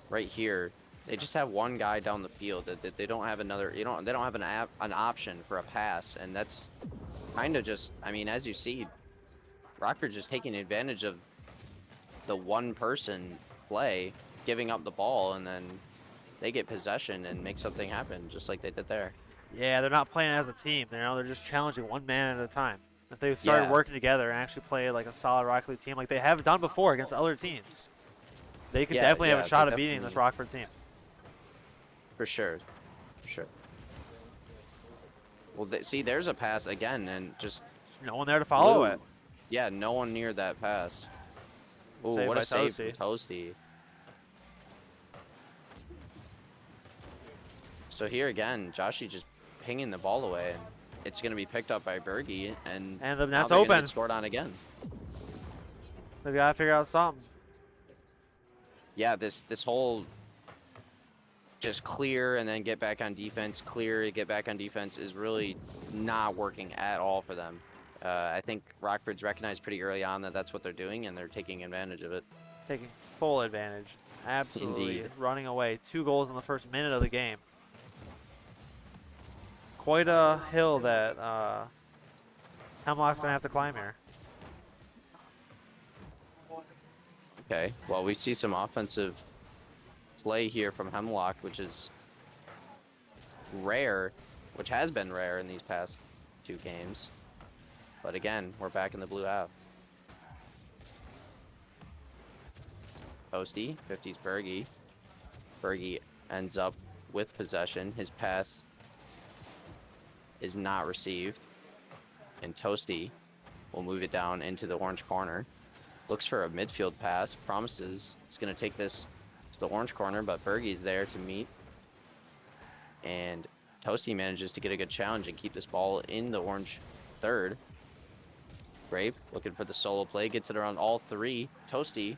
right here. They just have one guy down the field that they don't have another. They don't have an option for a pass, and that's kind of just. I mean, as you see, Rockford's just taking advantage of the one person play, giving up the ball, and then they get possession and make something happen, just like they did there. Yeah, they're not playing as a team. They're just challenging one man at a time. If they started working together and actually play like a solid Rocket League team, like they have done before against other teams, they could definitely have a shot at beating this Rockford team. For sure, for sure. Well, see, there's a pass again, and just no one there to follow it. Yeah, no one near that pass. Oh, what a save from Toasty. So here again, Joshy just pinging the ball away, and it's going to be picked up by Bergie, and the now net's they're gonna open. get scored on again. They've got to figure out something. Yeah, this whole just clear and then get back on defense, clear, get back on defense is really not working at all for them. I think Rockford's recognized pretty early on that that's what they're doing, and they're taking advantage of it. Taking full advantage. Absolutely. Indeed. Running away. 2 goals in the first minute of the game. Quite a hill that Hemlock's going to have to climb here. Okay, well, we see some offensive play here from Hemlock, which is rare, which has been rare in these past 2 games. But again, we're back in the blue half. Toasty, 50's Bergie. Bergie ends up with possession. His pass is not received. And Toasty will move it down into the orange corner. Looks for a midfield pass. Promises it's going to take this to the orange corner, but Bergie's there to meet. And Toasty manages to get a good challenge and keep this ball in the orange third. Grape looking for the solo play, gets it around all three. Toasty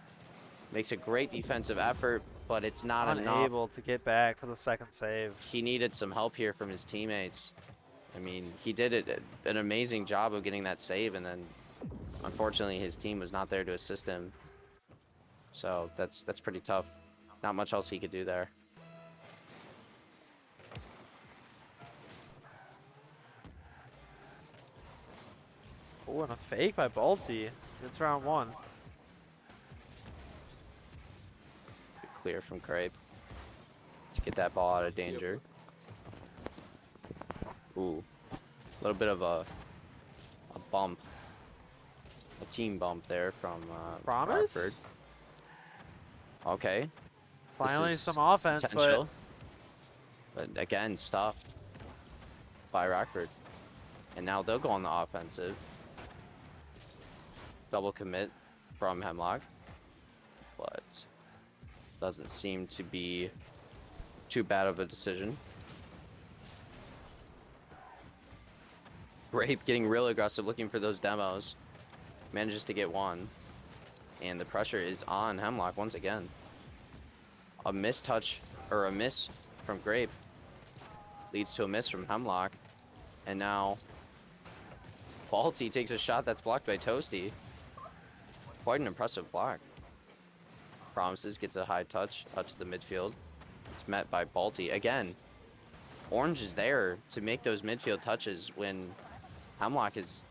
makes a great defensive effort, but it's not Unable enough. to get back for the second save. He needed some help here from his teammates. I mean, he did an amazing job of getting that save, and then unfortunately his team was not there to assist him. So that's pretty tough. Not much else he could do there. Oh, and a fake by Balti. It's round 1. Good clear from Grape to get that ball out of danger. Ooh, a little bit of a bump, a team bump there from Promise? Rockford. Okay. Finally This is some offense, potential, but again, stuffed by Rockford. And now they'll go on the offensive. Double commit from Hemlock, but doesn't seem to be too bad of a decision. Grape getting real aggressive, looking for those demos. Manages to get one. And the pressure is on Hemlock once again. A mistouch, or a miss from Grape leads to a miss from Hemlock. And now Balti takes a shot that's blocked by Toasty. Quite an impressive block. Promises gets a high touch out to the midfield. It's met by Balti. Again, Orange is there to make those midfield touches when Hemlock is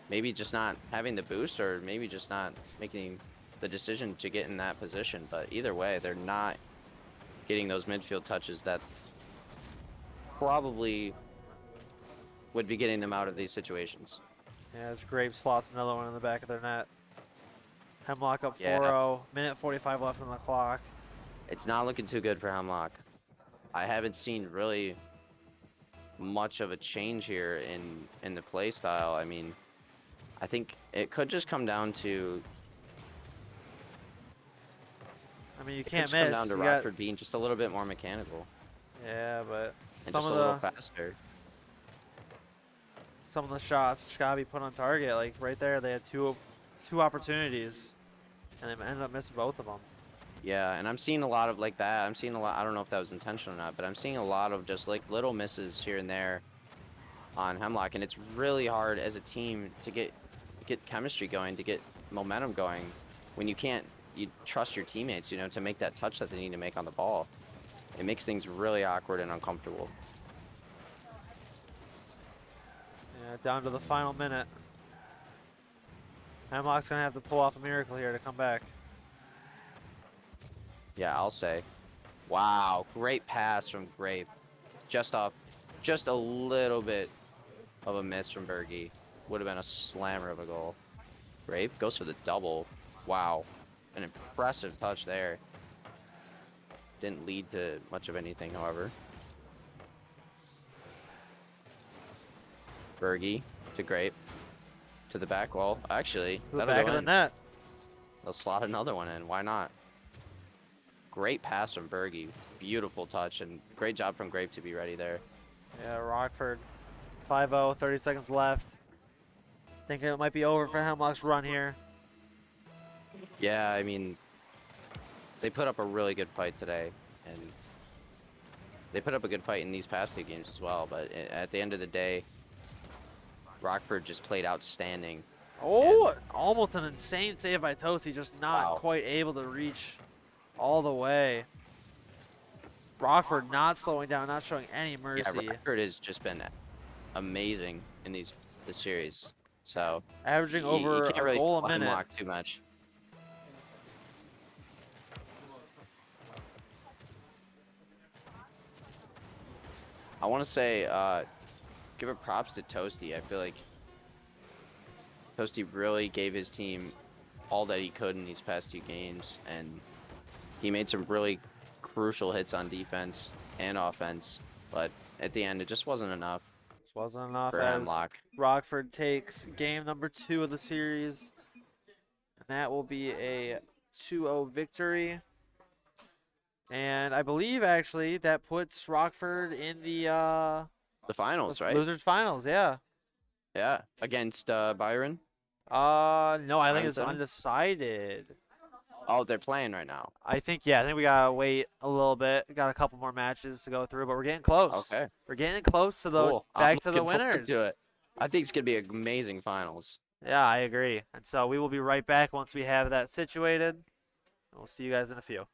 maybe just not having the boost, or maybe just not making the decision to get in that position. But either way, they're not getting those midfield touches that probably would be getting them out of these situations. Yeah, it's Grape slots another one in the back of their net. Hemlock up 4-0. Yeah. Minute 45 left on the clock. It's not looking too good for Hemlock. I haven't seen really much of a change here in the play style. I mean, I think it could just come down to. I mean, you It could can't just miss. come down to You got- Rockford being just a little bit more mechanical Yeah, but and some just of a little the faster. some of the shots just gotta be put on target. Like right there, they had two opportunities, and they ended up missing both of them. Yeah, and I'm seeing a lot of like that. I'm seeing a lot. I don't know if that was intentional or not, but I'm seeing a lot of just like little misses here and there on Hemlock, and it's really hard as a team to get chemistry going, to get momentum going, when you trust your teammates, you know, to make that touch that they need to make on the ball. It makes things really awkward and uncomfortable. Yeah, down to the final minute. Hemlock's gonna have to pull off a miracle here to come back. Yeah, I'll say. Wow, great pass from Grape. Just a little bit of a miss from Bergie. Would have been a slammer of a goal. Grape goes for the double. Wow, an impressive touch there. Didn't lead to much of anything, however. Bergie to Grape. To the back wall. Actually, To the that'll back go of the in. net. They'll slot another one in. Why not? Great pass from Bergie. Beautiful touch, and great job from Grape to be ready there. Yeah, Rockford 5-0, 30 seconds left. Thinking it might be over for Hemlock's run here. Yeah, I mean, they put up a really good fight today, and they put up a good fight in these past two games as well, but at the end of the day, Rockford just played outstanding. Oh, almost an insane save by Toasty, just not Wow. quite able to reach all the way. Rockford not slowing down, not showing any mercy. Yeah, Rockford has just been amazing in this series. So Averaging you over can't a really goal a fault minute. Hemlock too much. I want to say, give it props to Toasty. I feel like Toasty really gave his team all that he could in these past two games, and he made some really crucial hits on defense and offense, but at the end, it just wasn't enough This wasn't enough for as Hemlock. Rockford takes game number 2 of the series. And that will be a 2-0 victory. And I believe, actually, that puts Rockford in the Finals, right? losers finals, yeah. Yeah, against Byron. No, I think Byron it's Center? undecided. Oh, they're playing right now. I think we gotta wait a little bit. Got a couple more matches to go through, but we're getting close. Okay. We're getting close to the Cool. back I'm to the looking forward winners. to it. I think it's gonna be amazing finals. Yeah, I agree. And so we will be right back once we have that situated. We'll see you guys in a few.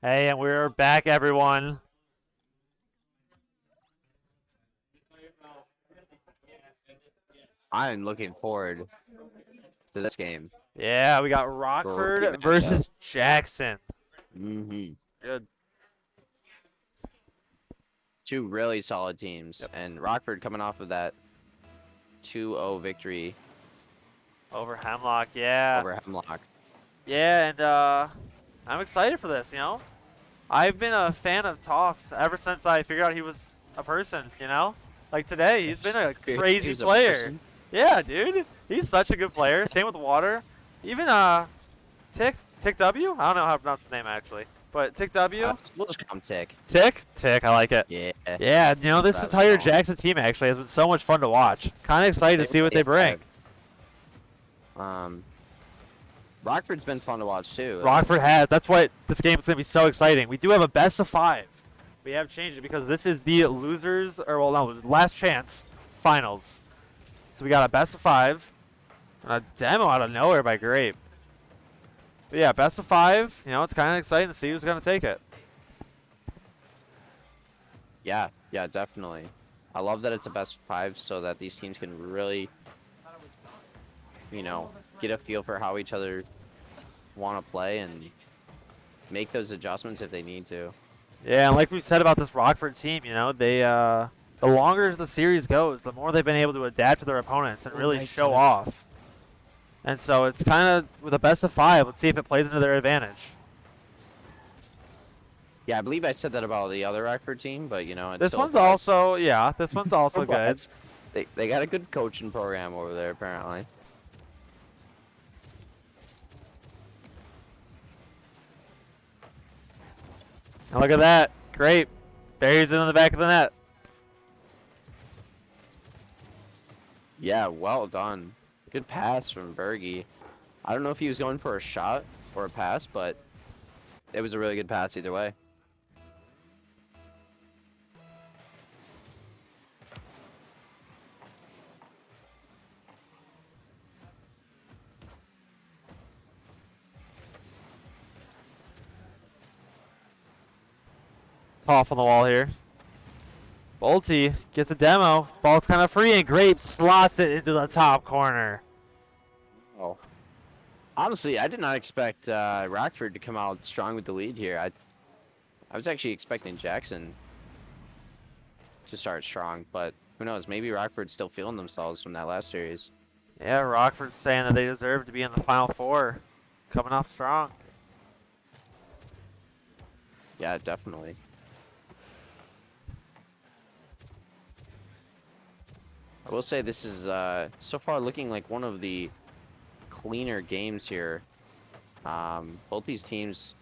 Hey, and we're back, everyone. I'm looking forward to this game. Yeah, we got Great Rockford matchup. versus Jackson. Mm-hmm. Good. Two really solid teams, and Rockford coming off of that 2-0 victory Over Hemlock, yeah. over Hemlock. Yeah, and I'm excited for this, you know? I've been a fan of Toffs ever since I figured out he was a person, you know? Like today, he's been a crazy He's a player. person. Yeah, dude. He's such a good player. Same with Water. Even Tick W? I don't know how to pronounce his name actually. But Tick W? We'll just call him Tick. Tick, I like it. Yeah. Yeah, you know, this That entire was all. Jackson team actually has been so much fun to watch. Kind of excited to see what they bring. Rockford's been fun to watch too. Rockford has. That's why this game is going to be so exciting. We do have a best of 5. We have changed it because this is the losers, or well, no, last chance finals. So we got a best of 5 and a demo out of nowhere by Grape. But yeah, best of 5. You know, it's kind of exciting to see who's going to take it. Yeah, definitely. I love that it's a best of 5 so that these teams can really, you know, get a feel for how each other want to play and make those adjustments if they need to. Yeah, and like we said about this Rockford team, you know, they the longer the series goes, the more they've been able to adapt to their opponents and really show off. And so it's kind of with a best of 5. Let's see if it plays into their advantage. Yeah, I believe I said that about the other Rockford team, but you know, it's This still one's fun. also, yeah, this one's also good. They got a good coaching program over there apparently. And look at that. Great. Buries it in the back of the net. Yeah, well done. Good pass from Berge. I don't know if he was going for a shot or a pass, but it was a really good pass either way. It's off on the wall here. Bolte gets a demo. Ball's kind of free, and Grape slots it into the top corner. Oh. Honestly, I did not expect Rockford to come out strong with the lead here. I was actually expecting Jackson to start strong, but who knows? Maybe Rockford's still feeling themselves from that last series. Yeah, Rockford's saying that they deserve to be in the Final Four. Coming off strong. Yeah, definitely. I will say this is so far looking like one of the cleaner games here. Both these teams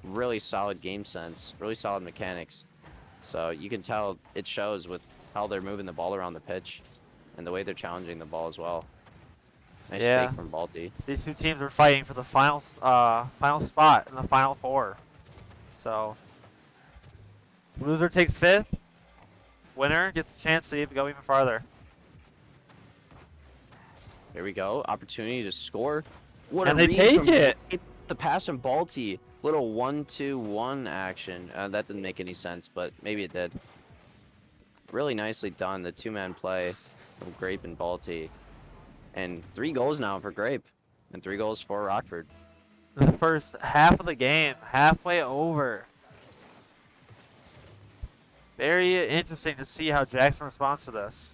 really solid game sense, really solid mechanics. So you can tell it shows with how they're moving the ball around the pitch and the way they're challenging the ball as well. Nice Yeah. take from Balti. These two teams are fighting for the final spot in the Final Four. So, loser takes 5th. Winner gets a chance to go even farther. Here we go. Opportunity to score. What And a they read take from it. The pass from Balti. Little 1-2-1 action. That didn't make any sense, but maybe it did. Really nicely done. The 2-man play from Grape and Balti. And 3 goals now for Grape. And 3 goals for Rockford. In the first half of the game, halfway over. Very interesting to see how Jackson responds to this.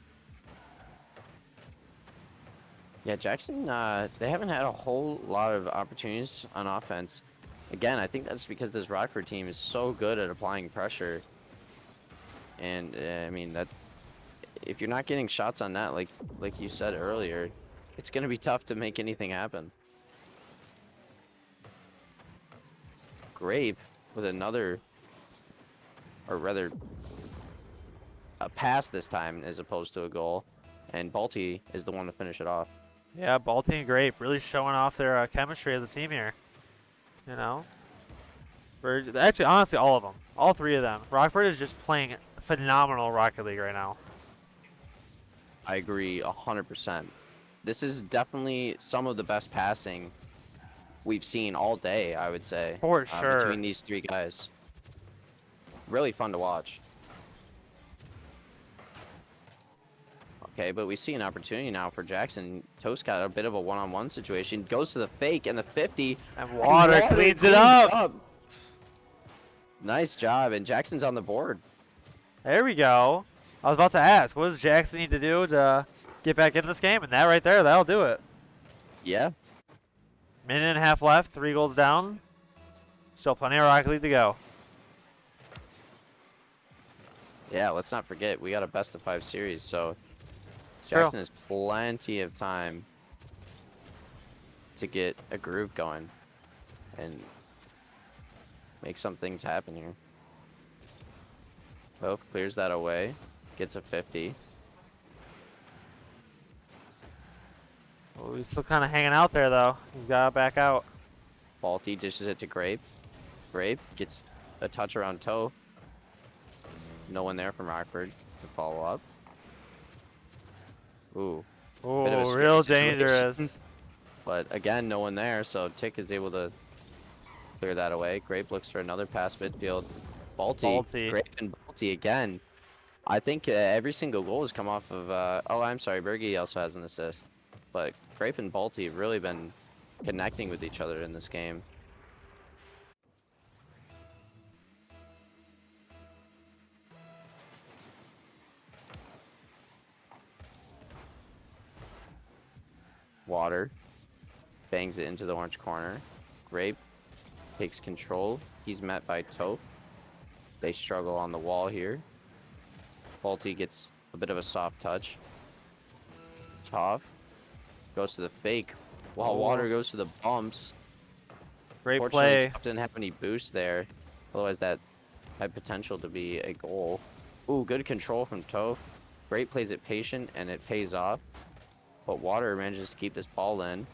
Yeah, Jackson, they haven't had a whole lot of opportunities on offense. Again, I think that's because this Rockford team is so good at applying pressure. And, I mean, that if you're not getting shots on net, like you said earlier, it's going to be tough to make anything happen. Grape with another, or rather, a pass this time as opposed to a goal. And Balti is the one to finish it off. Yeah, Balti and Grape really showing off their chemistry as a team here. You know? Actually, honestly, all of them. All 3 of them. Rockford is just playing phenomenal Rocket League right now. I agree 100%. This is definitely some of the best passing we've seen all day, I would say. For sure. Between these 3 guys. really fun to watch. Okay, but we see an opportunity now for Jackson. Toast got a bit of a one-on-one situation. Goes to the fake and the 50. And Water cleans it up. Nice job, and Jackson's on the board. There we go. I was about to ask, what does Jackson need to do to get back in this game? And that right there, that'll do it. Yeah. Minute and a half left, 3 goals down. Still plenty of Rocket League to go. Yeah, let's not forget, we got a best-of-5 series, so It's Jackson true. has plenty of time to get a groove going and make some things happen here. Both clears that away, gets a 50. Oh, he's still kind of hanging out there, though. He's got to back out. Balti dishes it to Grape. Grape gets a touch around toe. No one there from Rockford to follow up. Ooh. Oh, bit of a scary real situation. dangerous. But again, no one there, so Tick is able to clear that away. Grape looks for another pass midfield. Balti. Grape and Balti again. I think every single goal has come off of... oh, I'm sorry. Bergie also has an assist. But Grape and Balti have really been connecting with each other in this game. Water bangs it into the orange corner. Grape takes control. He's met by Toph. They struggle on the wall here. Balti gets a bit of a soft touch. Toph goes to the fake, while Water goes to the bumps. Great Fortunately, play. Toph didn't have any boost there. Otherwise, that had potential to be a goal. Ooh, good control from Toph. Grape plays it patient, and it pays off. But Water manages to keep this ball in.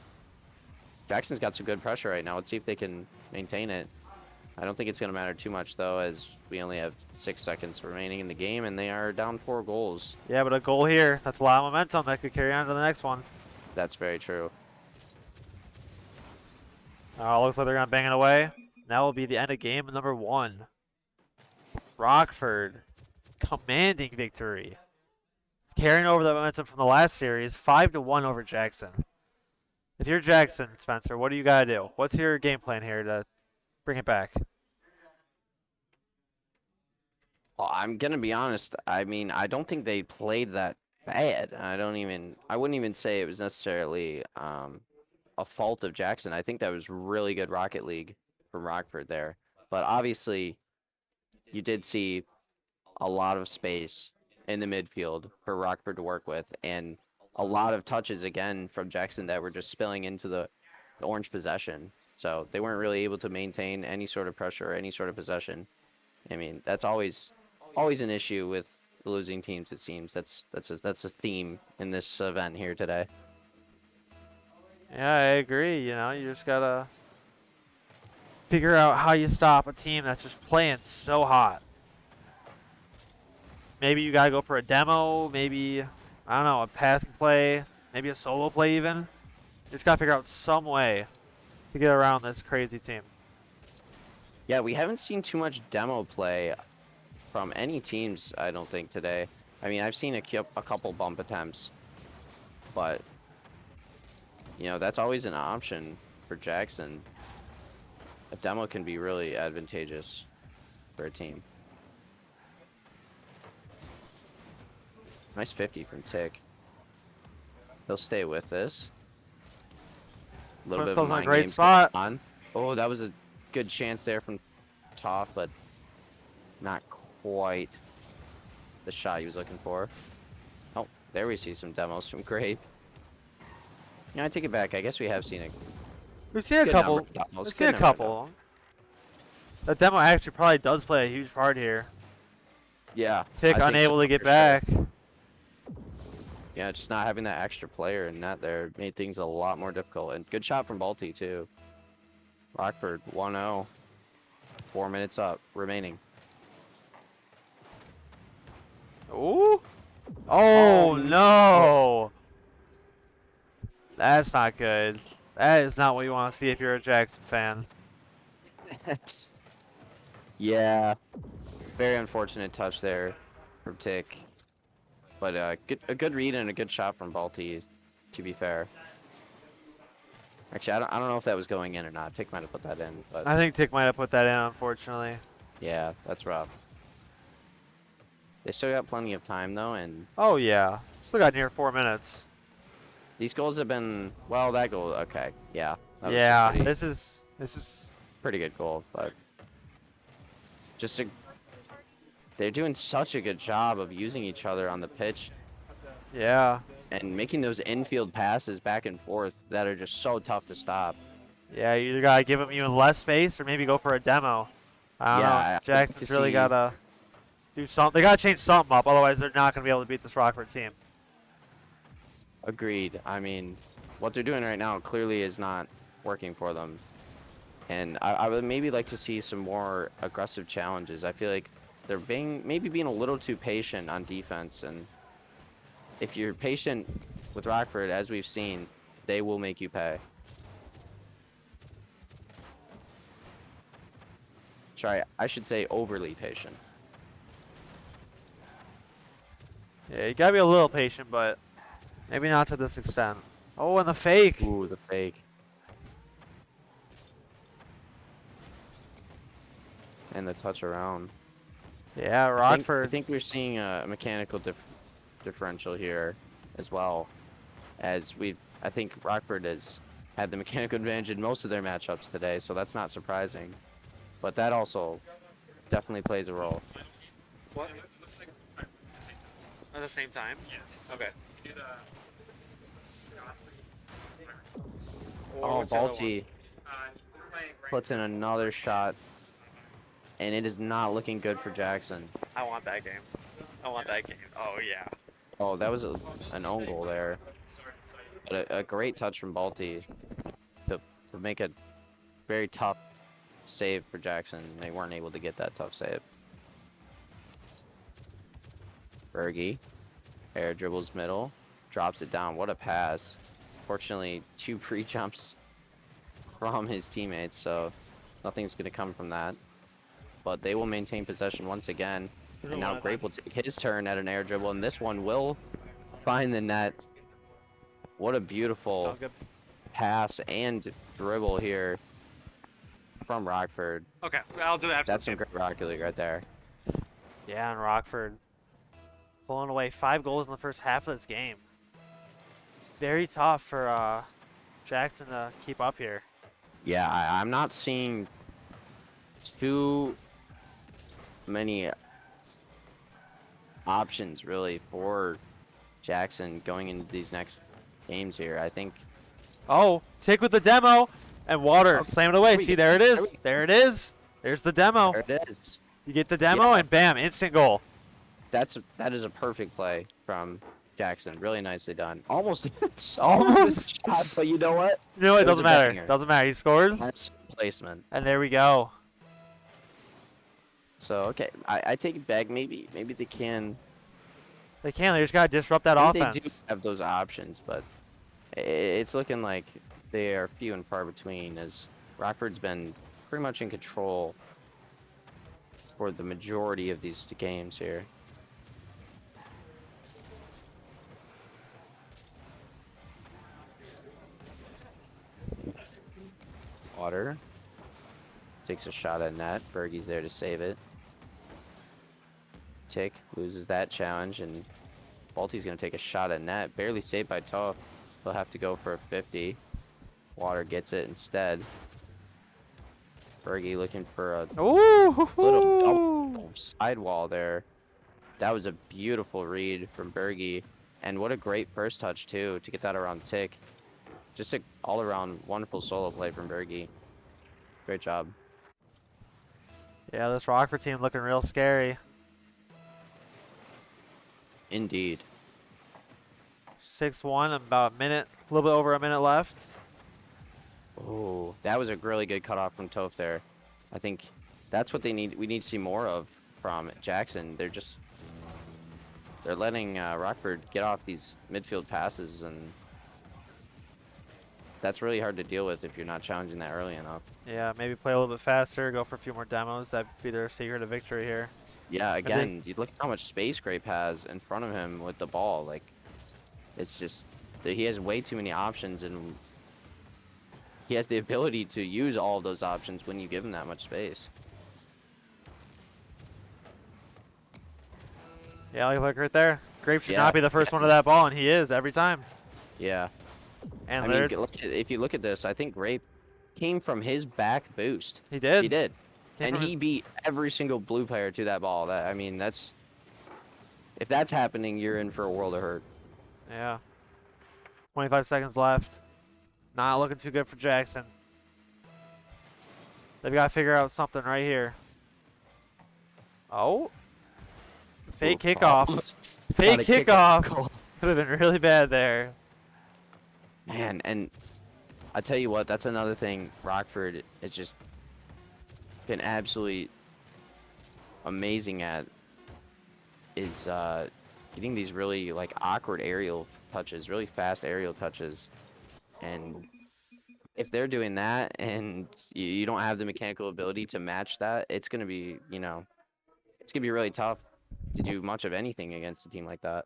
Jackson's got some good pressure right now. Let's see if they can maintain it. I don't think it's going to matter too much, though, as we only have 6 seconds remaining in the game, and they are down 4 goals. Yeah, but a goal here, that's a lot of momentum that could carry on to the next one. That's very true. Looks like they're going to bang it away. That will be the end of game number 1. Rockford, commanding victory. Carrying over the momentum from the last series, 5-1 over Jackson. If you're Jackson, Spencer, what do you got to do? What's your game plan here to bring it back? Well, I'm going to be honest. I mean, I don't think they played that bad. I wouldn't even say it was necessarily a fault of Jackson. I think that was really good Rocket League from Rockford there. But obviously, you did see a lot of space in the midfield for Rockford to work with, and a lot of touches again from Jackson that were just spilling into the orange possession. So they weren't really able to maintain any sort of pressure or any sort of possession. I mean, that's always an issue with losing teams, it seems. That's a theme in this event here today. Yeah, I agree. You know, you just got to figure out how you stop a team that's just playing so hot. Maybe you got to go for a demo, maybe, I don't know, a passing play, maybe a solo play even. You just got to figure out some way to get around this crazy team. Yeah, we haven't seen too much demo play from any teams, I don't think, today. I mean, I've seen a couple bump attempts, but, you know, that's always an option for Jackson. A demo can be really advantageous for a team. Nice 50 from Tick. He'll stay with this. A little bit of mind games going on. Oh, that was a good chance there from Toph, but not quite the shot he was looking for. Oh, there we see some demos from Grape. Yeah, I take it back. I guess we have seen it. We've seen a couple. We've seen a couple. That demo actually probably does play a huge part here. Yeah. Tick unable to get back. Yeah, just not having that extra player and net there made things a lot more difficult. And good shot from Balti, too. Rockford, 1-0. 4 minutes up, remaining. Ooh. Oh, no. That's not good. That is not what you want to see if you're a Jackson fan. Yeah. Very unfortunate touch there from Tick. But a good read and a good shot from Balti, to be fair. Actually, I don't know if that was going in or not. Tick might have put that in, but I think Tick might have put that in, unfortunately. yeah, that's rough. They still got plenty of time though, and Oh yeah, still got near 4 minutes. these goals have been, well, that goal, okay, yeah. That was a Yeah, pretty, this is pretty good goal, but just they're doing such a good job of using each other on the pitch yeah. and making those infield passes back and forth that are just so tough to stop. Yeah, you either gotta give them even less space or maybe go for a demo. I don't know. Yeah, I'd like to Jackson's really see- gotta do something. They gotta change something up, otherwise they're not gonna be able to beat this Rockford team. Agreed. I mean, what they're doing right now clearly is not working for them. And I would maybe like to see some more aggressive challenges. I feel like they're maybe being a little too patient on defense, and if you're patient with Rockford, as we've seen, they will make you pay. Sorry, I should say overly patient. Yeah, you gotta be a little patient, but maybe not to this extent. Oh, and the fake. Ooh, the fake. And the touch around. Yeah, I Rockford. think we're seeing a mechanical differential here as well. As I think Rockford has had the mechanical advantage in most of their matchups today, so that's not surprising. But that also definitely plays a role. What? At the same time? Yes. Okay. Oh, Balti puts in another shot, and it is not looking good for Jackson. I want that game. I want that game. Oh, yeah. Oh, that was an own goal there. But a great touch from Balti to make a very tough save for Jackson. They weren't able to get that tough save. Berge, air dribbles middle, drops it down. What a pass. Fortunately, 2 pre-jumps from his teammates, so nothing's going to come from that. But they will maintain possession once again. And now Grape will take his turn at an air dribble, and this one will find the net. What a beautiful pass and dribble here from Rockford. Okay, I'll do that. That's some great Rocket League right there. Yeah, and Rockford pulling away 5 goals in the first half of this game. Very tough for Jackson to keep up here. Yeah, I'm not seeing too many options really for Jackson going into these next games here. I think. Oh, Tick with the demo and Water slam it away. See, there it is. There it is. There's the demo. There it is. You get the demo and bam, instant goal. That is a perfect play from Jackson. Really nicely done. Almost Almost. shot, but you know what? You know, it was doesn't a matter. banger. Doesn't matter. He scored. Nice placement. And there we go. So okay, I take it back. Maybe they can. They can. They just gotta disrupt that Maybe offense. They do have those options, but it's looking like they are few and far between. As Rockford's been pretty much in control for the majority of these games here. Water takes a shot at net. Bergie's there to save it. Tick loses that challenge, and Balti's going to take a shot at net. Barely saved by Tough. He'll have to go for a 50. Water gets it instead. Bergie looking for a little double sidewall there. That was a beautiful read from Bergie. And what a great first touch, too, to get that around Tick. Just an all-around wonderful solo play from Bergie. Great job. Yeah, this Rockford team looking real scary. Indeed. 6-1, about a minute, a little bit over a minute left. Oh, that was a really good cutoff from Toph there. I think that's what they need. We need to see more of from Jackson. They're letting Rockford get off these midfield passes, and that's really hard to deal with if you're not challenging that early enough. Yeah, maybe play a little bit faster, go for a few more demos. That'd be their secret of victory here. Yeah, again, you look at how much space Grape has in front of him with the ball. Like, it's just that he has way too many options, and he has the ability to use all of those options when you give him that much space. Yeah, like right there. Grape should Yeah, not be the first one to that ball, and he is every time. Yeah. And I mean, if you look at this, I think Grape came from his back boost. He did. He did. Came And from he beat every single blue player to that ball. I mean, if that's happening, you're in for a world of hurt. Yeah. 25 seconds left. Not looking too good for Jackson. They've got to figure out something right here. Oh. Fake kickoff. Fake kickoff. Could have been really bad there. Man, and I tell you what, that's another thing Rockford has just been absolutely amazing at is getting these really like awkward aerial touches, really fast aerial touches. And if they're doing that and you don't have the mechanical ability to match that, it's going to be, it's going to be really tough to do much of anything against a team like that.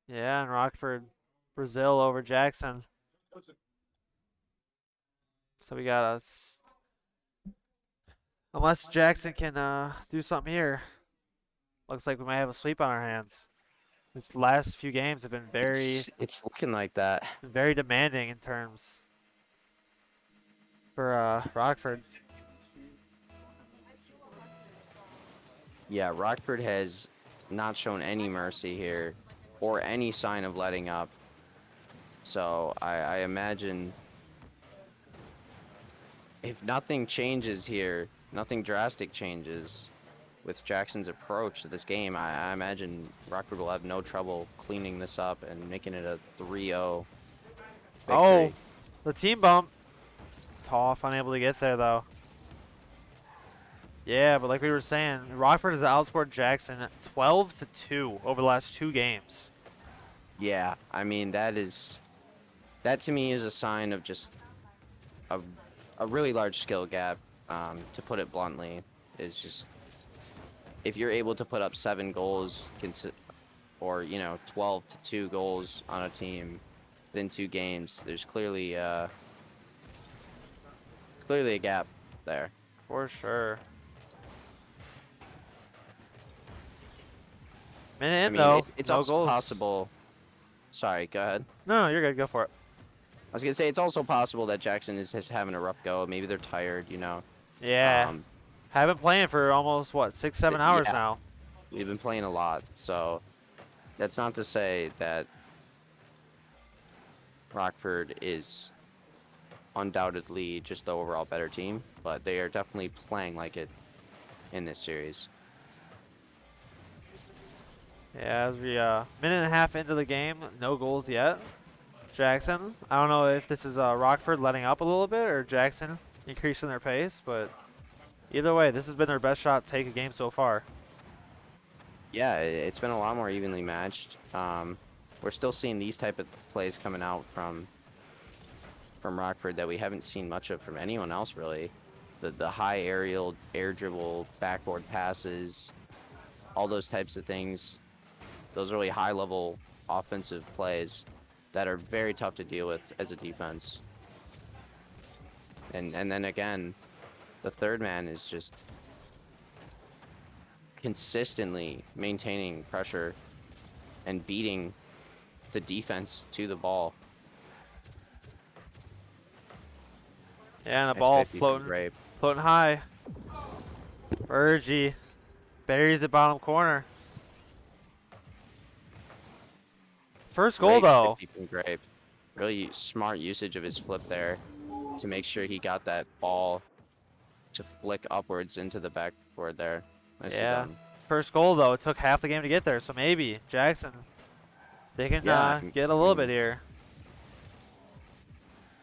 Yeah, and Rockford, Brazil over Jackson. So we got unless Jackson can do something here. Looks like we might have a sweep on our hands. These last few games have been It's looking like that. Very demanding in terms for Rockford. Yeah, Rockford has not shown any mercy here or any sign of letting up. So I imagine if nothing changes here, nothing drastic changes with Jackson's approach to this game, I imagine Rockford will have no trouble cleaning this up and making it a 3-0 victory. Oh, the team bump. Toff unable to get there though. Yeah, but like we were saying, Rockford has outscored Jackson 12-2 over the last 2 games. Yeah, I mean that to me is a sign of just a really large skill gap. To put it bluntly, is just if you're able to put up 7 goals or 12-2 goals on a team within 2 games, there's clearly a gap there. For sure. Minute in though. It's no also goals. possible. Sorry, go ahead. No, you're good. Go for it. I was gonna say it's also possible that Jackson is having a rough go. Maybe they're tired, Yeah. Haven't playing for almost what 6-7 hours now. We've been playing a lot, so that's not to say that Rockford is undoubtedly just the overall better team, but they are definitely playing like it in this series. Yeah, as we minute and a half into the game, no goals yet. Jackson, I don't know if this is Rockford letting up a little bit or Jackson increasing their pace, but either way, this has been their best shot to take a game so far. Yeah, it's been a lot more evenly matched. We're still seeing these type of plays coming out from Rockford that we haven't seen much of from anyone else really. The high aerial, air dribble, backboard passes, all those types of things. Those really high level offensive plays that are very tough to deal with as a defense. And then again, the third man is just consistently maintaining pressure and beating the defense to the ball. Yeah, and the Nice ball 50 from floating high. Bergie buries the bottom corner. First goal though. Grape. Really smart usage of his flip there to make sure he got that ball to flick upwards into the backboard there. Nicely done. First goal though. It took half the game to get there, so maybe Jackson, they can get a little bit here.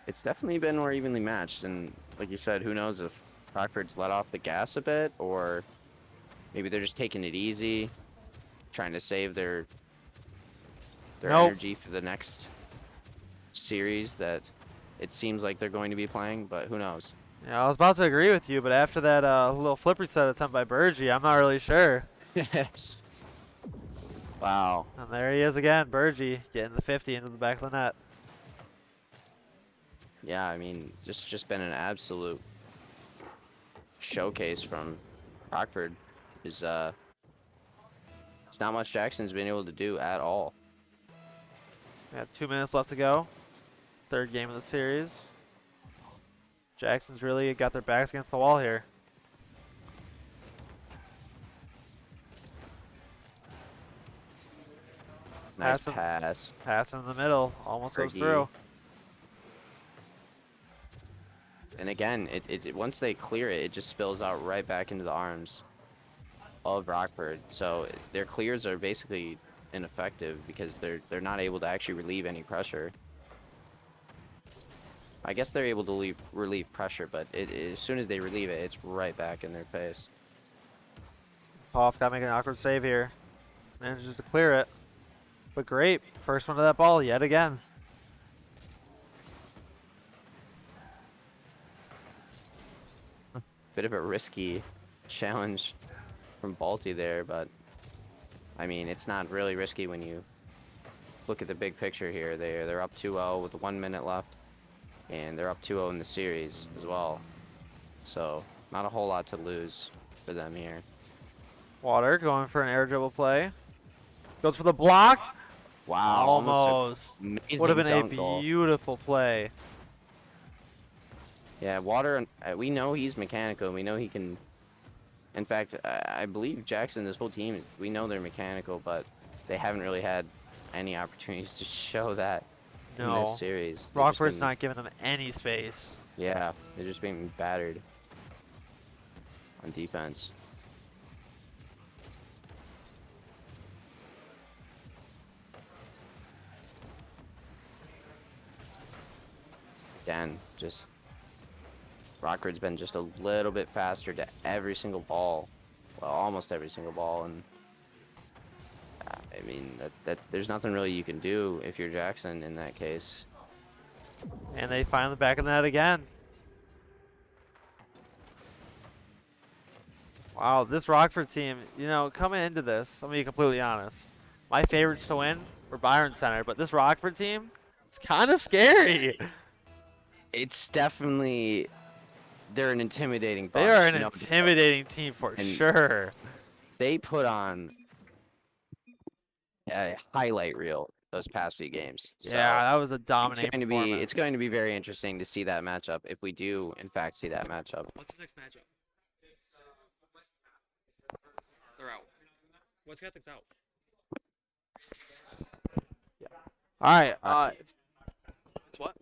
It's definitely been more evenly matched, and like you said, who knows if Rockford's let off the gas a bit, or maybe they're just taking it easy, trying to save their energy for the next series that it seems like they're going to be playing, but who knows? Yeah, I was about to agree with you, but after that little flip reset attempt by Bergie, I'm not really sure. Yes. Wow. And there he is again, Burgie getting the 50 into the back of the net. Yeah, I mean, just been an absolute showcase from Rockford. There's not much Jackson's been able to do at all. We got 2 minutes left to go. Third game of the series. Jackson's really got their backs against the wall here. Nice Passing. pass. Passing in the middle, almost goes Fergie. through. And again, it once they clear it, it just spills out right back into the arms of Rockford. So their clears are basically ineffective because they're not able to actually relieve any pressure. I guess they're able to relieve pressure, but as soon as they relieve it, it's right back in their face. Toff got to make an awkward save here. Manages to clear it. But great, first one to that ball yet again. Bit of a risky challenge from Balti there, but I mean, it's not really risky when you look at the big picture here. They're up 2-0 with 1 minute left, and they're up 2-0 in the series as well. So not a whole lot to lose for them here. Water going for an air dribble play. Goes for the block. Wow, Almost. Would have been a goal. beautiful play. Yeah, Water, we know he's mechanical. We know he can. In fact, I believe Jackson, this whole team, we know they're mechanical, but they haven't really had any opportunities to show that in this series. They've just Rockford's been- not giving them any space. Yeah, they're just being battered on defense. Again, just Rockford's been just a little bit faster to every single ball, well, almost every single ball, and I mean that there's nothing really you can do if you're Jackson in that case. And they find the back of the net again. Wow, this Rockford team, you know, coming into this, I'm going to be completely honest. My favorites to win were Byron Center, but this Rockford team, it's kind of scary. It's definitely, they're an intimidating bunch. They are an no doubt. intimidating team for And sure. They put on a highlight reel those past few games. So Yeah, that was a dominating performance. it's going to be very interesting to see that matchup if we do in fact see that matchup. What's the next matchup? They're out. West Catholic's out. Yeah. All right. What?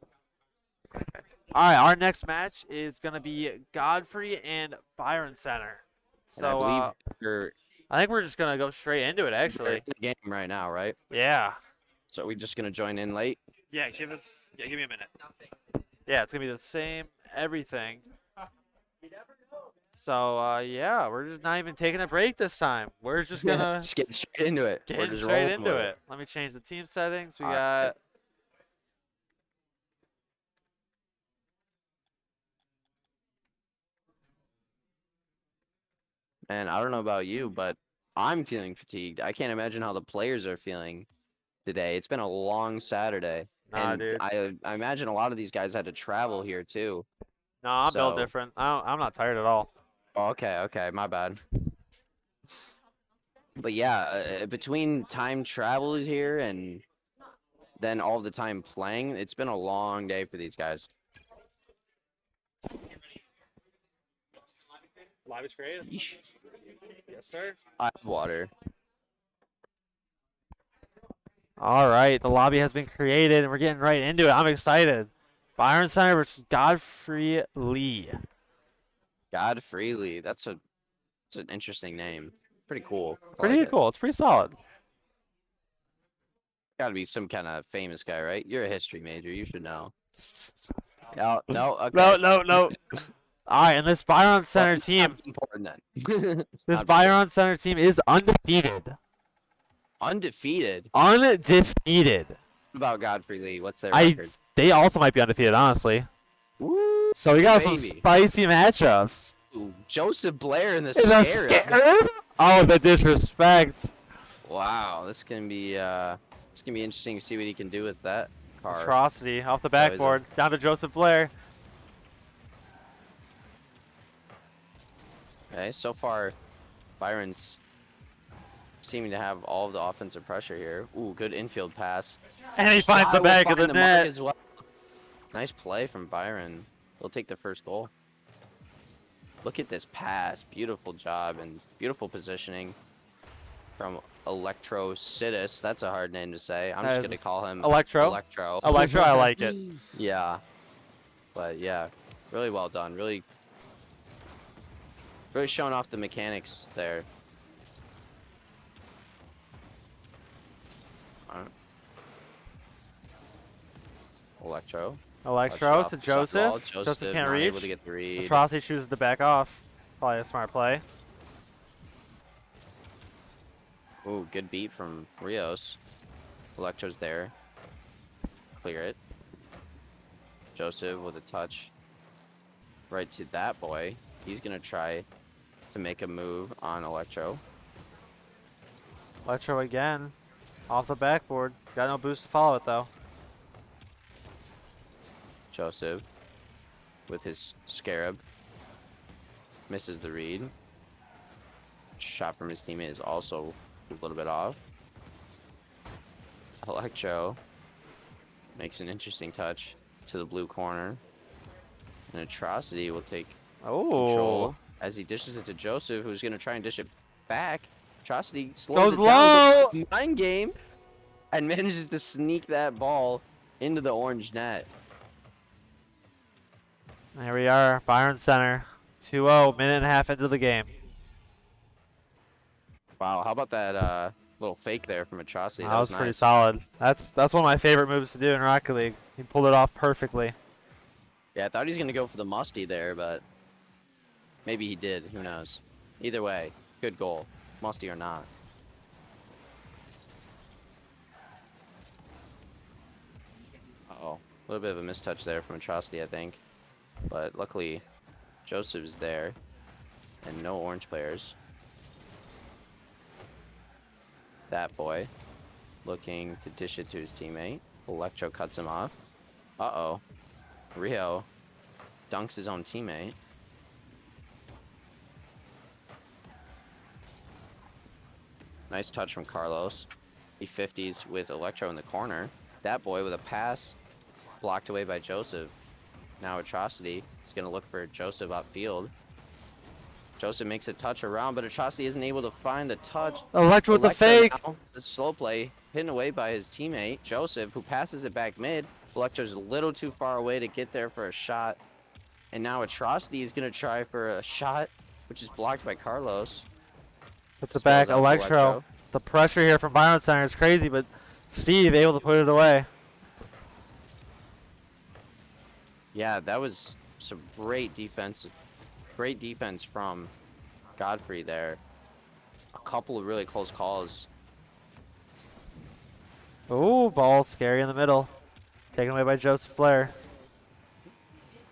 All right. Our next match is gonna be Godfrey and Byron Center. And I So believe you're I think we're just gonna go straight into it. in Actually. the game right now, right? Yeah. So we're just gonna join in late. Yeah. Give me a minute. Yeah, it's gonna be the same everything. So yeah, we're just not even taking a break this time. We're just gonna just get straight into it. We're get just straight rolling into with it. Let me change the team settings. We All got. right. And I don't know about you, but I'm feeling fatigued. I can't imagine how the players are feeling today. It's been a long Saturday. Nah, and dude. I imagine a lot of these guys had to travel here too. No, I'm built So- different. I'm not tired at all. Oh, okay, my bad. But yeah, between time traveled here and then all the time playing, it's been a long day for these guys. Live is creative. Yeesh. Yes, sir. I have water. All right, the lobby has been created, and we're getting right into it. I'm excited. Byron Center versus Godfrey Lee. Godfrey Lee. That's an interesting name. Pretty cool. I Pretty like it. cool. It's pretty solid. Gotta be some kind of famous guy, right? You're a history major. You should know. No, okay. No. All right, and this Byron Center it's team, not important then. this Not Byron Center team is undefeated. undefeated. Undefeated. What about Godfrey Lee? What's their I. record? They also might be undefeated, honestly. Woo, So we got some baby. spicy matchups. Ooh, Joseph Blair in the Is that Scarab. scared? Oh, the disrespect. Wow, this can be interesting to see what he can do with that card. Atrocity off the So he's a- backboard. Down to Joseph Blair. Okay, so far, Byron's seeming to have all of the offensive pressure here. Ooh, good infield pass. And he finds Shot the will back of the find mark net. as well. Nice play from Byron. He'll take the first goal. Look at this pass. Beautiful job and beautiful positioning from Electrocidus. That's a hard name to say. I'm That just is going to call him Electro. Electro. Electro, I like it. Yeah. But yeah, really well done. Really showing off the mechanics there. Alright. Electro. Electro Touched to off the shot wall. Joseph. Joseph can't not reach. able to get the read. Atrocity chooses to back off. Probably a smart play. Ooh, good beat from Rios. Electro's there. Clear it. Joseph with a touch. Right to that boy. He's gonna try to make a move on Electro. Electro again. Off the backboard. Got no boost to follow it though. Joseph with his Scarab. Misses the read. Shot from his teammate is also a little bit off. Electro makes an interesting touch to the blue corner. And Atrocity will take control as he dishes it to Joseph, who's going to try and dish it back. Atrocity slows Goes it down, low! goes mind game, and manages to sneak that ball into the orange net. There we are. Byron Center. 2-0. Minute and a half into the game. Wow, how about that little fake there from Atrocity? That was nice. pretty solid. That's one of my favorite moves to do in Rocket League. He pulled it off perfectly. Yeah, I thought he was going to go for the musty there, but maybe he did. Who knows? Either way, good goal. Musty or not. Uh-oh. A little bit of a mistouch there from Atrocity, I think. But luckily, Joseph's there. And no orange players. That boy looking to dish it to his teammate. Electro cuts him off. Uh-oh. Rio dunks his own teammate. Nice touch from Carlos. He 50s with Electro in the corner. That boy with a pass blocked away by Joseph. Now Atrocity is going to look for Joseph upfield. Joseph makes a touch around, but Atrocity isn't able to find the touch. Electro with the fake. Now, the slow play hidden away by his teammate, Joseph, who passes it back mid. Electro's a little too far away to get there for a shot. And now Atrocity is going to try for a shot, which is blocked by Carlos. Puts it back. Electro. The pressure here from Byron Center is crazy, but Steve able to put it away. Yeah, that was some great defense. Great defense from Godfrey there. A couple of really close calls. Ooh, ball scary in the middle. Taken away by Joseph Blair.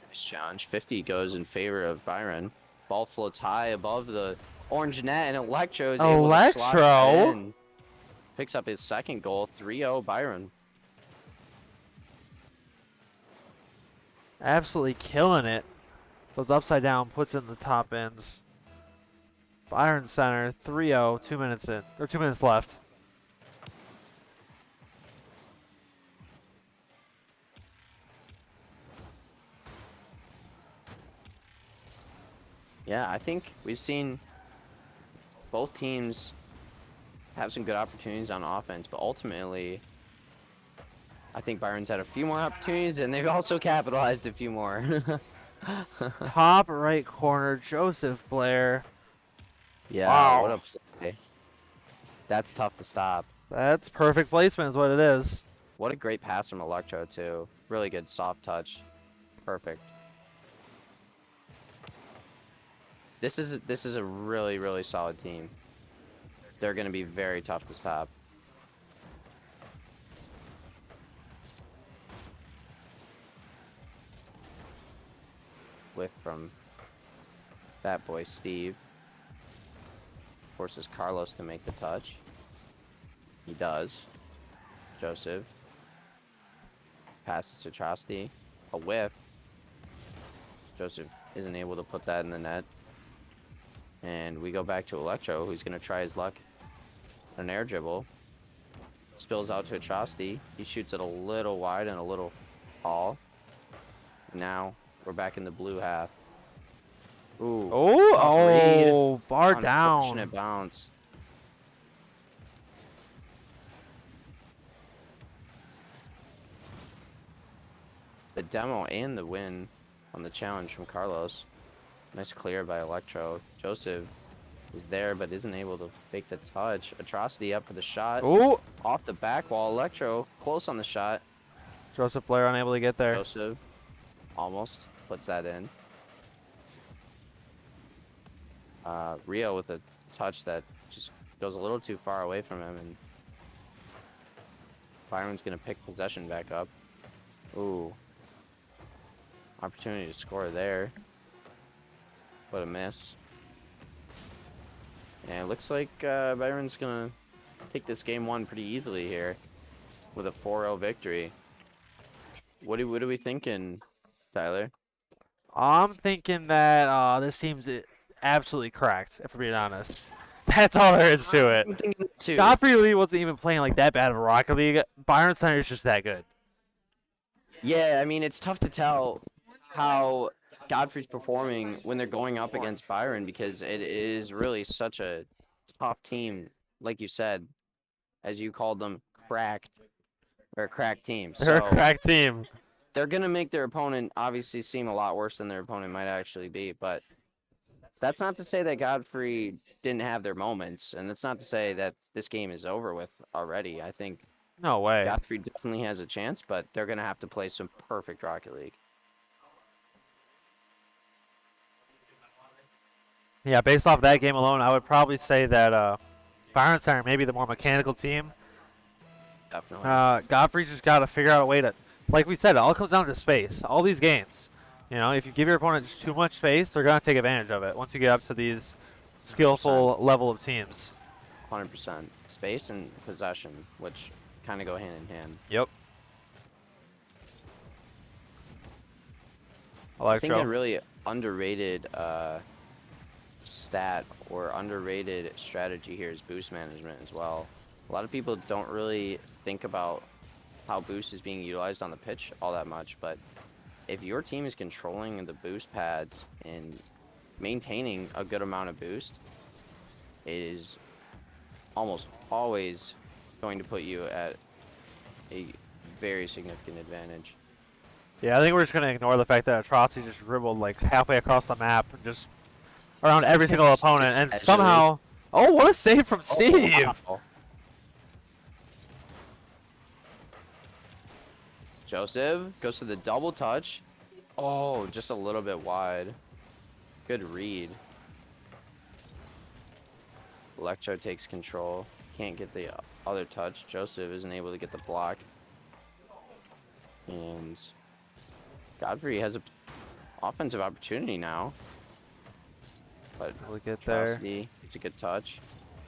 Nice challenge. 50 goes in favor of Byron. Ball floats high above the orange net, and Electro is able to slot it in. Picks up his second goal. 3-0 Byron. Absolutely killing it. Goes upside down, puts it in the top ends. Byron Center, 3-0, 2 minutes in, or 2 minutes left. Yeah, I think we've seen both teams have some good opportunities on offense, but ultimately, I think Byron's had a few more opportunities, and they've also capitalized a few more. Top right corner, Joseph Blair. Yeah, wow. What a play. That's tough to stop. That's perfect placement is what it is. What a great pass from Electro, too. Really good soft touch. Perfect. This is a really, really solid team. They're going to be very tough to stop. Whiff from that boy, Steve. forces Carlos to make the touch. He does. Joseph passes to Trosty. A whiff. Joseph isn't able to put that in the net. And we go back to Electro, who's going to try his luck. An air dribble. Spills out to Atrocity. He shoots it a little wide and a little tall. Now we're back in the blue half. Ooh. Oh, bar down. Unfortunate bounce. The demo and the win on the challenge from Carlos. Nice clear by Electro. Joseph is there but isn't able to fake the touch. Atrocity up for the shot. Ooh. Off the back wall. Electro close on the shot. Joseph Blair unable to get there. Joseph almost puts that in. Rio with a touch that just goes a little too far away from him, and Byron's gonna pick possession back up. Ooh. Opportunity to score there. What a miss. And it looks like Byron's gonna take this game one pretty easily here with a 4-0 victory. What are we thinking, Tyler? I'm thinking that this team's absolutely cracked, if we're being honest. That's all there is to it. I'm thinking too. Godfrey Lee wasn't even playing like that bad of a Rocket League. Byron Center is just that good. Yeah, I mean, it's tough to tell how Godfrey's performing when they're going up against Byron, because it is really such a tough team. Like you said, as you called them, cracked. Or a cracked team. They're a So cracked team. they're going to make their opponent obviously seem a lot worse than their opponent might actually be. But that's not to say that Godfrey didn't have their moments. And that's not to say that this game is over with already. I think No way. Godfrey definitely has a chance, but they're going to have to play some perfect Rocket League. Yeah, based off that game alone, I would probably say that Byron Center may be the more mechanical team. Definitely. Godfrey's just got to figure out a way to, like we said, it all comes down to space. All these games, you know, if you give your opponent just too much space, they're going to take advantage of it once you get up to these skillful level of teams. 100%. Space and possession, which kind of go hand in hand. Yep. I think a really underrated stat or underrated strategy here is boost management as well. A lot of people don't really think about how boost is being utilized on the pitch all that much, but if your team is controlling the boost pads and maintaining a good amount of boost, it is almost always going to put you at a very significant advantage. Yeah, I think we're just going to ignore the fact that Atrocity just dribbled like halfway across the map, just around every single opponent, and somehow... Oh, what a save from Steve! Wow. Joseph goes to the double touch. Oh, just a little bit wide. Good read. Electro takes control. Can't get the other touch. Joseph isn't able to get the block. And Godfrey has an offensive opportunity now. But we'll get there. It's a good touch.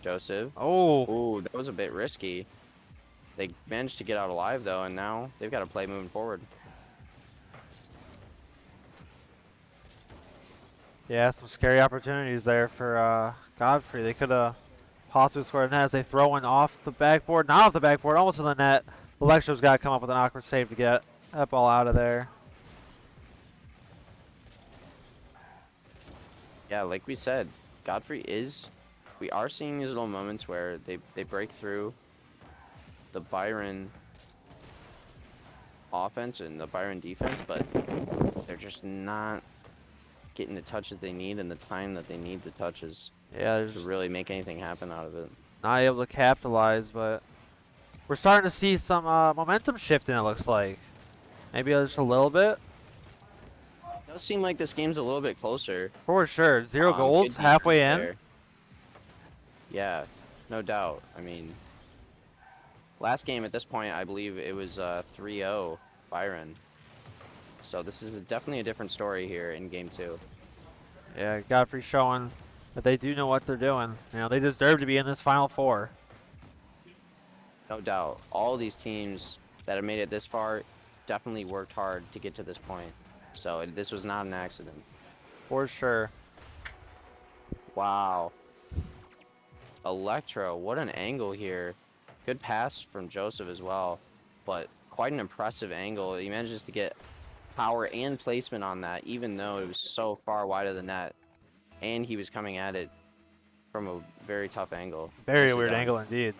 Joseph. Oh. Ooh, that was a bit risky. They managed to get out alive, though, and now they've got to play moving forward. Yeah, some scary opportunities there for Godfrey. They could have possibly scored a net as they throw one off the backboard. Not off the backboard, almost in the net. Electro's got to come up with an awkward save to get that ball out of there. Yeah, like we said, Godfrey is... We are seeing these little moments where they break through the Byron offense and the Byron defense, but they're just not getting the touches they need and the time that they need the touches to really make anything happen out of it. Not able to capitalize, but we're starting to see some momentum shifting, it looks like. Maybe just a little bit. It does seem like this game's a little bit closer. For sure. 0 goals, good halfway defense in. there. Yeah, no doubt. I mean, last game at this point, I believe it was 3-0 Byron. So this is definitely a different story here in game 2. Yeah, Godfrey showing But they do know what they're doing. You know, they deserve to be in this Final Four. No doubt. All these teams that have made it this far definitely worked hard to get to this point. So this was not an accident. For sure. Wow. Electro, what an angle here. Good pass from Joseph as well, but quite an impressive angle. He manages to get power and placement on that, even though it was so far wide of the net, and he was coming at it from a very tough angle. Very Nicely weird done. angle indeed.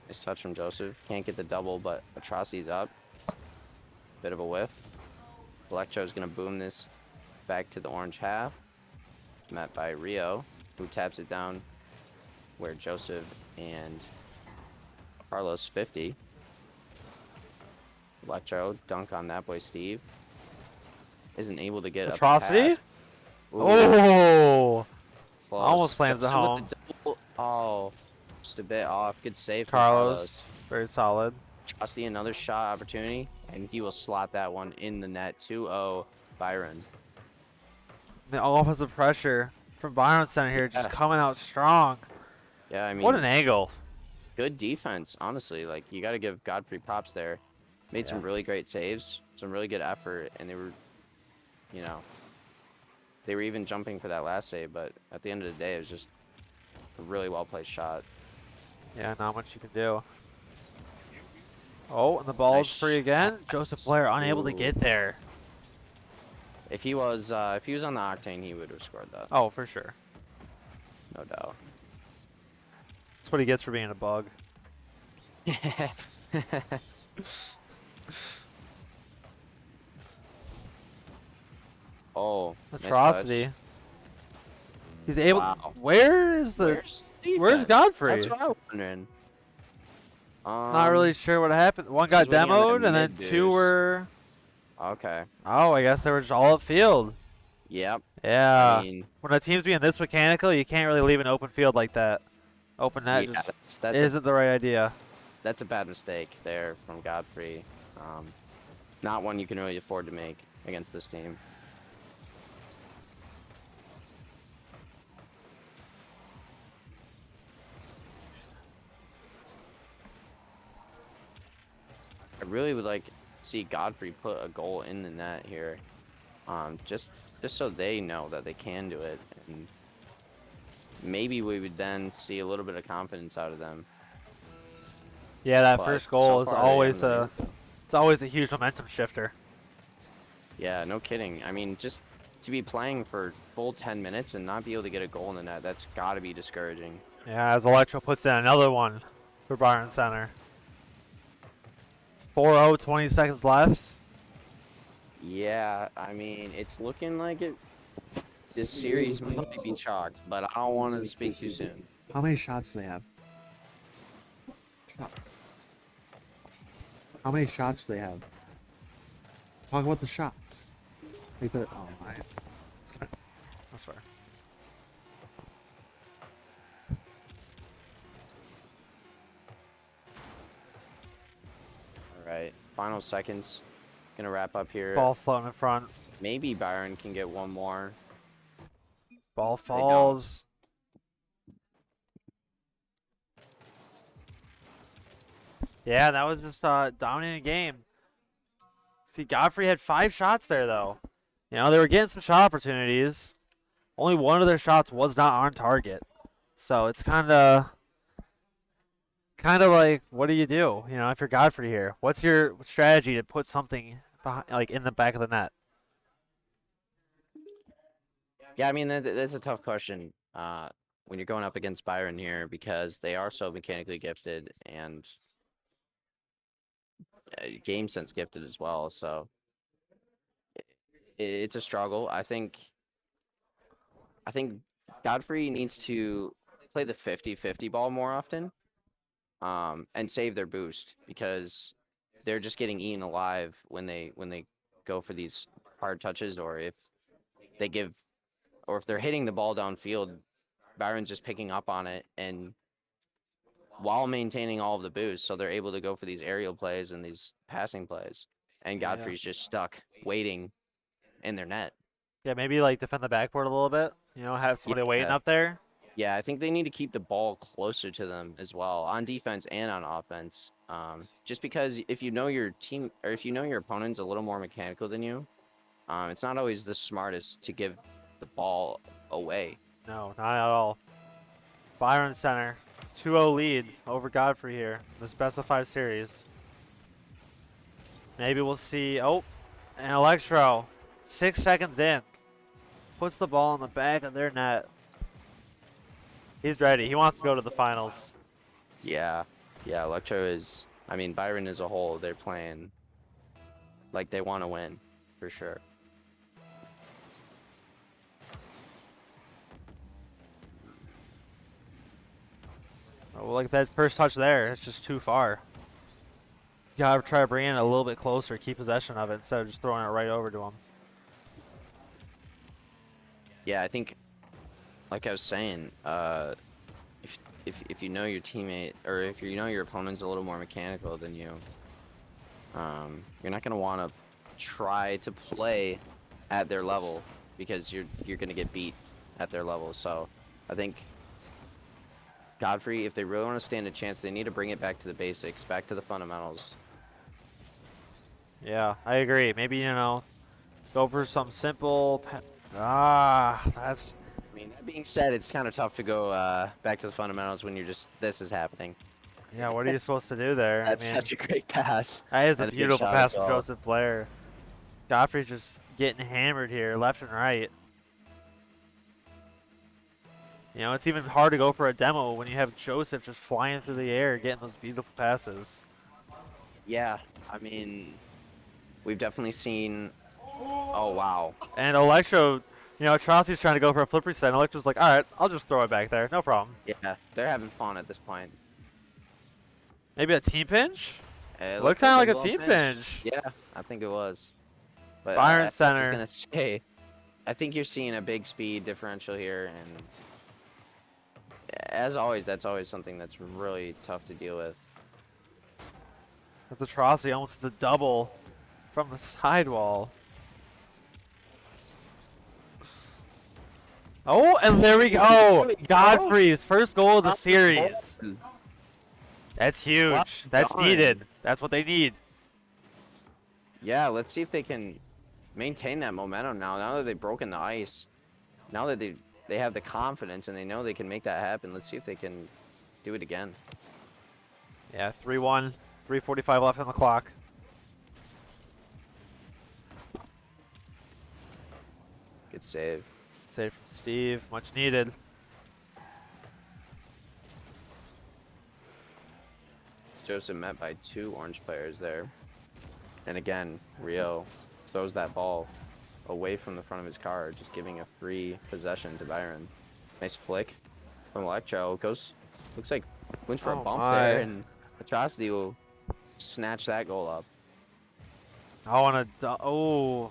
Nice touch from Joseph. Can't get the double, but Atrocity's up. Bit of a whiff. Electro's gonna boom this back to the orange half. Met by Rio, who taps it down where Joseph and Carlos 50. Electro, dunk on that boy Steve. Isn't able to get Atrocity? up the pass. Ooh, Oh! close. Almost slams it Joseph with home. the double. Oh, just a bit off. Good save from Carlos, very solid. Atrocity, another shot opportunity, and he will slot that one in the net. 2-0 Byron. The offensive pressure from Byron Center here just coming out strong. Yeah, I mean, what an angle. Good defense, honestly. Like, you got to give Godfrey props there. Made some really great saves, some really good effort, and they were, you know, they were even jumping for that last save, but at the end of the day, it was just a really well-placed shot. Yeah, not much you can do. Oh, and the ball's free again. Joseph Blair unable to get there. If he was on the Octane, he would have scored that. Oh, for sure. No doubt. That's what he gets for being a bug. Oh, Atrocity. Nice. He's able. Wow. Where is the? Where's Godfrey? That's what I was wondering. Not really sure what happened. One got demoed, and then two were. Okay. Oh, I guess they were just all upfield. Yep. Yeah. I mean, when a team's being this mechanical, you can't really leave an open field like that. Open net yeah, just that's isn't the right idea. That's a bad mistake there from Godfrey. Not one you can really afford to make against this team. I really would like to see Godfrey put a goal in the net here, just so they know that they can do it, and maybe we would then see a little bit of confidence out of them. Yeah, that But first goal so is far, they always haven't it's always a huge momentum shifter. Yeah, no kidding. I mean, just to be playing for full 10 minutes and not be able to get a goal in the net, that's got to be discouraging. Yeah, as Electro puts in another one for Byron Center. 4-0, 20 seconds left. Yeah, I mean, it's looking like this series might be chalked, but I don't want to speak too soon. How many shots do they have? Shots. How many shots do they have? Talk about the shots. Like the, oh my. That's fair. All right, final seconds. Gonna wrap up here. Ball floating in front. Maybe Byron can get one more. Ball falls. Yeah, that was just a dominating game. See, Godfrey had 5 shots there, though. You know, they were getting some shot opportunities. Only one of their shots was not on target. So it's kind of like, what do? You know, if you're Godfrey here, what's your strategy to put something behind, like in the back of the net? Yeah, I mean, that's a tough question when you're going up against Byron here because they are so mechanically gifted and game sense gifted as well. So it's a struggle. I think Godfrey needs to play the 50-50 ball more often and save their boost because they're just getting eaten alive when they go for these hard touches or if they're hitting the ball downfield, Byron's just picking up on it and while maintaining all of the boost, so they're able to go for these aerial plays and these passing plays. And Godfrey's just stuck waiting in their net. Yeah, maybe like defend the backboard a little bit. You know, have somebody waiting Yeah. up there. Yeah, I think they need to keep the ball closer to them as well on defense and on offense. Just because if you know your team or if you know your opponent's a little more mechanical than you, it's not always the smartest to give the ball away. No, not at all. Byron Center, 2-0 lead over Godfrey here. This best of 5 series. Maybe we'll see. Oh, and Electro, 6 seconds in, puts the ball in the back of their net. He's ready. He wants to go to the finals. Yeah, yeah. Electro is. I mean, Byron as a whole, they're playing like they want to win for sure. Oh, like that first touch there, it's just too far. You gotta try to bring it a little bit closer, keep possession of it instead of just throwing it right over to him. Yeah, I think, like I was saying, if you know your teammate or if you know your opponent's a little more mechanical than you, you're not gonna want to try to play at their level because you're gonna get beat at their level. So I think Godfrey, if they really want to stand a chance, they need to bring it back to the basics, back to the fundamentals. Yeah, I agree. Maybe, you know, go for some simple. That's. I mean, that being said, it's kind of tough to go back to the fundamentals when this is happening. Yeah, what are you supposed to do there? That's I mean, such a great pass. that is a And good beautiful shot pass as from well. Joseph Blair. Godfrey's just getting hammered here, left and right. You know, it's even hard to go for a demo when you have Joseph just flying through the air, getting those beautiful passes. Yeah, I mean, we've definitely seen. Oh wow. And Electro, you know, Chauncey's trying to go for a flip reset, and Electro's like, all right, I'll just throw it back there, no problem. Yeah, they're having fun at this point. Maybe a team pinch? It Looked kind of like a little team pinch. Yeah, I think it was. But Byron I Center. was gonna say, I think you're seeing a big speed differential here, and as always, that's always something that's really tough to deal with. That's Atrocity, almost as a double from the sidewall. Oh, and there we go. Godfrey's first goal of the series. That's huge. That's done. needed. That's what they need. Yeah, let's see if they can maintain that momentum now. Now that they've broken the ice, now that they have the confidence and they know they can make that happen. Let's see if they can do it again. Yeah, 3-1, 3:45 left on the clock. Good save. Save from Steve, much needed. Joseph met by 2 orange players there. And again, Rio throws that ball away from the front of his car, just giving a free possession to Byron. Nice flick from Electro. Looks like went for a Oh bump my. there, and Atrocity will snatch that goal up. I want to.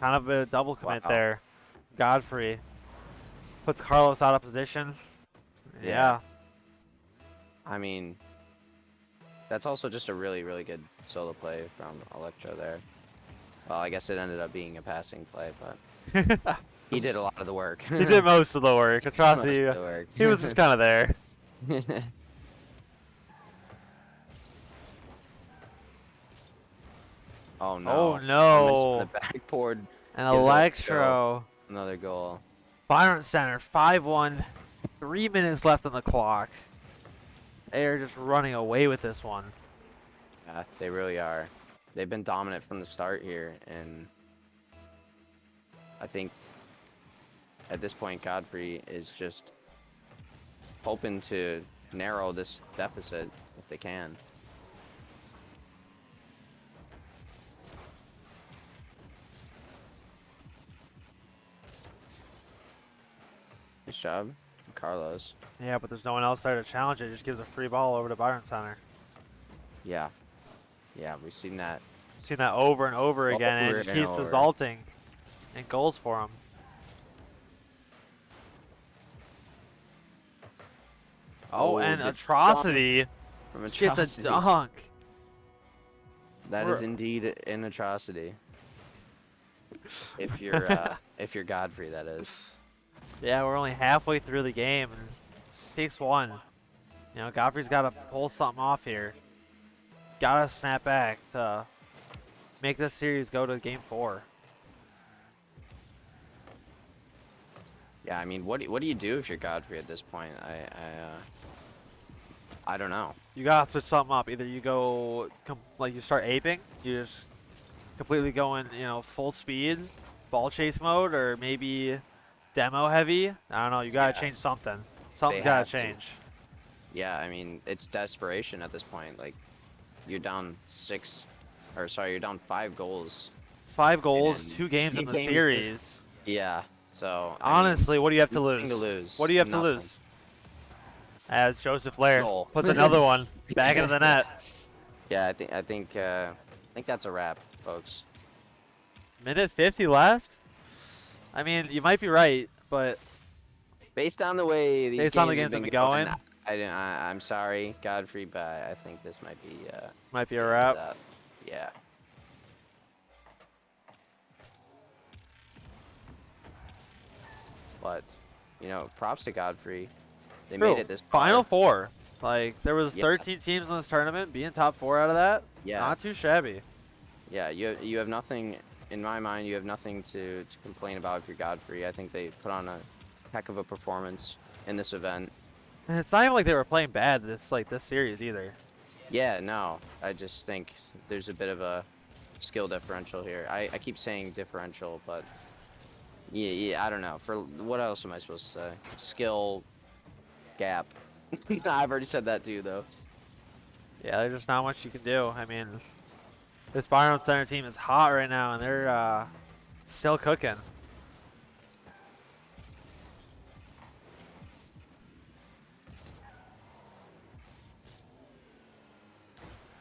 Kind of a double commit Wow. there. Godfrey puts Carlos out of position. Yeah. I mean, that's also just a really, really good solo play from Electro there. Well, I guess it ended up being a passing play, but he did a lot of the work. He did most of the work. Atrocity, Most of the work. he was just kind of there. Oh no. Oh I missed no. the backboard. And Gives Electro. Another goal. Byron Center, 5-1. 3 minutes left on the clock. They are just running away with this one. Yeah, they really are. They've been dominant from the start here, and I think at this point Godfrey is just hoping to narrow this deficit if they can. Nice job, Carlos. Yeah, but there's no one else there to challenge it. It just gives a free ball over to Byron Center. Yeah. Yeah, we've seen that. Seen that over and over again, and it Over just and keeps over. resulting in goals for him. Oh, and the Atrocity From gets Atrocity. a dunk. That is indeed an atrocity. If you're If you're Godfrey, that is. Yeah, we're only halfway through the game, and 6-1. You know, Godfrey's got to pull something off here. Got to snap back to make this series go to game 4. Yeah, I mean, what do you do if you're Godfrey at this point? I don't know. You got to switch something up. Either you go, like you start aping, you just completely go in, you know, full speed, ball chase mode, or maybe demo heavy. I don't know. You got to change something. Something's got to change. Yeah, I mean, it's desperation at this point. Like, you're down 5 goals. 5 goals, 2 games in the series. Yeah, so honestly, what do you have to nothing lose? What do you have Nothing. to lose? As Joseph Blair Goal. puts another one back into the net. Yeah, I think that's a wrap, folks. Minute 50 left. I mean, you might be right, but based on the way these games have been going, I'm sorry, Godfrey, but I think this might be a wrap. Yeah. But you know, props to Godfrey. They made it this far. Final 4. Like, there was 13 teams in this tournament. Being top 4 out of that, not too shabby. Yeah, you have nothing, in my mind, you have nothing to complain about if you're Godfrey. I think they put on a heck of a performance in this event. And it's not even like they were playing bad this series either. Yeah, no. I just think there's a bit of a skill differential here. I keep saying differential, but yeah, I don't know. For what else am I supposed to say? Skill gap. I've already said that too, though. Yeah, there's just not much you can do. I mean, this Byron Center team is hot right now, and they're still cooking.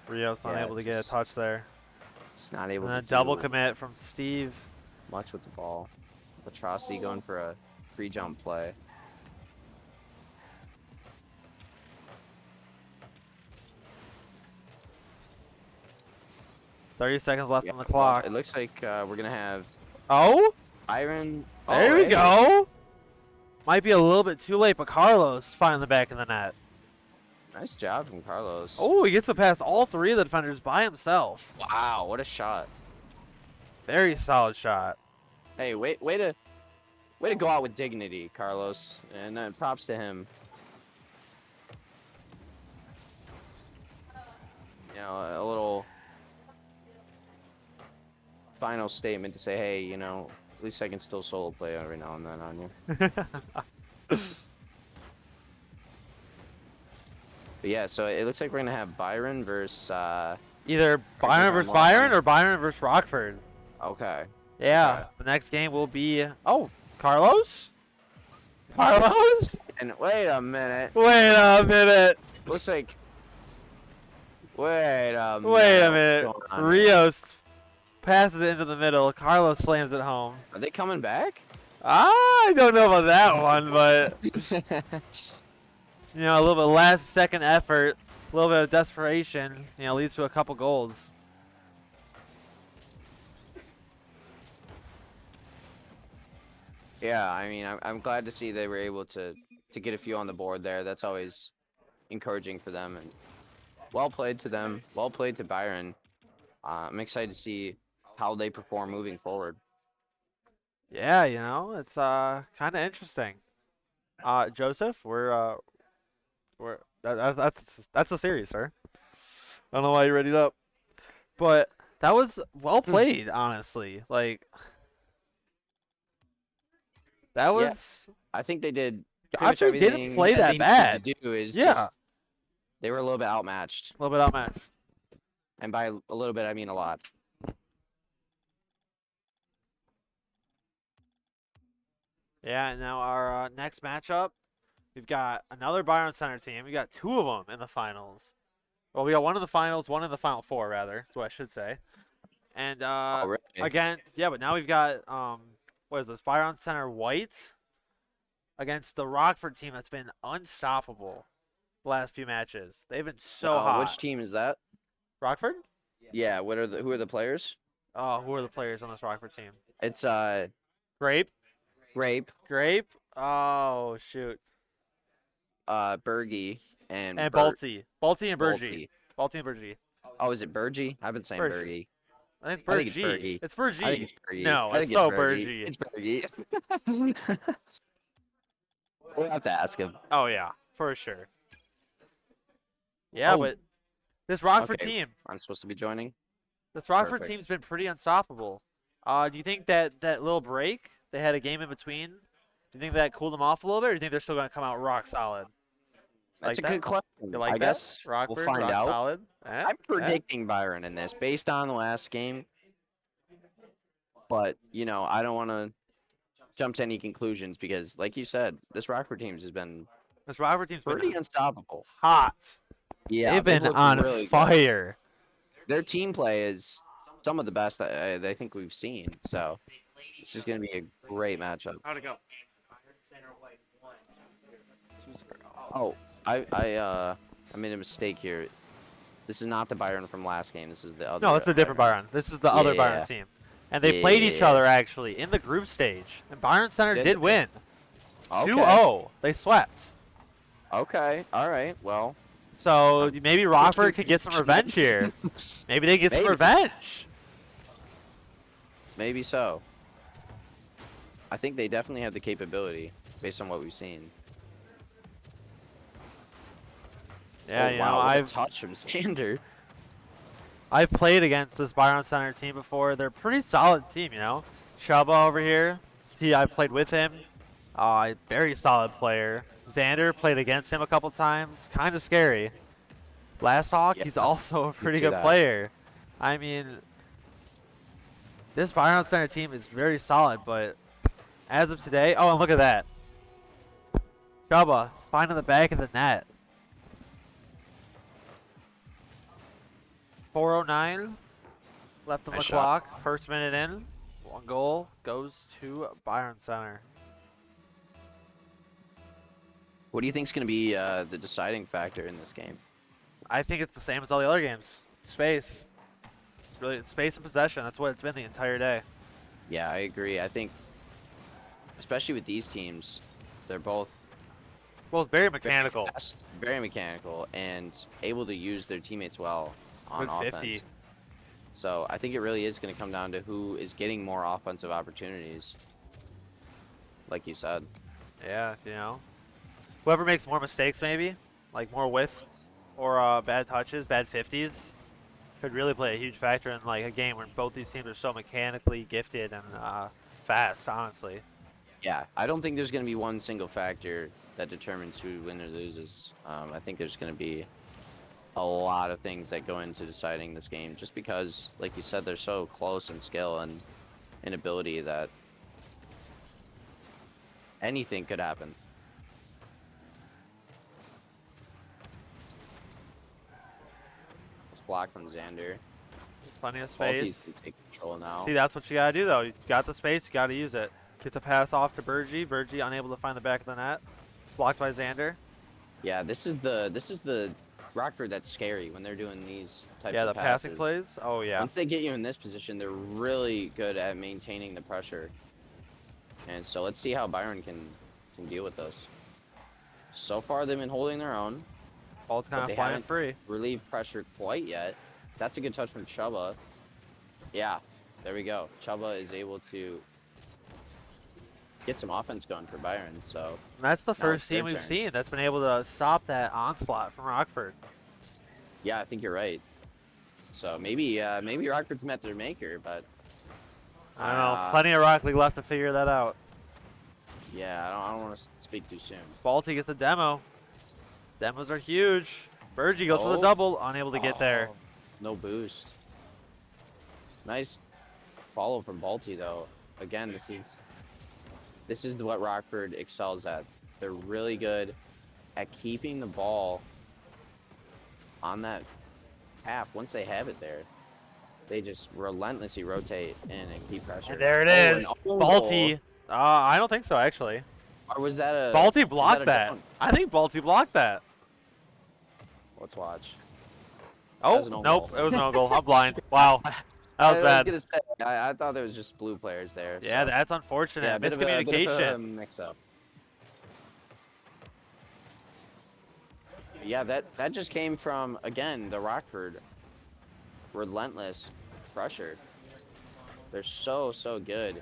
Rios unable to get a touch there. Just not able and to a double commit from Steve. Much with the ball. Atrocity going for a free jump play. $30 seconds left on the clock. It looks like we're gonna have. Oh, Byron. There we go. Might be a little bit too late, but Carlos finding the back of the net. Nice job from Carlos. Oh, he gets to pass all 3 of the defenders by himself. Wow, what a shot. Very solid shot. Hey, way to go out with dignity, Carlos, and props to him. You know, a little final statement to say, hey, you know, at least I can still solo play every now and then on you. But yeah, so it looks like we're gonna have Byron versus either Byron versus Byron or Byron versus Rockford. Okay. Yeah, Okay. the next game will be Carlos. Carlos. And wait a minute. Wait a minute. Looks like. Wait a minute. Wait a minute. What's going on? Rios passes it into the middle. Carlos slams it home. Are they coming back? I don't know about that one, but you know, a little bit last-second effort, a little bit of desperation, you know, leads to a couple goals. Yeah, I mean, I'm glad to see they were able to get a few on the board there. That's always encouraging for them. And well played to them. Well played to Byron. I'm excited to see how they perform moving forward. Yeah, you know, it's kind of interesting. Joseph, that's the series, sir. I don't know why you readied up, but that was well played, honestly. Like that was. Yeah, I think they did. Godfrey didn't play that bad. Just, they were a little bit outmatched. A little bit outmatched. And by a little bit, I mean a lot. Yeah, and now our next matchup, we've got another Byron Center team. We got 2 of them in the finals. Well, we got one in the finals, one in the Final Four, rather. That's what I should say. And really? again, yeah, but now we've got what is this? Byron Center White against the Rockford team that's been unstoppable the last few matches. They've been so hot. Which team is that? Rockford? Yeah. Who are the players? Oh, who are the players on this Rockford team? It's Grape. Grape, Grape. Oh shoot. Bergie, and And Bert. Balti. Balti and Bergie. Balti. Balti and Bergie. Oh, is it Bergie? I've been saying Bergie. Bergie. I think it's I think it's Bergie. Bergie. It's Bergie. I think it's Bergie. No, I it's think so Bergie. Bergie. It's Bergie. We'll have to ask him. Oh yeah, for sure. Yeah, Oh. but this Rockford Okay. team, I'm supposed to be joining. this Rockford Perfect. team's been pretty unstoppable. Do you think that little break they had a game in between? Do you think that cooled them off a little bit, or do you think they're still going to come out rock solid? That's Like a that? good question. You like I that? guess Rockford, we'll find rock out. solid. Eh? I'm predicting Byron in this based on the last game. But, you know, I don't want to jump to any conclusions because, like you said, this Rockford team has been This Rockford team's pretty been unstoppable. hot. Yeah, They've been looked on really good. fire. Their team play is some of the best that I think we've seen. So this is going to be a great matchup. How'd it go? Oh, I made a mistake here. This is not the Byron from last game. This is the other. No, it's a different Byron. This is the other Byron Yeah. team. And they played each Yeah. other, actually, in the group stage. And Byron Center Did did they? win. Okay. 2-0. They swept. Okay. All right. Well, So maybe Rockford could get some revenge here. Maybe they get some Maybe. revenge. maybe so. I think they definitely have the capability based on what we've seen. Yeah, Oh, you wow, know, what a I've touch from Sander. played against this Byron Center team before. They're a pretty solid team, you know. Chuba over here, I've played with him. Very solid player. Xander played against him a couple times. Kind of scary. Last Hawk, Yeah, he's also a pretty see good that. player. I mean, this Byron Center team is very solid, but as of today, oh, and look at that. Chuba finding the back of the net. 4:09 left on Nice the shot. clock. First minute in. One goal goes to Byron Center. What do you think is going to be the deciding factor in this game? I think it's the same as all the other games. Space. Really, it's space and possession. That's what it's been the entire day. Yeah, I agree. I think, especially with these teams, they're both Well, it's very very mechanical. fast, very mechanical, and able to use their teammates well on Good offense. 50. So I think it really is going to come down to who is getting more offensive opportunities, like you said. Yeah, you know. Whoever makes more mistakes, maybe, like more whiffs or bad touches, bad 50s, could really play a huge factor in like a game where both these teams are so mechanically gifted and fast, honestly. Yeah, I don't think there's going to be one single factor that determines who wins or loses. I think there's going to be a lot of things that go into deciding this game, just because, like you said, they're so close in skill and in ability that anything could happen. It's blocked from Xander. Plenty of Balti's space. can take control now. See, that's what you gotta do though. You got the space, you gotta use it. Gets a pass off to Bergie. Bergie unable to find the back of the net. Blocked by Xander. Yeah, this is the Rockford that's scary when they're doing these types Yeah, of the passing passes. plays. Oh yeah. Once they get you in this position, they're really good at maintaining the pressure. And so let's see how Byron can deal with those. So far, they've been holding their own. Ball's but kind they of flying haven't free. relieved pressure quite yet. That's a good touch from Chuba. Yeah, there we go. Chuba is able to get some offense going for Byron. So And that's the now first it's their team we've turn. seen that's been able to stop that onslaught from Rockford. yeah, I think you're right. So maybe Rockford's met their maker, but I don't know. Plenty of Rock League left to figure that out. yeah, I don't want to speak too soon. Balti gets a demo. Demos are huge. Bergie goes for the Oh. double, unable to get there. Oh, no boost. Nice follow from Balti though. Again, this is what Rockford excels at. They're really good at keeping the ball on that half. Once they have it there, they just relentlessly rotate in and keep pressure. And there it Oh, is. an own Balti. I don't think so, actually. goal. Or was that a Balti was blocked a that. dunk? I think Balti blocked that. Let's watch. Oh, was an own nope. goal. It was an own goal. I'm blind. Wow. That was I bad. was gonna say, I thought there was just blue players there. Yeah, so. that's unfortunate. Yeah, bit of a Miscommunication. mix-up. Yeah, that just came from, again, the Rockford relentless pressure. They're so good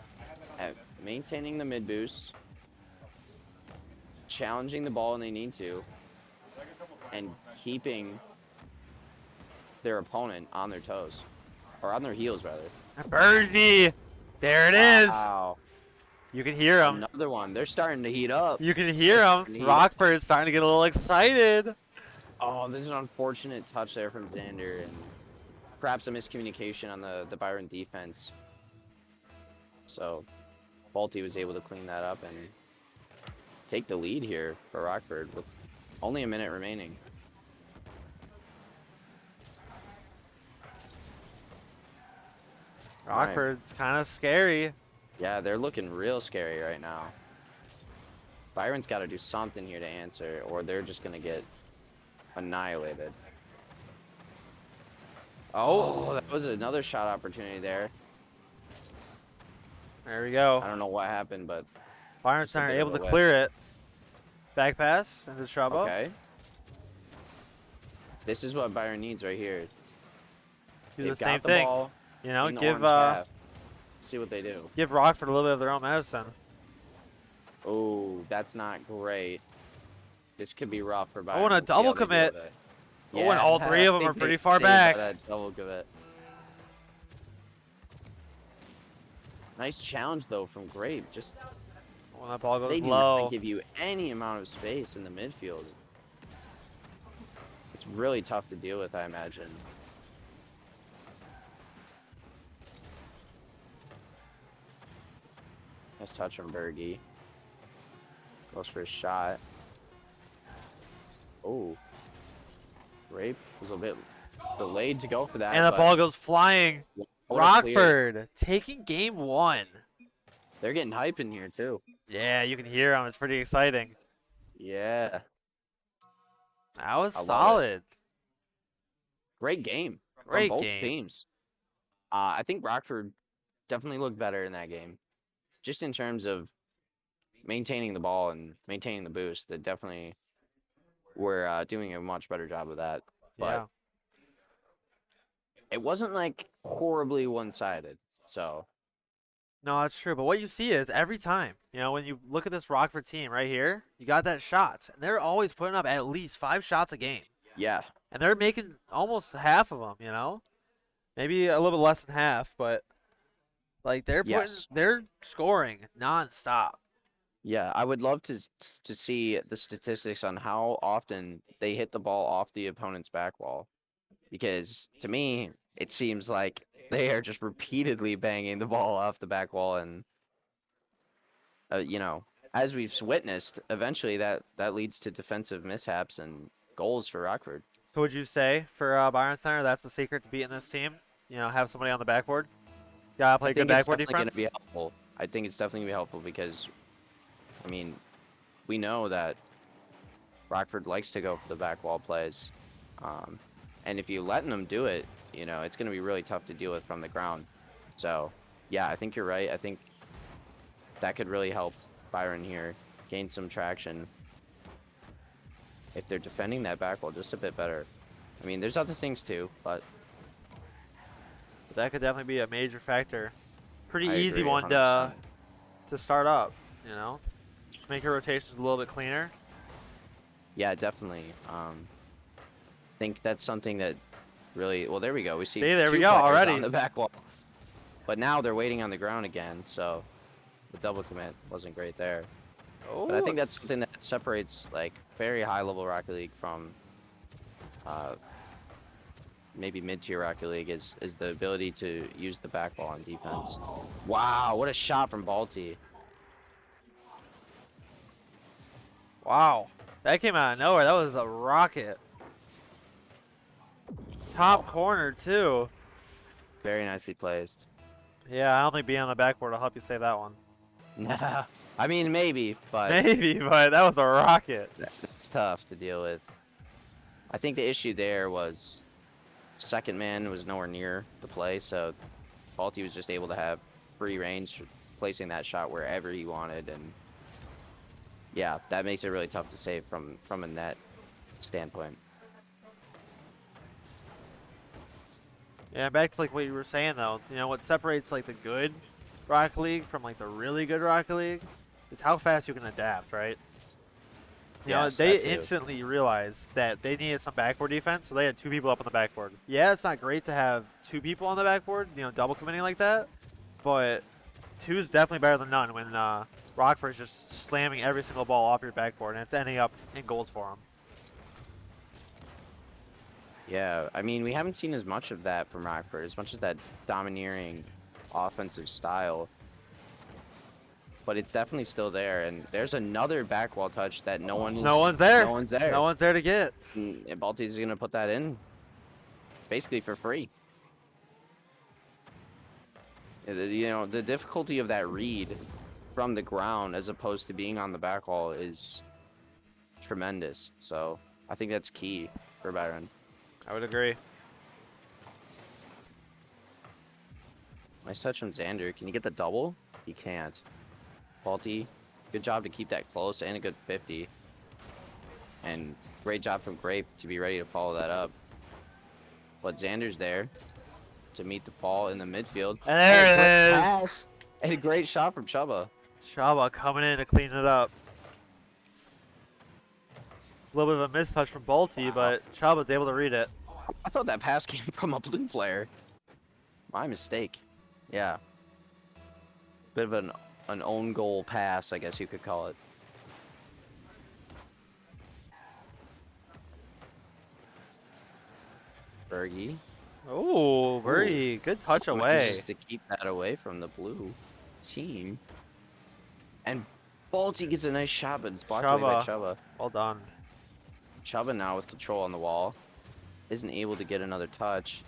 at maintaining the mid boost, challenging the ball when they need to, and keeping their opponent on their toes, or on their heels rather. Birdie! There it is. Wow. You can hear them. Another one. They're starting to heat up. You can hear them. Rockford's starting to get a little excited. Oh, there's an unfortunate touch there from Xander, and perhaps a miscommunication on the Byron defense. So, Balti was able to clean that up and take the lead here for Rockford with only a minute remaining. Rockford's kind of scary. Yeah, they're looking real scary right now. Byron's got to do something here to answer, or they're just going to get annihilated. Oh, that was another shot opportunity there. There we go. I don't know what happened, but Byron's not able to clear it. Back pass into trouble. Okay. This is what Byron needs right here. Do They've the same got thing. ball You know, in the give orange half. See what they do. give Rockford a little bit of their own medicine. Oh, that's not great. This could be rough for Byron. Oh, and a We'll see double how they do commit. with it. Oh, and all three of them they are pretty get far saved by back. That double commit. Nice challenge though from Grape. Just when that ball goes they do low, not give you any amount of space in the midfield. It's really tough to deal with, I imagine. Nice touch from Berge. Goes for a shot. Oh. Rape was a bit delayed to go for that. and the but ball goes flying. what a clear. Rockford taking game one. They're getting hype in here too. Yeah, you can hear them. It's pretty exciting. Yeah. That was I love it. solid. Great game. Great from both game. teams. I think Rockford definitely looked better in that game. Just in terms of maintaining the ball and maintaining the boost, they definitely were doing a much better job of that. But Yeah. it wasn't like horribly one-sided. So No, that's true. But what you see is every time, you know, when you look at this Rockford team right here, you got that shots. And they're always putting up at least 5 shots a game. yeah, And they're making almost half of them, you know? Maybe a little bit less than half, but like they're scoring nonstop. yeah, I would love to see the statistics on how often they hit the ball off the opponent's back wall, because to me it seems like they are just repeatedly banging the ball off the back wall, and you know, as we've witnessed, eventually that leads to defensive mishaps and goals for Rockford. So would you say for Byron Center, that's the secret to beating this team? You know, have somebody on the backboard? Gotta play good backboard defense? Be helpful. I think it's definitely gonna be helpful because, I mean, we know that Rockford likes to go for the back wall plays, and if you letting them do it, you know, it's gonna be really tough to deal with from the ground. So, yeah, I think you're right. I think that could really help Byron here gain some traction if they're defending that back wall just a bit better. I mean, there's other things too, but that could definitely be a major factor. Pretty I easy agree, one 100%. to start up, you know? Just make your rotations a little bit cleaner. yeah, definitely. I think that's something that really, well, there we go. We see, See, there we two go, players already. on the back wall. But now they're waiting on the ground again, so the double commit wasn't great there. But I think that's something that separates like very high level Rocket League from maybe mid-tier Rocket League is the ability to use the back ball on defense. Wow, what a shot from Balti. Wow. That came out of nowhere. That was a rocket. Top corner, too. Very nicely placed. Yeah, I don't think being on the backboard will help you save that one. Nah, I mean maybe, but Maybe, but that was a rocket. that's tough to deal with. I think the issue there was second man was nowhere near the play, so Balti was just able to have free range, placing that shot wherever he wanted, and yeah, that makes it really tough to save from a net standpoint. Yeah, back to like what you were saying though. You know what separates like the good Rocket League from like the really good Rocket League is how fast you can adapt, right? You know, Yes, they that too. instantly realized that they needed some backboard defense, so they had 2 people up on the backboard. Yeah, it's not great to have 2 people on the backboard, you know, double committing like that, but 2 is definitely better than none when Rockford's just slamming every single ball off your backboard and it's ending up in goals for him. Yeah, I mean, we haven't seen as much of that from Rockford, as much as that domineering offensive style. But it's definitely still there, and there's another back wall touch that no one's there. No one's there. No one's there to get. And Balti's gonna put that in, basically for free. You know, the difficulty of that read from the ground as opposed to being on the back wall is tremendous. So I think that's key for Byron. I would agree. Nice touch from Xander. Can you get the double? He can't. Balti, good job to keep that close and a good 50. And great job from Grape to be ready to follow that up. But Xander's there to meet the ball in the midfield. And there it is. Pass. And a great shot from Chubba. Chaba coming in to clean it up. A little bit of a mistouch from Balti, but Chaba's able to read it. I thought that pass came from a blue player. My mistake. Yeah. Bit of an own goal pass, I guess you could call it. Bergie. Oh, very good touch away. Manages to keep that away from the blue team. And Balti gets a nice shot, but it's blocked away by Chubba. Well done. Chubba now with control on the wall. Isn't able to get another touch.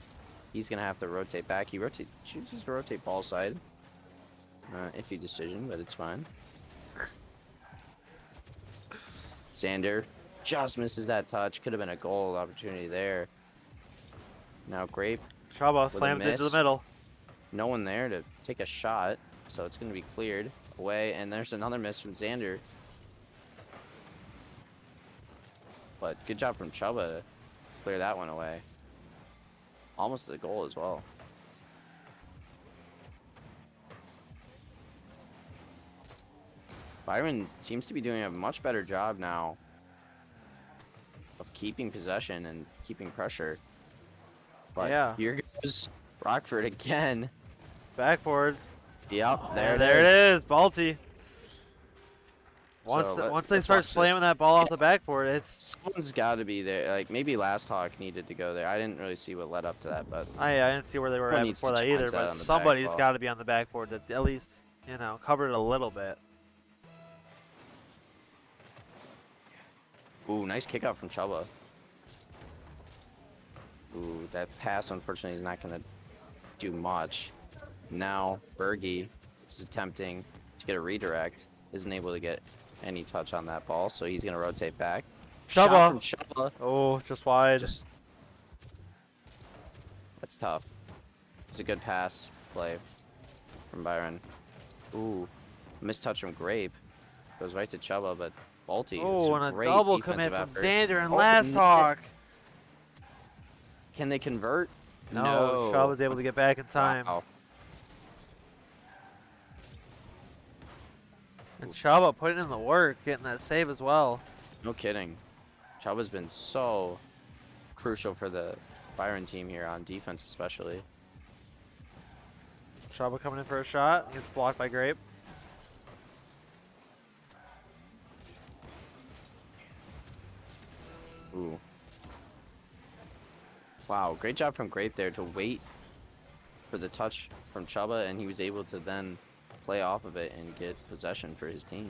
He's going to have to rotate back. He chooses to rotate ball side. Iffy decision, but it's fine. Xander just misses that touch. Could have been a goal opportunity there. Now Grape. Chaba slams into the middle. No one there to take a shot, so it's going to be cleared away. And there's another miss from Xander. But good job from Chubba to clear that one away. Almost a goal as well. Byron seems to be doing a much better job now of keeping possession and keeping pressure. But yeah, here goes Rockford again. Backboard. Yep, there it is. Balti. Once they start slamming that ball off the backboard, it's... Someone's got to be there. Like, maybe Last Hawk needed to go there. I didn't really see what led up to that, but... I didn't see where they were at before that either, but somebody's got to be on the backboard to at least, you know, cover it a little bit. Ooh, nice kick out from Chubba. Ooh, that pass, unfortunately, is not going to do much. Now, Bergie is attempting to get a redirect. Isn't able to get any touch on that ball, so he's going to rotate back. Chubba. Shot from Chubba. Oh, just wide. That's tough. It's a good pass play from Byron. Ooh, missed touch from Grape. Goes right to Chubba, but Balti. Oh, and a double commit from Xander and Last Hawk. Hawk. Can they convert? No. Shaw was able to get back in time. Wow. And Chaba putting in the work, getting that save as well. No kidding. Chaba's been so crucial for the Byron team here on defense especially. Chaba coming in for a shot. Gets blocked by Grape. Ooh. Wow, great job from Grape there to wait for the touch from Chubba, and he was able to then play off of it and get possession for his team.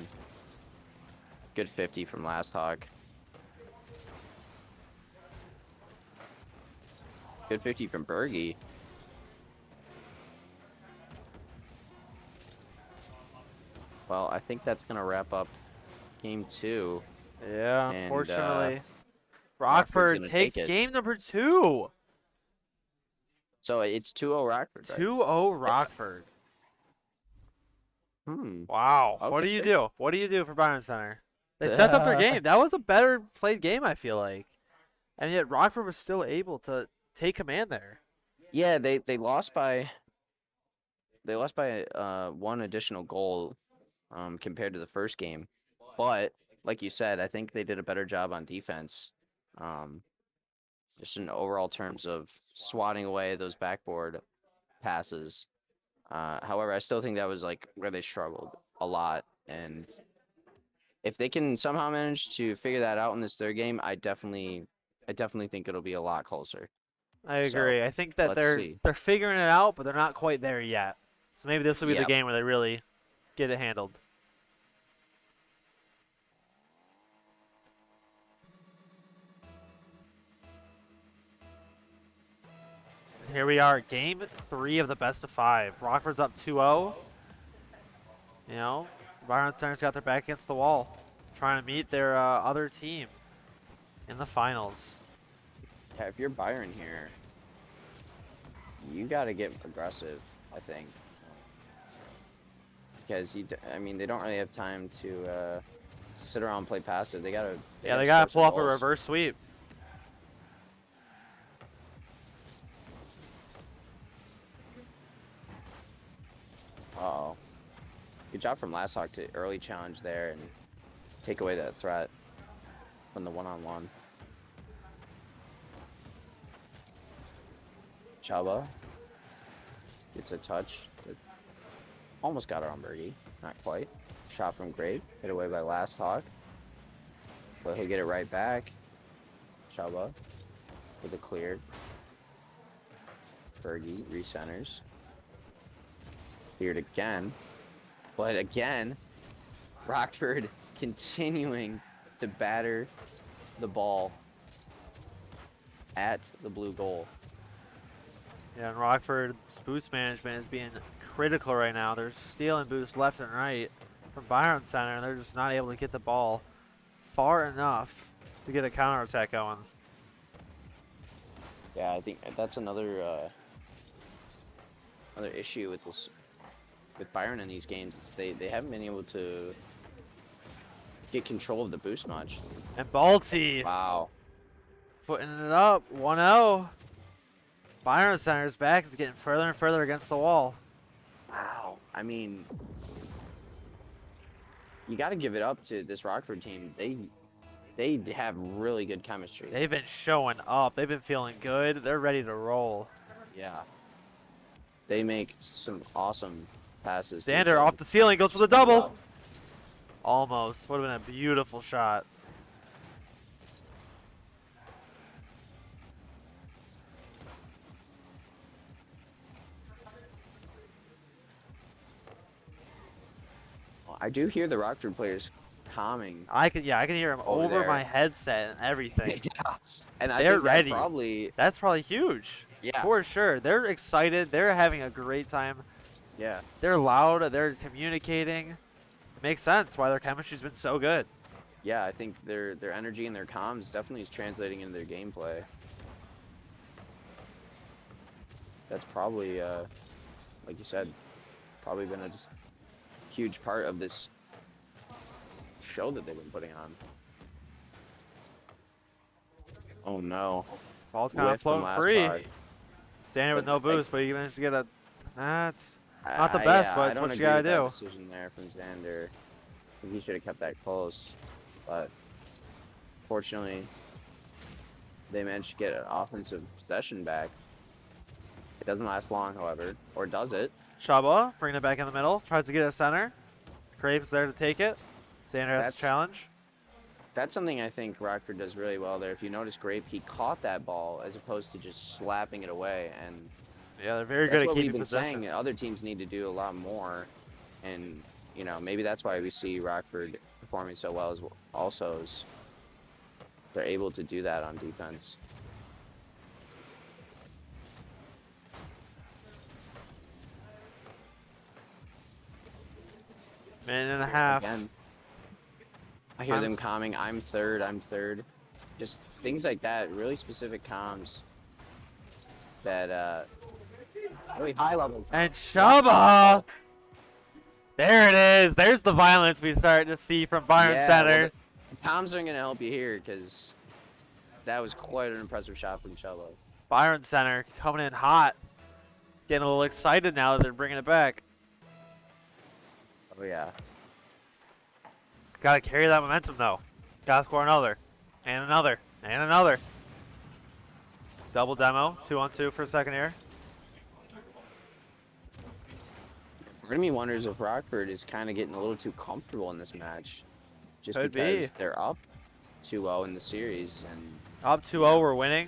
Good 50 from Last Hawk. Good 50 from Bergie. Well, I think that's going to wrap up game 2. Yeah, unfortunately. Rockford takes game number 2. So it's 2-0 Rockford, right? 2-0 Rockford. Wow. What do you Okay. do? What do you do for Byron Center? They stepped up their game. That was a better played game, I feel like. And yet Rockford was still able to take command there. Yeah, they lost by one additional goal compared to the first game. But like you said, I think they did a better job on defense. Just in overall terms of swatting away those backboard passes. However, I still think that was like where they struggled a lot. And if they can somehow manage to figure that out in this third game, I definitely think it'll be a lot closer. I agree. So, I think that let's see. they're figuring it out, but they're not quite there yet. So maybe this will be the Yep. game where they really get it handled. Here we are, game 3 of the best of 5. Rockford's up 2-0. You know, Byron Center's got their back against the wall, trying to meet their other team in the finals. Yeah, if you're Byron here, you got to get aggressive, I think. Because I mean, they don't really have time to sit around and play passive. They gotta. Yeah, they gotta pull off a reverse sweep. Uh-oh. Good job from Last Hawk to early challenge there and take away that threat from the one-on-one. Chaba gets a touch. Almost got her on birdie. Not quite. Shot from Grape. Hit away by Last Hawk. But he'll get it right back. Chaba with a cleared. Fergie recenters. Cleared again. But again, Rockford continuing to batter the ball at the blue goal. Yeah, and Rockford's boost management is being critical right now. They're stealing boosts left and right from Byron Center, and they're just not able to get the ball far enough to get a counterattack going. Yeah, I think that's another issue with this with Byron in these games. Is they haven't been able to get control of the boost much. And Balti. Wow. Putting it up, 1-0. Byron Center's back is getting further and further against the wall. Wow. I mean, you got to give it up to this Rockford team. They have really good chemistry. They've been showing up. They've been feeling good. They're ready to roll. Yeah. They make some awesome passes. Xander off the ceiling, goes for the double. Almost. Would have been a beautiful shot. I do hear the Rockford players calming. I can hear them over there. my headset and everything. Yeah. And I They're think ready. That's probably huge. Yeah. For sure. They're excited. They're having a great time. Yeah. They're loud. They're communicating. It makes sense why their chemistry's been so good. Yeah, I think their energy and their comms definitely is translating into their gameplay. That's probably, like you said, probably been a just huge part of this show that they've been putting on. Oh no. Ball's kind of Whiff from floating last free. hog. Xander with But no I- boost, but you managed to get a. That's not the best, yeah, but I it's don't what you agree gotta with that do. decision there from Xander. I think he should have kept that close, but fortunately, they managed to get an offensive possession back. It doesn't last long, however, or does it? Shaba bringing it back in the middle, tries to get a center. Crape's there to take it. Xander has That's- a challenge. That's something I think Rockford does really well there. If you notice, Grape, he caught that ball as opposed to just slapping it away, and Yeah, they're very that's good at what we've keeping been possession. saying. Other teams need to do a lot more, and you know maybe that's why we see Rockford performing so well. As they're able to do that on defense. Minute and a half. Again, I hear them Comms. calming. I'm third. Just things like that. Really specific comms. that really high levels. And Chubba! There it is. There's the violence we started to see from Byron Yeah, Center. well, the Toms are going to help you here because that was quite an impressive shot from Chubba. Byron Center coming in hot. Getting a little excited now that they're bringing it back. Oh, yeah. Gotta carry that momentum, though. Gotta score another. And another. And another. Double demo. 2-on-2 for a second here. Part of me wonders if Rockford is kind of getting a little too comfortable in this match. Just Could because be. they're up 2-0 in the series. And Up 2-0, we're winning.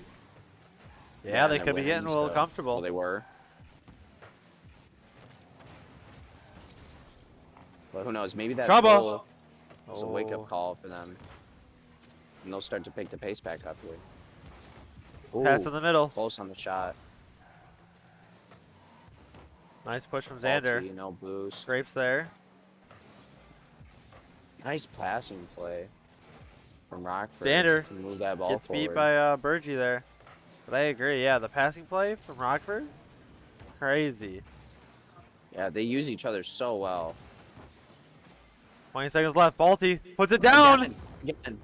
Yeah, they they're could be winning, getting a little so- comfortable. Well, they were. But who knows? Maybe that Trouble. goal was a Oh. wake-up call for them. And they'll start to pick the pace back up here. Pass Ooh, in the middle. close on the shot. Nice push from Ball Xander. to, no boost. Scrapes there. Nice passing play from Rockford Xander to move that ball Gets forward. beat by Burgee there. But I agree. Yeah, the passing play from Rockford. Crazy. Yeah, they use each other so well. 20 seconds left. Balti puts it down. Again.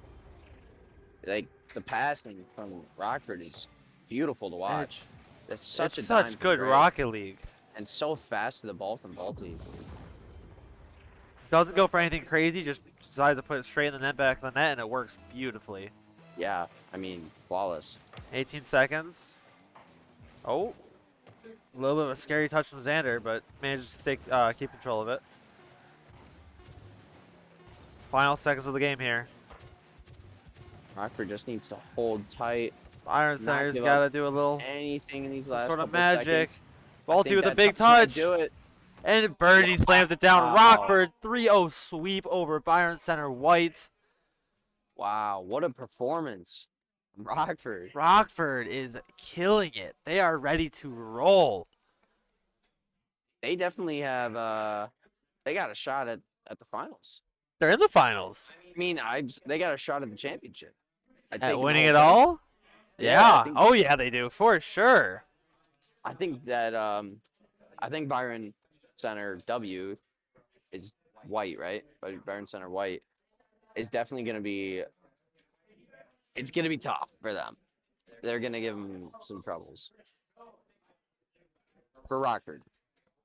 Like, the passing from Rockford is beautiful to watch. It's such It's a dime such good from Gray. Rocket League. And so fast to the ball from Balti. Doesn't go for anything crazy. Just decides to put it straight in the net, back of the net, and it works beautifully. Yeah, I mean, flawless. 18 seconds. Oh. A little bit of a scary touch from Xander, but manages to take, keep control of it. Final seconds of the game here. Rockford just needs to hold tight. Byron not Center's give got to up do a little anything in these some last sort of couple magic. seconds. I Balti think with a that big might touch. do it. And Burgee slams it down. Wow. Rockford 3-0 sweep over Byron Center White. Wow, what a performance from Rockford. Rockford is killing it. They are ready to roll. They definitely have they got a shot at the finals. They're in the finals. I mean, they got a shot at the championship. I'd take At them winning all it day. all? Yeah, I Yeah. think- Oh, yeah, they do. For sure. I think that I think Byron Center W is White, right? But Byron Center White is definitely going to be. It's going to be tough for them. They're going to give them some troubles. For Rockford.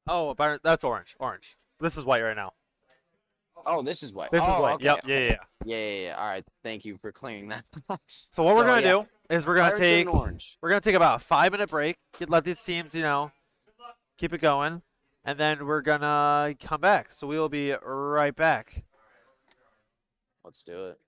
Oh, Byron, that's orange. Orange. This is white right now. Oh, this is White. This is Oh, white. okay, Yep. okay. Yeah. Yeah. All right. Thank you for clearing that. So what we're So, gonna yeah. do is we're gonna Byron Center take orange. about a 5-minute break. Let these teams, keep it going, and then we're gonna come back. So we will be right back. Let's do it.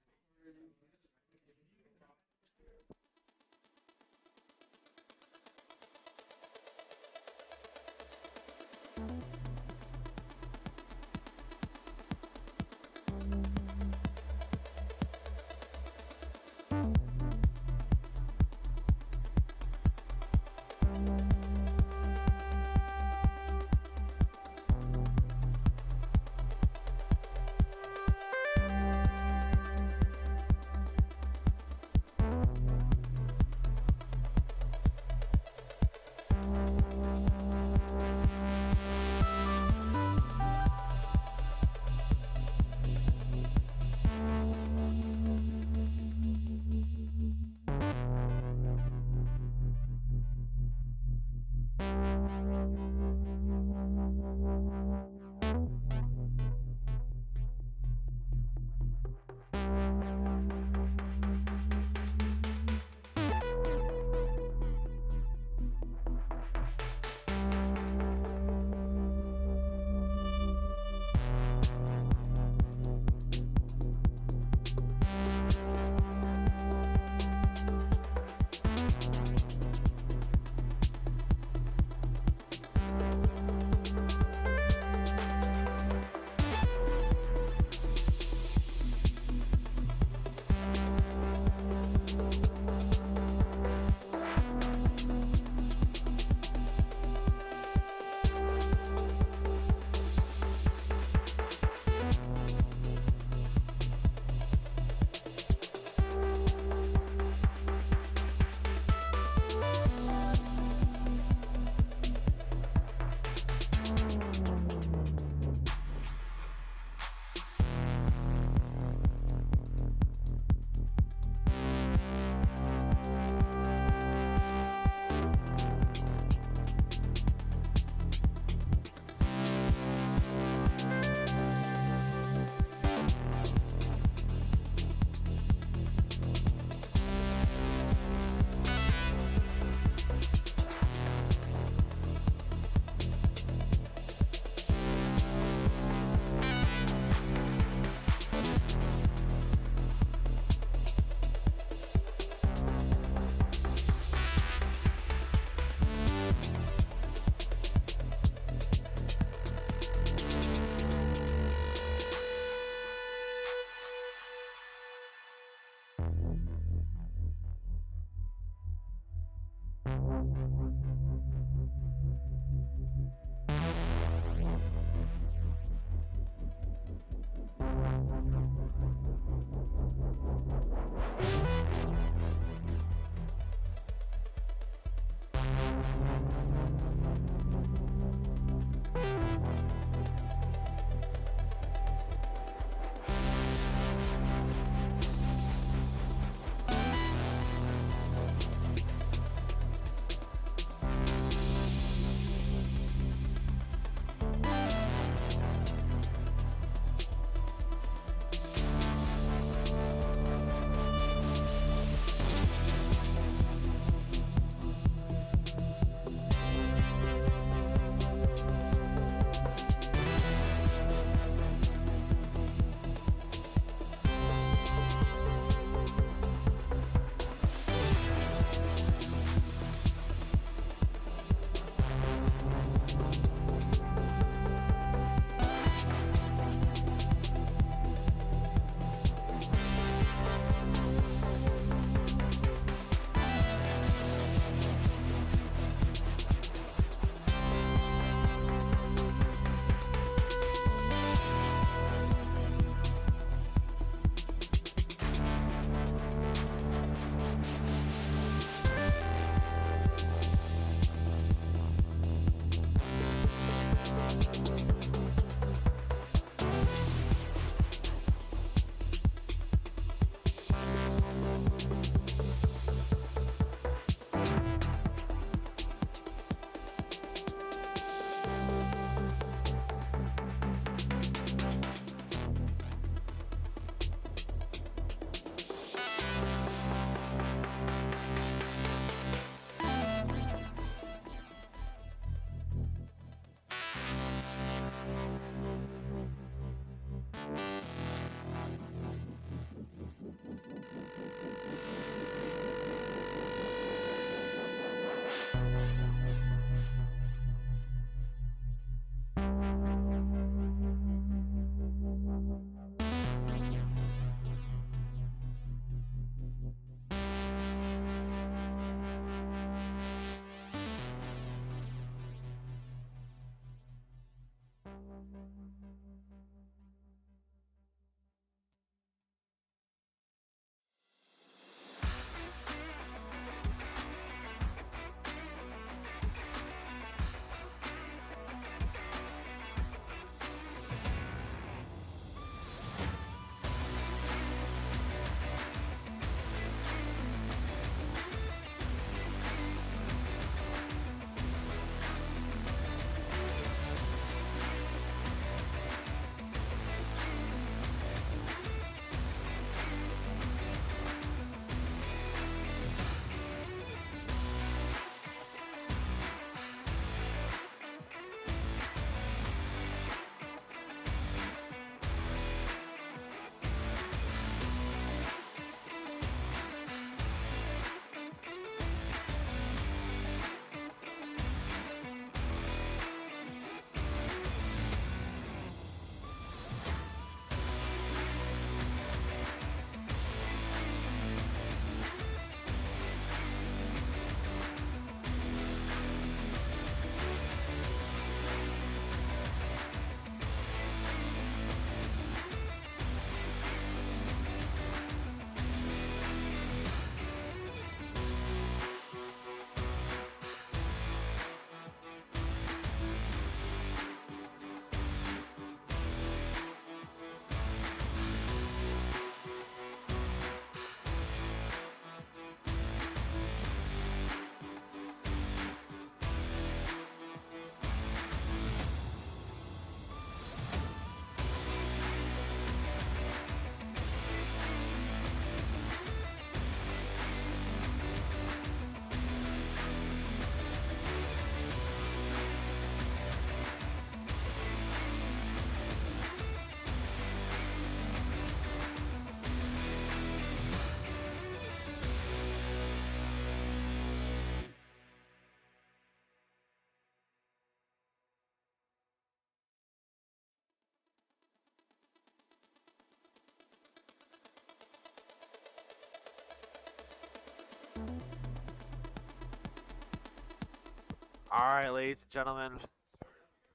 All right, ladies and gentlemen,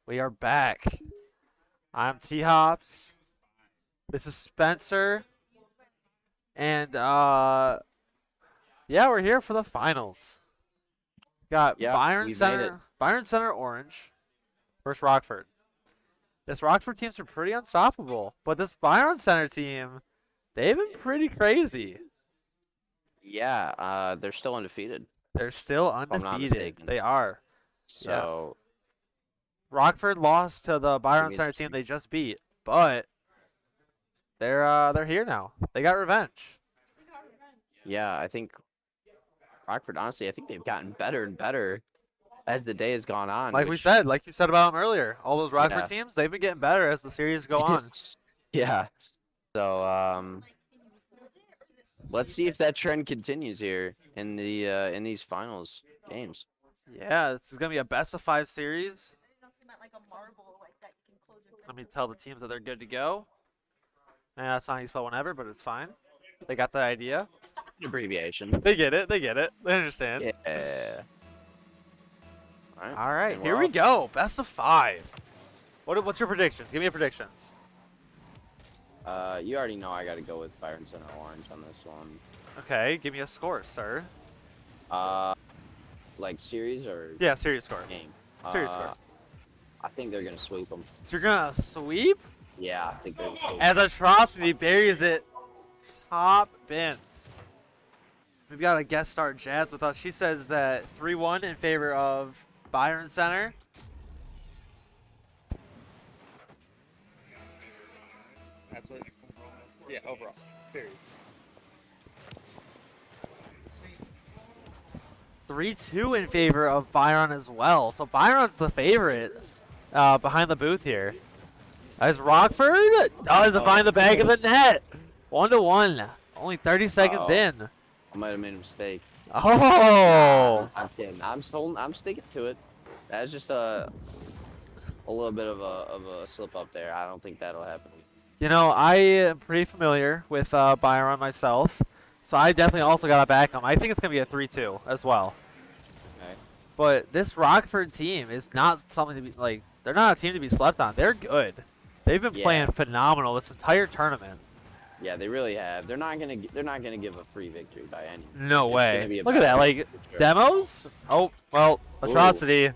we are back. I'm T Hops. This is Spencer, and yeah, we're here for the finals. Got Yeah, Byron we've made it. Center, Byron Center Orange versus Rockford. This Rockford teams are pretty unstoppable, but this Byron Center team, they've been pretty crazy. Yeah, they're still undefeated. They're still I'm not undefeated. mistaken. They are. So Rockford lost to the Byron be Center team they just beat, but they're here now. They got revenge. yeah, I think Rockford. Honestly, I think they've gotten better and better as the day has gone on. Like you said about them earlier, all those Rockford Yeah. teams, they've been getting better as the series go on. Yeah. So let's see if that trend continues here in these finals games. Yeah, this is gonna be a best of 5 series. Let me tell the teams that they're good to go. Yeah, that's not how you spell whenever, but it's fine. They got the idea. Abbreviation. They get it. They get it. They understand. Yeah. All right, and here we're we off. go. Best of 5. What's your predictions? Give me your predictions. You already know I got to go with Byron Center Orange on this one. Okay, give me a score, sir. Like series or Yeah, series score. game? Series score. I think they're gonna sweep them. So you're gonna sweep? Yeah, I think they're gonna sweep. As Atrocity buries it top bins. We've got a guest star, Jazz, with us. She says that 3-1 in favor of Byron Center. That's what. Yeah, overall series. 3-2 in favor of Byron as well. So Byron's the favorite behind the booth here. As Rockford does find the back of the net. 1-1. Only 30 seconds in. I might have made a mistake. Oh! I'm kidding. I'm sticking to it. That's just a little bit of a slip up there. I don't think that'll happen. You know, I am pretty familiar with Byron myself, so I definitely also got to back him. I think it's going to be a 3-2 as well. Okay. But this Rockford team is not something to be, like, they're not a team to be slept on. They're good. They've been playing phenomenal this entire tournament. Yeah, they really have. They're not gonna give a free victory by any. No It's way. gonna be a Look at that, battle like, for sure. demos? Oh, well, Atrocity.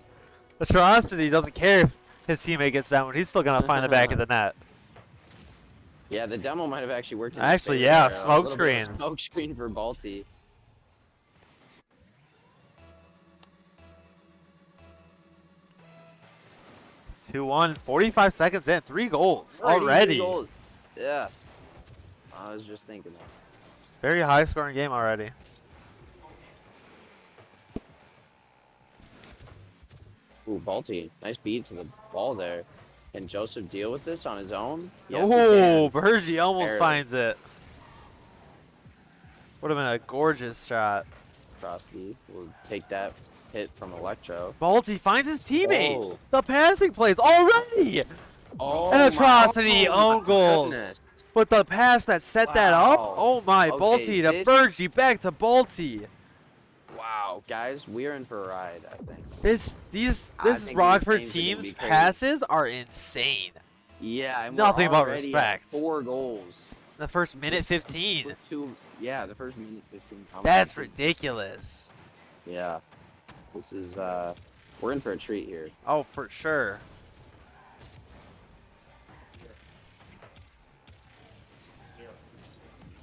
Atrocity doesn't care if his teammate gets down, but he's still going to find the back of the net. Yeah, the demo might have actually worked. In his Actually, favor yeah, there. A smoke little bit of a screen. Smoke screen for Balti. Two-one, 45 seconds in, 3 goals already. 3 goals. Yeah. I was just thinking that. Very high-scoring game already. Ooh, Balti. Nice beat to the ball there. Can Joseph deal with this on his own? Yes, he Oh, can. Bergie almost Barely. finds it. Would have been a gorgeous shot. Frosty will take that hit from Electro. Balti finds his teammate. Oh. The passing plays already. Oh, An Atrocity own goals. goodness. But the pass that set that up, Wow. oh my, Okay, Balti to this- Bergie, back to Balti. Wow, guys, we are in for a ride, I think. This I think these Rockford games are gonna team's be crazy. passes are insane. Yeah, and Nothing we're but already respect. at 4 goals. The first minute 15. With 2, yeah, the first minute 15. That's ridiculous. Yeah. This is, we're in for a treat here. Oh, for sure.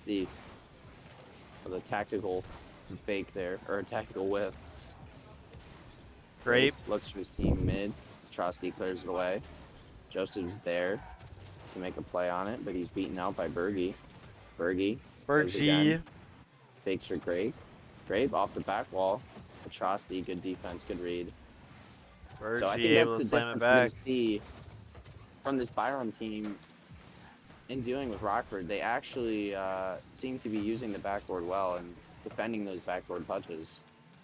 See, the tactical fake there, or a tactical whiff. Grape. Looks for his team mid. Atrocity clears it away. Joseph's there to make a play on it, but he's beaten out by Bergie. Bergie. plays again. Bergie. Fakes for Grape. Grape off the back wall. Atrocity, good defense, good read. So I Bergie think able that's to the slam it difference back. we're gonna see from this Byron team in dealing with Rockford. They actually seem to be using the backboard well and defending those backboard punches.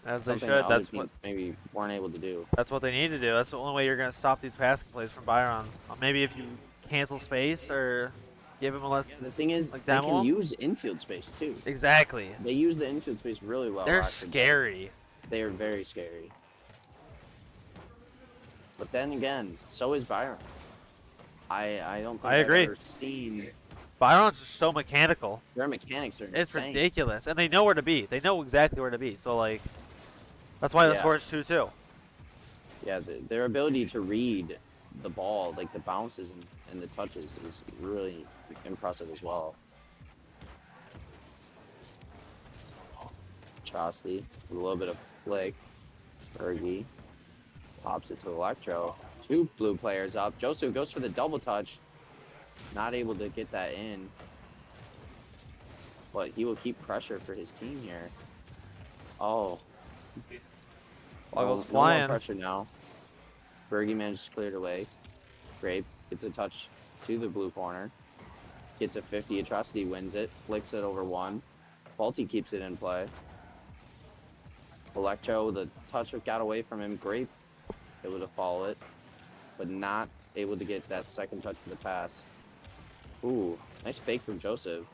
As they Something should. that other That's what teams maybe weren't able to do. that's what they need to do. That's the only way you're gonna stop these passing plays from Byron. Maybe if you cancel space or give him a less. The thing is, like they demo can him. use infield space too. Exactly. They use the infield space really well. They're Rockford. scary. They are very scary. But then again, so is Byron. I don't think I agree. I've ever seen Byron's just so mechanical. their mechanics are It's insane. ridiculous, and they know where to be. They know exactly where to be. So like, that's why the Yeah. score is 2-2. Yeah, their ability to read the ball, like the bounces and the touches, is really impressive as well. Chosty with a little bit of flick. Bergie pops it to Electro. 2 blue players up. Joseph goes for the double touch. Not able to get that in. But he will keep pressure for his team here. Oh. Ball goes No flying. more pressure now. Bergie manages to clear it away. Grape gets a touch to the blue corner. Gets a 50. Atrocity wins it. Flicks it over 1. Faulty keeps it in play. Electro, the touch got away from him. Grape able to follow it, but not able to get that second touch of the pass. Ooh, nice fake from Joseph.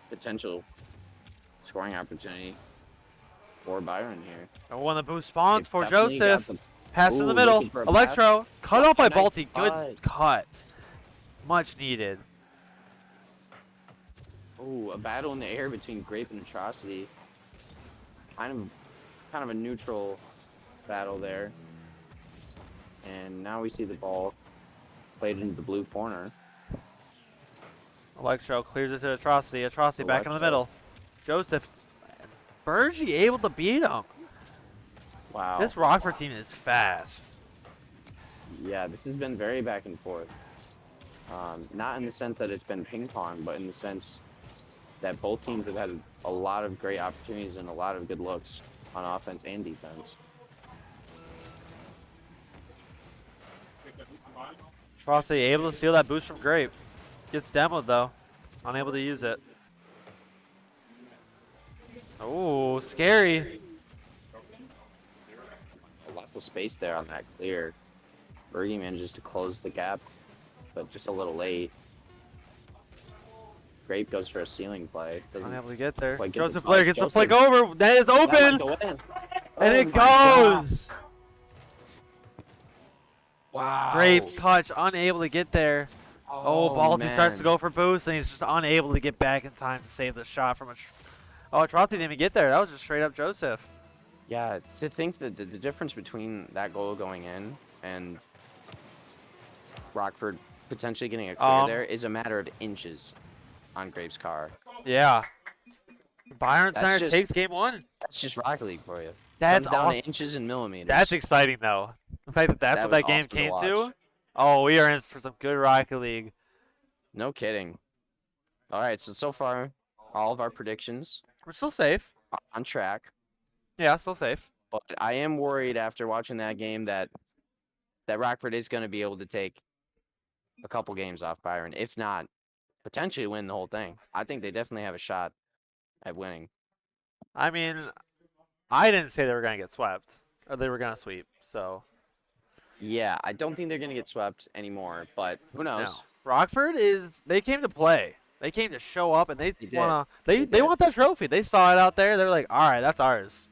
Potential scoring opportunity for Byron here. And one of the boost spawns They've for definitely got Joseph. the- Pass in Ooh, the middle. looking for a Electro. pass. Cut off by Nice Balti. Good cut. cut. Much needed. Ooh, a battle in the air between Grape and Atrocity. Kind of a neutral battle there. And now we see the ball played into the blue corner. Electro clears it to Atrocity. Atrocity back in the Electro. middle. Joseph. Bergie able to beat him. Wow. This Rockford team is fast. Yeah, this has been very back and forth. Not in the sense that it's been ping pong, but in the sense that both teams have had a lot of great opportunities and a lot of good looks on offense and defense. Atrocity able to steal that boost from Grape. Gets demoed though. Unable to use it. Oh, scary. Lots of space there on that clear. Bergie manages to close the gap, but just a little late. Grape goes for a ceiling play. Doesn't Unable to get there. quite get Joseph the Blair touch. gets the Joseph- flick over. That is That might open. go in. And Oh it my God. goes. Wow. Grape's touch. Unable to get there. Oh, Balti starts man. to go for boost, and he's just unable to get back in time to save the shot from a. Oh, Atrocity didn't even get there. That was just straight up Joseph. Yeah, to think that the difference between that goal going in and Rockford potentially getting a clear there is a matter of inches on Grape's car. Yeah. Byron That's Center just- takes game 1. That's just Rocket League for you. That's Comes down awesome. to inches and millimeters. That's exciting though. The fact that that's That what that was game awesome to came watch. to. Oh, we are in for some good Rocket League. No kidding. All right, so far, all of our predictions We're still safe. are on track. Yeah, still safe. But I am worried after watching that game that Rockford is going to be able to take a couple games off Byron. If not, potentially win the whole thing. I think they definitely have a shot at winning. I mean, I didn't say they were gonna get swept or they were gonna sweep. So Yeah, I don't think they're going to get swept anymore, but who knows? no. Rockford is. They came to play. They came to show up, and they did. wanna. They They did. want that trophy. They saw it out there. They're like, all right, that's ours.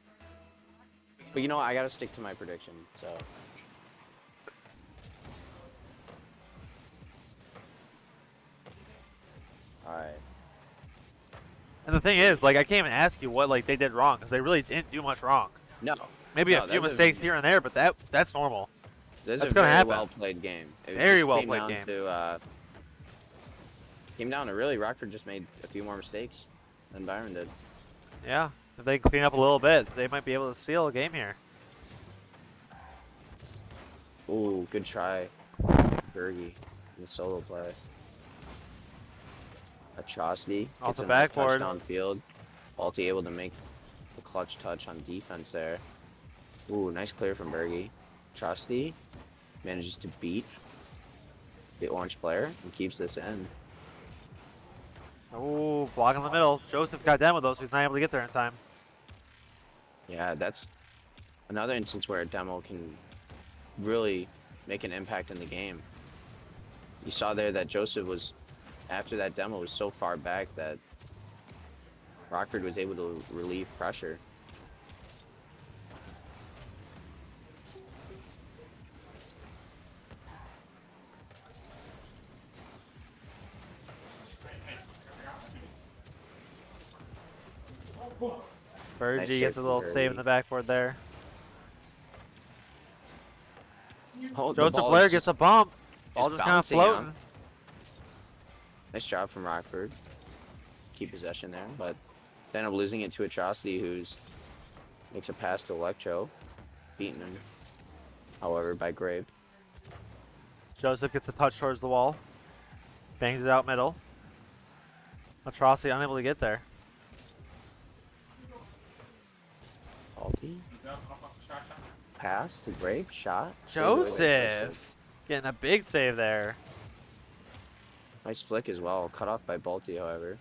But you know, I got to stick to my prediction. So all right. And the thing is, like, I can't even ask you what like they did wrong because they really didn't do much wrong. No. Maybe No, a few that's mistakes here and there, but that's normal. This That's is a gonna very happen. well played game. It Very just well came played down game. To, came down to really Rockford just made a few more mistakes than Byron did. Yeah, if they clean up a little bit, they might be able to steal a game here. Ooh, good try, Bergie, in the solo play. Atrocity Off gets the a nice backboard. touch downfield. Balti able to make the clutch touch on defense there. Ooh, nice clear from Bergie. Atrocity manages to beat the orange player and keeps this in. Oh, block in the middle. Joseph got down with those, so he's not able to get there in time. Yeah, that's another instance where a demo can really make an impact in the game. You saw there that Joseph was, after that demo, was so far back that Rockford was able to relieve pressure. Bergie Nice gets save a little from save in Bergie. the backboard there. Oh, the Joseph ball Blair is gets just- a bump. Ball just kind of bouncing out. floating. Nice job from Rockford. Keep possession there, but they end up losing it to Atrocity, who's makes a pass to Electro, beaten him, however, by Grave. Joseph gets a touch towards the wall. Bangs it out middle. Atrocity unable to get there. Salty. Pass to Grave, shot. saved away by Joseph getting a big save there. Nice flick as well. Cut off by Balti, however.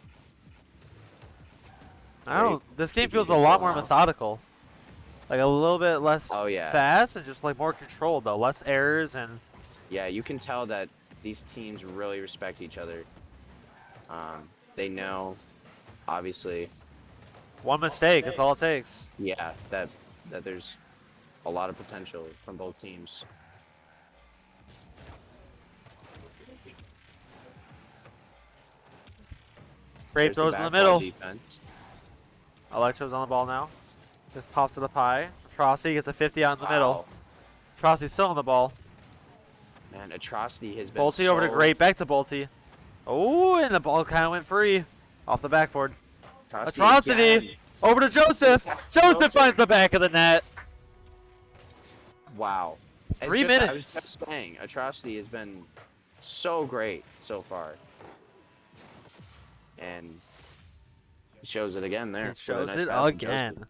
I don't. This game Keep feels a using lot ball more out. methodical. Like a little bit less Oh, yeah. fast and just like more controlled though. Less errors and Yeah, you can tell that these teams really respect each other. They know, obviously, one mistake. That's all it takes. yeah, that there's a lot of potential from both teams. Grape There's throws in the back wall middle. defense. Electro's on the ball now. Just pops it up high. Atrocity gets a 50 out in the middle. Wow. Atrocity's still on the ball. Man, Atrocity has been Bolty over to so- Grape. Back to Bolty. Oh, and the ball kind of went free. Off the backboard. Atrocity again. over to Joseph. Joseph finds the back of the net. Wow. It's 3 just- I was minutes. just saying, Atrocity has been so great so far. And he shows it again there. He with a shows nice it pass to again. Joseph.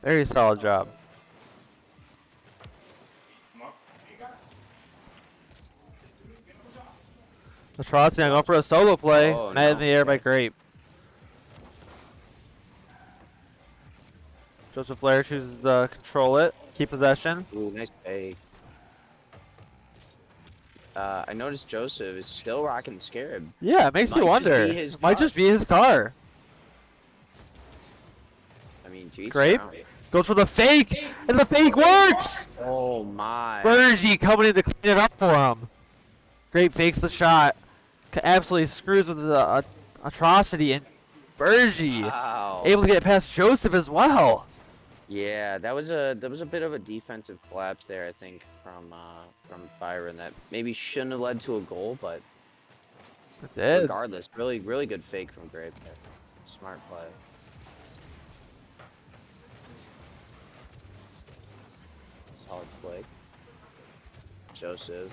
Very solid job. Atrocity going for a solo play. Oh, Net in no. the air by Grape. Joseph Blair chooses to control it, keep possession. Ooh, nice fake. I noticed Joseph is still rocking Scarab. Yeah, it makes you Might just wonder. be his It might just be his car. I mean, to each Grape their own. goes for the fake, and the fake works! Oh my. Bergie coming in to clean it up for him. Grape fakes the shot. Absolutely screws with the Atrocity, and Bergie Wow. able to get past Joseph as well. Yeah, that was a bit of a defensive collapse there, I think, from Byron that maybe shouldn't have led to a goal, but It did. regardless, really good fake from Grape there. Smart play. Solid flick. Joseph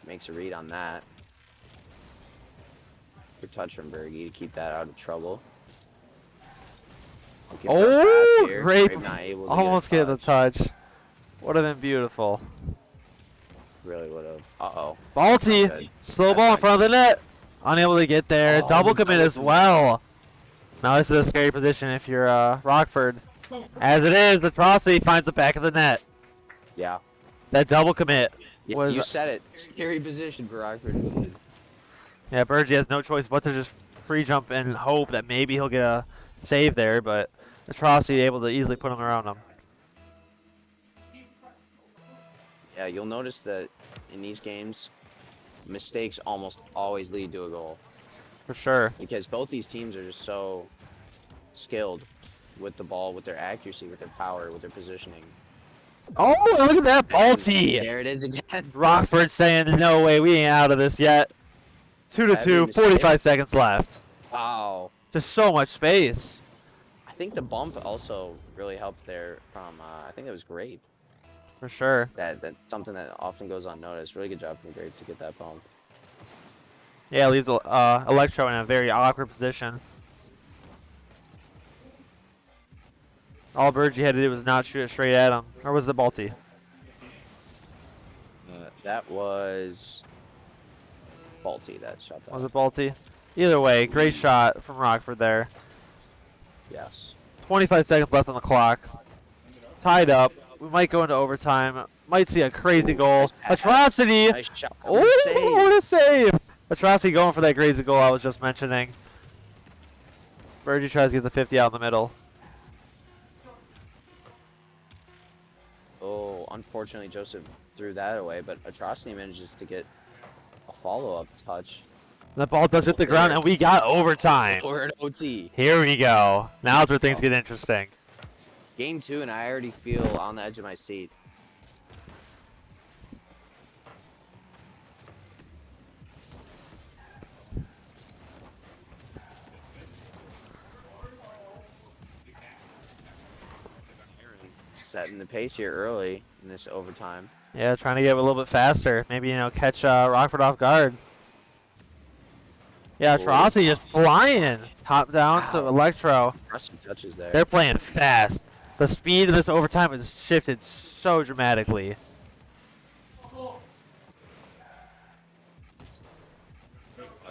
makes a read on that. Good touch from Bergie to keep that out of trouble. Looking for a pass Oh, here. Grape not able to almost get get the touch. Would have been beautiful. Really would have. Uh-oh. Balti, Good. slow That's ball in not front of the net. Unable to get there. Oh, Double the commit double as commit. well. Now this is a scary position if you're Rockford. As it is, Atrocity finds the back of the net. Yeah. That double commit was... You said it. Scary position for Rockford. Yeah, Bergie has no choice but to just free jump and hope that maybe he'll get a save there, but Atrocity able to easily put him around him. Yeah, you'll notice that in these games, mistakes almost always lead to a goal. For sure. Because both these teams are just so skilled with the ball, with their accuracy, with their power, with their positioning. Oh, look at that, And Balti! there it is again. Rockford saying, no way, we ain't out of this yet. 2-2, Heavy 45 mistake. seconds left. Wow. Just so much space. I think the bump also really helped there from, I think it was Grape. For sure. That's something that often goes unnoticed. Really good job from Grape to get that bump. Yeah, it leaves Electro in a very awkward position. All Bergie had to do was not shoot it straight at him. Or was it Balti? That was Balti that shot that. Was it Balti? Either way, great shot from Rockford there. Yes. 25 seconds left on the clock. Tied up. We might go into overtime. Might see a crazy goal. Atrocity! Nice shot. Oh, what a save! Atrocity going for that crazy goal I was just mentioning. Virgie tries to get the 50 out in the middle. Oh, unfortunately, Joseph threw that away, but Atrocity manages to get a follow-up touch. The ball does hit the ground, and we got overtime. We're in OT. Here we go. Now's where things get interesting. Game 2, and I already feel on the edge of my seat. Setting the pace here early in this overtime. Yeah, trying to get a little bit faster. Maybe, catch Rockford off guard. Yeah, Atrocity just flying. Top down to Electro. Rusty touches there. They're playing fast. The speed of this overtime has shifted so dramatically.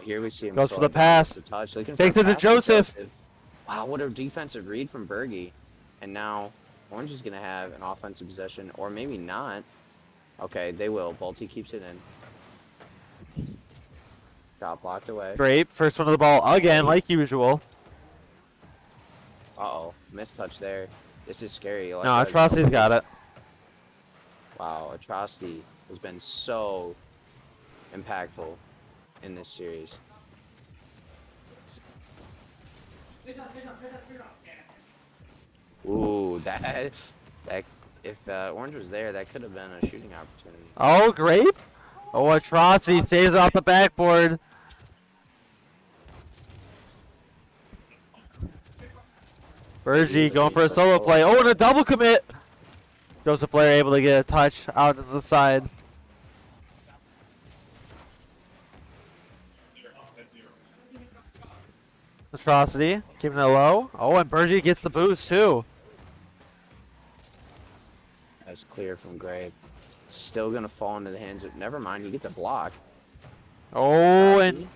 Here we see him. Goes for slowing the down pass. the touch. Looking Takes for it a to pass from Joseph. Wow, what a defensive read from Bergie. And now Orange is going to have an offensive possession, or maybe not. Okay, they will. Balti keeps it in. Shot blocked away. Grape, first one of the ball again, like usual. Uh-oh, mistouch there. This is scary. No, Atrocity's got it. Wow, Atrocity has been so impactful in this series. Ooh, that if Orange was there, that could have been a shooting opportunity. Oh, Grape. Oh, Atrocity saves it off the backboard. Bergie going for a solo play. Oh, and a double commit. Joseph Blair able to get a touch out to the side. Atrocity keeping it low. Oh, and Bergie gets the boost too. That's clear from Grave. Still gonna fall into the hands of. Never mind, he gets a block. Oh, and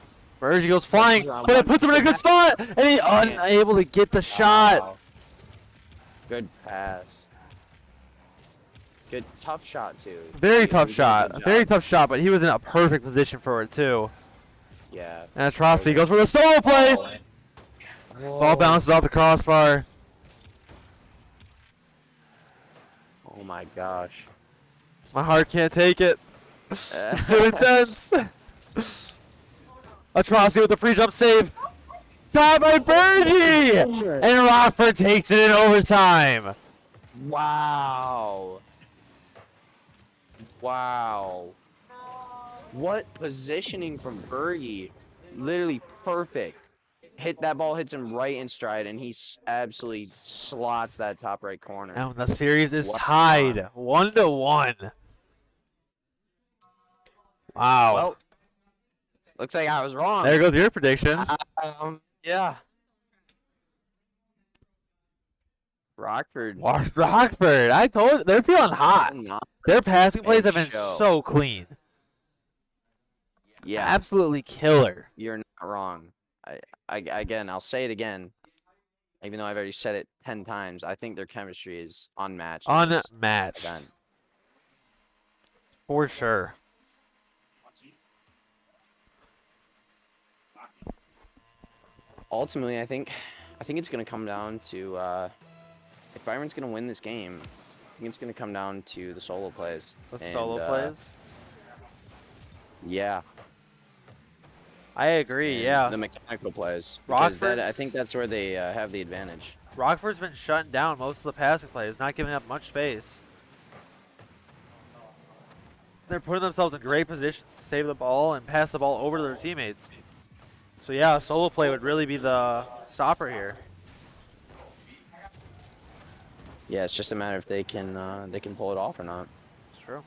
Bergie goes flying, but it puts him in a good spot, and he unable to get the shot. Wow. Good pass. Good tough shot too. Very tough He did a shot. good Very job. tough shot, but he was in a perfect position for it too. Yeah. And Atrocity goes for the solo play. Ball bounces off the crossbar. Oh my gosh. My heart can't take it. It's too intense. Atrocity with the free jump save. Tied by Bergie! And Rockford takes it in overtime. Wow. Wow. What positioning from Bergie. Literally perfect. That ball hits him right in stride, and he absolutely slots that top right corner. And the series is Wow. tied 1-1. Wow. Well, looks like I was wrong. There goes your prediction. Yeah. Rockford. Rockford, I told you, they're feeling hot. Their passing plays have been show. so clean. Yeah. Absolutely killer. You're not wrong. Again, I'll say it again. Even though I've already said it 10 times, I think their chemistry is unmatched. in this Unmatched. event. For sure. Ultimately, I think it's going to come down to if Byron's going to win this game, I think it's going to come down to the solo plays. The And, solo plays? Yeah. I agree, and yeah. The mechanical plays. Because I Rockford's- think that's where they have the advantage. Rockford's been shutting down most of the passing plays, not giving up much space. They're putting themselves in great positions to save the ball and pass the ball over to their teammates. So yeah, a solo play would really be the stopper here. Yeah, it's just a matter if they can pull it off or not. It's true.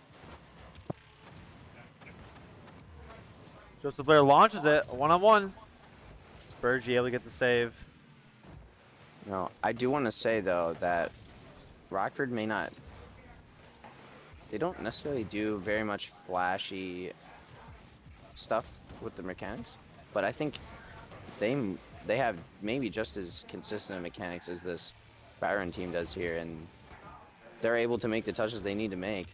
Joseph Blair launches it, one-on-one. Bergie able to get the save. No, I do want to say though that Rockford may not. They don't necessarily do very much flashy stuff with the mechanics, but I think they have maybe just as consistent mechanics as this Byron team does here, and they're able to make the touches they need to make.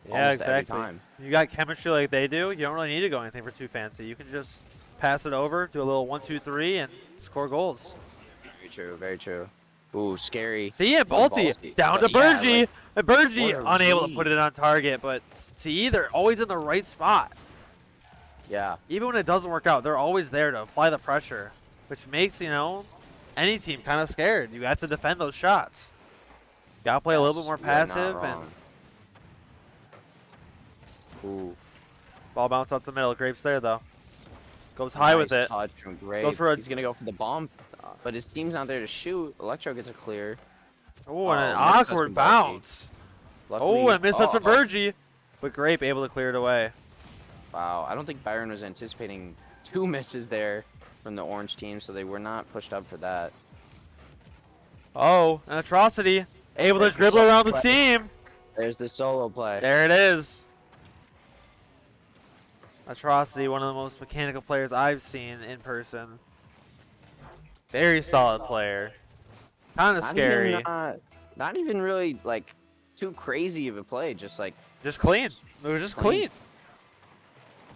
Yeah, almost every exactly. time. You got chemistry like they do, you don't really need to go anything for too fancy. You can just pass it over, do a little 1-2-3, and score goals. Very true. Very true. Ooh, scary. See it, Oh, Balti Balti. down to Yeah, Burgie. like, And Burgie what a unable to read. put it on target, but see, they're always in the right spot. Yeah. Even when it doesn't work out, they're always there to apply the pressure, which makes, any team kind of scared. You have to defend those shots. Got to play a little bit more You are not passive, and wrong. Ooh. ball bounce out the middle. Grapes there, though. Goes high with Nice it. touch from Grape. Goes for a- He's gonna go for the bomb, but his team's not there to shoot. Electro gets a clear. Oh, and an missed touch awkward from Balti. bounce. Luckily, Oh, and missed touch from oh. Burgie. But Grape able to clear it away. Wow, I don't think Byron was anticipating 2 misses there from the orange team, so they were not pushed up for that. Oh, an atrocity. Able to dribble around the team. There's the solo play. There it is. Atrocity, one of the most mechanical players I've seen in person. Very solid player. Kind of scary. Not even really like too crazy of a play. Just like Just clean. It was just clean.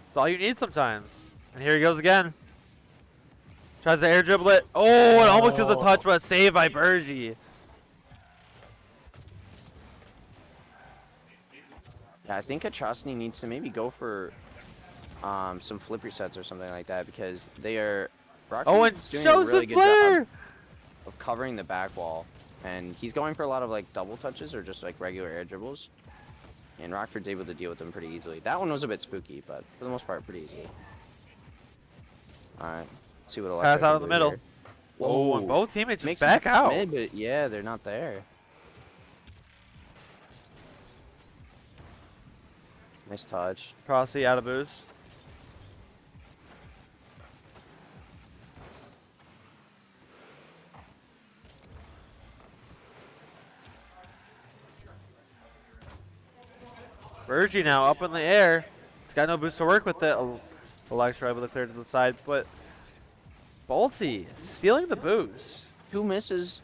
That's all you need sometimes. And here he goes again. Tries to air dribble it. Oh, it almost gets a touch, but saved by Burgie. Yeah, I think Atrocity needs to maybe go for some flip resets or something like that because they are. Oh, and Rocket's doing a really Joseph good Blair. job of covering the back wall, and he's going for a lot of like double touches or just like regular air dribbles. And Rockford's able to deal with them pretty easily. That one was a bit spooky, but for the most part, pretty easy. All right, let's see what Electro Pass out can in the do middle. here. Oh, and both teammates just Makes back him out. mid, but yeah, they're not there. Nice touch. Crossy out of boost. Burgie now up in the air. He's got no boost to work with it. Electro able to clear to the side, but Balti stealing the boost. 2 misses.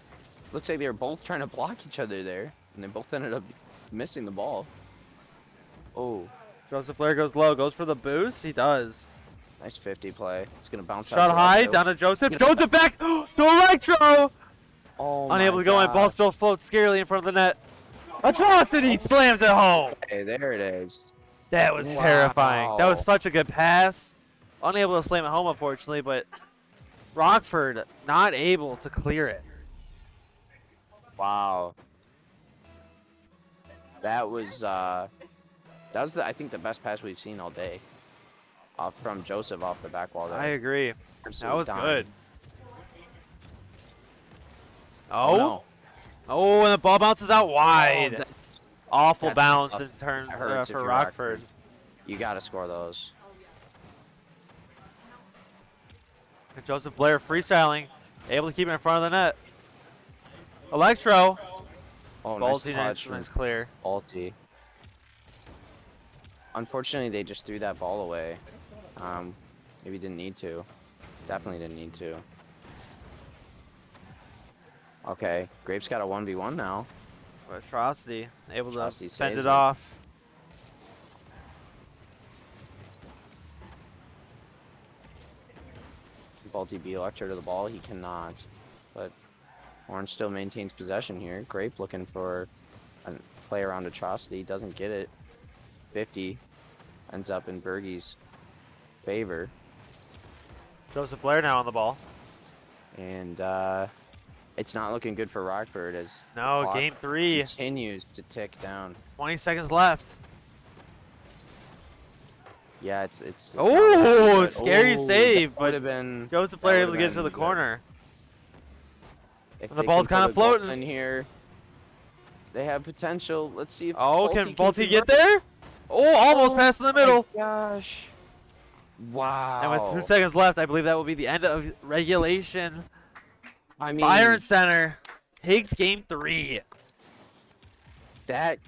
Looks like they were both trying to block each other there, and they both ended up missing the ball. Oh, Joseph Blair goes low, goes for the boost. He does. nice 50 play. It's gonna bounce out Shot to high, Electro. down to Joseph. Joseph back to Electro. Oh Unable my to go in. God. Ball still floats scarily in front of the net. Atrocity slams it home. Hey, there it is. That was terrifying. That was such a good pass. Unable to slam it home, unfortunately, but Rockford not able to clear it. Wow. That was I think the best pass we've seen all day. From Joseph off the back wall there. I agree. That Absolute was dime. good. Oh, no. Oh, and the ball bounces out wide. that's- Awful that's bounce tough. in turn That hurts if for you're Rockford. You gotta score those. And Joseph Blair freestyling, able to keep it in front of the net. Electro. Oh, nice Balti, touch. nice clear. Balti. Unfortunately, they just threw that ball away. Maybe didn't need to. Definitely didn't need to. Okay, Grape's got a 1v1 now. Atrocity able to Atrocity fend saves it it. off. Balti beat Electro to the ball. He cannot. But Orange still maintains possession here. Grape looking for a play around Atrocity. Doesn't get it. 50 ends up in Bergie's favor. Joseph Blair now on the ball. And it's not looking good for Rockford as No, clock game 3. continues to tick down. 20 seconds left. Yeah, it's not Oh, looking good. scary Oh, save, that would but have been Joseph that Blair able would've to get it to been the good. corner. If And the they ball's can kinda put a goal floating. in here. They have potential. Let's see if Oh, can Balti get convert. there? Oh, almost Oh past in the middle. my gosh. Wow. And with 2 seconds left, I believe that will be the end of regulation. I mean, Byron Center takes game 3. that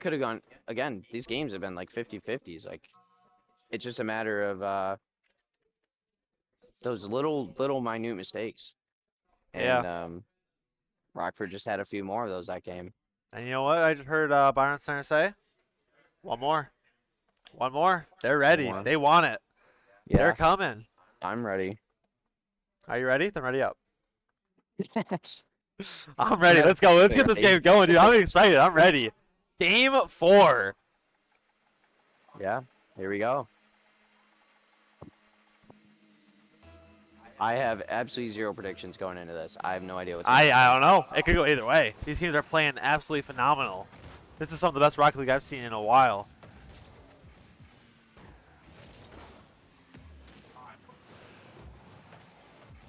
could have gone again. These games have been like 50-50s. Like, it's just a matter of those little minute mistakes. And Yeah. Rockford just had a few more of those that game. And you know what? I just heard Byron Center say, one more. One more. They're ready. more. They want it. Yeah, They're coming. I'm ready. Are you ready? Then ready up. I'm ready. Yeah, Let's go. Let's get this ready. game going, dude. I'm excited. I'm ready. Game 4. Yeah, here we go. I have absolutely zero predictions going into this. I have no idea what's going on. I don't know. It could go either way. These teams are playing absolutely phenomenal. This is some of the best Rocket League I've seen in a while.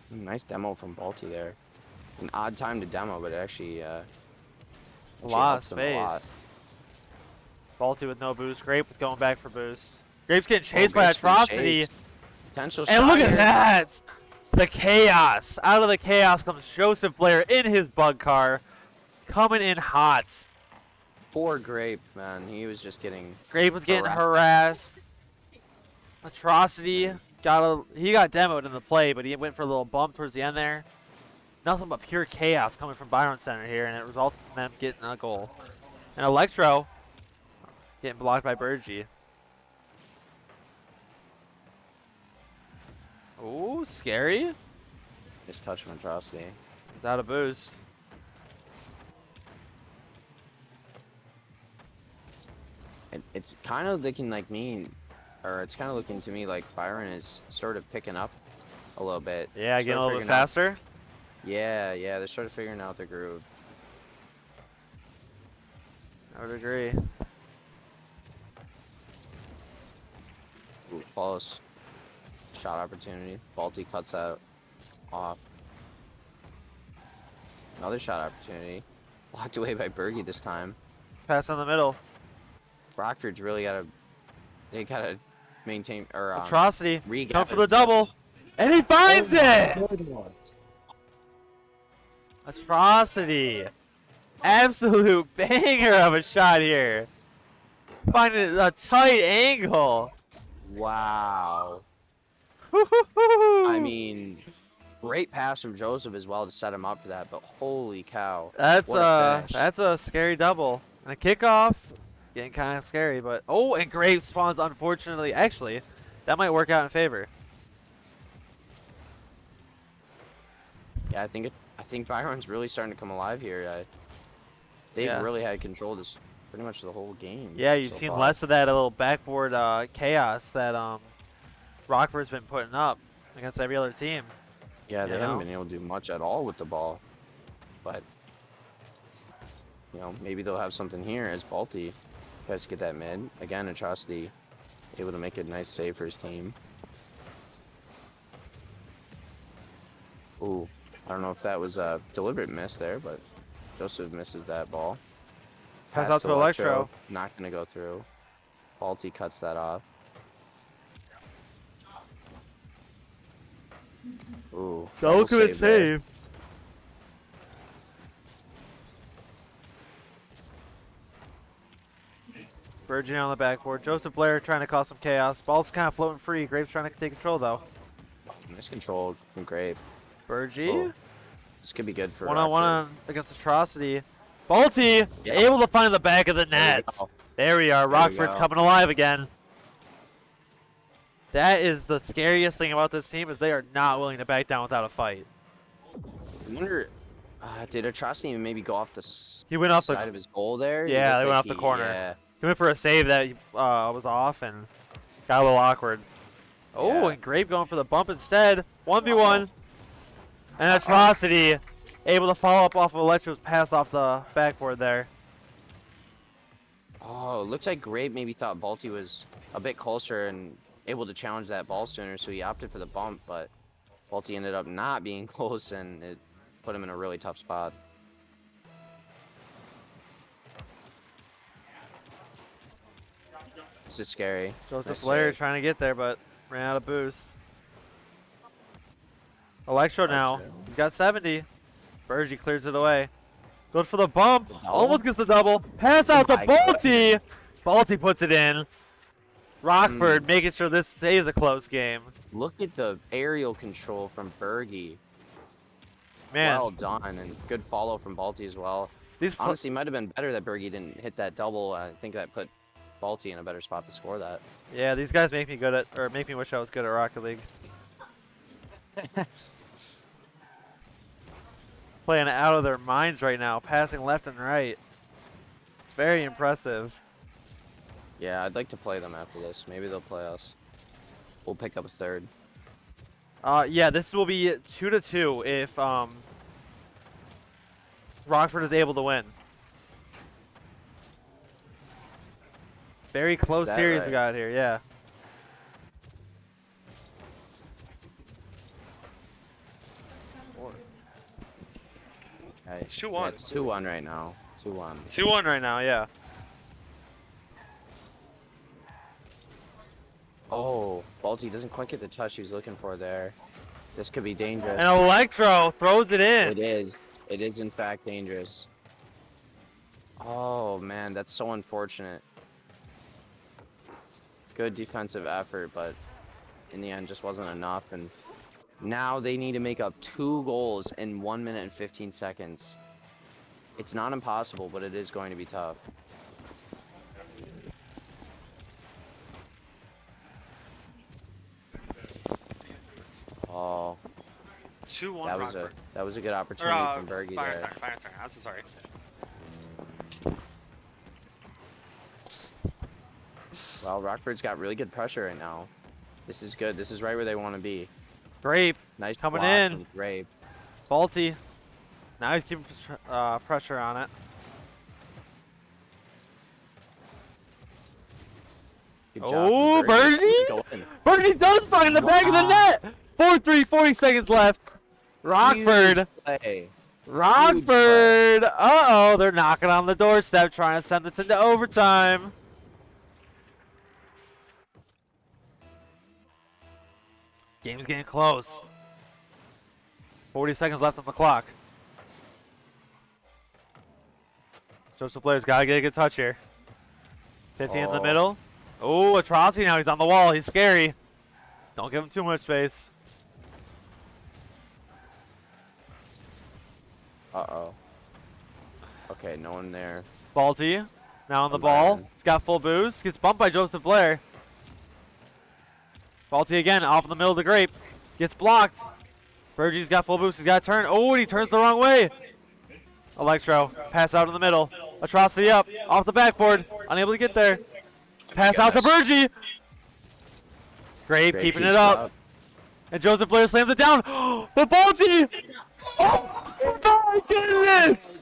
Nice demo from Balti there. An odd time to demo, but it actually, A lot of helps them a lot. space. Balti with no boost. Grape with going back for boost. Grape's getting chased by Grape's getting Atrocity. chased. Potential And shot look at here. that! The chaos. Out of the chaos comes Joseph Blair in his bug car. Coming in hot. Poor Grape, man. He was just getting... Grape was getting harassed. harassed. Atrocity he got demoed in the play, but he went for a little bump towards the end there. Nothing but pure chaos coming from Byron Center here, and it results in them getting a goal. And Electro getting blocked by Burgie. Ooh, scary. Just touch from Atrocity. He's out of boost. It's kind of looking like it's kind of looking to me like Byron is sort of picking up a little bit. Yeah, getting a little bit figuring out- faster. Yeah, they're sort of figuring out their groove. I would agree. Ooh, close. Shot opportunity. Balti cuts that off. Another shot opportunity. Blocked away by Bergie this time. Pass on the middle. Rockford's really they gotta maintain or Atrocity. Come regather for the double. And he finds it! Atrocity. Absolute banger of a shot here. Finding a tight angle. Wow. I mean, great pass from Joseph as well to set him up for that, but holy cow. That's what a finish. that's a scary double. And a kickoff. Getting kind of scary, but oh, and Grape spawns unfortunately. Actually, that might work out in favor. Yeah, I think Byron's really starting to come alive here. They've really had control of this pretty much the whole game. Yeah, you've so seen far. less of that little backboard chaos that Rockford's been putting up against every other team. Yeah, they you haven't know? been able to do much at all with the ball. But, maybe they'll have something here as Balti tries to get that mid. Again, Atrocity able to make a nice save for his team. Ooh, I don't know if that was a deliberate miss there, but Joseph misses that ball. Pass out to Electro. Not going to go through. Balti cuts that off. Ooh. double Ultimate there. save. Virgin on the backboard. Joseph Blair trying to cause some chaos. Ball's kind of floating free. Grape's trying to take control though. Nice control from Grape. Burgie. Oh, this could be good for One-on-one against Atrocity. Balti able to find the back of the net. There we are. There we Rockford's go. coming alive again. That is the scariest thing about this team is they are not willing to back down without a fight. I wonder, did Atrocity maybe go off the He went off the side of his goal there? It Yeah, looked they went like off the corner. Yeah. He went for a save that was off and got a little awkward. Oh, Yeah. and Grape going for the bump instead. 1v1. And Atrocity able to follow up off of Electro's pass off the backboard there. Oh, it looks like Grape maybe thought Balti was a bit closer and able to challenge that ball sooner, so he opted for the bump, but Balti ended up not being close, and it put him in a really tough spot. This is scary. Joseph Nice Blair save. trying to get there, but ran out of boost. Electro now. He's got 70. Burgie clears it away. Goes for the bump. Almost gets the double. Pass out to my Balti. Balti puts it in. Rockford making sure this stays a close game. Look at the aerial control from Bergie. Man. Well done, and good follow from Balti as well. These Honestly, it might have been better that Bergie didn't hit that double. I think that put Balti in a better spot to score that. Yeah, these guys make me good at, or make me wish I was good at Rocket League. Playing out of their minds right now, passing left and right. It's very impressive. Yeah, I'd like to play them after this. Maybe they'll play us. We'll pick up a third. Yeah, this will be 2-2 if Rockford is able to win. Very close series we got here, yeah. Okay. It's 2-1. Yeah, it's 2-1 right now. 2-1. 2-1 right now, yeah. Oh, Balti doesn't quite get the touch he was looking for there. This could be dangerous. And Electro throws it in. It is. It is in fact dangerous. Oh man, that's so unfortunate. Good defensive effort, but in the end just wasn't enough. And now they need to make up 2 goals in 1 minute and 15 seconds. It's not impossible, but it is going to be tough. Oh, 2-1. That was a good opportunity from Bergie there. Fire, I'm so sorry. Well, Rockford's got really good pressure right now. This is good. This is right where they want to be. Grape Nice coming block in. from Grape. Balti. Now he's keeping pressure on it. Good job Oh, from Bergie. Go Bergie! in. Bergie does find the back of the net. 4-3, 40 seconds left. Rockford. Huge play. Rockford. Uh-oh, they're knocking on the doorstep, trying to send this into overtime. Game's getting close. 40 seconds left on the clock. Joseph Blair's got to get a good touch here. 15 in the middle. Oh, Atrocity now. He's on the wall. He's scary. Don't give him too much space. Uh-oh. Okay, no one there. Balti now on the ball. He's got full boost. Gets bumped by Joseph Blair. Balti again off in the middle of the grape. Gets blocked. Bergie's got full boost. He's got to turn. Oh, and he turns the wrong way. Electro. Pass out in the middle. Atrocity up. Off the backboard. Unable to get there. Pass out to Bergie. Grape keeping it up. And Joseph Blair slams it down. But Balti! Oh my goodness!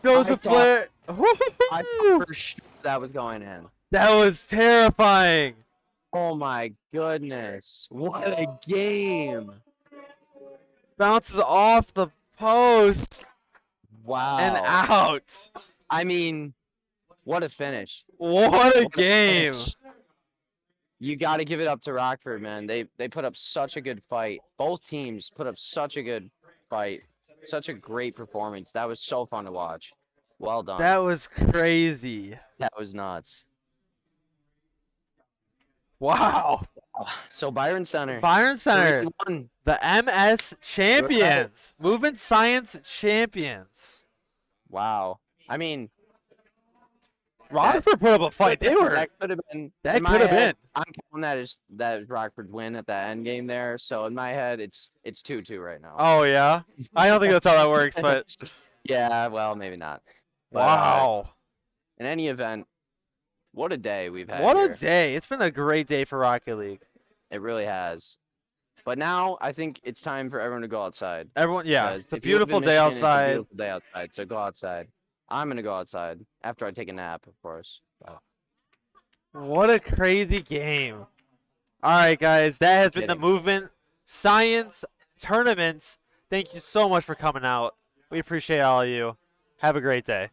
Joseph Blair. I thought for sure that was going in. That was terrifying. Oh my goodness. What a game. Bounces off the post. Wow. And out. I mean, what a finish. What a game. You got to give it up to Rockford, man. They put up such a good fight. Both teams put up such a good fight. Such a great performance. That was so fun to watch. Well done. That was crazy. That was nuts. Wow. So Byron Center. Byron Center. 3-1. The MS champions. Movement Science champions. Wow. I mean, Rockford put up a fight. They were. That could have been. That in my could have head, been. I'm counting that as Rockford's win at the end game there. So in my head, it's 2-2 right now. Oh, yeah? I don't think that's how that works, but. Yeah, well, maybe not. But, Wow. in any event, what a day we've had. What here. a day. It's been a great day for Rocket League. It really has. But now I think it's time for everyone to go outside. Everyone, yeah. Because It's a if you live beautiful in day Michigan, it's a outside. beautiful day outside. So go outside. I'm gonna go outside after I take a nap, of course. What a crazy game. All right, guys. That has been the Movement Science Tournament. Thank you so much for coming out. We appreciate all of you. Have a great day.